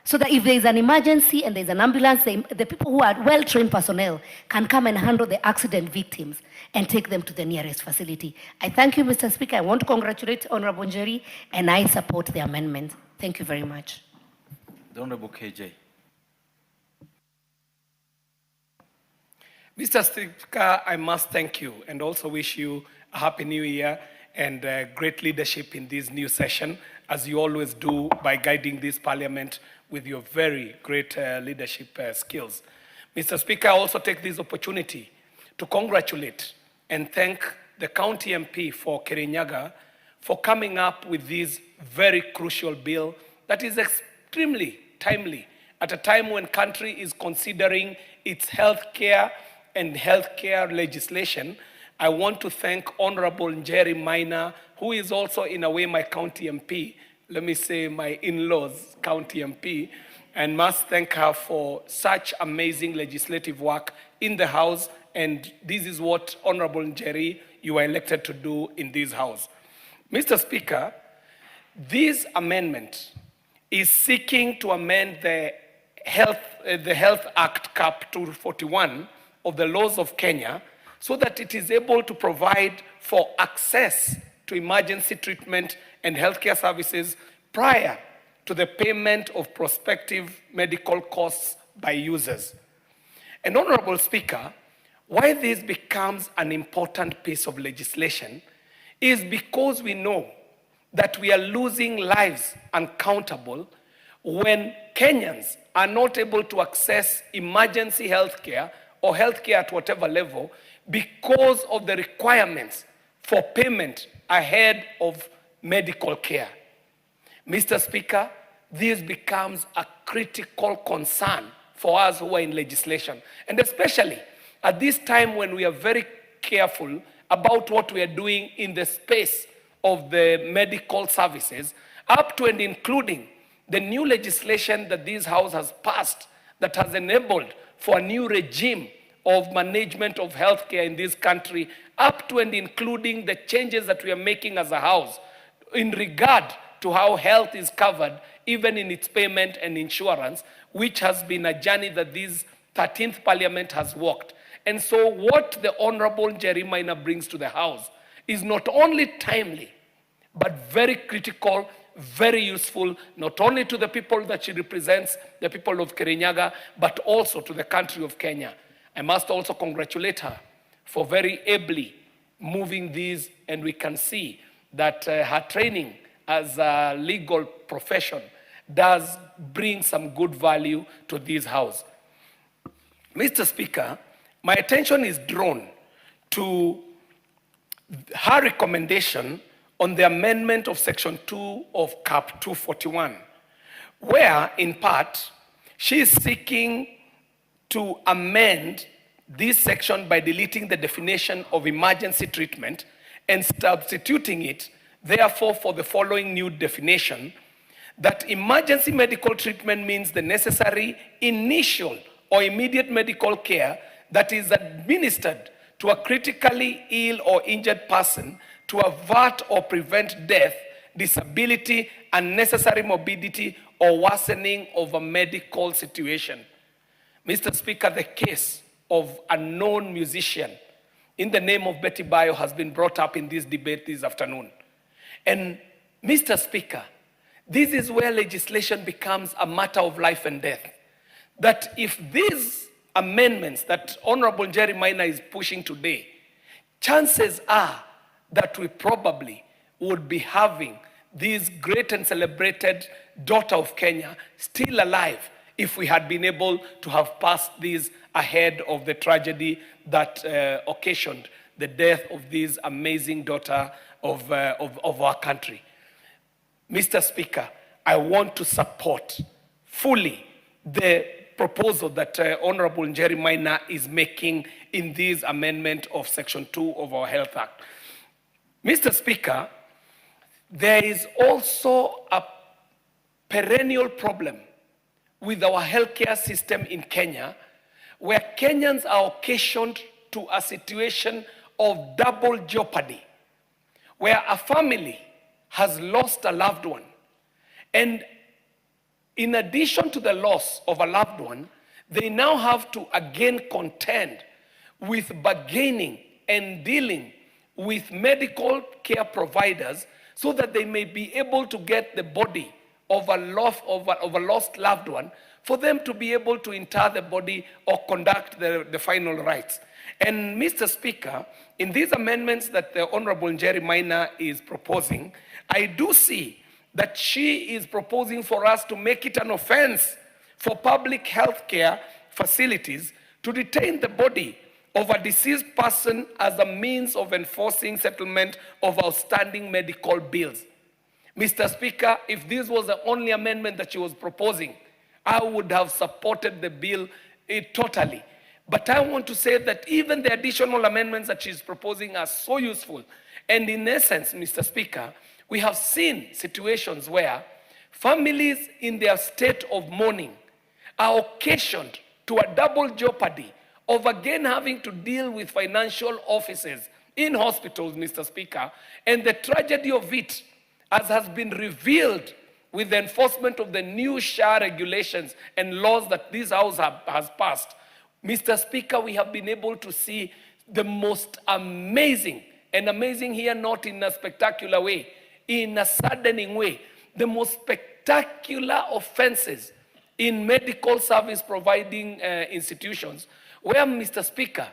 So that if there is an emergency and there's an ambulance, the people who are well-trained personnel can come and handle the accident victims and take them to the nearest facility. I thank you, Mr. Speaker. I want to congratulate Honorable Njeri, and I support the amendment. Thank you very much. The Honorable KJ. Mr. Speaker, I must thank you and also wish you a happy new year and great leadership in this new session, as you always do by guiding this parliament with your very great leadership skills. Mr. Speaker, I also take this opportunity to congratulate and thank the county MP for Kirinyaga for coming up with this very crucial bill that is extremely timely at a time when country is considering its healthcare and healthcare legislation. I want to thank Honorable Njeri Maina, who is also in a way my county MP, let me say my in-laws county MP, and must thank her for such amazing legislative work in the House. And this is what Honorable Njeri, you are elected to do in this House. Mr. Speaker, this amendment is seeking to amend the Health Act Cap 241 of the laws of Kenya so that it is able to provide for access to emergency treatment and healthcare services prior to the payment of prospective medical costs by users. And Honorable Speaker, why this becomes an important piece of legislation is because we know that we are losing lives uncountable when Kenyans are not able to access emergency healthcare or healthcare at whatever level because of the requirements for payment ahead of medical care. Mr. Speaker, this becomes a critical concern for us who are in legislation, and especially at this time when we are very careful about what we are doing in the space of the medical services, up to and including the new legislation that this House has passed that has enabled for a new regime of management of healthcare in this country, up to and including the changes that we are making as a House in regard to how health is covered, even in its payment and insurance, which has been a journey that this 13th Parliament has walked. And so what the Honorable Njeri Maina brings to the House is not only timely, but very critical, very useful, not only to the people that she represents, the people of Kirinyaga, but also to the country of Kenya. I must also congratulate her for very ably moving these, and we can see that her training as a legal profession does bring some good value to this House. Mr. Speaker, my attention is drawn to her recommendation on the amendment of Section 2 of Cap 241, where, in part, she is seeking to amend this section by deleting the definition of emergency treatment and substituting it, therefore, for the following new definition, that emergency medical treatment means the necessary initial or immediate medical care that is administered to a critically ill or injured person to avert or prevent death, disability, unnecessary morbidity, or worsening of a medical situation. Mr. Speaker, the case of a known musician in the name of Betty Bayo has been brought up in this debate this afternoon. And Mr. Speaker, this is where legislation becomes a matter of life and death. That if these amendments that Honorable Njeri Maina is pushing today, chances are that we probably would be having this great and celebrated daughter of Kenya still alive if we had been able to have passed these ahead of the tragedy that occasioned the death of this amazing daughter of our country. Mr. Speaker, I want to support fully the proposal that Honorable Njeri Maina is making in this amendment of Section 2 of our Health Act. Mr. Speaker, there is also a perennial problem with our healthcare system in Kenya, where Kenyans are occasioned to a situation of double jeopardy, where a family has lost a loved one, and in addition to the loss of a loved one, they now have to again contend with bargaining and dealing with medical care providers so that they may be able to get the body of a lost loved one, for them to be able to inter the body or conduct the final rites. And Mr. Speaker, in these amendments that the Honorable Njeri Maina is proposing, I do see that she is proposing for us to make it an offense for public health care facilities to retain the body of a deceased person as a means of enforcing settlement of outstanding medical bills. Mr. Speaker, if this was the only amendment that she was proposing, I would have supported the bill totally. But I want to say that even the additional amendments that she's proposing are so useful. And in essence, Mr. Speaker, we have seen situations where families in their state of mourning are occasioned to a double jeopardy of again having to deal with financial officers in hospitals, Mr. Speaker, and the tragedy of it, as has been revealed with the enforcement of the new SHA regulations and laws that this House has passed, Mr. Speaker, we have been able to see the most amazing, and amazing here not in a spectacular way, in a saddening way, the most spectacular offenses in medical service providing institutions, where, Mr. Speaker,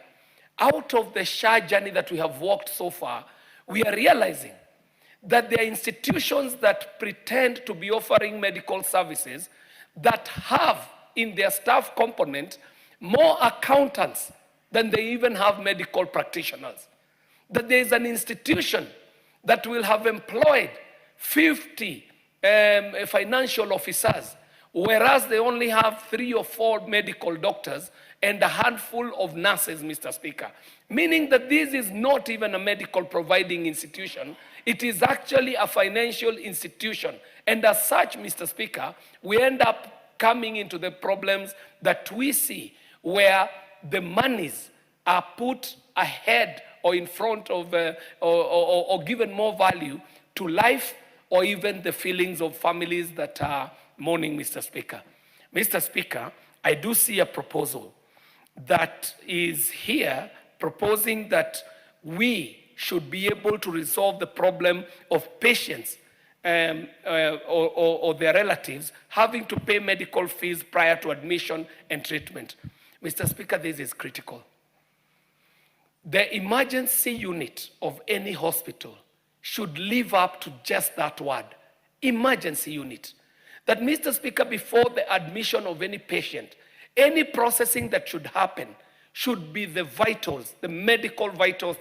out of the SHA journey that we have walked so far, we are realizing that there are institutions that pretend to be offering medical services that have in their staff component more accountants than they even have medical practitioners. That there is an institution that will have employed 50 financial officers, whereas they only have 3 or 4 medical doctors and a handful of nurses, Mr. Speaker. Meaning that this is not even a medical providing institution, it is actually a financial institution. And as such, Mr. Speaker, we end up coming into the problems that we see where the monies are put ahead or in front of, or given more value to life or even the feelings of families that are mourning, Mr. Speaker. Mr. Speaker, I do see a proposal that is here proposing that we should be able to resolve the problem of patients or their relatives having to pay medical fees prior to admission and treatment. Mr. Speaker, this is critical. The emergency unit of any hospital should live up to just that word, emergency unit. That, Mr. Speaker, before the admission of any patient, any processing that should happen should be the vitals, the medical vitals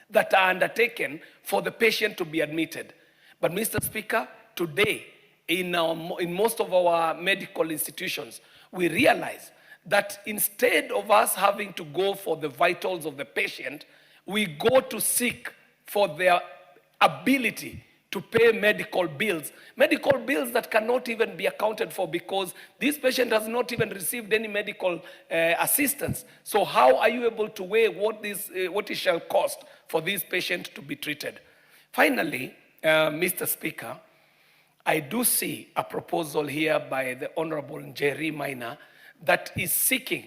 that are undertaken for the patient to be admitted. But, Mr. Speaker, today, in most of our medical institutions, we realize that instead of us having to go for the vitals of the patient, we go to seek for their ability to pay medical bills that cannot even be accounted for because this patient has not even received any medical assistance. So how are you able to weigh what it shall cost for this patient to be treated? Finally, Mr. Speaker, I do see a proposal here by the Honorable Jerry Minor that is seeking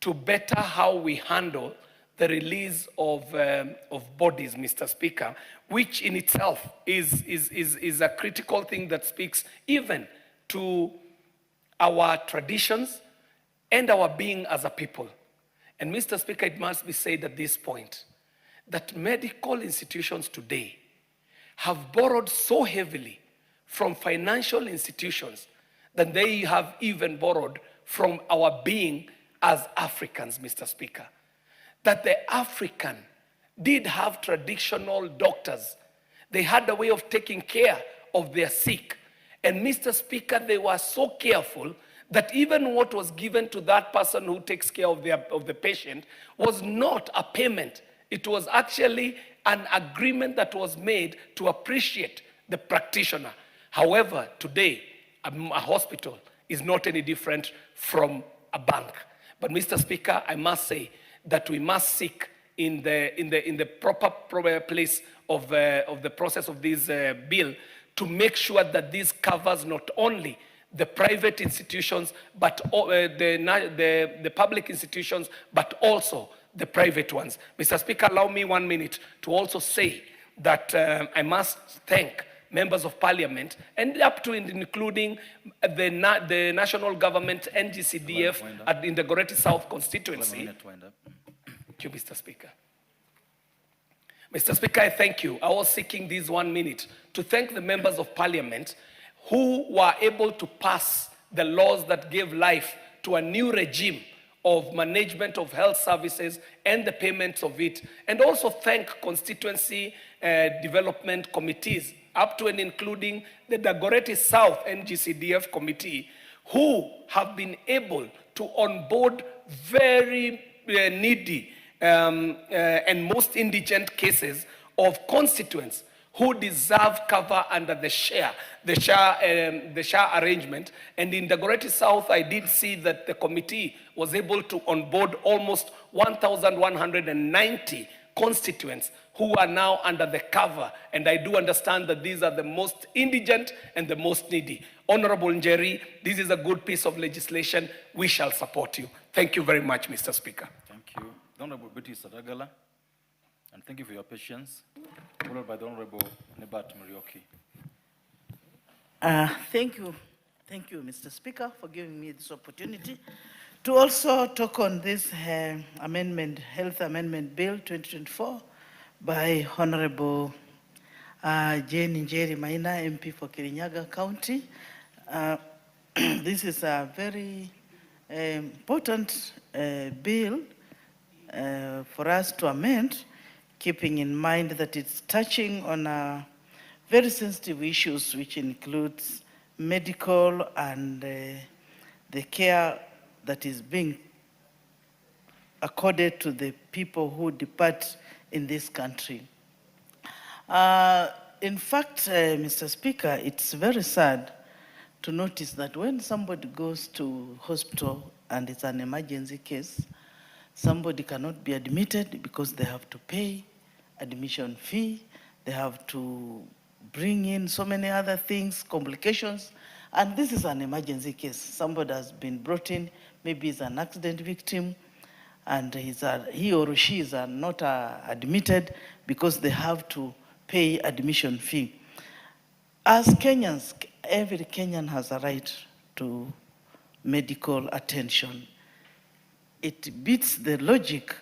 to better how we handle the release of bodies, Mr. Speaker, which in itself is a critical thing that speaks even to our traditions and our being as a people. And Mr. Speaker, it must be said at this point that medical institutions today have borrowed so heavily from financial institutions that they have even borrowed from our being as Africans, Mr. Speaker. That the African did have traditional doctors. They had a way of taking care of their sick. And Mr. Speaker, they were so careful that even what was given to that person who takes care of the patient was not a payment. It was actually an agreement that was made to appreciate the practitioner. However, today, a hospital is not any different from a bank. But Mr. Speaker, I must say that we must seek in the proper place of the process of this bill to make sure that this covers not only the private institutions, but the public institutions, but also the private ones. Mr. Speaker, allow me 1 minute to also say that I must thank members of parliament, and up to and including the national government, NGCDF, in the Goretti South constituency. Thank you, Mr. Speaker. Mr. Speaker, I thank you. I was seeking this 1 minute to thank the members of parliament who were able to pass the laws that gave life to a new regime of management of health services and the payments of it, and also thank constituency development committees, up to and including the Dagoretti South NGCDF committee, who have been able to onboard very needy and most indigent cases of constituents who deserve cover under the share arrangement. And in Dagoretti South, I did see that the committee was able to onboard almost 1,190 constituents who are now under the cover. And I do understand that these are the most indigent and the most needy. Honorable Njeri, this is a good piece of legislation. We shall support you. Thank you very much, Mr. Speaker. Thank you. The Honorable Betty Sadagala, and thank you for your patience. Followed by the Honorable Nebat Murioki. Thank you, Mr. Speaker, for giving me this opportunity to also talk on this amendment, Health Amendment Bill 2024 by Honorable Jane Njeri Maina, MP for Kirinyaga County. This is a very important bill for us to amend, keeping in mind that it's touching on very sensitive issues, which includes medical and the care that is being accorded to the people who depart in this country. In fact, Mr. Speaker, it's very sad to notice that when somebody goes to hospital and it's an emergency case, somebody cannot be admitted because they have to pay admission fee, they have to bring in so many other things, complications, and this is an emergency case. Somebody has been brought in, maybe he's an accident victim, and he or she is not admitted because they have to pay admission fee. As Kenyans, every Kenyan has a right to medical attention. It beats the logic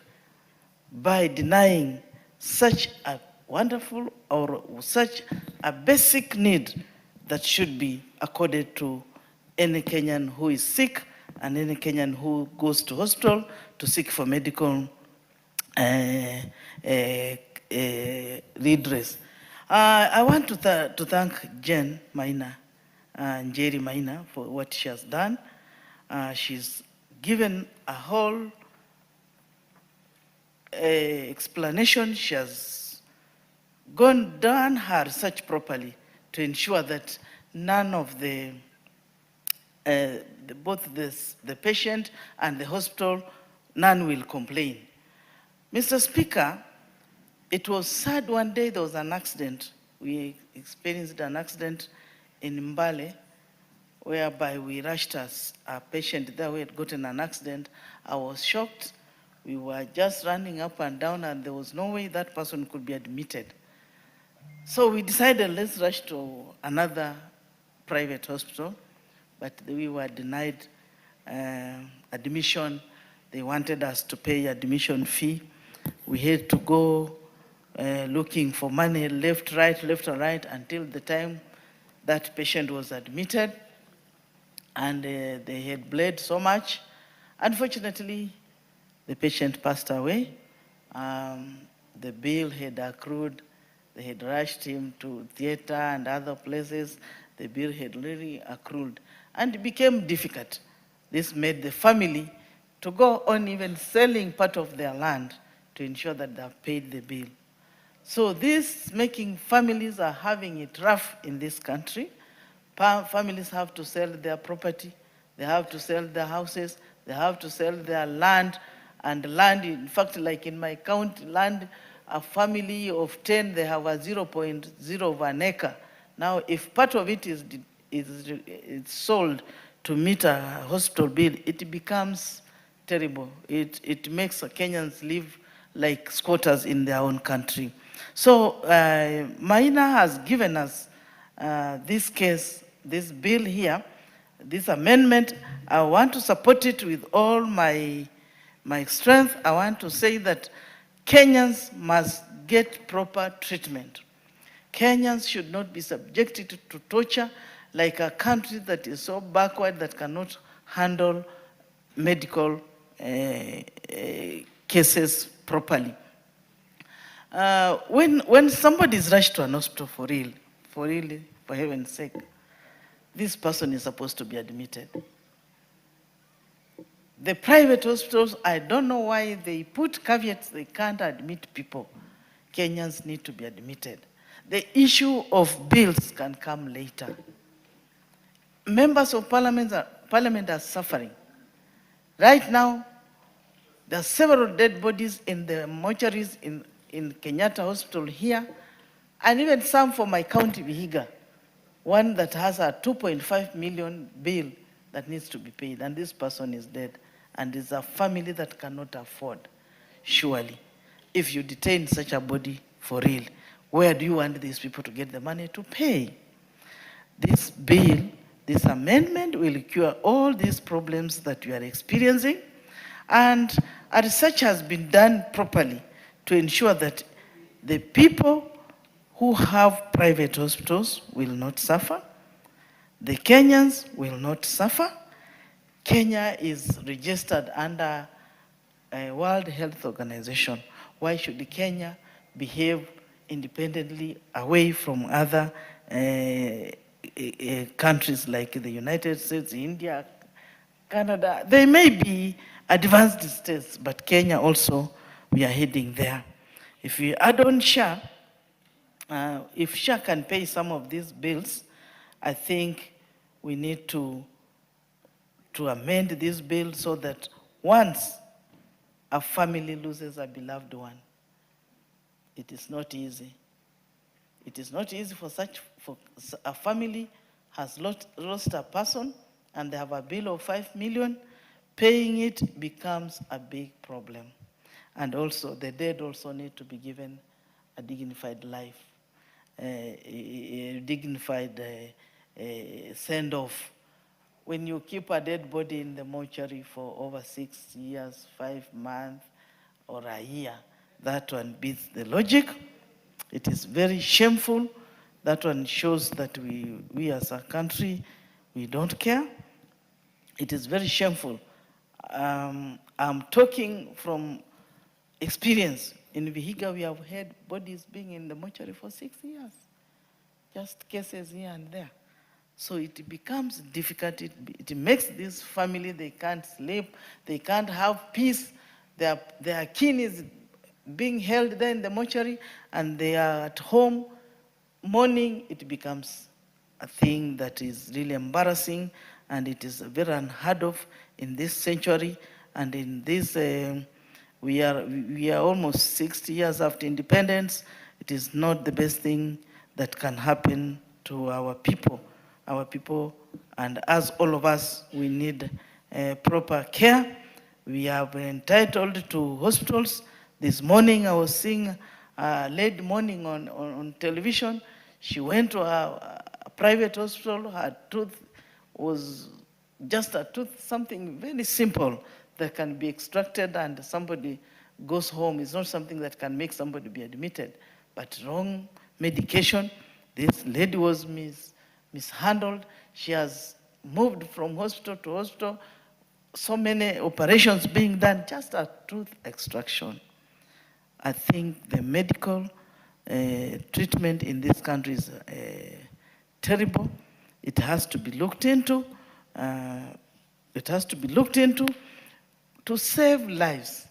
by denying such a wonderful or such a basic need that should be accorded to any Kenyan who is sick and any Kenyan who goes to hospital to seek for medical redress. I want to thank Jen Maina, Njeri Maina, for what she has done. She's given a whole explanation. She has done her research properly to ensure that none of both the patient and the hospital, none will complain. Mr. Speaker, it was sad one day there was an accident. We experienced an accident in Mbale, whereby we rushed a patient there who had gotten an accident. I was shocked. We were just running up and down, and there was no way that person could be admitted. So we decided, let's rush to another private hospital, but we were denied admission. They wanted us to pay admission fee. We had to go looking for money left, right, until the time that patient was admitted, and they had bled so much. Unfortunately, the patient passed away. The bill had accrued. They had rushed him to theater and other places. The bill had really accrued, and it became difficult. This made the family to go on even selling part of their land to ensure that they have paid the bill. So this making families are having it rough in this country. Families have to sell their property, they have to sell their houses, they have to sell their land, and land, in fact, like in my county, land, a family of 10, they have a 0.0 of an acre. Now, if part of it is sold to meet a hospital bill, it becomes terrible. It makes Kenyans live like squatters in their own country. So Maina has given us this case, this bill here, this amendment. I want to support it with all my strength. I want to say that Kenyans must get proper treatment. Kenyans should not be subjected to torture like a country that is so backward that cannot handle medical cases properly. When somebody is rushed to an hospital for real, for heaven's sake, this person is supposed to be admitted. The private hospitals, I don't know why they put caveats, they can't admit people. Kenyans need to be admitted. The issue of bills can come later. Members of parliament are suffering. Right now, there are several dead bodies in the mortuaries in Kenyatta Hospital here, and even some for my county, Vihiga, one that has a 2.5 million bill that needs to be paid, and this person is dead, and it's a family that cannot afford. Surely, if you detain such a body for real, where do you want these people to get the money to pay? This bill, this amendment will cure all these problems that we are experiencing, and a research has been done properly to ensure that the people who have private hospitals will not suffer, the Kenyans will not suffer. Kenya is registered under a World Health Organization. Why should Kenya behave independently away from other countries like the United States, India, Canada? They may be advanced states, but Kenya also, we are heading there. If we add on SHA, if SHA can pay some of these bills, I think we need to amend this bill so that once a family loses a beloved one, it is not easy. It is not easy for a family has lost a person and they have a bill of 5 million, paying it becomes a big problem. And also the dead also need to be given a dignified life, a dignified send-off. When you keep a dead body in the mortuary for over 6 years, 5 months, or a year, that one beats the logic. It is very shameful. That one shows that we as a country, we don't care. It is very shameful. I'm talking from experience. In Vihiga, we have had bodies being in the mortuary for 6 years. Just cases here and there. So it becomes difficult. It makes this family, they can't sleep, they can't have peace. Their kin is being held there in the mortuary, and they are at home mourning. It becomes a thing that is really embarrassing, and it is very unheard of in this century. And in this, we are almost 60 years after independence. It is not the best thing that can happen to our people. Our people, and as all of us, we need proper care. We are entitled to hospitals. This morning I was seeing a lady morning on television. She went to a private hospital. Her tooth was just a tooth, something very simple that can be extracted and somebody goes home. It's not something that can make somebody be admitted, but wrong medication. This lady was mishandled. She has moved from hospital to hospital. So many operations being done, just a tooth extraction. I think the medical treatment in this country is terrible. It has to be looked into. It has to be looked into to save lives.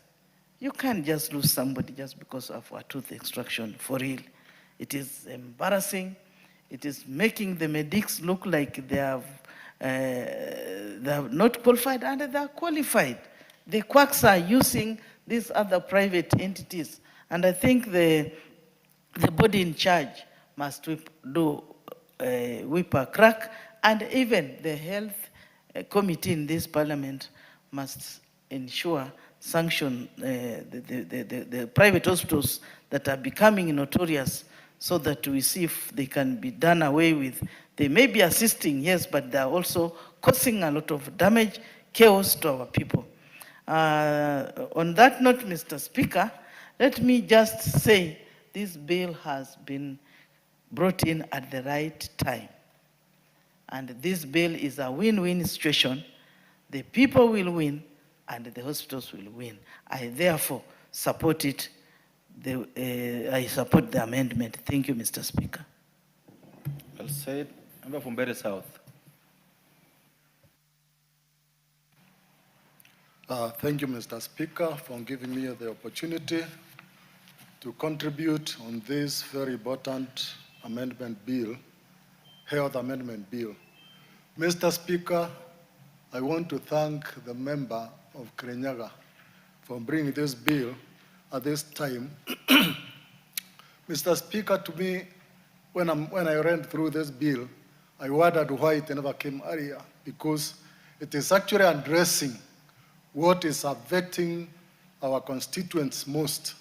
You can't just lose somebody just because of a tooth extraction, for real. It is embarrassing. It is making the medics look like they have not qualified, and they are qualified. The quacks are using these other private entities, and I think the body in charge must whip a crack, and even the health committee in this parliament must ensure sanction the private hospitals that are becoming notorious, so that we see if they can be done away with. They may be assisting, yes, but they are also causing a lot of damage, chaos to our people. On that note, Mr. Speaker, let me just say this bill has been brought in at the right time. And this bill is a win-win situation. The people will win, and the hospitals will win. I therefore support it. I support the amendment. Thank you, Mr. Speaker. Well said. Member from Mbeere South. Thank you, Mr. Speaker, for giving me the opportunity to contribute on this very important amendment bill, health amendment bill. Mr. Speaker, I want to thank the member of Kirinyaga for bringing this bill at this time. Mr. Speaker, to me, when I read through this bill, I wondered why it never came earlier, because it is actually addressing what is affecting our constituents most.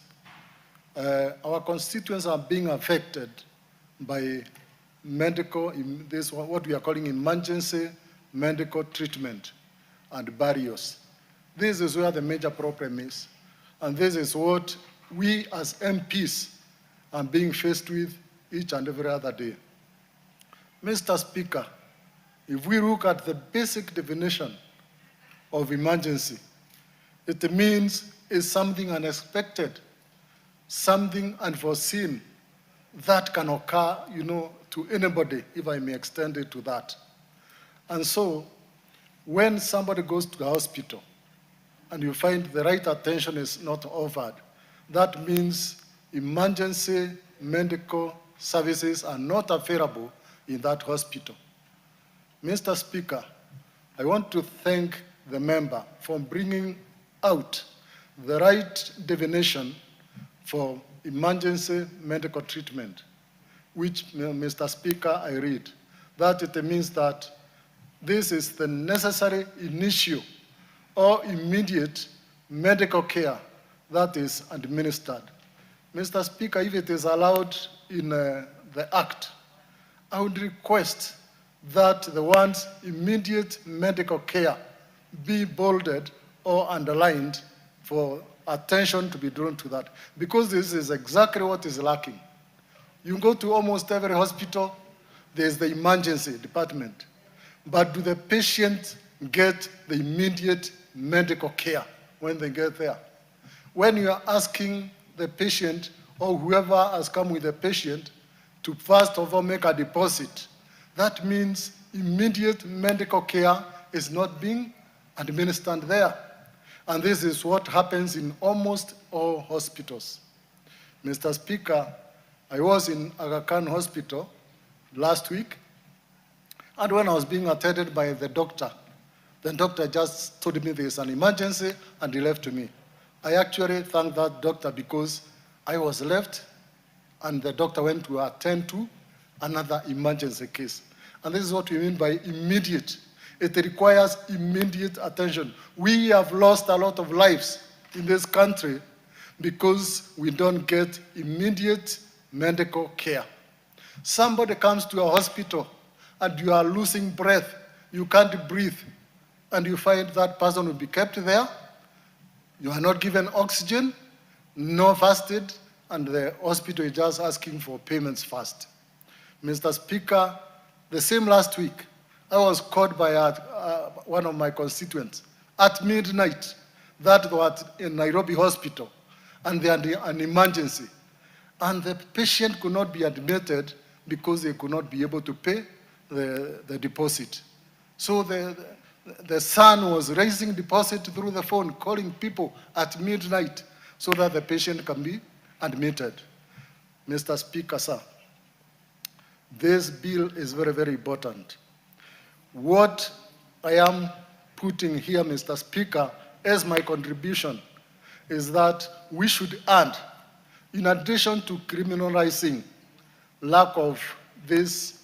Our constituents are being affected by medical, what we are calling emergency medical treatment and barriers. This is where the major problem is. And this is what we as MPs are being faced with each and every other day. Mr. Speaker, if we look at the basic definition of emergency, it means it's something unexpected, something unforeseen that can occur, to anybody, if I may extend it to that. And so, when somebody goes to the hospital and you find the right attention is not offered, that means emergency medical services are not available in that hospital. Mr. Speaker, I want to thank the member for bringing out the right definition for emergency medical treatment, which, Mr. Speaker, I read, that it means that this is the necessary initial or immediate medical care that is administered. Mr. Speaker, if it is allowed in the Act, I would request that the words immediate medical care be bolded or underlined for attention to be drawn to that, because this is exactly what is lacking. You go to almost every hospital, there's the emergency department, but do the patient get the immediate medical care when they get there? When you are asking the patient or whoever has come with the patient to first of all make a deposit, that means immediate medical care is not being administered there. And this is what happens in almost all hospitals. Mr. Speaker, I was in Aga Khan Hospital last week, and when I was being attended by the doctor just told me there's an emergency and he left me. I actually thank that doctor because I was left and the doctor went to attend to another emergency case. And this is what we mean by immediate. It requires immediate attention. We have lost a lot of lives in this country because we don't get immediate medical care. Somebody comes to a hospital and you are losing breath, you can't breathe, and you find that person will be kept there. You are not given oxygen, no first aid, and the hospital is just asking for payments first. Mr. Speaker, the same last week, I was called by one of my constituents at midnight that was in Nairobi hospital, and they had an emergency. And the patient could not be admitted because they could not be able to pay the deposit. So the son was raising deposit through the phone, calling people at midnight so that the patient can be admitted. Mr. Speaker, sir, this bill is very, very important. What I am putting here, Mr. Speaker, as my contribution is that we should add, in addition to criminalizing lack of this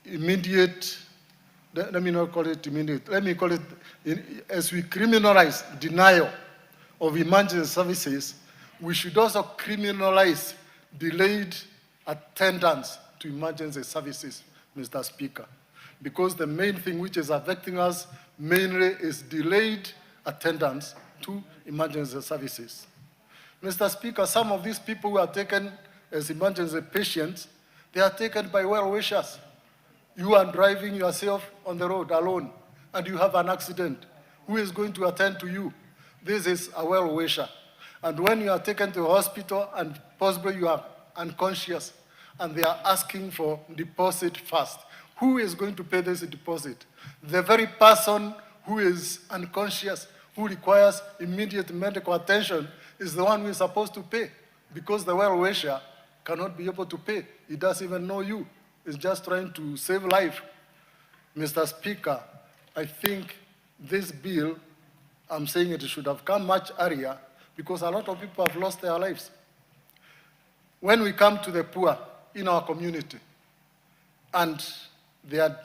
immediate, let me not call it immediate, let me call it, as we criminalize denial of emergency services, we should also criminalize delayed attendance to emergency services, Mr. Speaker. Because the main thing which is affecting us mainly is delayed attendance to emergency services. Mr. Speaker, some of these people who are taken as emergency patients, they are taken by well-wishers. You are driving yourself on the road alone and you have an accident. Who is going to attend to you? This is a well-wisher. And when you are taken to the hospital and possibly you are unconscious and they are asking for deposit first, who is going to pay this deposit? The very person who is unconscious, who requires immediate medical attention, is the one who is supposed to pay, because the well-wisher cannot be able to pay. He doesn't even know you. He's just trying to save life. Mr. Speaker, I think this bill, I'm saying it should have come much earlier, because a lot of people have lost their lives. When we come to the poor in our community, and they are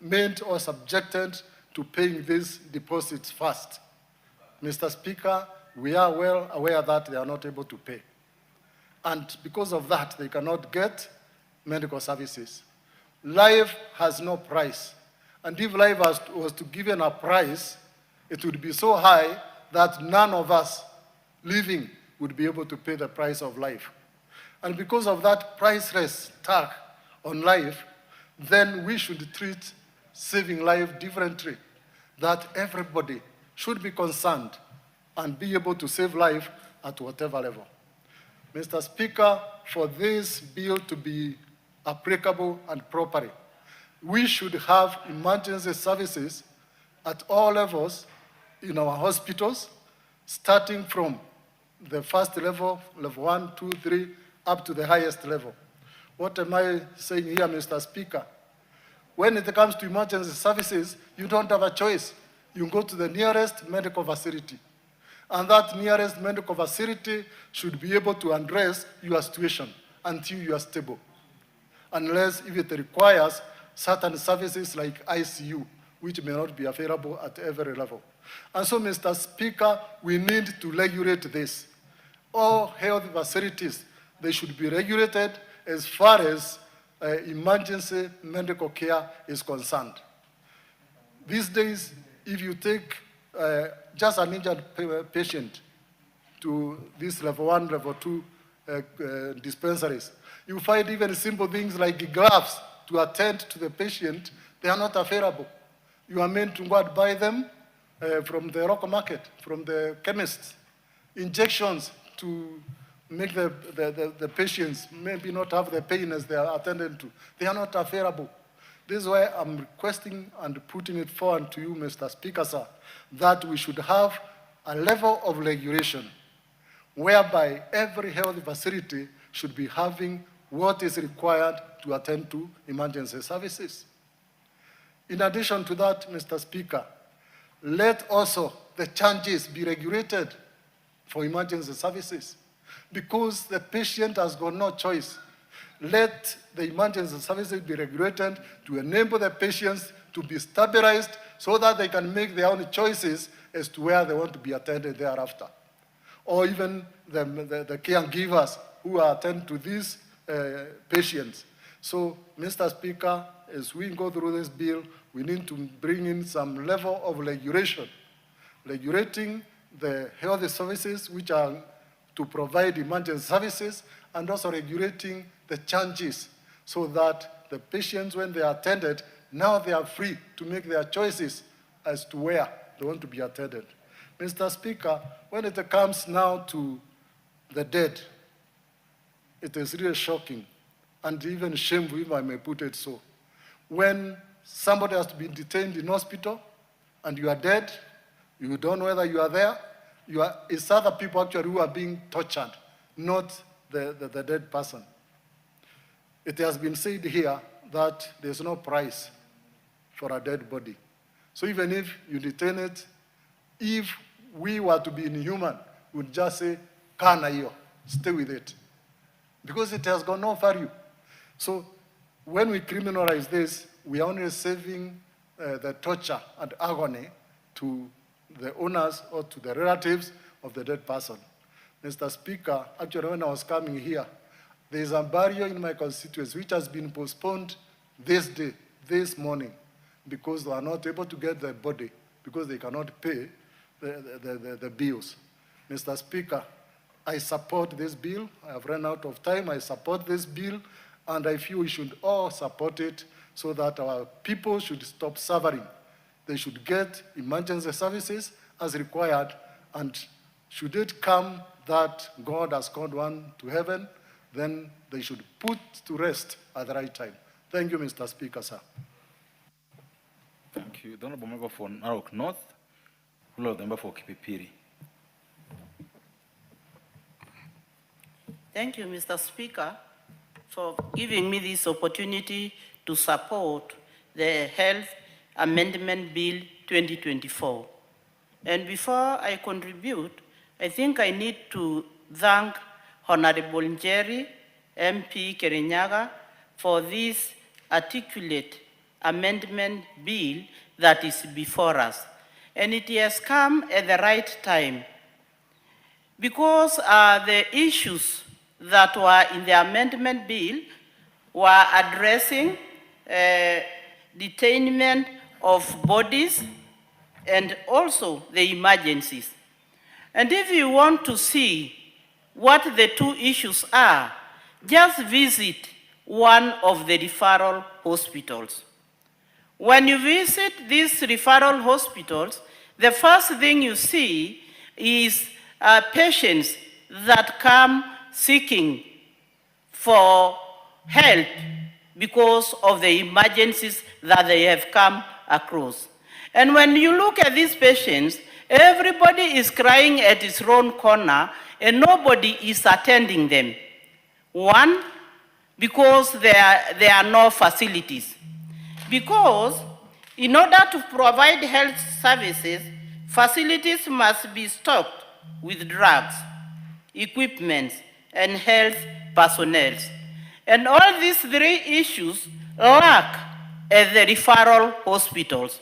made or subjected to paying these deposits first, Mr. Speaker, we are well aware that they are not able to pay. And because of that, they cannot get medical services. Life has no price. And if life was to given a price, it would be so high that none of us living would be able to pay the price of life. And because of that priceless tag on life, then we should treat saving life differently, that everybody should be concerned and be able to save life at whatever level. Mr. Speaker, for this bill to be applicable and properly, we should have emergency services at all levels in our hospitals, starting from the first level, level 1, 2, 3, up to the highest level. What am I saying here, Mr. Speaker? When it comes to emergency services, you don't have a choice. You go to the nearest medical facility. And that nearest medical facility should be able to address your situation until you are stable. Unless if it requires certain services like ICU, which may not be available at every level. And so, Mr. Speaker, we need to regulate this. All health facilities, they should be regulated as far as emergency medical care is concerned. These days, if you take just an injured patient to this level 1, level 2 dispensaries, you find even simple things like gloves to attend to the patient, they are not available. You are meant to go and buy them from the local market, from the chemists. Injections to make the patients maybe not have the pain as they are attended to. They are not available. This is why I'm requesting and putting it forward to you, Mr. Speaker, sir, that we should have a level of regulation whereby every health facility should be having what is required to attend to emergency services. In addition to that, Mr. Speaker, let also the charges be regulated for emergency services, because the patient has got no choice. Let the emergency services be regulated to enable the patients to be stabilized so that they can make their own choices as to where they want to be attended thereafter. Or even the caregivers who are attending to these patients. So, Mr. Speaker, as we go through this bill, we need to bring in some level of regulation, regulating the health services which are to provide emergency services, and also regulating the charges so that the patients, when they are attended, now they are free to make their choices as to where they want to be attended. Mr. Speaker, when it comes now to the dead, it is really shocking and even shameful, if I may put it so. When somebody has to be detained in hospital and you are dead, you don't know whether you are there, it's other people actually who are being tortured, not the dead person. It has been said here that there's no price for a dead body. So even if you detain it, if we were to be inhuman, we'd just say, kana hiyo, stay with it. Because it has got no value. So when we criminalize this, we are only saving the torture and agony to the owners or to the relatives of the dead person. Mr. Speaker, actually when I was coming here, there is a barrier in my constituency which has been postponed this day, this morning, because they are not able to get their body, because they cannot pay the bills. Mr. Speaker, I support this bill. I have run out of time. I support this bill, and I feel we should all support it so that our people should stop suffering. They should get emergency services as required, and should it come that God has called one to heaven, then they should put to rest at the right time. Thank you, Mr. Speaker, sir. Thank you. The Honorable Member for Narok North, the Member for Kipipiri. Thank you, Mr. Speaker, for giving me this opportunity to support the Health Amendment Bill 2024. And before I contribute, I think I need to thank Honorable Njeri, MP Kirinyaga, for this articulate amendment bill that is before us. And it has come at the right time, because the issues that were in the amendment bill were addressing detainment of bodies and also the emergencies. And if you want to see what the two issues are, just visit one of the referral hospitals. When you visit these referral hospitals, the first thing you see is patients that come seeking for help because of the emergencies that they have come across. And when you look at these patients, everybody is crying at its own corner and nobody is attending them. One, because there are no facilities. Because in order to provide health services, facilities must be stocked with drugs, equipment, and health personnel. And all these three issues lack at the referral hospitals.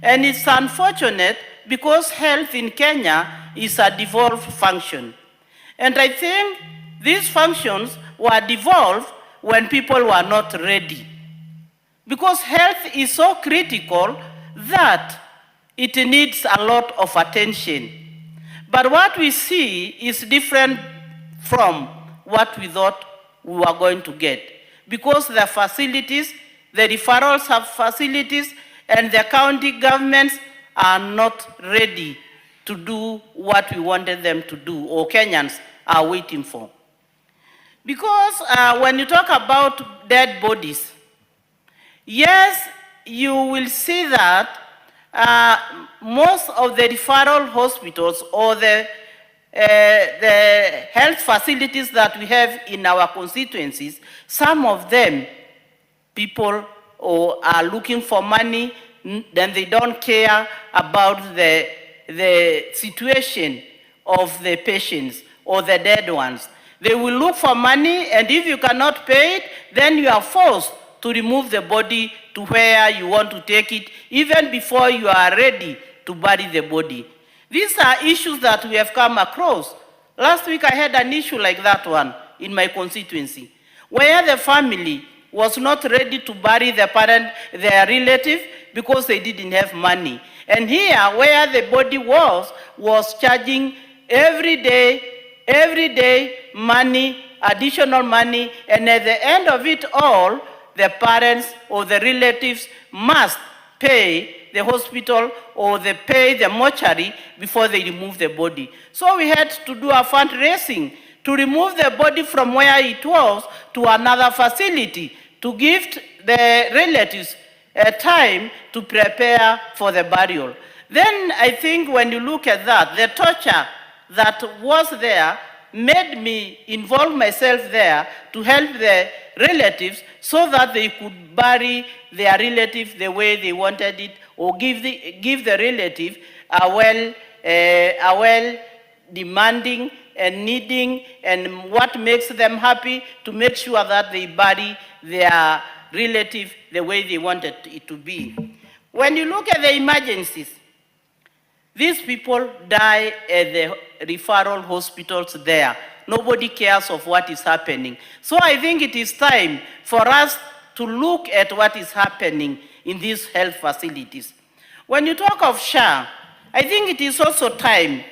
And it's unfortunate because health in Kenya is a devolved function. And I think these functions were devolved when people were not ready. Because health is so critical that it needs a lot of attention. But what we see is different from what we thought we were going to get. Because the facilities, the referrals have facilities, and the county governments are not ready to do what we wanted them to do, or Kenyans are waiting for. Because when you talk about dead bodies, yes, you will see that most of the referral hospitals or the health facilities that we have in our constituencies, some of them, people are looking for money, then they don't care about the situation of the patients or the dead ones. They will look for money, and if you cannot pay it, then you are forced to remove the body to where you want to take it, even before you are ready to bury the body. These are issues that we have come across. Last week I had an issue like that one in my constituency, where the family was not ready to bury their relative because they didn't have money. And here, where the body was charging every day money, additional money, and at the end of it all, the parents or the relatives must pay the hospital or they pay the mortuary before they remove the body. So we had to do a fundraising to remove the body from where it was to another facility to give the relatives time to prepare for the burial. Then I think when you look at that, the torture that was there made me involve myself there to help the relatives so that they could bury their relative the way they wanted it, or give the relative a well demanding and needing and what makes them happy to make sure that they bury their relative the way they wanted it to be. When you look at the emergencies, these people die at the referral hospitals there. Nobody cares of what is happening. So I think it is time for us to look at what is happening in these health facilities. When you talk of SHA, I think it is also time,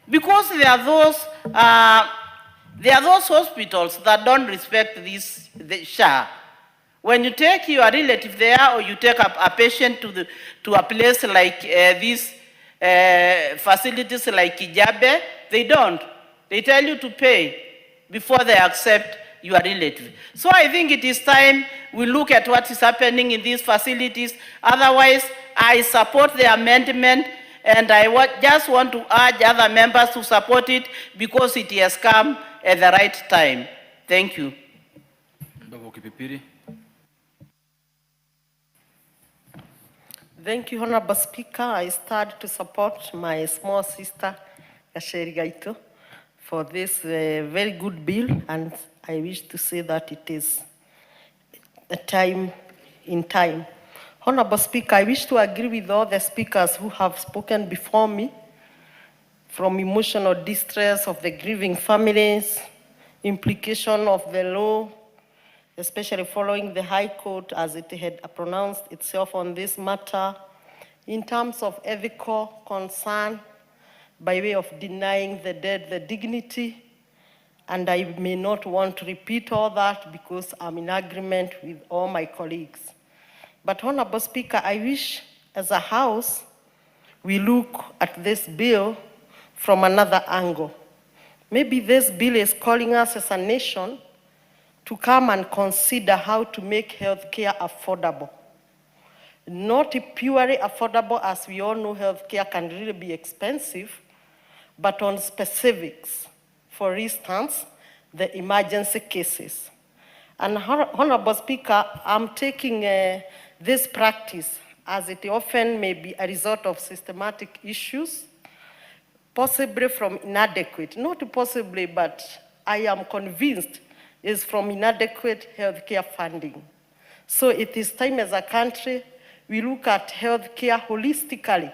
because there are those hospitals that don't respect the SHA. When you take your relative there, or you take a patient to a place like these facilities like Kijabe, they don't. They tell you to pay before they accept your relative. So I think it is time we look at what is happening in these facilities. Otherwise, I support the amendment, and I just want to urge other members to support it because it has come at the right time. Thank you. Thank you, Honorable Speaker. I start to support my small sister, Gasheri Gaito, for this very good bill, and I wish to say that it is a time in time. Honorable Speaker, I wish to agree with all the speakers who have spoken before me, from emotional distress of the grieving families, implication of the law, especially following the High Court as it had pronounced itself on this matter, in terms of ethical concern, by way of denying the dead the dignity. And I may not want to repeat all that because I'm in agreement with all my colleagues. But Honorable Speaker, I wish as a House, we look at this bill from another angle. Maybe this bill is calling us as a nation to come and consider how to make healthcare affordable. Not purely affordable, as we all know healthcare can really be expensive, but on specifics. For instance, the emergency cases. And Honorable Speaker, I'm taking this practice as it often may be a result of systematic issues, possibly from inadequate, not possibly, but I am convinced is from inadequate healthcare funding. So it is time as a country we look at healthcare holistically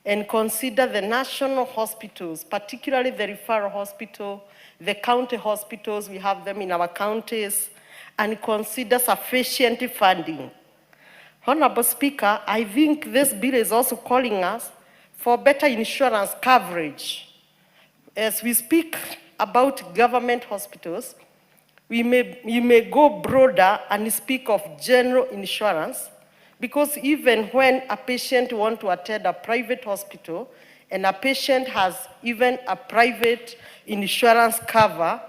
and consider the national hospitals, particularly the referral hospital, the county hospitals, we have them in our counties, and consider sufficient funding. Honorable Speaker, I think this bill is also calling us for better insurance coverage. As we speak about government hospitals, you may go broader and speak of general insurance, because even when a patient wants to attend a private hospital and a patient has even a private insurance cover,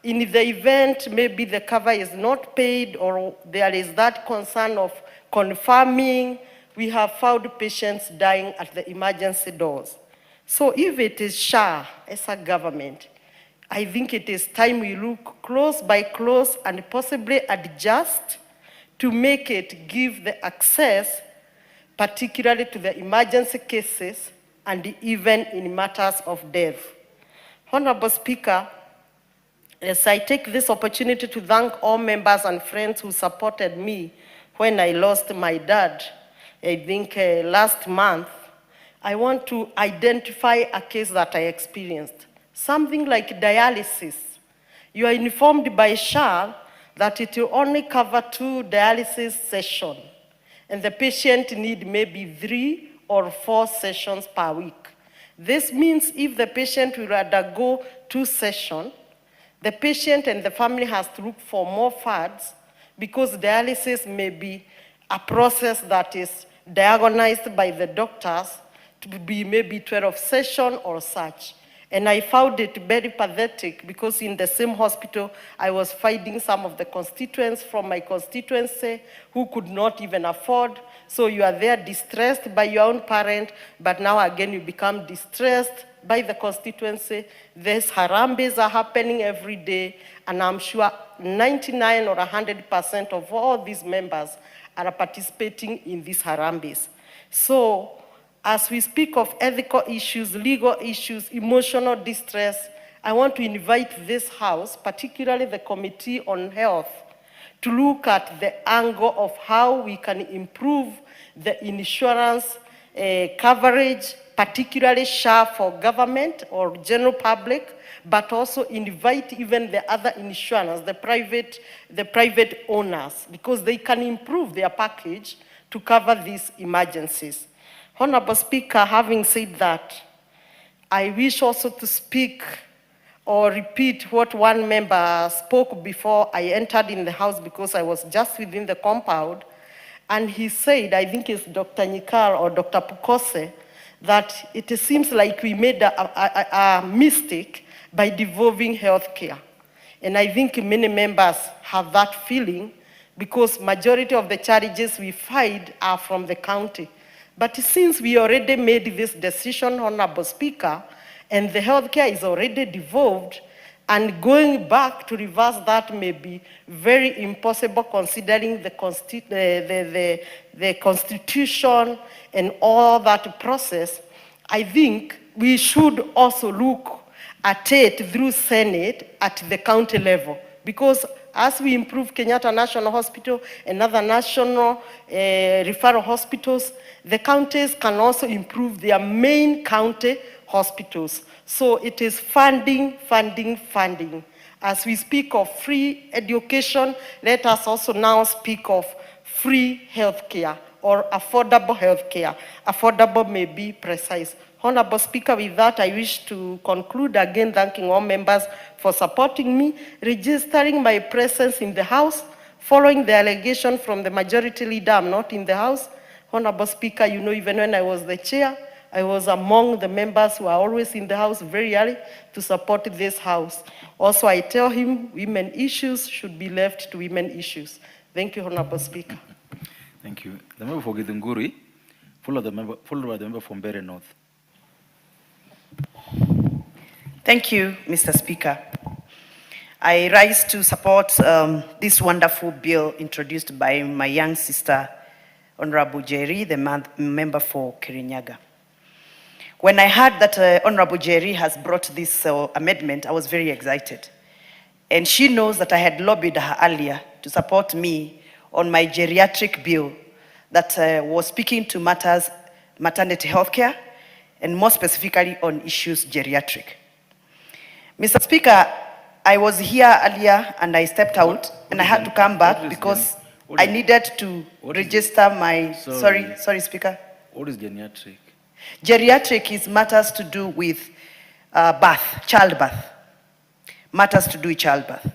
in the event maybe the cover is not paid or there is that concern of confirming, we have found patients dying at the emergency doors. So if it is SHA as a government, I think it is time we look close by close and possibly adjust to make it give the access, particularly to the emergency cases and even in matters of death. Honorable Speaker, as I take this opportunity to thank all members and friends who supported me when I lost my dad, I think last month, I want to identify a case that I experienced. Something like dialysis. You are informed by SHA that it will only cover 2 dialysis sessions, and the patient need maybe 3 or 4 sessions per week. This means if the patient will undergo 2 sessions, the patient and the family has to look for more funds because dialysis may be a process that is diagnosed by the doctors to be maybe 12 sessions or such. And I found it very pathetic because in the same hospital, I was finding some of the constituents from my constituency who could not even afford. So you are there distressed by your own parent, but now again you become distressed by the constituency. These harambes are happening every day, and I'm sure 99 or 100% of all these members are participating in these harambes. So, as we speak of ethical issues, legal issues, emotional distress, I want to invite this House, particularly the Committee on Health, to look at the angle of how we can improve the insurance coverage, particularly SHA for government or general public, but also invite even the other insurance, the private owners, because they can improve their package to cover these emergencies. Honorable Speaker, having said that, I wish also to speak or repeat what one member spoke before I entered in the house because I was just within the compound. And he said, I think it's Dr. Nyikar or Dr. Pukose, that it seems like we made a mistake by devolving healthcare. And I think many members have that feeling because majority of the charges we find are from the county. But since we already made this decision, Honorable Speaker, and the healthcare is already devolved, and going back to reverse that may be very impossible considering the constitution and all that process. I think we should also look at it through Senate at the county level, because as we improve Kenyatta National Hospital and other national referral hospitals, the counties can also improve their main county hospitals. So it is funding, funding, funding. As we speak of free education, let us also now speak of free healthcare or affordable healthcare. Affordable may be precise. Honorable Speaker, with that, I wish to conclude again thanking all members for supporting me, registering my presence in the House, following the allegation from the majority leader, I'm not in the House. Honorable Speaker, you know, even when I was the chair, I was among the members who are always in the House very early to support this House. Also, I tell him women issues should be left to women issues. Thank you, Honorable Speaker. Thank you. The member for Githunguri, followed by the member from Mbeere North. Thank you, Mr. Speaker. I rise to support this wonderful bill introduced by my young sister, Honorable Jerry, the member for Kirinyaga. When I heard that Honorable Jerry has brought this amendment, I was very excited. And she knows that I had lobbied her earlier to support me on my geriatric bill that was speaking to matters maternity health care, and more specifically on issues geriatric. Mr. Speaker, I was here earlier and I stepped out and I had to come back because I needed to register my, sorry, Speaker. What is geriatric? Geriatric is matters to do with childbirth. Matters to do with childbirth.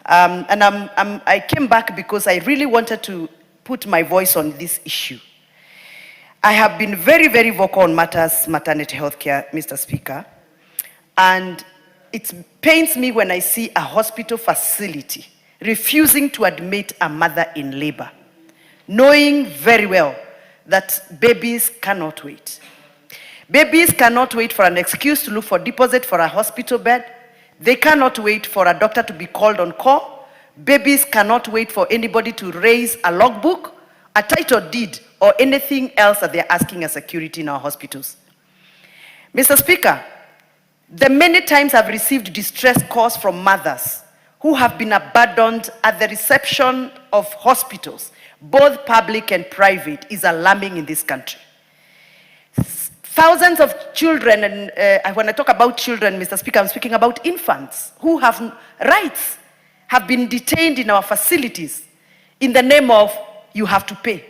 And I came back because I really wanted to put my voice on this issue. I have been very, very vocal on matters maternity health care, Mr. Speaker. And it pains me when I see a hospital facility refusing to admit a mother in labor, knowing very well that babies cannot wait. Babies cannot wait for an excuse to look for deposit for a hospital bed. They cannot wait for a doctor to be called on call. Babies cannot wait for anybody to raise a logbook, a title deed, or anything else that they're asking as security in our hospitals. Mr. Speaker, the many times I've received distress calls from mothers who have been abandoned at the reception of hospitals, both public and private, is alarming in this country. Thousands of children, and when I talk about children, Mr. Speaker, I'm speaking about infants who have rights, have been detained in our facilities in the name of you have to pay.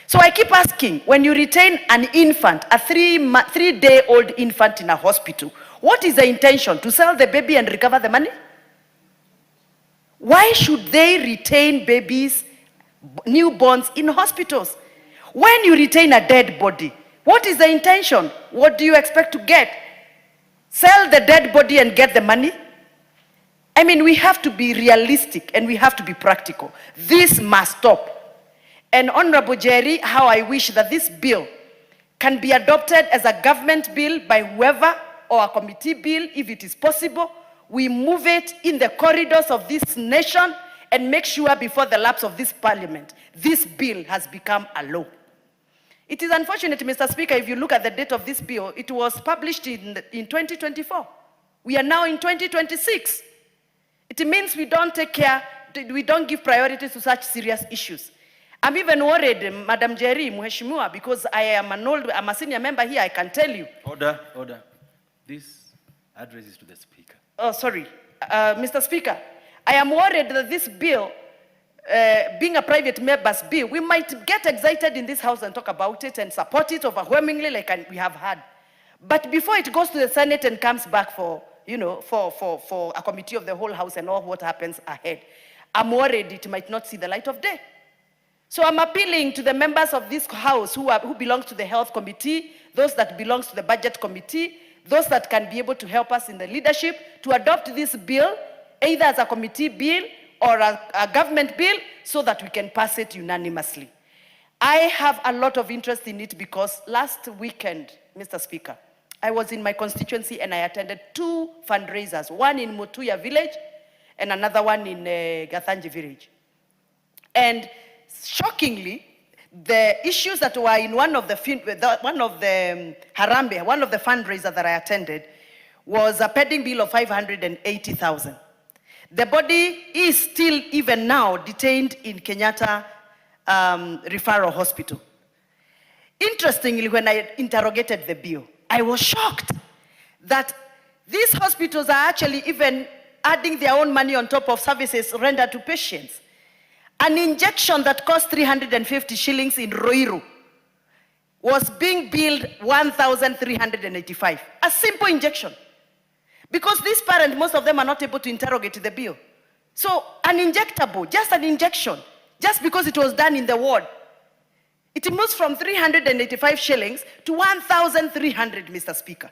So I keep asking, when you retain an infant, a three-day-old infant in a hospital, what is the intention? To sell the baby and recover the money? Why should they retain babies, newborns in hospitals? When you retain a dead body, what is the intention? What do you expect to get? Sell the dead body and get the money? I mean, we have to be realistic and we have to be practical. This must stop. And Honorable Jerry, how I wish that this bill can be adopted as a government bill by whoever, or a committee bill if it is possible. We move it in the corridors of this nation and make sure before the lapse of this parliament, this bill has become a law. It is unfortunate, Mr. Speaker, if you look at the date of this bill, it was published in 2024. We are now in 2026. It means we don't take care, we don't give priority to such serious issues. I'm even worried, Madam Jerry, Mheshimiwa, because I'm a senior member here, I can tell you. Order. This address is to the Speaker. Oh, sorry. Mr. Speaker, I am worried that this bill, being a private member's bill, we might get excited in this house and talk about it and support it overwhelmingly like we have had. But before it goes to the Senate and comes back for for a committee of the whole house and all what happens ahead. I'm worried it might not see the light of day. So I'm appealing to the members of this house who belong to the health committee, those that belong to the budget committee, those that can be able to help us in the leadership to adopt this bill, either as a committee bill or a government bill, so that we can pass it unanimously. I have a lot of interest in it because last weekend, Mr. Speaker, I was in my constituency and I attended 2 fundraisers, one in Mutuya village and another one in Gathanji village. And shockingly, the issues that were in one of the Harambe, one of the fundraisers that I attended, was a pending bill of 580,000. The body is still, even now, detained in Kenyatta Referral Hospital. Interestingly, when I interrogated the bill, I was shocked that these hospitals are actually even adding their own money on top of services rendered to patients. An injection that cost 350 shillings in Ruiru was being billed 1,385. A simple injection. Because these parents, most of them are not able to interrogate the bill. So an injectable, just an injection, just because it was done in the ward, it moves from 385 shillings to 1,300, Mr. Speaker.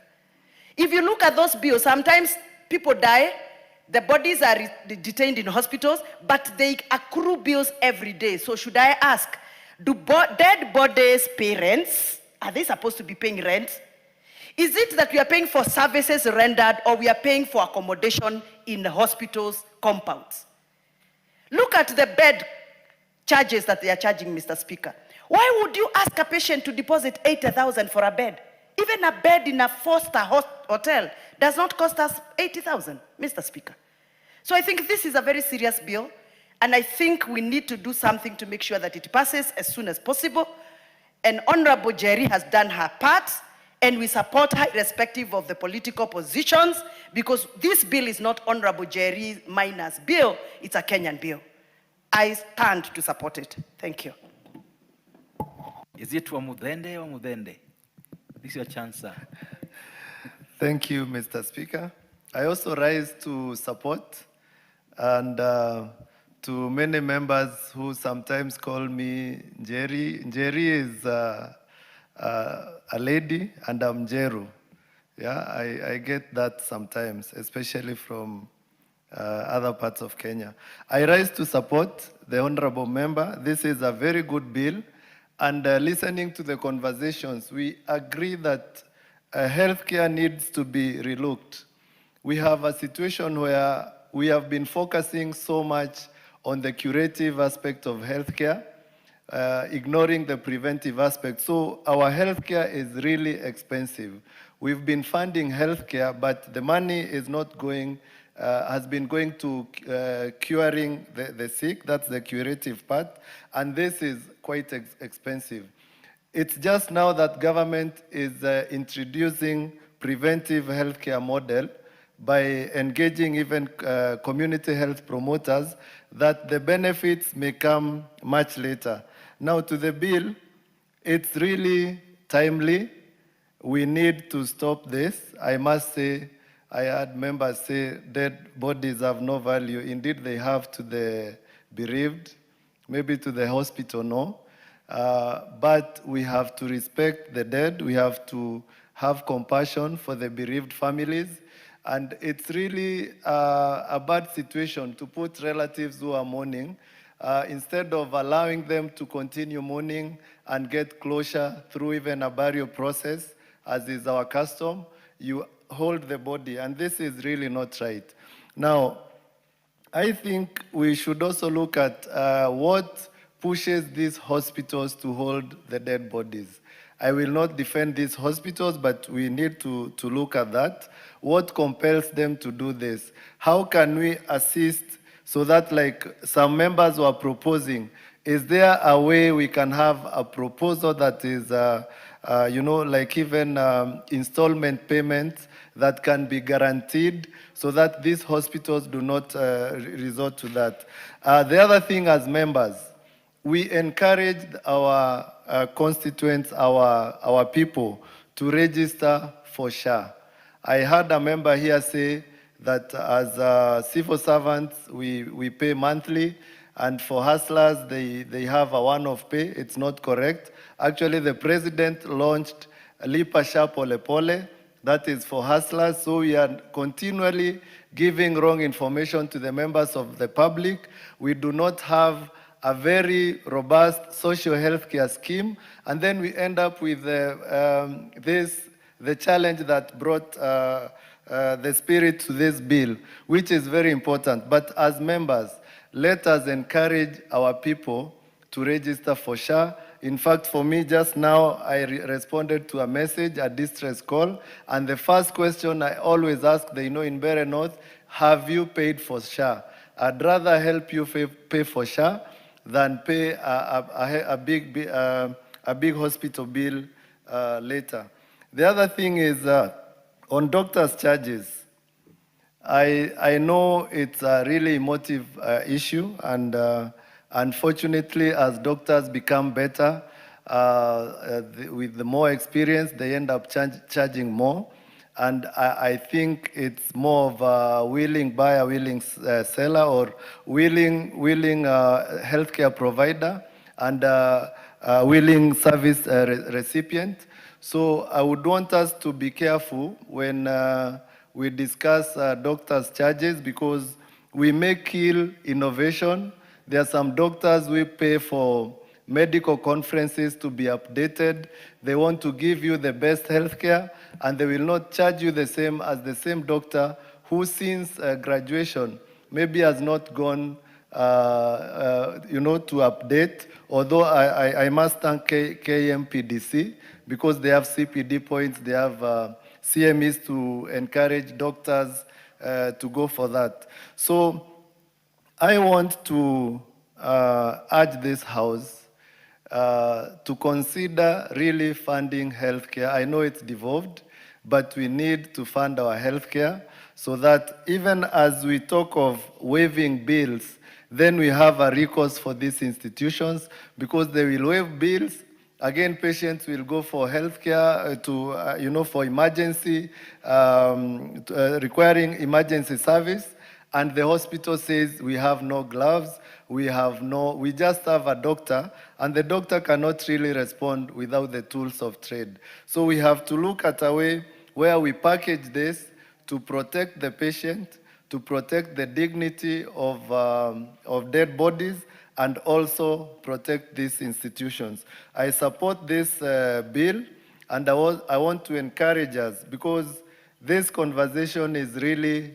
If you look at those bills, sometimes people die, the bodies are detained in hospitals, but they accrue bills every day. So should I ask, do dead bodies pay rents? Are they supposed to be paying rent? Is it that we are paying for services rendered or we are paying for accommodation in the hospitals' compounds? Look at the bed charges that they are charging, Mr. Speaker. Why would you ask a patient to deposit 80,000 for a bed? Even a bed in a 4-star hotel does not cost us 80,000, Mr. Speaker. So I think this is a very serious bill, and I think we need to do something to make sure that it passes as soon as possible. And Honorable Jerry has done her part, and we support her irrespective of the political positions, because this bill is not Honorable Jerry Minor's bill, it's a Kenyan bill. I stand to support it. Thank you. Is it Wamudende or Mudende? This is your chance, sir. Thank you, Mr. Speaker. I also rise to support, and to many members who sometimes call me Njeri. Njeri is a lady, and I'm Jeru. Yeah, I get that sometimes, especially from other parts of Kenya. I rise to support the honorable member. This is a very good bill. And listening to the conversations, we agree that healthcare needs to be relooked. We have a situation where we have been focusing so much on the curative aspect of healthcare, ignoring the preventive aspect. So our healthcare is really expensive. We've been funding healthcare, but the money is not going, has been going to curing the sick. That's the curative part. And this is quite expensive. It's just now that government is introducing preventive healthcare model by engaging even community health promoters, that the benefits may come much later. Now to the bill, it's really timely. We need to stop this. I must say, I had members say dead bodies have no value. Indeed, they have to the bereaved, maybe to the hospital, no. But we have to respect the dead. We have to have compassion for the bereaved families. And it's really a bad situation to put relatives who are mourning, instead of allowing them to continue mourning and get closure through even a burial process, as is our custom, you hold the body, and this is really not right. Now, I think we should also look at what pushes these hospitals to hold the dead bodies. I will not defend these hospitals, but we need to look at that. What compels them to do this? How can we assist so that, like some members were proposing, is there a way we can have a proposal that is, like even installment payments that can be guaranteed so that these hospitals do not resort to that? The other thing as members, we encouraged our constituents, our people, to register for SHA. I heard a member here say that as civil servants, we pay monthly, and for hustlers, they have a one-off pay. It's not correct. Actually, the president launched Lipa Sha Pole Pole. That is for hustlers. So we are continually giving wrong information to the members of the public. We do not have a very robust social health care scheme. And then we end up with the challenge that brought the spirit to this bill, which is very important. But as members, let us encourage our people to register for SHA. In fact, for me, just now, I responded to a message, a distress call, and the first question I always ask, they know in Bere North, have you paid for SHA? I'd rather help you pay for SHA than pay a big hospital bill later. The other thing is on doctors' charges. I know it's a really emotive issue, and unfortunately, as doctors become better, with the more experience, they end up charging more. And I think it's more of a willing buyer, willing seller, or willing healthcare provider, and willing service recipient. So I would want us to be careful when we discuss doctors' charges, because we may kill innovation. There are some doctors we pay for medical conferences to be updated. They want to give you the best healthcare, and they will not charge you the same as the same doctor who, since graduation, maybe has not gone, to update. Although I must thank KMPDC, because they have CPD points, they have CMEs to encourage doctors to go for that. So I want to urge this House to consider really funding healthcare. I know it's devolved, but we need to fund our healthcare so that even as we talk of waiving bills, then we have a recourse for these institutions, because they will waive bills. Again, patients will go for healthcare for emergency, requiring emergency service, and the hospital says we have no gloves, we just have a doctor, and the doctor cannot really respond without the tools of trade. So we have to look at a way where we package this to protect the patient, to protect the dignity of dead bodies, and also protect these institutions. I support this bill, and I want to encourage us, because this conversation is really,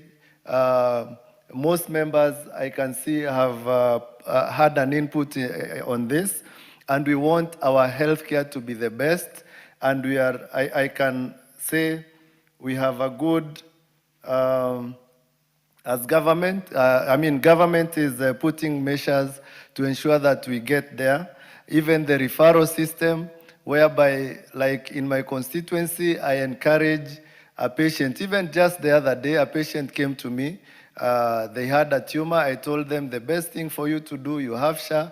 most members I can see have had an input on this, and we want our healthcare to be the best, and I can say we have a good, as government, government is putting measures to ensure that we get there. Even the referral system, whereby, like in my constituency, I encourage a patient. Even just the other day, a patient came to me. They had a tumor. I told them the best thing for you to do, you have SHA,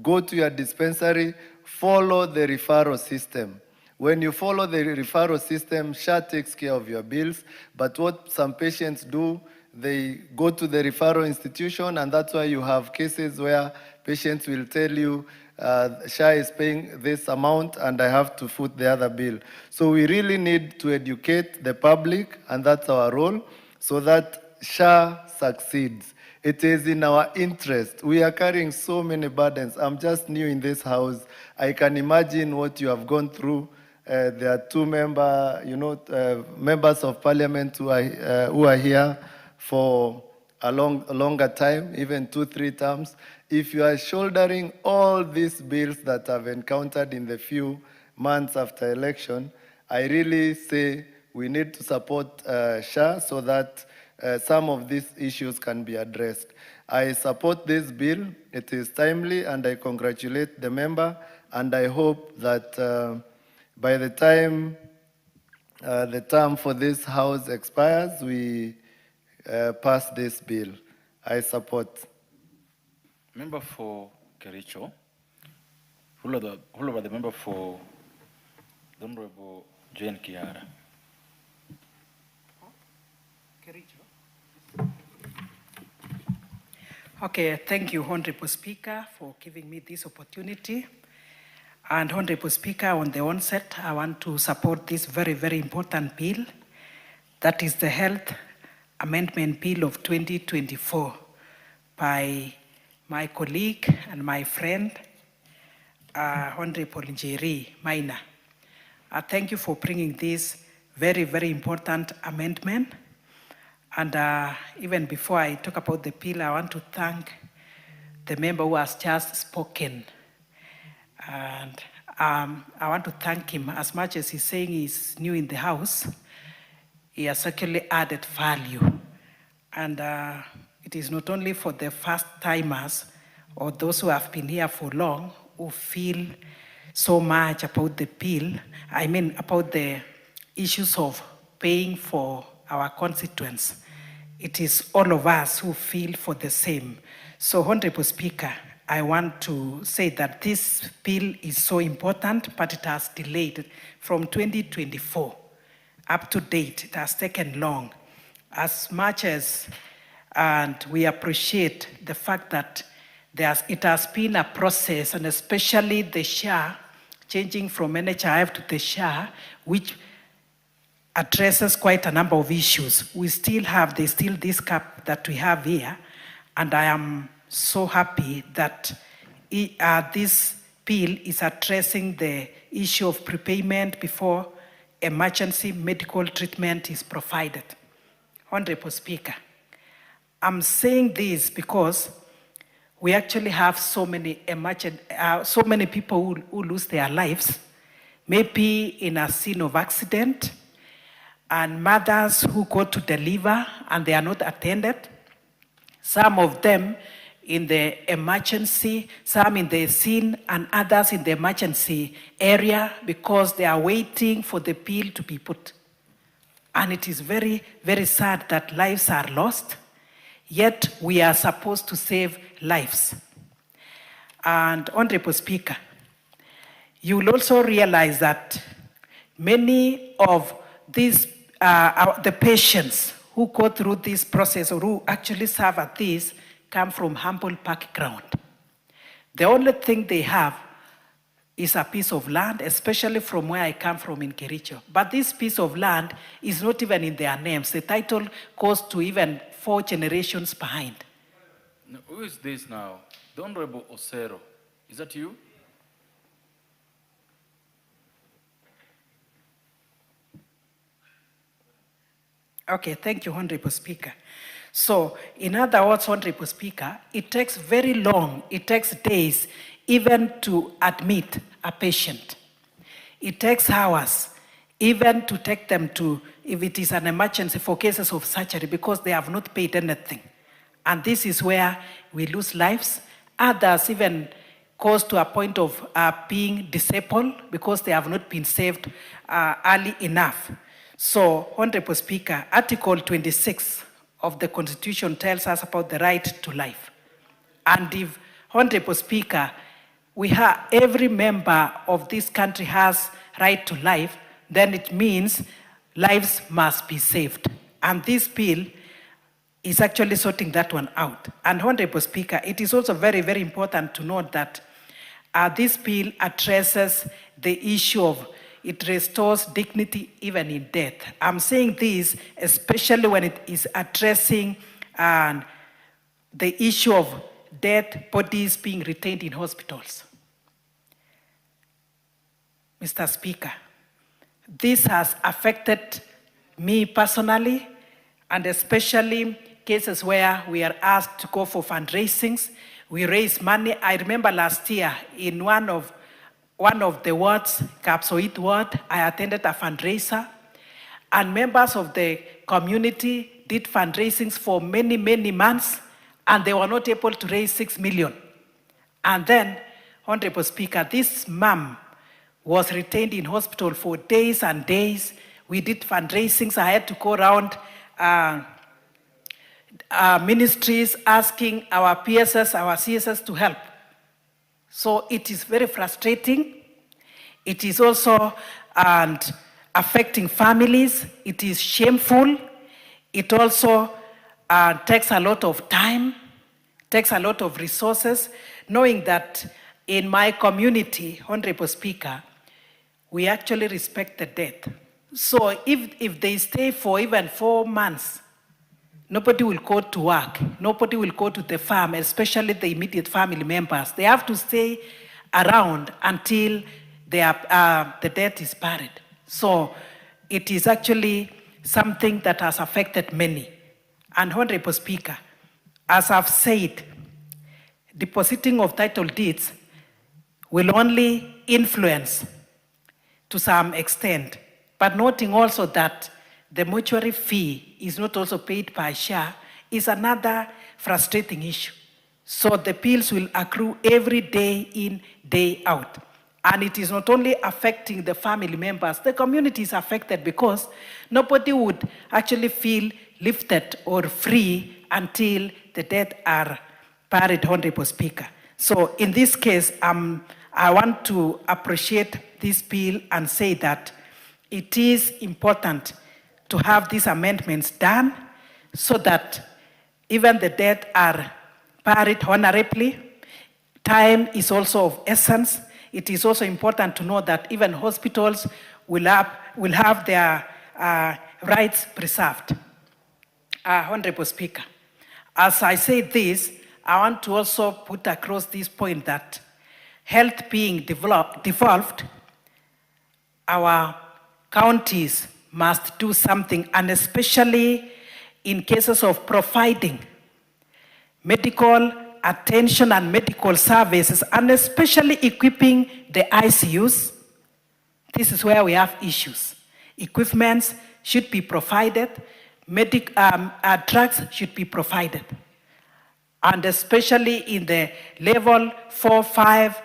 go to your dispensary, follow the referral system. When you follow the referral system, SHA takes care of your bills. But what some patients do, they go to the referral institution, and that's why you have cases where patients will tell you, SHA is paying this amount and I have to foot the other bill. So we really need to educate the public, and that's our role, so that SHA succeeds. It is in our interest. We are carrying so many burdens. I'm just new in this House. I can imagine what you have gone through. There are two members of parliament who are here for a longer time, even 2-3 terms. If you are shouldering all these bills that I've encountered in the few months after election, I really say we need to support SHA so that some of these issues can be addressed. I support this bill. It is timely, and I congratulate the member, and I hope that by the time the term for this House expires, we pass this bill. I support. Member for Kericho, who over the member for the Honorable Jane Kiara. Okay, thank you, Honorable Speaker, for giving me this opportunity. And Honorable Speaker, on the onset, I want to support this very, very important bill. That is the Health Amendment Bill of 2024 by my colleague and my friend, Honorable Njeri Maina. Thank you for bringing this very, very important amendment. And even before I talk about the bill, I want to thank the member who has just spoken. And I want to thank him. As much as he's saying he's new in the House, he has actually added value. And it is not only for the first timers or those who have been here for long who feel so much about the bill, I mean about the issues of paying for our constituents. It is all of us who feel for the same. So, Honorable Speaker, I want to say that this bill is so important, but it has delayed from 2024 up to date. It has taken long. As much as, and we appreciate the fact that it has been a process, and especially the SHA, changing from NHIF to the SHA, which addresses quite a number of issues. There's still this gap that we have here, and I am so happy that this bill is addressing the issue of prepayment before emergency medical treatment is provided. Honorable Speaker, I'm saying this because we actually have so many people who lose their lives, maybe in a scene of accident, and mothers who go to deliver and they are not attended. Some of them in the emergency, some in the scene, and others in the emergency area because they are waiting for the pill to be put. And it is very, very sad that lives are lost, yet we are supposed to save lives. And Honorable Speaker, you will also realize that many of these, the patients who go through this process or who actually serve at this come from humble background. The only thing they have is a piece of land, especially from where I come from in Kericho. But this piece of land is not even in their names. The title goes to even 4 generations behind. Now, who is this now? The Honorable Osero. Is that you? Okay, thank you, Honorable Speaker. So, in other words, Honorable Speaker, it takes very long, it takes days even to admit a patient. It takes hours even to take them to, if it is an emergency, for cases of surgery, because they have not paid anything. And this is where we lose lives. Others even goes to a point of being disabled because they have not been saved early enough. So, Honorable Speaker, Article 26 of the Constitution tells us about the right to life. And if, Honorable Speaker, every member of this country has right to life, then it means lives must be saved. And this bill is actually sorting that one out. And Honorable Speaker, it is also very, very important to note that this bill addresses the issue of it restores dignity even in death. I'm saying this especially when it is addressing the issue of dead bodies being retained in hospitals. Mr. Speaker, this has affected me personally, and especially cases where we are asked to go for fundraisings. We raise money. I remember last year in one of the wards, Kapsoit ward, I attended a fundraiser, and members of the community did fundraisings for many, many months, and they were not able to raise 6 million. And then, Honorable Speaker, this mom was retained in hospital for days and days. We did fundraisings. I had to go around ministries asking our PSS, our CSS to help. So it is very frustrating. It is also affecting families. It is shameful. It also takes a lot of time, takes a lot of resources, knowing that in my community, Honorable Speaker, we actually respect the death. So if they stay for even 4 months, nobody will go to work, nobody will go to the farm, especially the immediate family members. They have to stay around until the death is buried. So it is actually something that has affected many. And Honorable Speaker, as I've said, depositing of title deeds will only influence to some extent, but noting also that the mortuary fee is not also paid by SHA is another frustrating issue. So the bills will accrue every day in, day out. And it is not only affecting the family members, the community is affected because nobody would actually feel lifted or free until the dead are buried, Honorable Speaker. So in this case, I want to appreciate this bill and say that it is important to have these amendments done so that even the dead are buried honorably. Time is also of essence. It is also important to know that even hospitals will have their rights preserved. Honorable Speaker, as I say this, I want to also put across this point that health being devolved, our counties must do something, and especially in cases of providing medical attention and medical services, and especially equipping the ICUs. This is where we have issues. Equipments should be provided, drugs should be provided, and especially in the level 4, 5,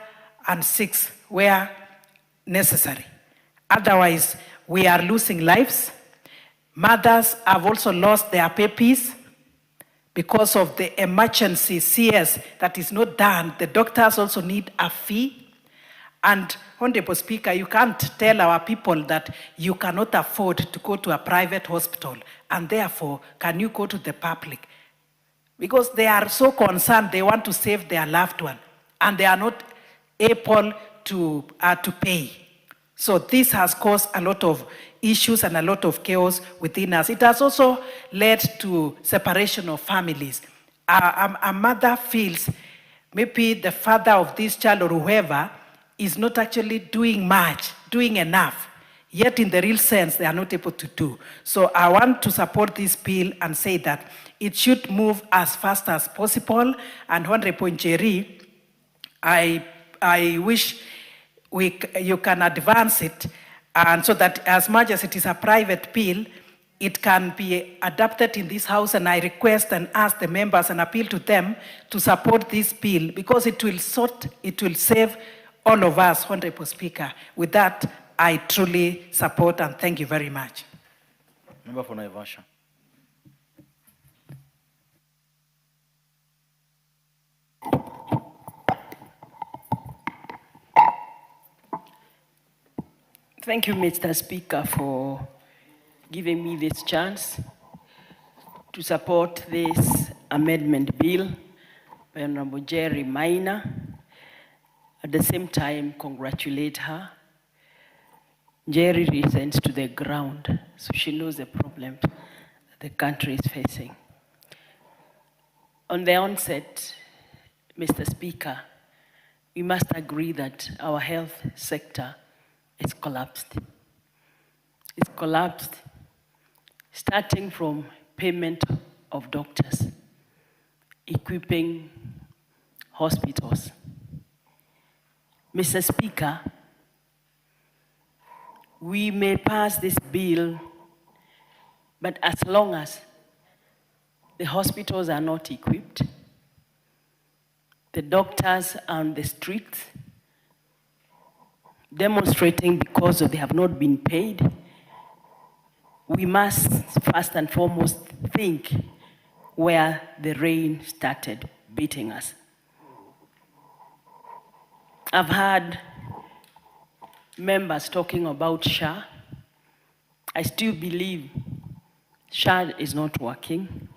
and 6 where necessary. Otherwise, we are losing lives. Mothers have also lost their babies because of the emergency CS that is not done. The doctors also need a fee. And Honorable Speaker, you can't tell our people that you cannot afford to go to a private hospital, and therefore, can you go to the public? Because they are so concerned, they want to save their loved one, and they are not able to pay. So this has caused a lot of issues and a lot of chaos within us. It has also led to separation of families. A mother feels maybe the father of this child or whoever is not actually doing much, doing enough, yet in the real sense they are not able to do. So I want to support this bill and say that it should move as fast as possible. And Honorable Njeri, I wish you can advance it, and so that as much as it is a private bill, it can be adopted in this House, and I request and ask the members and appeal to them to support this bill because it will save all of us, Honorable Speaker. With that, I truly support and thank you very much. Member for Naivasha. Thank you, Mr. Speaker, for giving me this chance to support this amendment bill by Honorable Jerry Maina. At the same time, congratulate her. Jerry listens to the ground, so she knows the problem that the country is facing. On the onset, Mr. Speaker, we must agree that our health sector is collapsed. It's collapsed, starting from payment of doctors, equipping hospitals. Mr. Speaker, we may pass this bill, but as long as the hospitals are not equipped, the doctors are on the streets, demonstrating because they have not been paid, we must first and foremost think where the rain started beating us. I've heard members talking about SHA. I still believe SHA is not working.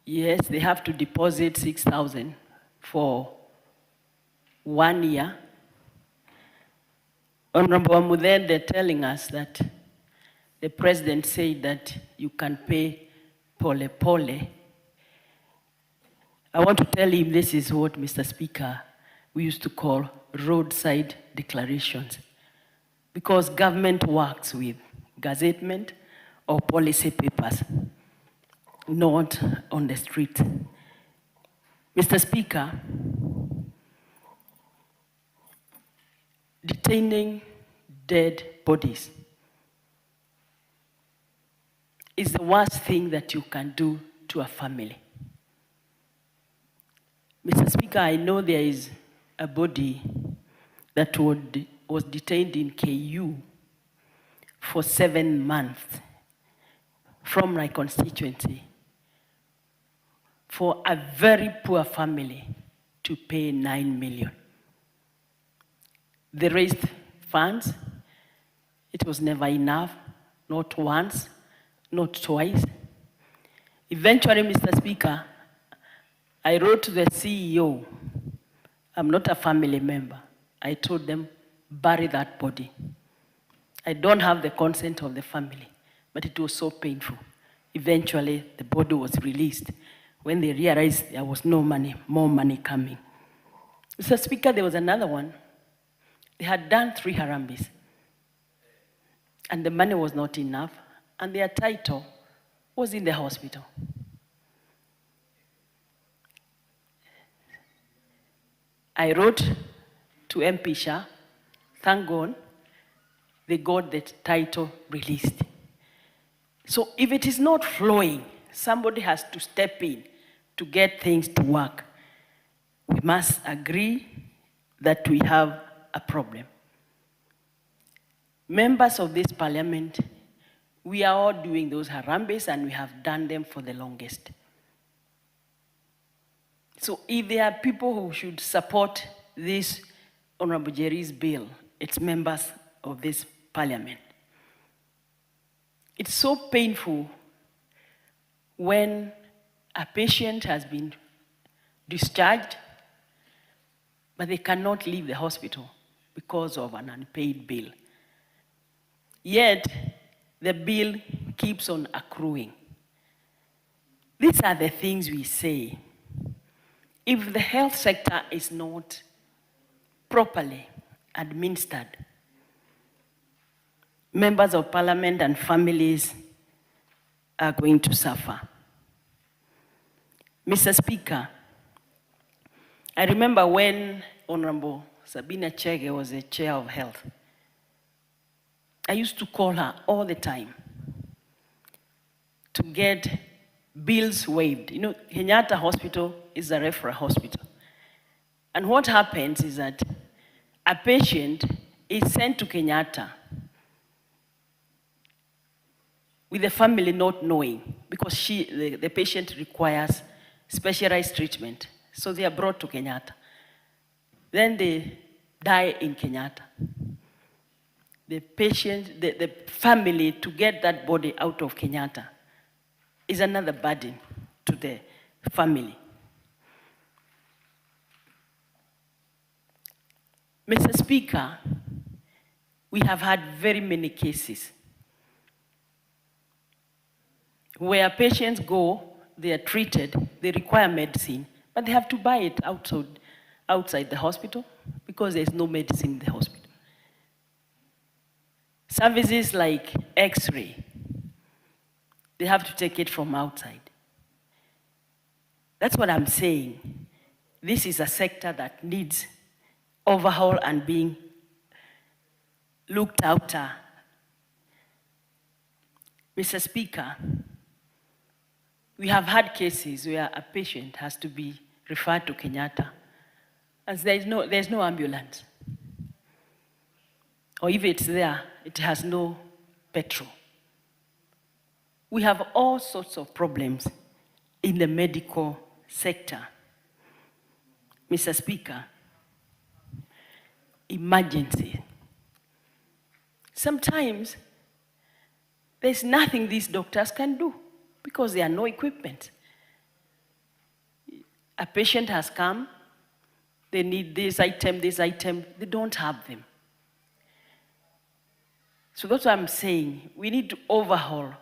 Yes, they have to deposit 6,000 for 1 year. Honorable Amuden, they're telling us that the president said that you can pay pole pole. I want to tell him this is what, Mr. Speaker, we used to call roadside declarations. Because government works with gazettement or policy papers, not on the street. Mr. Speaker, detaining dead bodies is the worst thing that you can do to a family. Mr. Speaker, I know there is a body that was detained in KU for 7 months from my constituency for a very poor family to pay 9 million. They raised funds. It was never enough, not once, not twice. Eventually, Mr. Speaker, I wrote to the CEO. I'm not a family member. I told them, bury that body. I don't have the consent of the family, but it was so painful. Eventually, the body was released when they realized there was no money, more money coming. Mr. Speaker, there was another one. They had done 3 harambes, and the money was not enough, and their title was in the hospital. I wrote to MP Shah, thank God, they got the title released. So if it is not flowing, somebody has to step in to get things to work. We must agree that we have a problem. Members of this parliament, we are all doing those harambes and we have done them for the longest. So if there are people who should support this Honorable Jerry's bill, it's members of this parliament. It's so painful when a patient has been discharged, but they cannot leave the hospital because of an unpaid bill. Yet, the bill keeps on accruing. These are the things we say. If the health sector is not properly administered, members of parliament and families are going to suffer. Mr. Speaker, I remember when Honorable Sabina Chege was the chair of health, I used to call her all the time to get bills waived. You know, Kenyatta Hospital is a referral hospital. And what happens is that a patient is sent to Kenyatta with the family not knowing, because the patient requires specialized treatment. So they are brought to Kenyatta. Then they die in Kenyatta. The patient, the family, to get that body out of Kenyatta is another burden to the family. Mr. Speaker, we have had very many cases where patients go, they are treated, they require medicine, but they have to buy it outside the hospital because there's no medicine in the hospital. Services like X-ray, they have to take it from outside. That's what I'm saying. This is a sector that needs overhaul and being looked after. Mr. Speaker, we have had cases where a patient has to be referred to Kenyatta, as there's no ambulance. Or if it's there, it has no petrol. We have all sorts of problems in the medical sector. Mr. Speaker, emergency. Sometimes there's nothing these doctors can do because there are no equipment. A patient has come, they need this item, they don't have them. So that's what I'm saying. We need to overhaul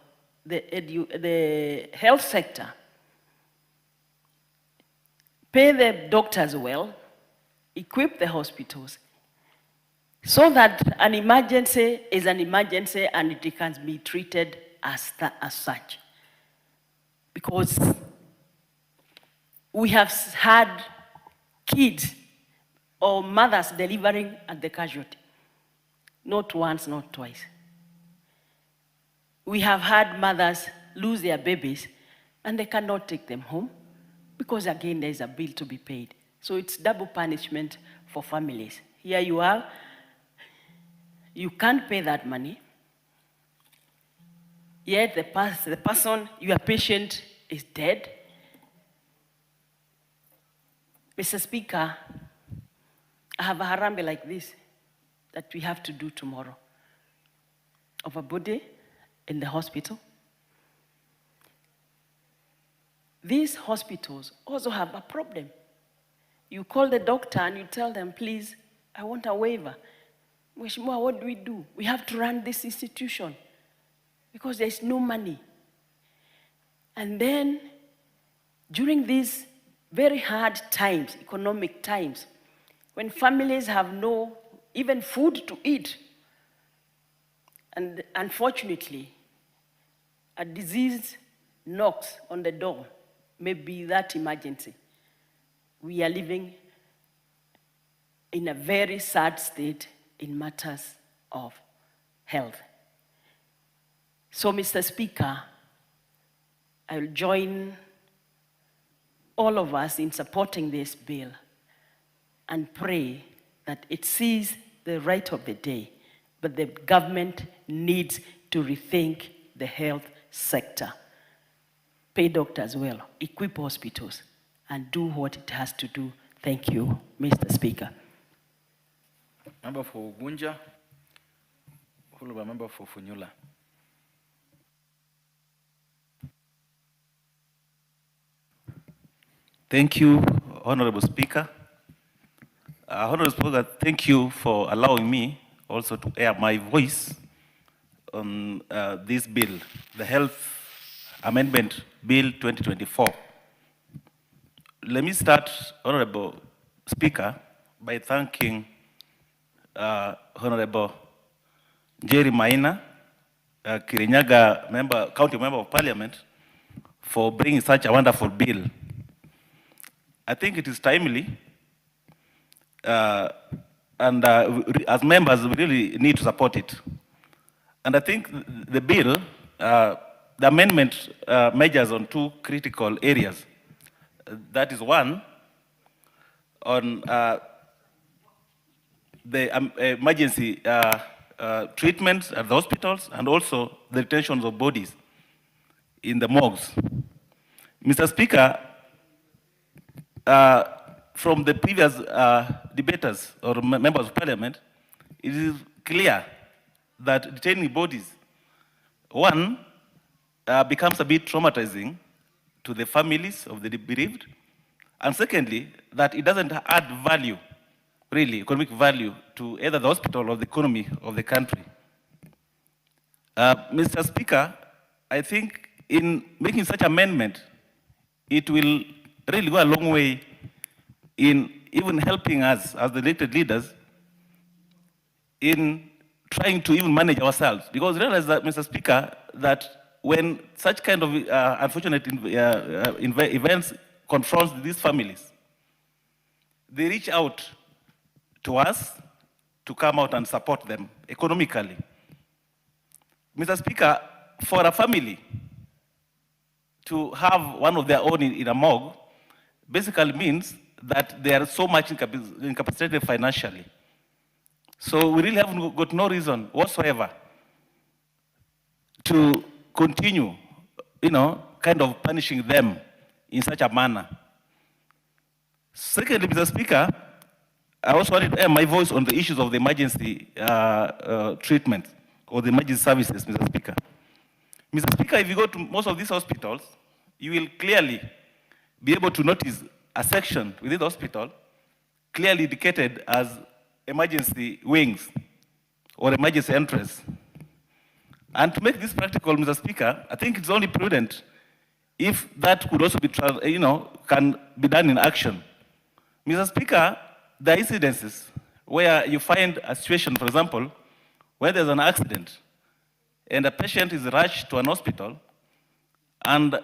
the health sector. Pay the doctors well, equip the hospitals, so that an emergency is an emergency and it can be treated as such. Because we have had kids or mothers delivering at the casualty. Not once, not twice. We have had mothers lose their babies and they cannot take them home because again there is a bill to be paid. So it's double punishment for families. Here you are, you can't pay that money, yet the person, your patient, is dead. Mr. Speaker, I have a harambe like this that we have to do tomorrow of a body in the hospital. These hospitals also have a problem. You call the doctor and you tell them, please, I want a waiver. Mheshimiwa, what do? We have to run this institution because there's no money. And then during these very hard times, economic times, when families have no even food to eat, and unfortunately, a disease knocks on the door, maybe that emergency. We are living in a very sad state in matters of health. So, Mr. Speaker, I will join all of us in supporting this bill and pray that it sees the right of the day, but the government needs to rethink the health sector. Pay doctors well, equip hospitals, and do what it has to do. Thank you, Mr. Speaker. Member for Gunja, followed by member for Funyula. Thank you, Honorable Speaker. Honorable Speaker, thank you for allowing me also to air my voice on this bill, the Health Amendment Bill 2024. Let me start, Honorable Speaker, by thanking Honorable Jerry Maina, Kirinyaga County Member of Parliament, for bringing such a wonderful bill. I think it is timely, and as members, we really need to support it. And I think the bill, the amendment measures on two critical areas. That is one, on the emergency treatments at the hospitals and also the retention of bodies in the morgues. Mr. Speaker, from the previous debaters or members of Parliament, it is clear that detaining bodies, one, becomes a bit traumatizing to the families of the bereaved, and secondly, that it doesn't add value, really, economic value, to either the hospital or the economy of the country. Mr. Speaker, I think in making such amendment, it will really go a long way in even helping us as the elected leaders in trying to even manage ourselves. Because realize that, Mr. Speaker, that when such kind of unfortunate events confronts these families, they reach out to us to come out and support them economically. Mr. Speaker, for a family to have one of their own in a morgue basically means that they are so much incapacitated financially. So we really have got no reason whatsoever to continue, kind of punishing them in such a manner. Secondly, Mr. Speaker, I also wanted to air my voice on the issues of the emergency treatment or the emergency services, Mr. Speaker. Mr. Speaker, if you go to most of these hospitals, you will clearly be able to notice a section within the hospital clearly indicated as emergency wings or emergency entrance. And to make this practical, Mr. Speaker, I think it's only prudent if that could also be, can be done in action. Mr. Speaker, there are incidences where you find a situation, for example, where there's an accident and a patient is rushed to an hospital and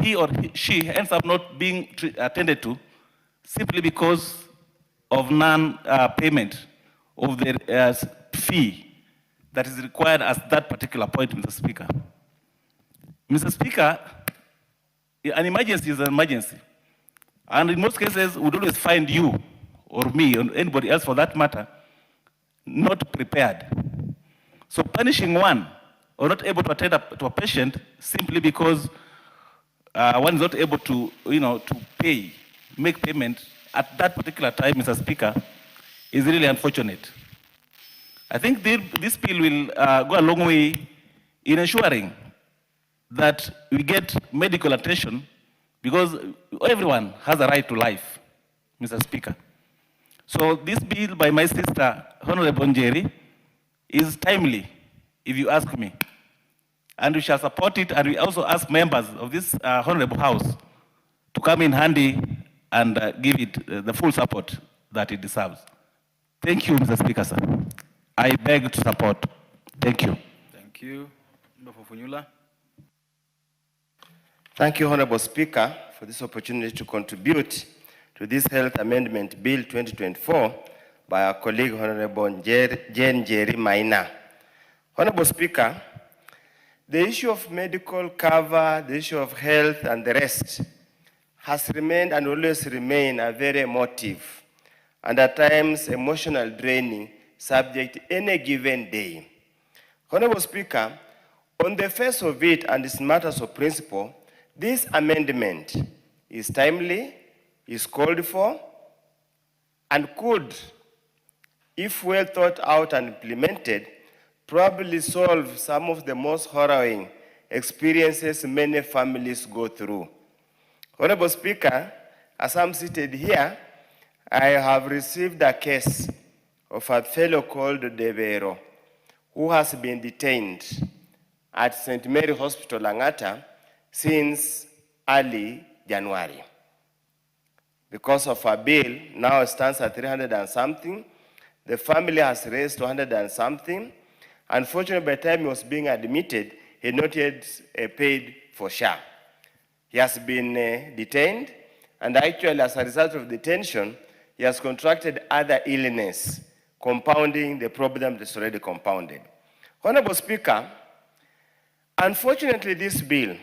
he or she ends up not being attended to simply because of non-payment of the fee that is required at that particular point, Mr. Speaker. Mr. Speaker, an emergency is an emergency. And in most cases, we would always find you or me or anybody else for that matter not prepared. So punishing one or not able to attend to a patient simply because one is not able to, to make payment at that particular time, Mr. Speaker, is really unfortunate. I think this bill will go a long way in ensuring that we get medical attention because everyone has a right to life, Mr. Speaker. So this bill by my sister, Honorable Njeri, is timely, if you ask me. And we shall support it, and we also ask members of this Honorable House to come in handy and give it the full support that it deserves. Thank you, Mr. Speaker, sir. I beg to support. Thank you. Thank you. Member for Funyula. Thank you, Honorable Speaker, for this opportunity to contribute to this Health Amendment Bill 2024 by our colleague, Honorable Jane Jerry Maina. Honorable Speaker, the issue of medical cover, the issue of health, and the rest has remained and always remain a very emotive and at times emotional draining subject any given day. Honorable Speaker, on the face of it and its matters of principle, this amendment is timely, is called for, and could, if well thought out and implemented, probably solve some of the most harrowing experiences many families go through. Honorable Speaker, as I'm seated here, I have received a case of a fellow called Devero, who has been detained at St. Mary Hospital, Langata, since early January. Because of a bill, now it stands at 300 and something. The family has raised 200 and something. Unfortunately, by the time he was being admitted, he had not yet paid for SHA. He has been detained, and actually, as a result of detention, he has contracted other illness, compounding the problem that's already compounded. Honorable Speaker, unfortunately, this bill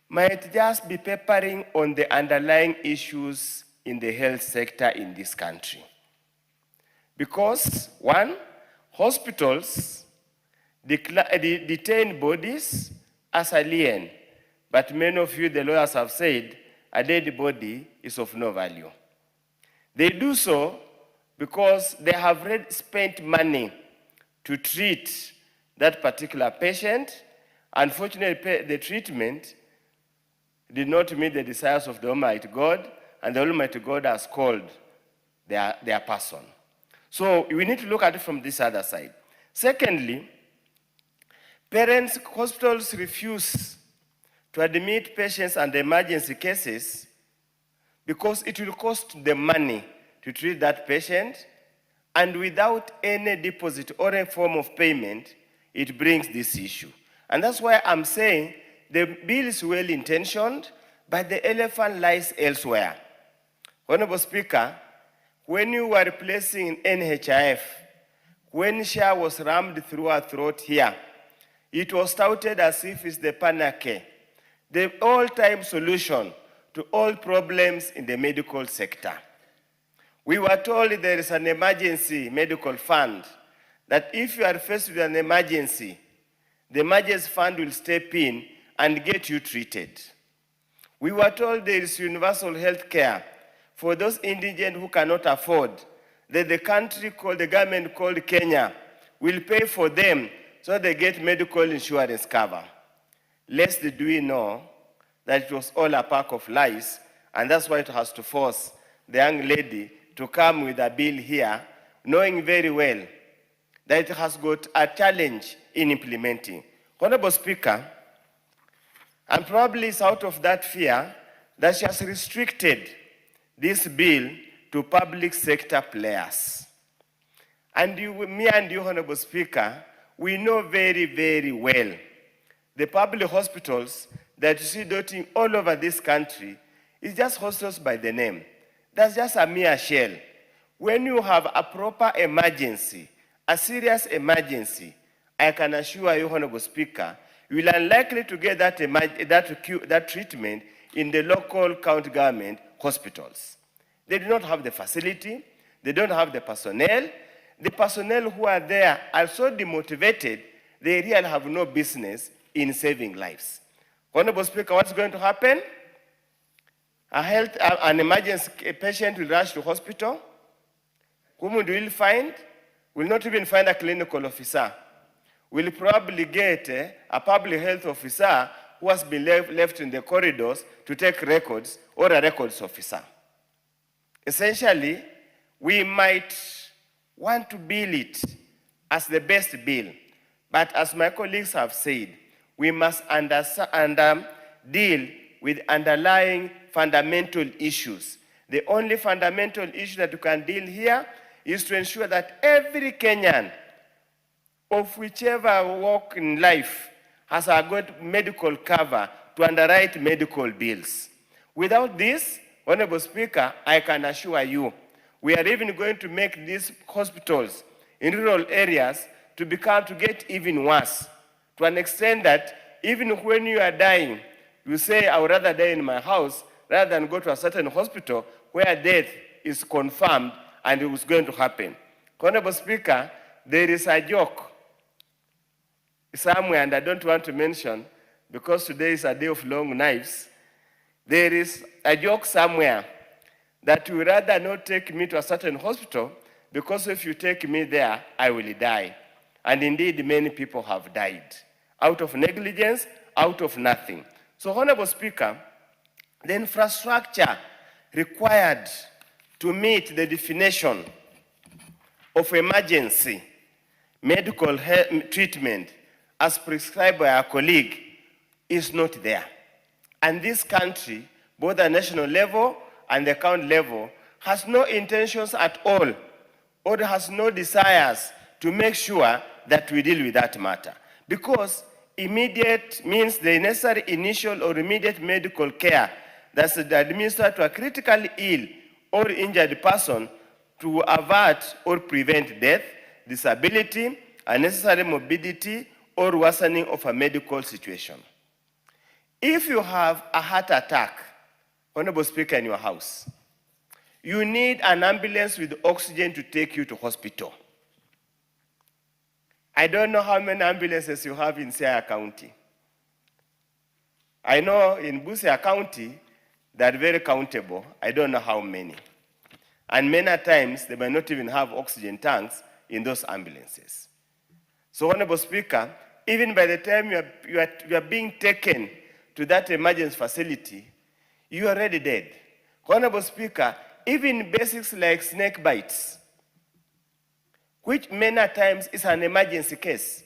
might just be peppering on the underlying issues in the health sector in this country. Because, one, hospitals detain bodies as alien, but many of you, the lawyers, have said a dead body is of no value. They do so because they have already spent money to treat that particular patient. Unfortunately, the treatment did not meet the desires of the Almighty God, and the Almighty God has called their person. So we need to look at it from this other side. Secondly, hospitals refuse to admit patients under emergency cases because it will cost them money to treat that patient, and without any deposit or a form of payment, it brings this issue. And that's why I'm saying the bill is well-intentioned, but the elephant lies elsewhere. Honorable Speaker, when you were replacing NHIF, when SHA was rammed through our throat here, it was touted as if it's the panacea, the all-time solution to all problems in the medical sector. We were told there is an emergency medical fund, that if you are faced with an emergency, the emergency fund will step in and get you treated. We were told there is universal health care for those indigent who cannot afford, that the government called Kenya will pay for them so they get medical insurance cover. lest do we know that it was all a pack of lies, and that's why it has to force the young lady to come with a bill here, knowing very well that it has got a challenge in implementing. Honorable Speaker, and probably it's out of that fear that she has restricted this bill to public sector players. And me and you, Honorable Speaker, we know very, very well the public hospitals that you see dotting all over this country is just hospitals by the name. That's just a mere shell. When you have a proper emergency, a serious emergency, I can assure you, Honorable Speaker, you will unlikely to get that treatment in the local county government hospitals. They do not have the facility, they don't have the personnel. The personnel who are there are so demotivated, they really have no business in saving lives. Honorable Speaker, what's going to happen? An emergency patient will rush to hospital. Whom we will find? Will not even find a clinical officer. We'll probably get a public health officer who has been left in the corridors to take records, or a records officer. Essentially, we might want to bill it as the best bill, but as my colleagues have said, we must deal with underlying fundamental issues. The only fundamental issue that we can deal here is to ensure that every Kenyan of whichever walk in life has a good medical cover to underwrite medical bills. Without this, Honorable Speaker, I can assure you, we are even going to make these hospitals in rural areas to get even worse, to an extent that even when you are dying, you say, I would rather die in my house rather than go to a certain hospital where death is confirmed and it was going to happen. Honorable Speaker, there is a joke somewhere, and I don't want to mention, because today is a day of long knives. There is a joke somewhere that you would rather not take me to a certain hospital because if you take me there, I will die. And indeed, many people have died out of negligence, out of nothing. So, Honorable Speaker, the infrastructure required to meet the definition of emergency medical treatment as prescribed by our colleague is not there. And this country, both at national level and the county level, has no intentions at all, or has no desires to make sure that we deal with that matter. Because immediate means the necessary initial or immediate medical care that's administered to a critically ill or injured person to avert or prevent death, disability, unnecessary morbidity, or worsening of a medical situation. If you have a heart attack, Honorable Speaker, in your house, you need an ambulance with oxygen to take you to hospital. I don't know how many ambulances you have in Siaya County. I know in Busia County, they're very countable. I don't know how many. And many times, they may not even have oxygen tanks in those ambulances. So, Honorable Speaker, even by the time you are being taken to that emergency facility, you are already dead. Honorable Speaker, even basics like snake bites, which many times is an emergency case,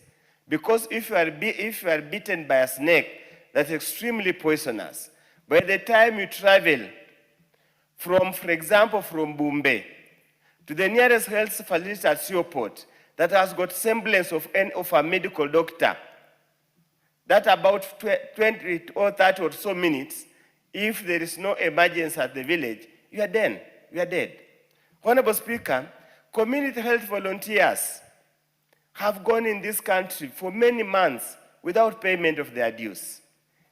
because if you are bitten by a snake that's extremely poisonous, by the time you travel from, for example, from Bombay to the nearest health facility at Seaport that has got semblance of a medical doctor, that about 20 or 30 or so minutes, if there is no emergency at the village, you are dead. You are dead. Honorable Speaker, community health volunteers have gone in this country for many months without payment of their dues.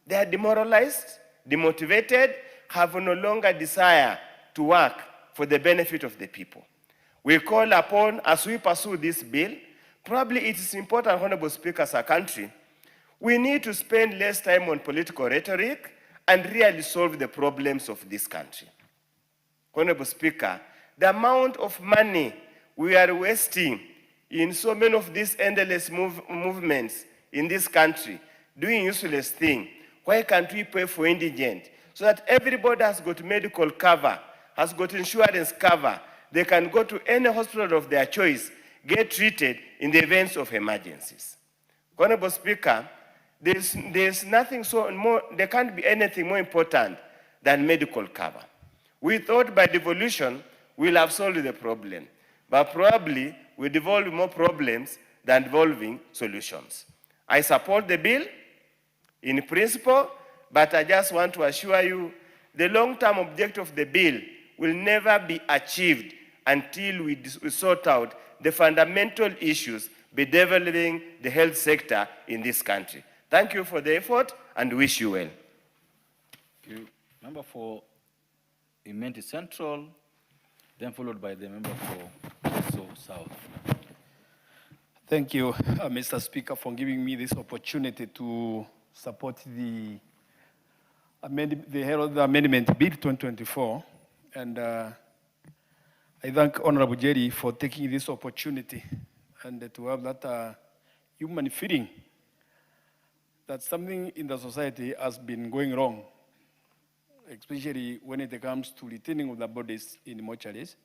They are demoralized, demotivated, have no longer desire to work for the benefit of the people. We call upon, as we pursue this bill, probably it is important, Honorable Speaker, as a country, we need to spend less time on political rhetoric and really solve the problems of this country. Honorable Speaker, the amount of money we are wasting in so many of these endless movements in this country doing useless thing. Why can't we pay for indigent so that everybody has got medical cover, has got insurance cover? They can go to any hospital of their choice, get treated in the events of emergencies. Honorable Speaker, there's nothing so more, there can't be anything more important than medical cover. We thought by devolution we'll have solved the problem, but probably we devolve more problems than devolving solutions. I support the bill in principle, but I just want to assure you the long-term objective of the bill will never be achieved until we sort out the fundamental issues bedeviling the health sector in this country. Thank you for the effort and wish you well. Thank you. Member for Imenti Central, then followed by the member for Teso South. Thank you, Mr. Speaker, for giving me this opportunity to support the Health Amendment Bill 2024. And I thank Honorable Jerry for taking this opportunity and to have that human feeling that something in the society has been going wrong, especially when it comes to retaining of the bodies in mortuaries,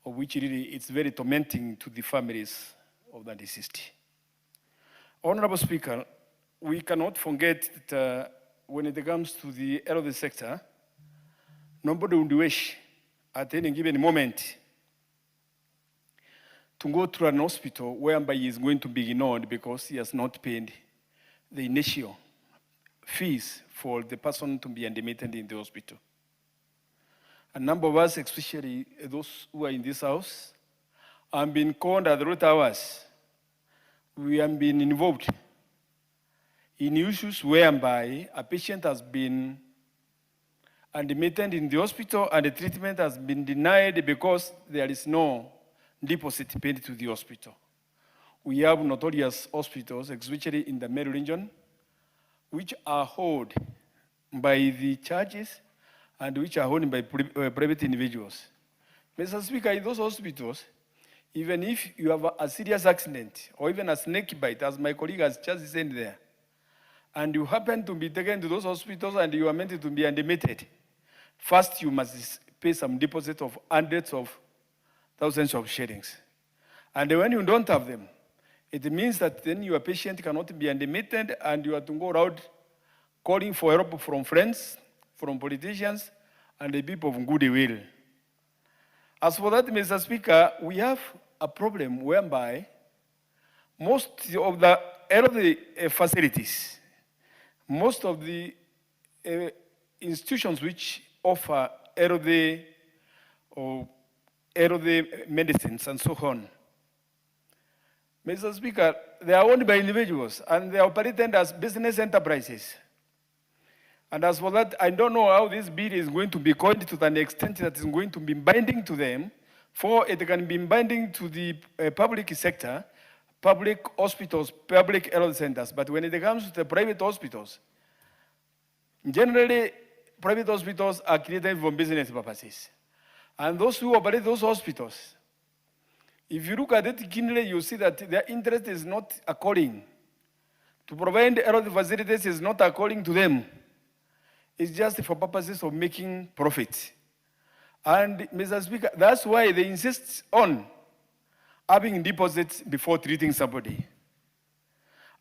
of which really it's very tormenting to the families of the deceased. Honorable Speaker, we cannot forget that when it comes to the health sector, nobody would wish at any given moment to go through an hospital whereby he is going to be ignored because he has not paid the initial fees for the person to be admitted in the hospital. A number of us, especially those who are in this house, have been called at the root hours. We have been involved in issues whereby a patient has been admitted in the hospital and the treatment has been denied because there is no deposit paid to the hospital. We have notorious hospitals, especially in the Meru region, which are held by the churches and which are owned by private individuals. Mr. Speaker, in those hospitals, even if you have a serious accident or even a snake bite, as my colleague has just said there, and you happen to be taken to those hospitals and you are meant to be admitted, first you must pay some deposit of hundreds of thousands of shillings. And when you don't have them, it means that then your patient cannot be admitted and you have to go around calling for help from friends, from politicians, and the people of goodwill. As for that, Mr. Speaker, we have a problem whereby most of the health facilities, most of the institutions which offer healthy medicines and so on, Mr. Speaker, they are owned by individuals and they are operated as business enterprises. And as for that, I don't know how this bill is going to be coined to an extent that is going to be binding to them, for it can be binding to the public sector, public hospitals, public health centers. But when it comes to the private hospitals, generally, private hospitals are created for business purposes. And those who operate those hospitals, if you look at it keenly, you see that their interest is not according to provide health facilities, is not according to them. It's just for purposes of making profit. And Mr. Speaker, that's why they insist on having deposits before treating somebody.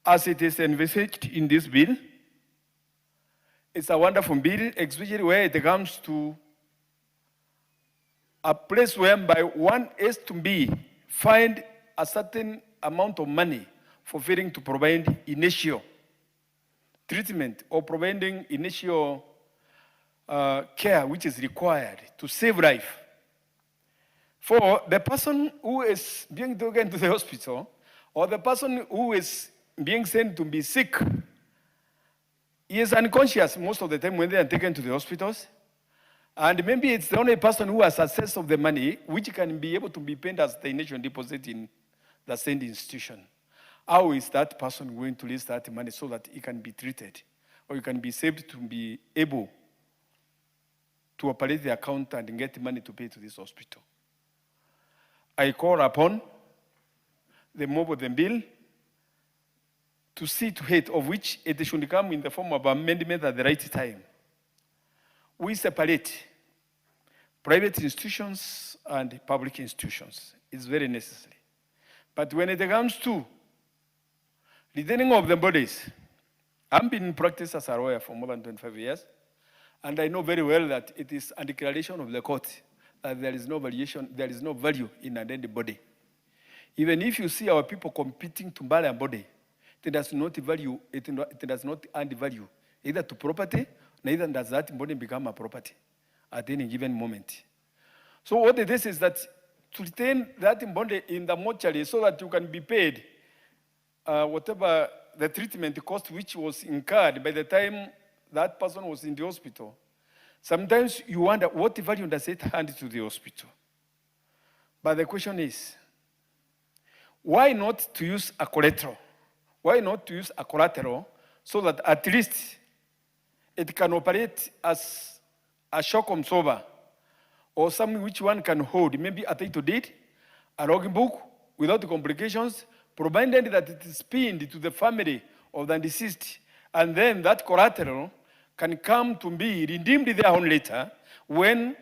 As it is envisaged in this bill, it's a wonderful bill, especially where it comes to a place whereby one is to be fined a certain amount of money for failing to provide initial treatment or providing initial care which is required to save life. For the person who is being taken to the hospital or the person who is being sent to be sick, he is unconscious most of the time when they are taken to the hospitals. And maybe it's the only person who has access of the money which can be able to be paid as the initial deposit in the same institution. How is that person going to release that money so that he can be treated or he can be saved to be able to operate the account and get money to pay to this hospital? I call upon the mob of the bill to see to it, of which it should come in the form of amendment at the right time. We separate private institutions and public institutions. It's very necessary. But when it comes to retaining of the bodies, I've been in practice as a lawyer for more than 25 years, and I know very well that it is a declaration of the court that there is no value in a dead body. Even if you see our people competing to bury a body, it does not add value either to property, neither does that body become a property at any given moment. So what it is that to retain that body in the mortuary so that you can be paid whatever the treatment cost which was incurred by the time that person was in the hospital. Sometimes you wonder what value does it hand to the hospital? But the question is, why not to use a collateral? Why not to use a collateral so that at least it can operate as a shock absorber or something which one can hold, maybe a title deed, a login book, without complications, provided that it is pinned to the family of the deceased, and then that collateral can come to be redeemed their own later when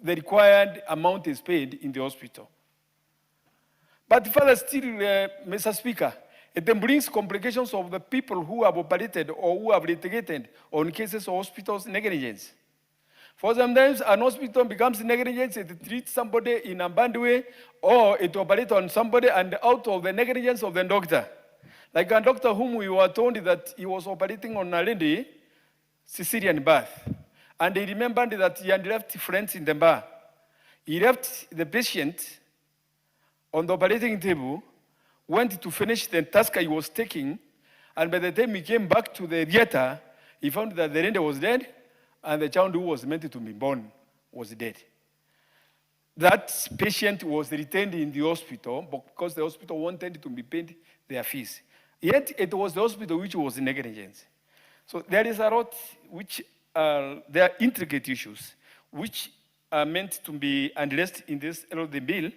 the required amount is paid in the hospital. But further still, Mr. Speaker, it then brings complications of the people who have operated or who have litigated on cases of hospitals negligence. For sometimes an hospital becomes negligent, it treats somebody in a bad way, or it operates on somebody and out of the negligence of the doctor. Like a doctor whom we were told that he was operating on a lady, cesarean birth, and he remembered that he had left friends in the bar. He left the patient on the operating table, went to finish the task he was taking, and by the time he came back to the theater, he found that the lady was dead, and the child who was meant to be born was dead. That patient was retained in the hospital because the hospital wanted to be paid their fees. Yet it was the hospital which was negligent. So there is a lot which there are intricate issues which are meant to be addressed in this the bill,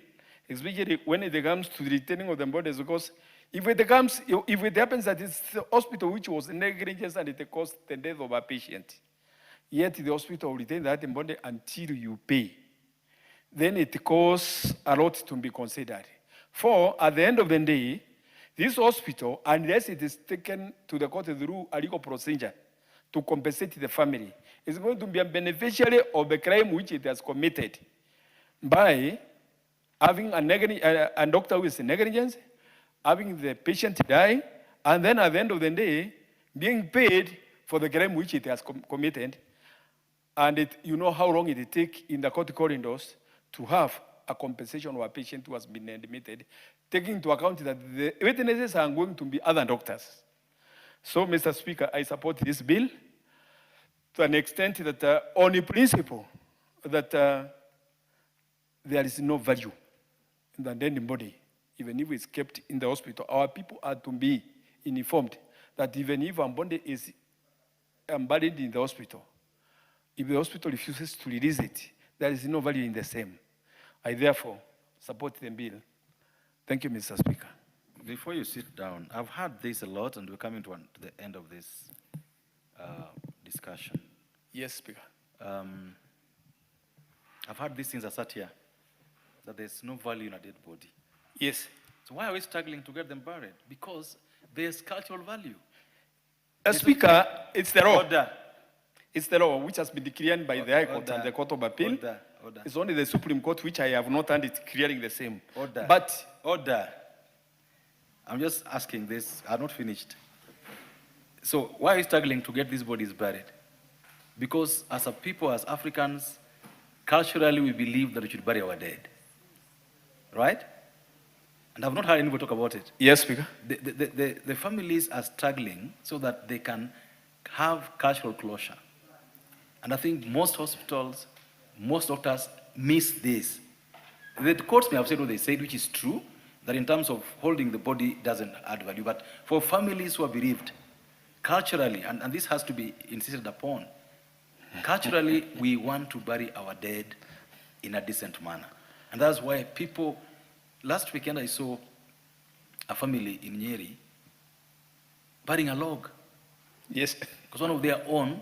especially when it comes to the retaining of the bodies, because if it happens that it's the hospital which was negligent and it caused the death of a patient, yet the hospital will retain that body until you pay, then it costs a lot to be considered. For at the end of the day, this hospital, unless it is taken to the court through a legal procedure to compensate the family, is going to be a beneficiary of the crime which it has committed by having a doctor who is negligent, having the patient die, and then at the end of the day, being paid for the crime which it has committed. And you know how long it takes in the court corridors to have a compensation of a patient who has been admitted, taking into account that the witnesses are going to be other doctors. So, Mr. Speaker, I support this bill to an extent that on the principle that there is no value in the dead body, even if it's kept in the hospital. Our people are to be informed that even if a body is buried in the hospital, if the hospital refuses to release it, there is no value in the same. I therefore support the bill. Thank you, Mr. Speaker. Before you sit down, I've heard this a lot, and we're coming to the end of this discussion. Yes, Speaker. I've heard these things as sat here, that there's no value in a dead body. Yes. So why are we struggling to get them buried? Because there's cultural value. Speaker, it's the law. Order. It's the law which has been declared by the High Court and the Court of Appeal. Order. It's only the Supreme Court which I have not heard it clearing the same. Order. But order. I'm just asking this. I'm not finished. So why are you struggling to get these bodies buried? Because as a people, as Africans, culturally we believe that we should bury our dead. Right? And I've not heard anybody talk about it. Yes, Speaker. The families are struggling so that they can have cultural closure. And I think most hospitals, most doctors miss this. The courts may have said what they said, which is true, that in terms of holding the body doesn't add value. But for families who are bereaved, culturally, and this has to be insisted upon, culturally, we want to bury our dead in a decent manner. And that's why people, last weekend I saw a family in Nyeri burying a log. Yes. Because one of their own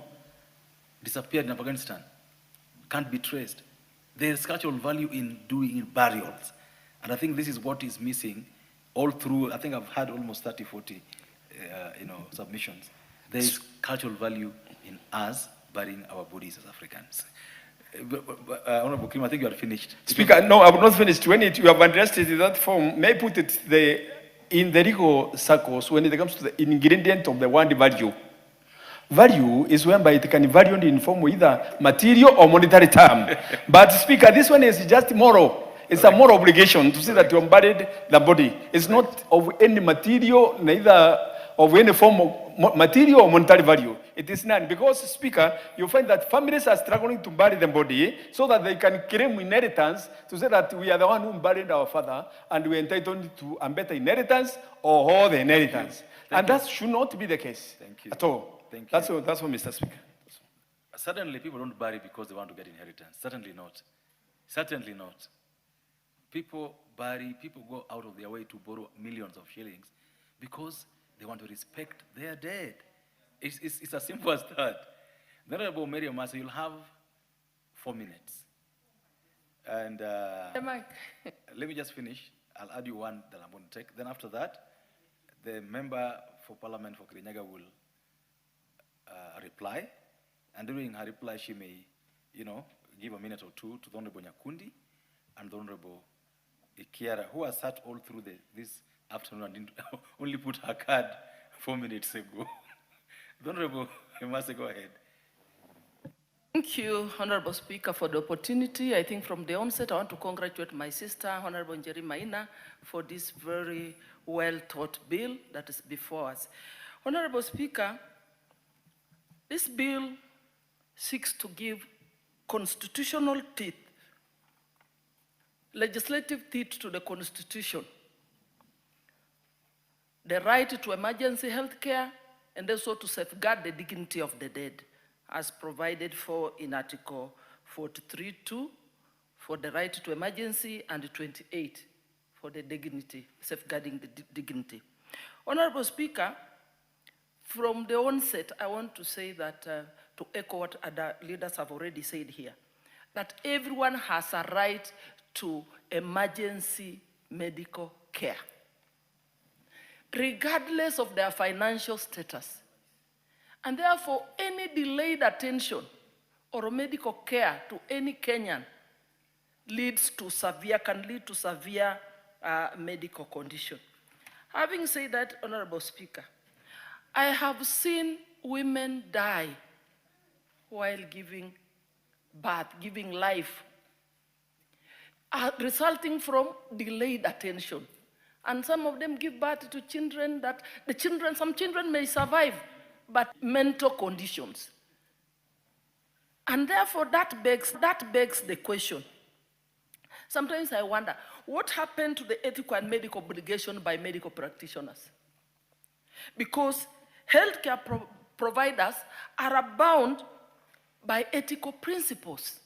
disappeared in Afghanistan, can't be traced. There is cultural value in doing burials. And I think this is what is missing all through. I think I've had almost 30, 40 submissions. There is cultural value in us burying our bodies as Africans. Honorable Kim, I think you are finished. Speaker, no, I'm not finished. When you have addressed it in that form, may I put it in the legal circles when it comes to the ingredient of the word value. Value is whereby it can be valued in form of either material or monetary term. But Speaker, this one is just moral. It's a moral obligation to see that you have buried the body. It's not of any material, neither of any form of material or monetary value. It is none. Because, Speaker, you find that families are struggling to bury the body so that they can claim inheritance to say that we are the one who buried our father and we are entitled to a better inheritance or all the inheritance. And that should not be the case at all. Thank That's all, Mr. Speaker. Certainly, people don't bury because they want to get inheritance. Certainly not. Certainly not. People bury, people go out of their way to borrow millions of shillings because they want to respect their dead. It's as simple as that. The Honorable Mary Omasa, you'll have 4 minutes. And let me just finish. I'll add you one that I'm going to take. Then after that, the member for Parliament for Kirinyaga will reply. And during her reply, she may, give a minute or two to the Honorable Nyakundi and the Honorable Ikiara, who has sat all through this afternoon and didn't only put her card 4 minutes ago. The Honorable Emase, go ahead. Thank you, Honorable Speaker, for the opportunity. I think from the onset, I want to congratulate my sister, Honorable Njeri Maina, for this very well-thought bill that is before us. Honorable Speaker, this bill seeks to give constitutional teeth, legislative teeth to the Constitution, the right to emergency health care, and also to safeguard the dignity of the dead, as provided for in Article 43(2) for the right to emergency and 28 for the dignity, safeguarding the dignity. Honorable Speaker, from the onset, I want to say that, to echo what other leaders have already said here, that everyone has a right to emergency medical care, regardless of their financial status. And therefore, any delayed attention or medical care to any Kenyan can lead to severe medical condition. Having said that, Honorable Speaker, I have seen women die while giving birth, giving life, resulting from delayed attention. And some of them give birth to children that some children may survive, but mental conditions. And therefore, that begs the question. Sometimes I wonder, what happened to the ethical and medical obligation by medical practitioners? Because healthcare providers are bound by ethical principles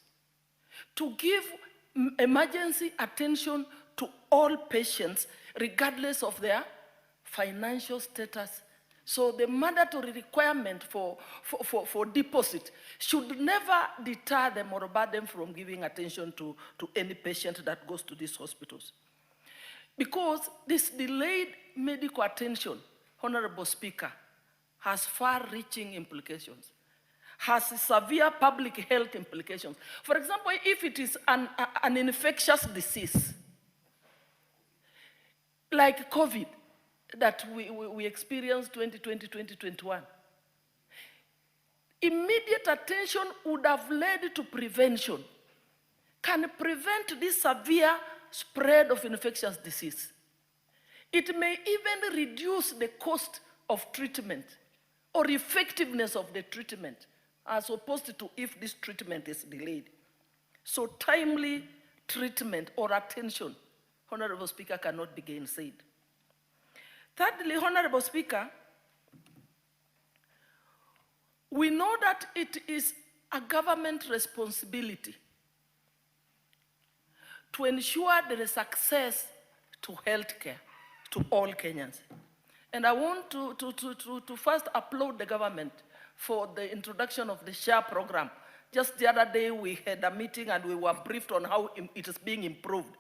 to give emergency attention to all patients, regardless of their financial status. So the mandatory requirement for deposit should never deter them or bar them from giving attention to any patient that goes to these hospitals. Because this delayed medical attention, Honorable Speaker, has far-reaching implications, has severe public health implications. For example, if it is an infectious disease, like COVID, that we experienced 2020, 2021, immediate attention would have led to prevention, can prevent this severe spread of infectious disease. It may even reduce the cost of treatment or effectiveness of the treatment, as opposed to if this treatment is delayed. So timely treatment or attention, Honorable Speaker, cannot be gainsaid. Thirdly, Honorable Speaker, we know that it is a government responsibility to ensure there is access to health care to all Kenyans. And I want to first applaud the government for the introduction of the SHARE program. Just the other day, we had a meeting and we were briefed on how it is being improved.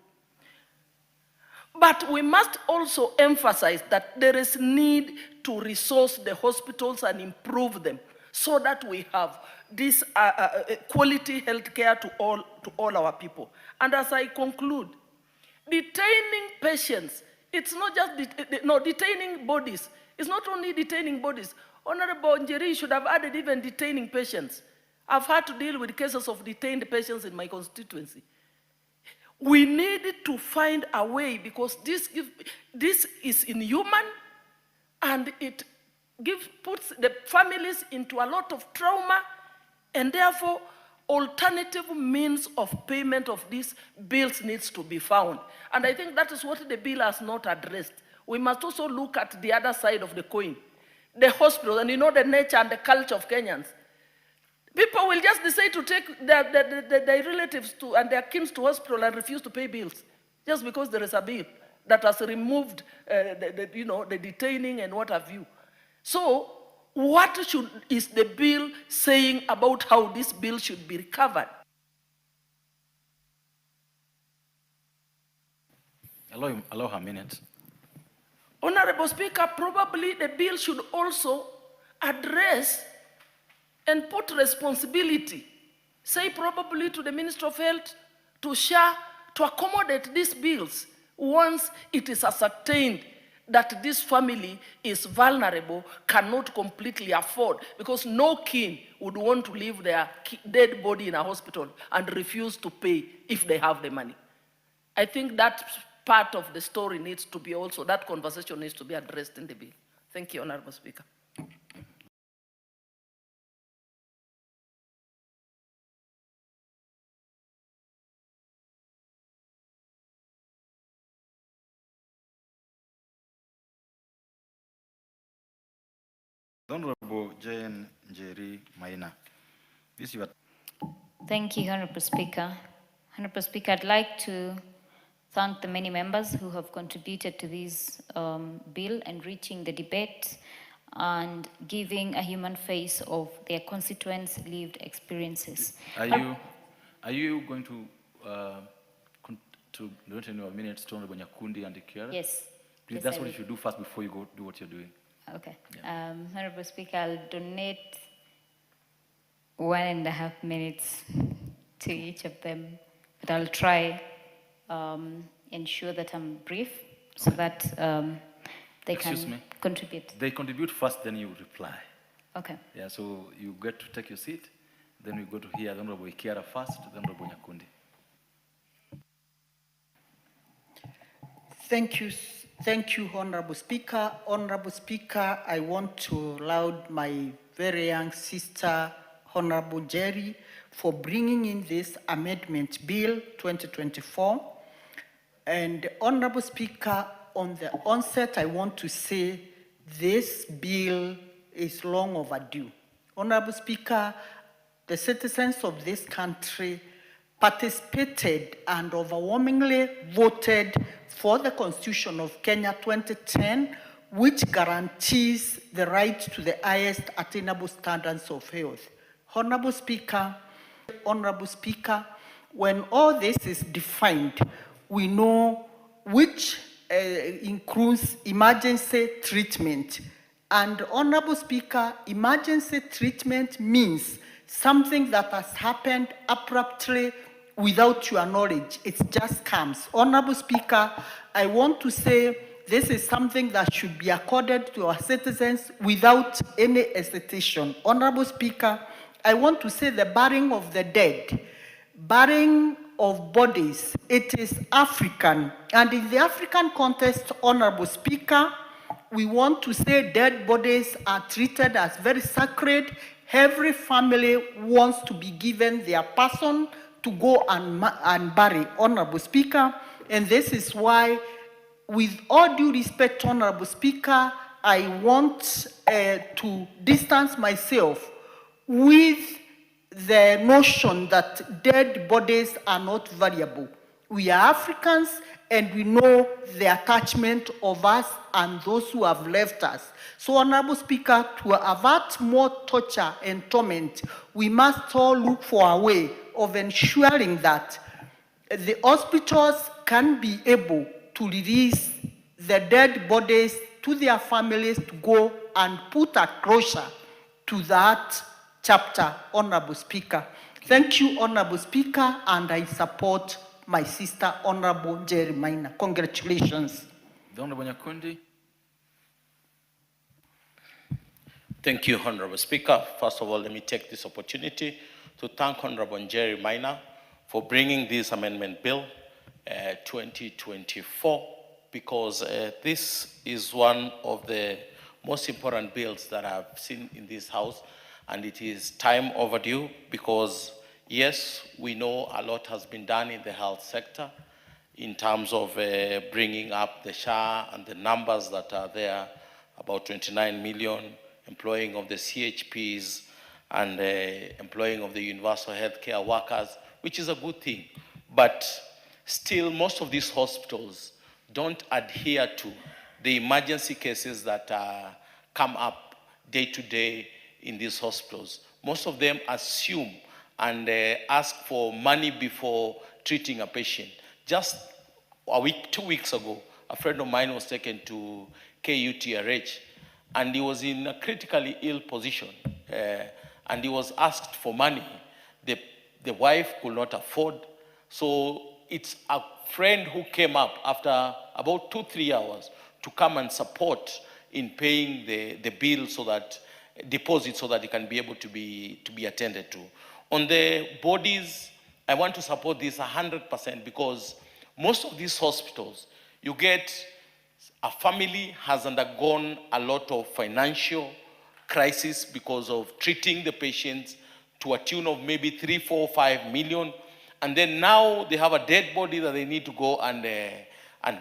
But we must also emphasize that there is need to resource the hospitals and improve them so that we have this quality health care to all our people. And as I conclude, detaining patients, it's not just, detaining bodies. It's not only detaining bodies. Honorable Njeri should have added even detaining patients. I've had to deal with cases of detained patients in my constituency. We need to find a way because this is inhuman and it puts the families into a lot of trauma, and therefore alternative means of payment of these bills needs to be found. And I think that is what the bill has not addressed. We must also look at the other side of the coin. The hospital, and you know the nature and the culture of Kenyans. People will just decide to take their relatives and their kin to hospital and refuse to pay bills just because there is a bill that has removed the detaining and what have you. So what is the bill saying about how this bill should be recovered? Allow her a minute. Honorable Speaker, probably the bill should also address and put responsibility, say probably to the Minister of Health, to share, to accommodate these bills once it is ascertained that this family is vulnerable, cannot completely afford, because no kin would want to leave their dead body in a hospital and refuse to pay if they have the money. I think that part of the story needs to be also, that conversation needs to be addressed in the bill. Thank you, Honorable Speaker. Honorable Jane Njeri Maina. This is Thank you, Honorable Speaker. Honorable Speaker, I'd like to thank the many members who have contributed to this bill, enriching the debate and giving a human face of their constituents' lived experiences. Are you going to donate in your minutes to Honorable Nyakundi and Kiara? Yes. Please, Yes, that's I what will. you should do first before you go do what you're doing. Okay. Yeah. Honorable Speaker, I'll donate 1.5 minutes to each of them, but I'll try ensure that I'm brief so that they Excuse can me. contribute. They contribute first, then you reply. Okay. Yeah, so you get to take your seat, then we go to hear the Honorable Kiara first, then Honorable Nyakundi. Thank you, Honorable Speaker. Honorable Speaker, I want to laud my very young sister, Honorable Jerry, for bringing in this amendment bill 2024. And Honorable Speaker, on the onset, I want to say this bill is long overdue. Honorable Speaker, the citizens of this country participated and overwhelmingly voted for the Constitution of Kenya 2010, which guarantees the right to the highest attainable standards of health. Honorable Speaker, when all this is defined, we know which includes emergency treatment. And Honorable Speaker, emergency treatment means something that has happened abruptly without your knowledge. It just comes. Honorable Speaker, I want to say this is something that should be accorded to our citizens without any hesitation. Honorable Speaker, I want to say the burying of the dead, burying of bodies, it is African. And in the African context, Honorable Speaker, we want to say dead bodies are treated as very sacred. Every family wants to be given their person to go and bury, Honorable Speaker. And this is why, with all due respect, Honorable Speaker, I want to distance myself with the notion that dead bodies are not valuable. We are Africans and we know the attachment of us and those who have left us. So, Honorable Speaker, to avert more torture and torment, we must all look for a way of ensuring that the hospitals can be able to release the dead bodies to their families to go and put a closure to that chapter, Honorable Speaker. Thank you, Honorable Speaker, and I support my sister, Honorable Njeri Maina. Congratulations. The Honorable Nyakundi. Thank you, Honorable Speaker. First of all, let me take this opportunity to thank Honorable Njeri Maina for bringing this amendment bill 2024, because this is one of the most important bills that I've seen in this House, and it is time overdue because, yes, we know a lot has been done in the health sector in terms of bringing up the SHA and the numbers that are there, about 29 million, employing of the CHPs and employing of the universal healthcare workers, which is a good thing. But still, most of these hospitals don't adhere to the emergency cases that come up day to day in these hospitals. Most of them assume and ask for money before treating a patient. Just a week, 2 weeks ago, a friend of mine was taken to KUTRH, and he was in a critically ill position, and he was asked for money. The wife could not afford, so it's a friend who came up after about 2-3 hours to come and support in paying the bill, so that deposit, so that it can be able to be attended to. On the bodies, I want to support this 100%, because most of these hospitals, you get a family has undergone a lot of financial crisis because of treating the patients to a tune of maybe 3, 4, 5 million. And then now they have a dead body that they need to go and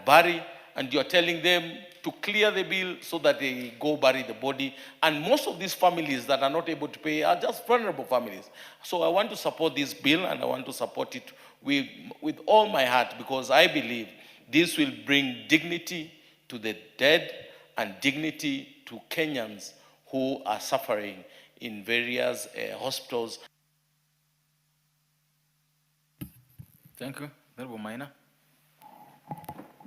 bury. And you're telling them to clear the bill so that they go bury the body. And most of these families that are not able to pay are just vulnerable families. So I want to support this bill, and I want to support it with all my heart, because I believe this will bring dignity to the dead and dignity to Kenyans who are suffering in various hospitals. Thank you. Honorable Maina.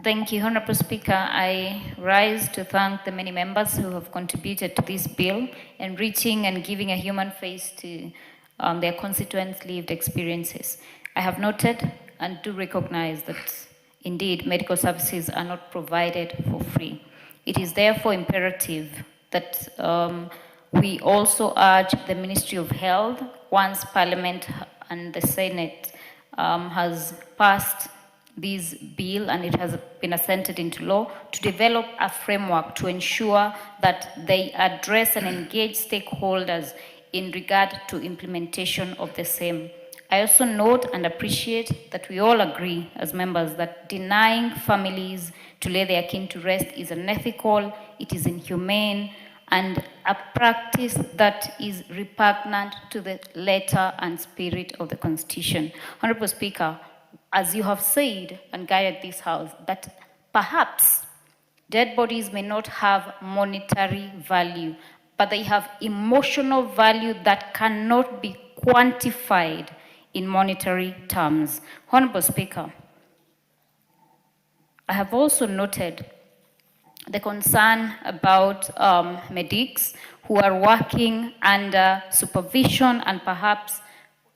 Thank you, Honorable Speaker. I rise to thank the many members who have contributed to this bill, enriching and giving a human face to their constituents' lived experiences. I have noted and do recognize that indeed medical services are not provided for free. It is therefore imperative that we also urge the Ministry of Health, once Parliament and the Senate has passed this bill and it has been assented into law, to develop a framework to ensure that they address and engage stakeholders in regard to implementation of the same. I also note and appreciate that we all agree as members that denying families to lay their kin to rest is unethical, it is inhumane, and a practice that is repugnant to the letter and spirit of the Constitution. Honorable Speaker, as you have said and guided this House, that perhaps dead bodies may not have monetary value, but they have emotional value that cannot be quantified in monetary terms. Honorable Speaker, I have also noted the concern about medics who are working under supervision and perhaps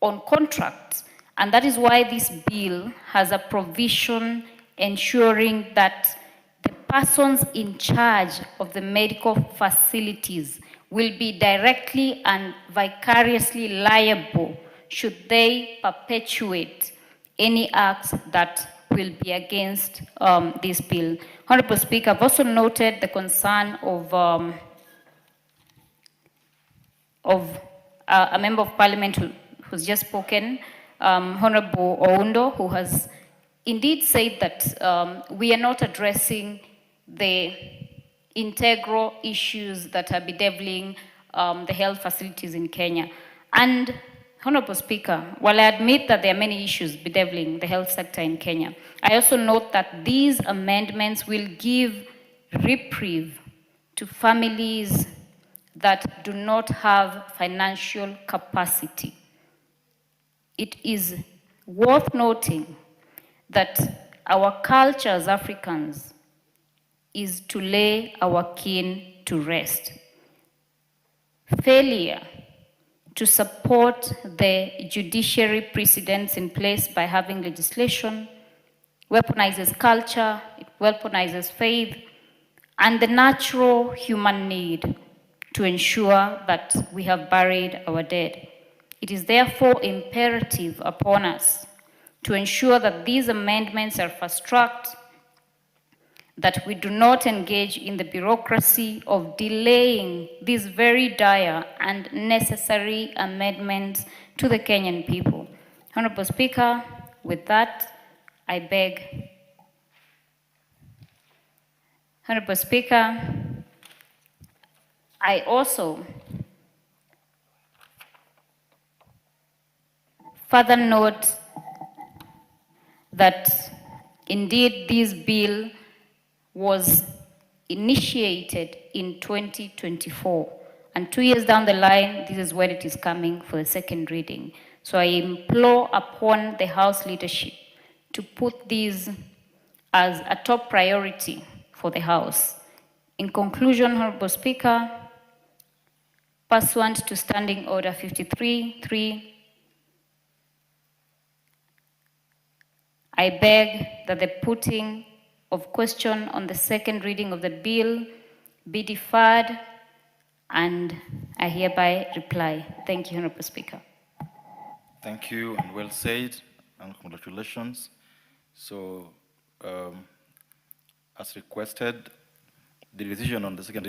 on contracts. And that is why this bill has a provision ensuring that the persons in charge of the medical facilities will be directly and vicariously liable should they perpetuate any acts that will be against this bill. Honorable Speaker, I've also noted the concern of a member of parliament who's just spoken, Honorable Oundo, who has indeed said that we are not addressing the integral issues that are bedeviling the health facilities in Kenya. And Honorable Speaker, while I admit that there are many issues bedeviling the health sector in Kenya, I also note that these amendments will give reprieve to families that do not have financial capacity. It is worth noting that our culture as Africans is to lay our kin to rest. Failure to support the judiciary precedents in place by having legislation weaponizes culture, it weaponizes faith, and the natural human need to ensure that we have buried our dead. It is therefore imperative upon us to ensure that these amendments are fast-tracked, that we do not engage in the bureaucracy of delaying these very dire and necessary amendments to the Kenyan people. Honorable Speaker, with that, I beg. Honorable Speaker, I also further note that indeed this bill was initiated in 2024, and 2 years down the line, this is when it is coming for the second reading. So I implore upon the House leadership to put these as a top priority for the House. In conclusion, Honorable Speaker, pursuant to Standing Order 53.3, I beg that the putting of question on the second reading of the bill be deferred, and I hereby reply. Thank you, Honorable Speaker. Thank you, and well said, and congratulations. So, as requested, the decision on the second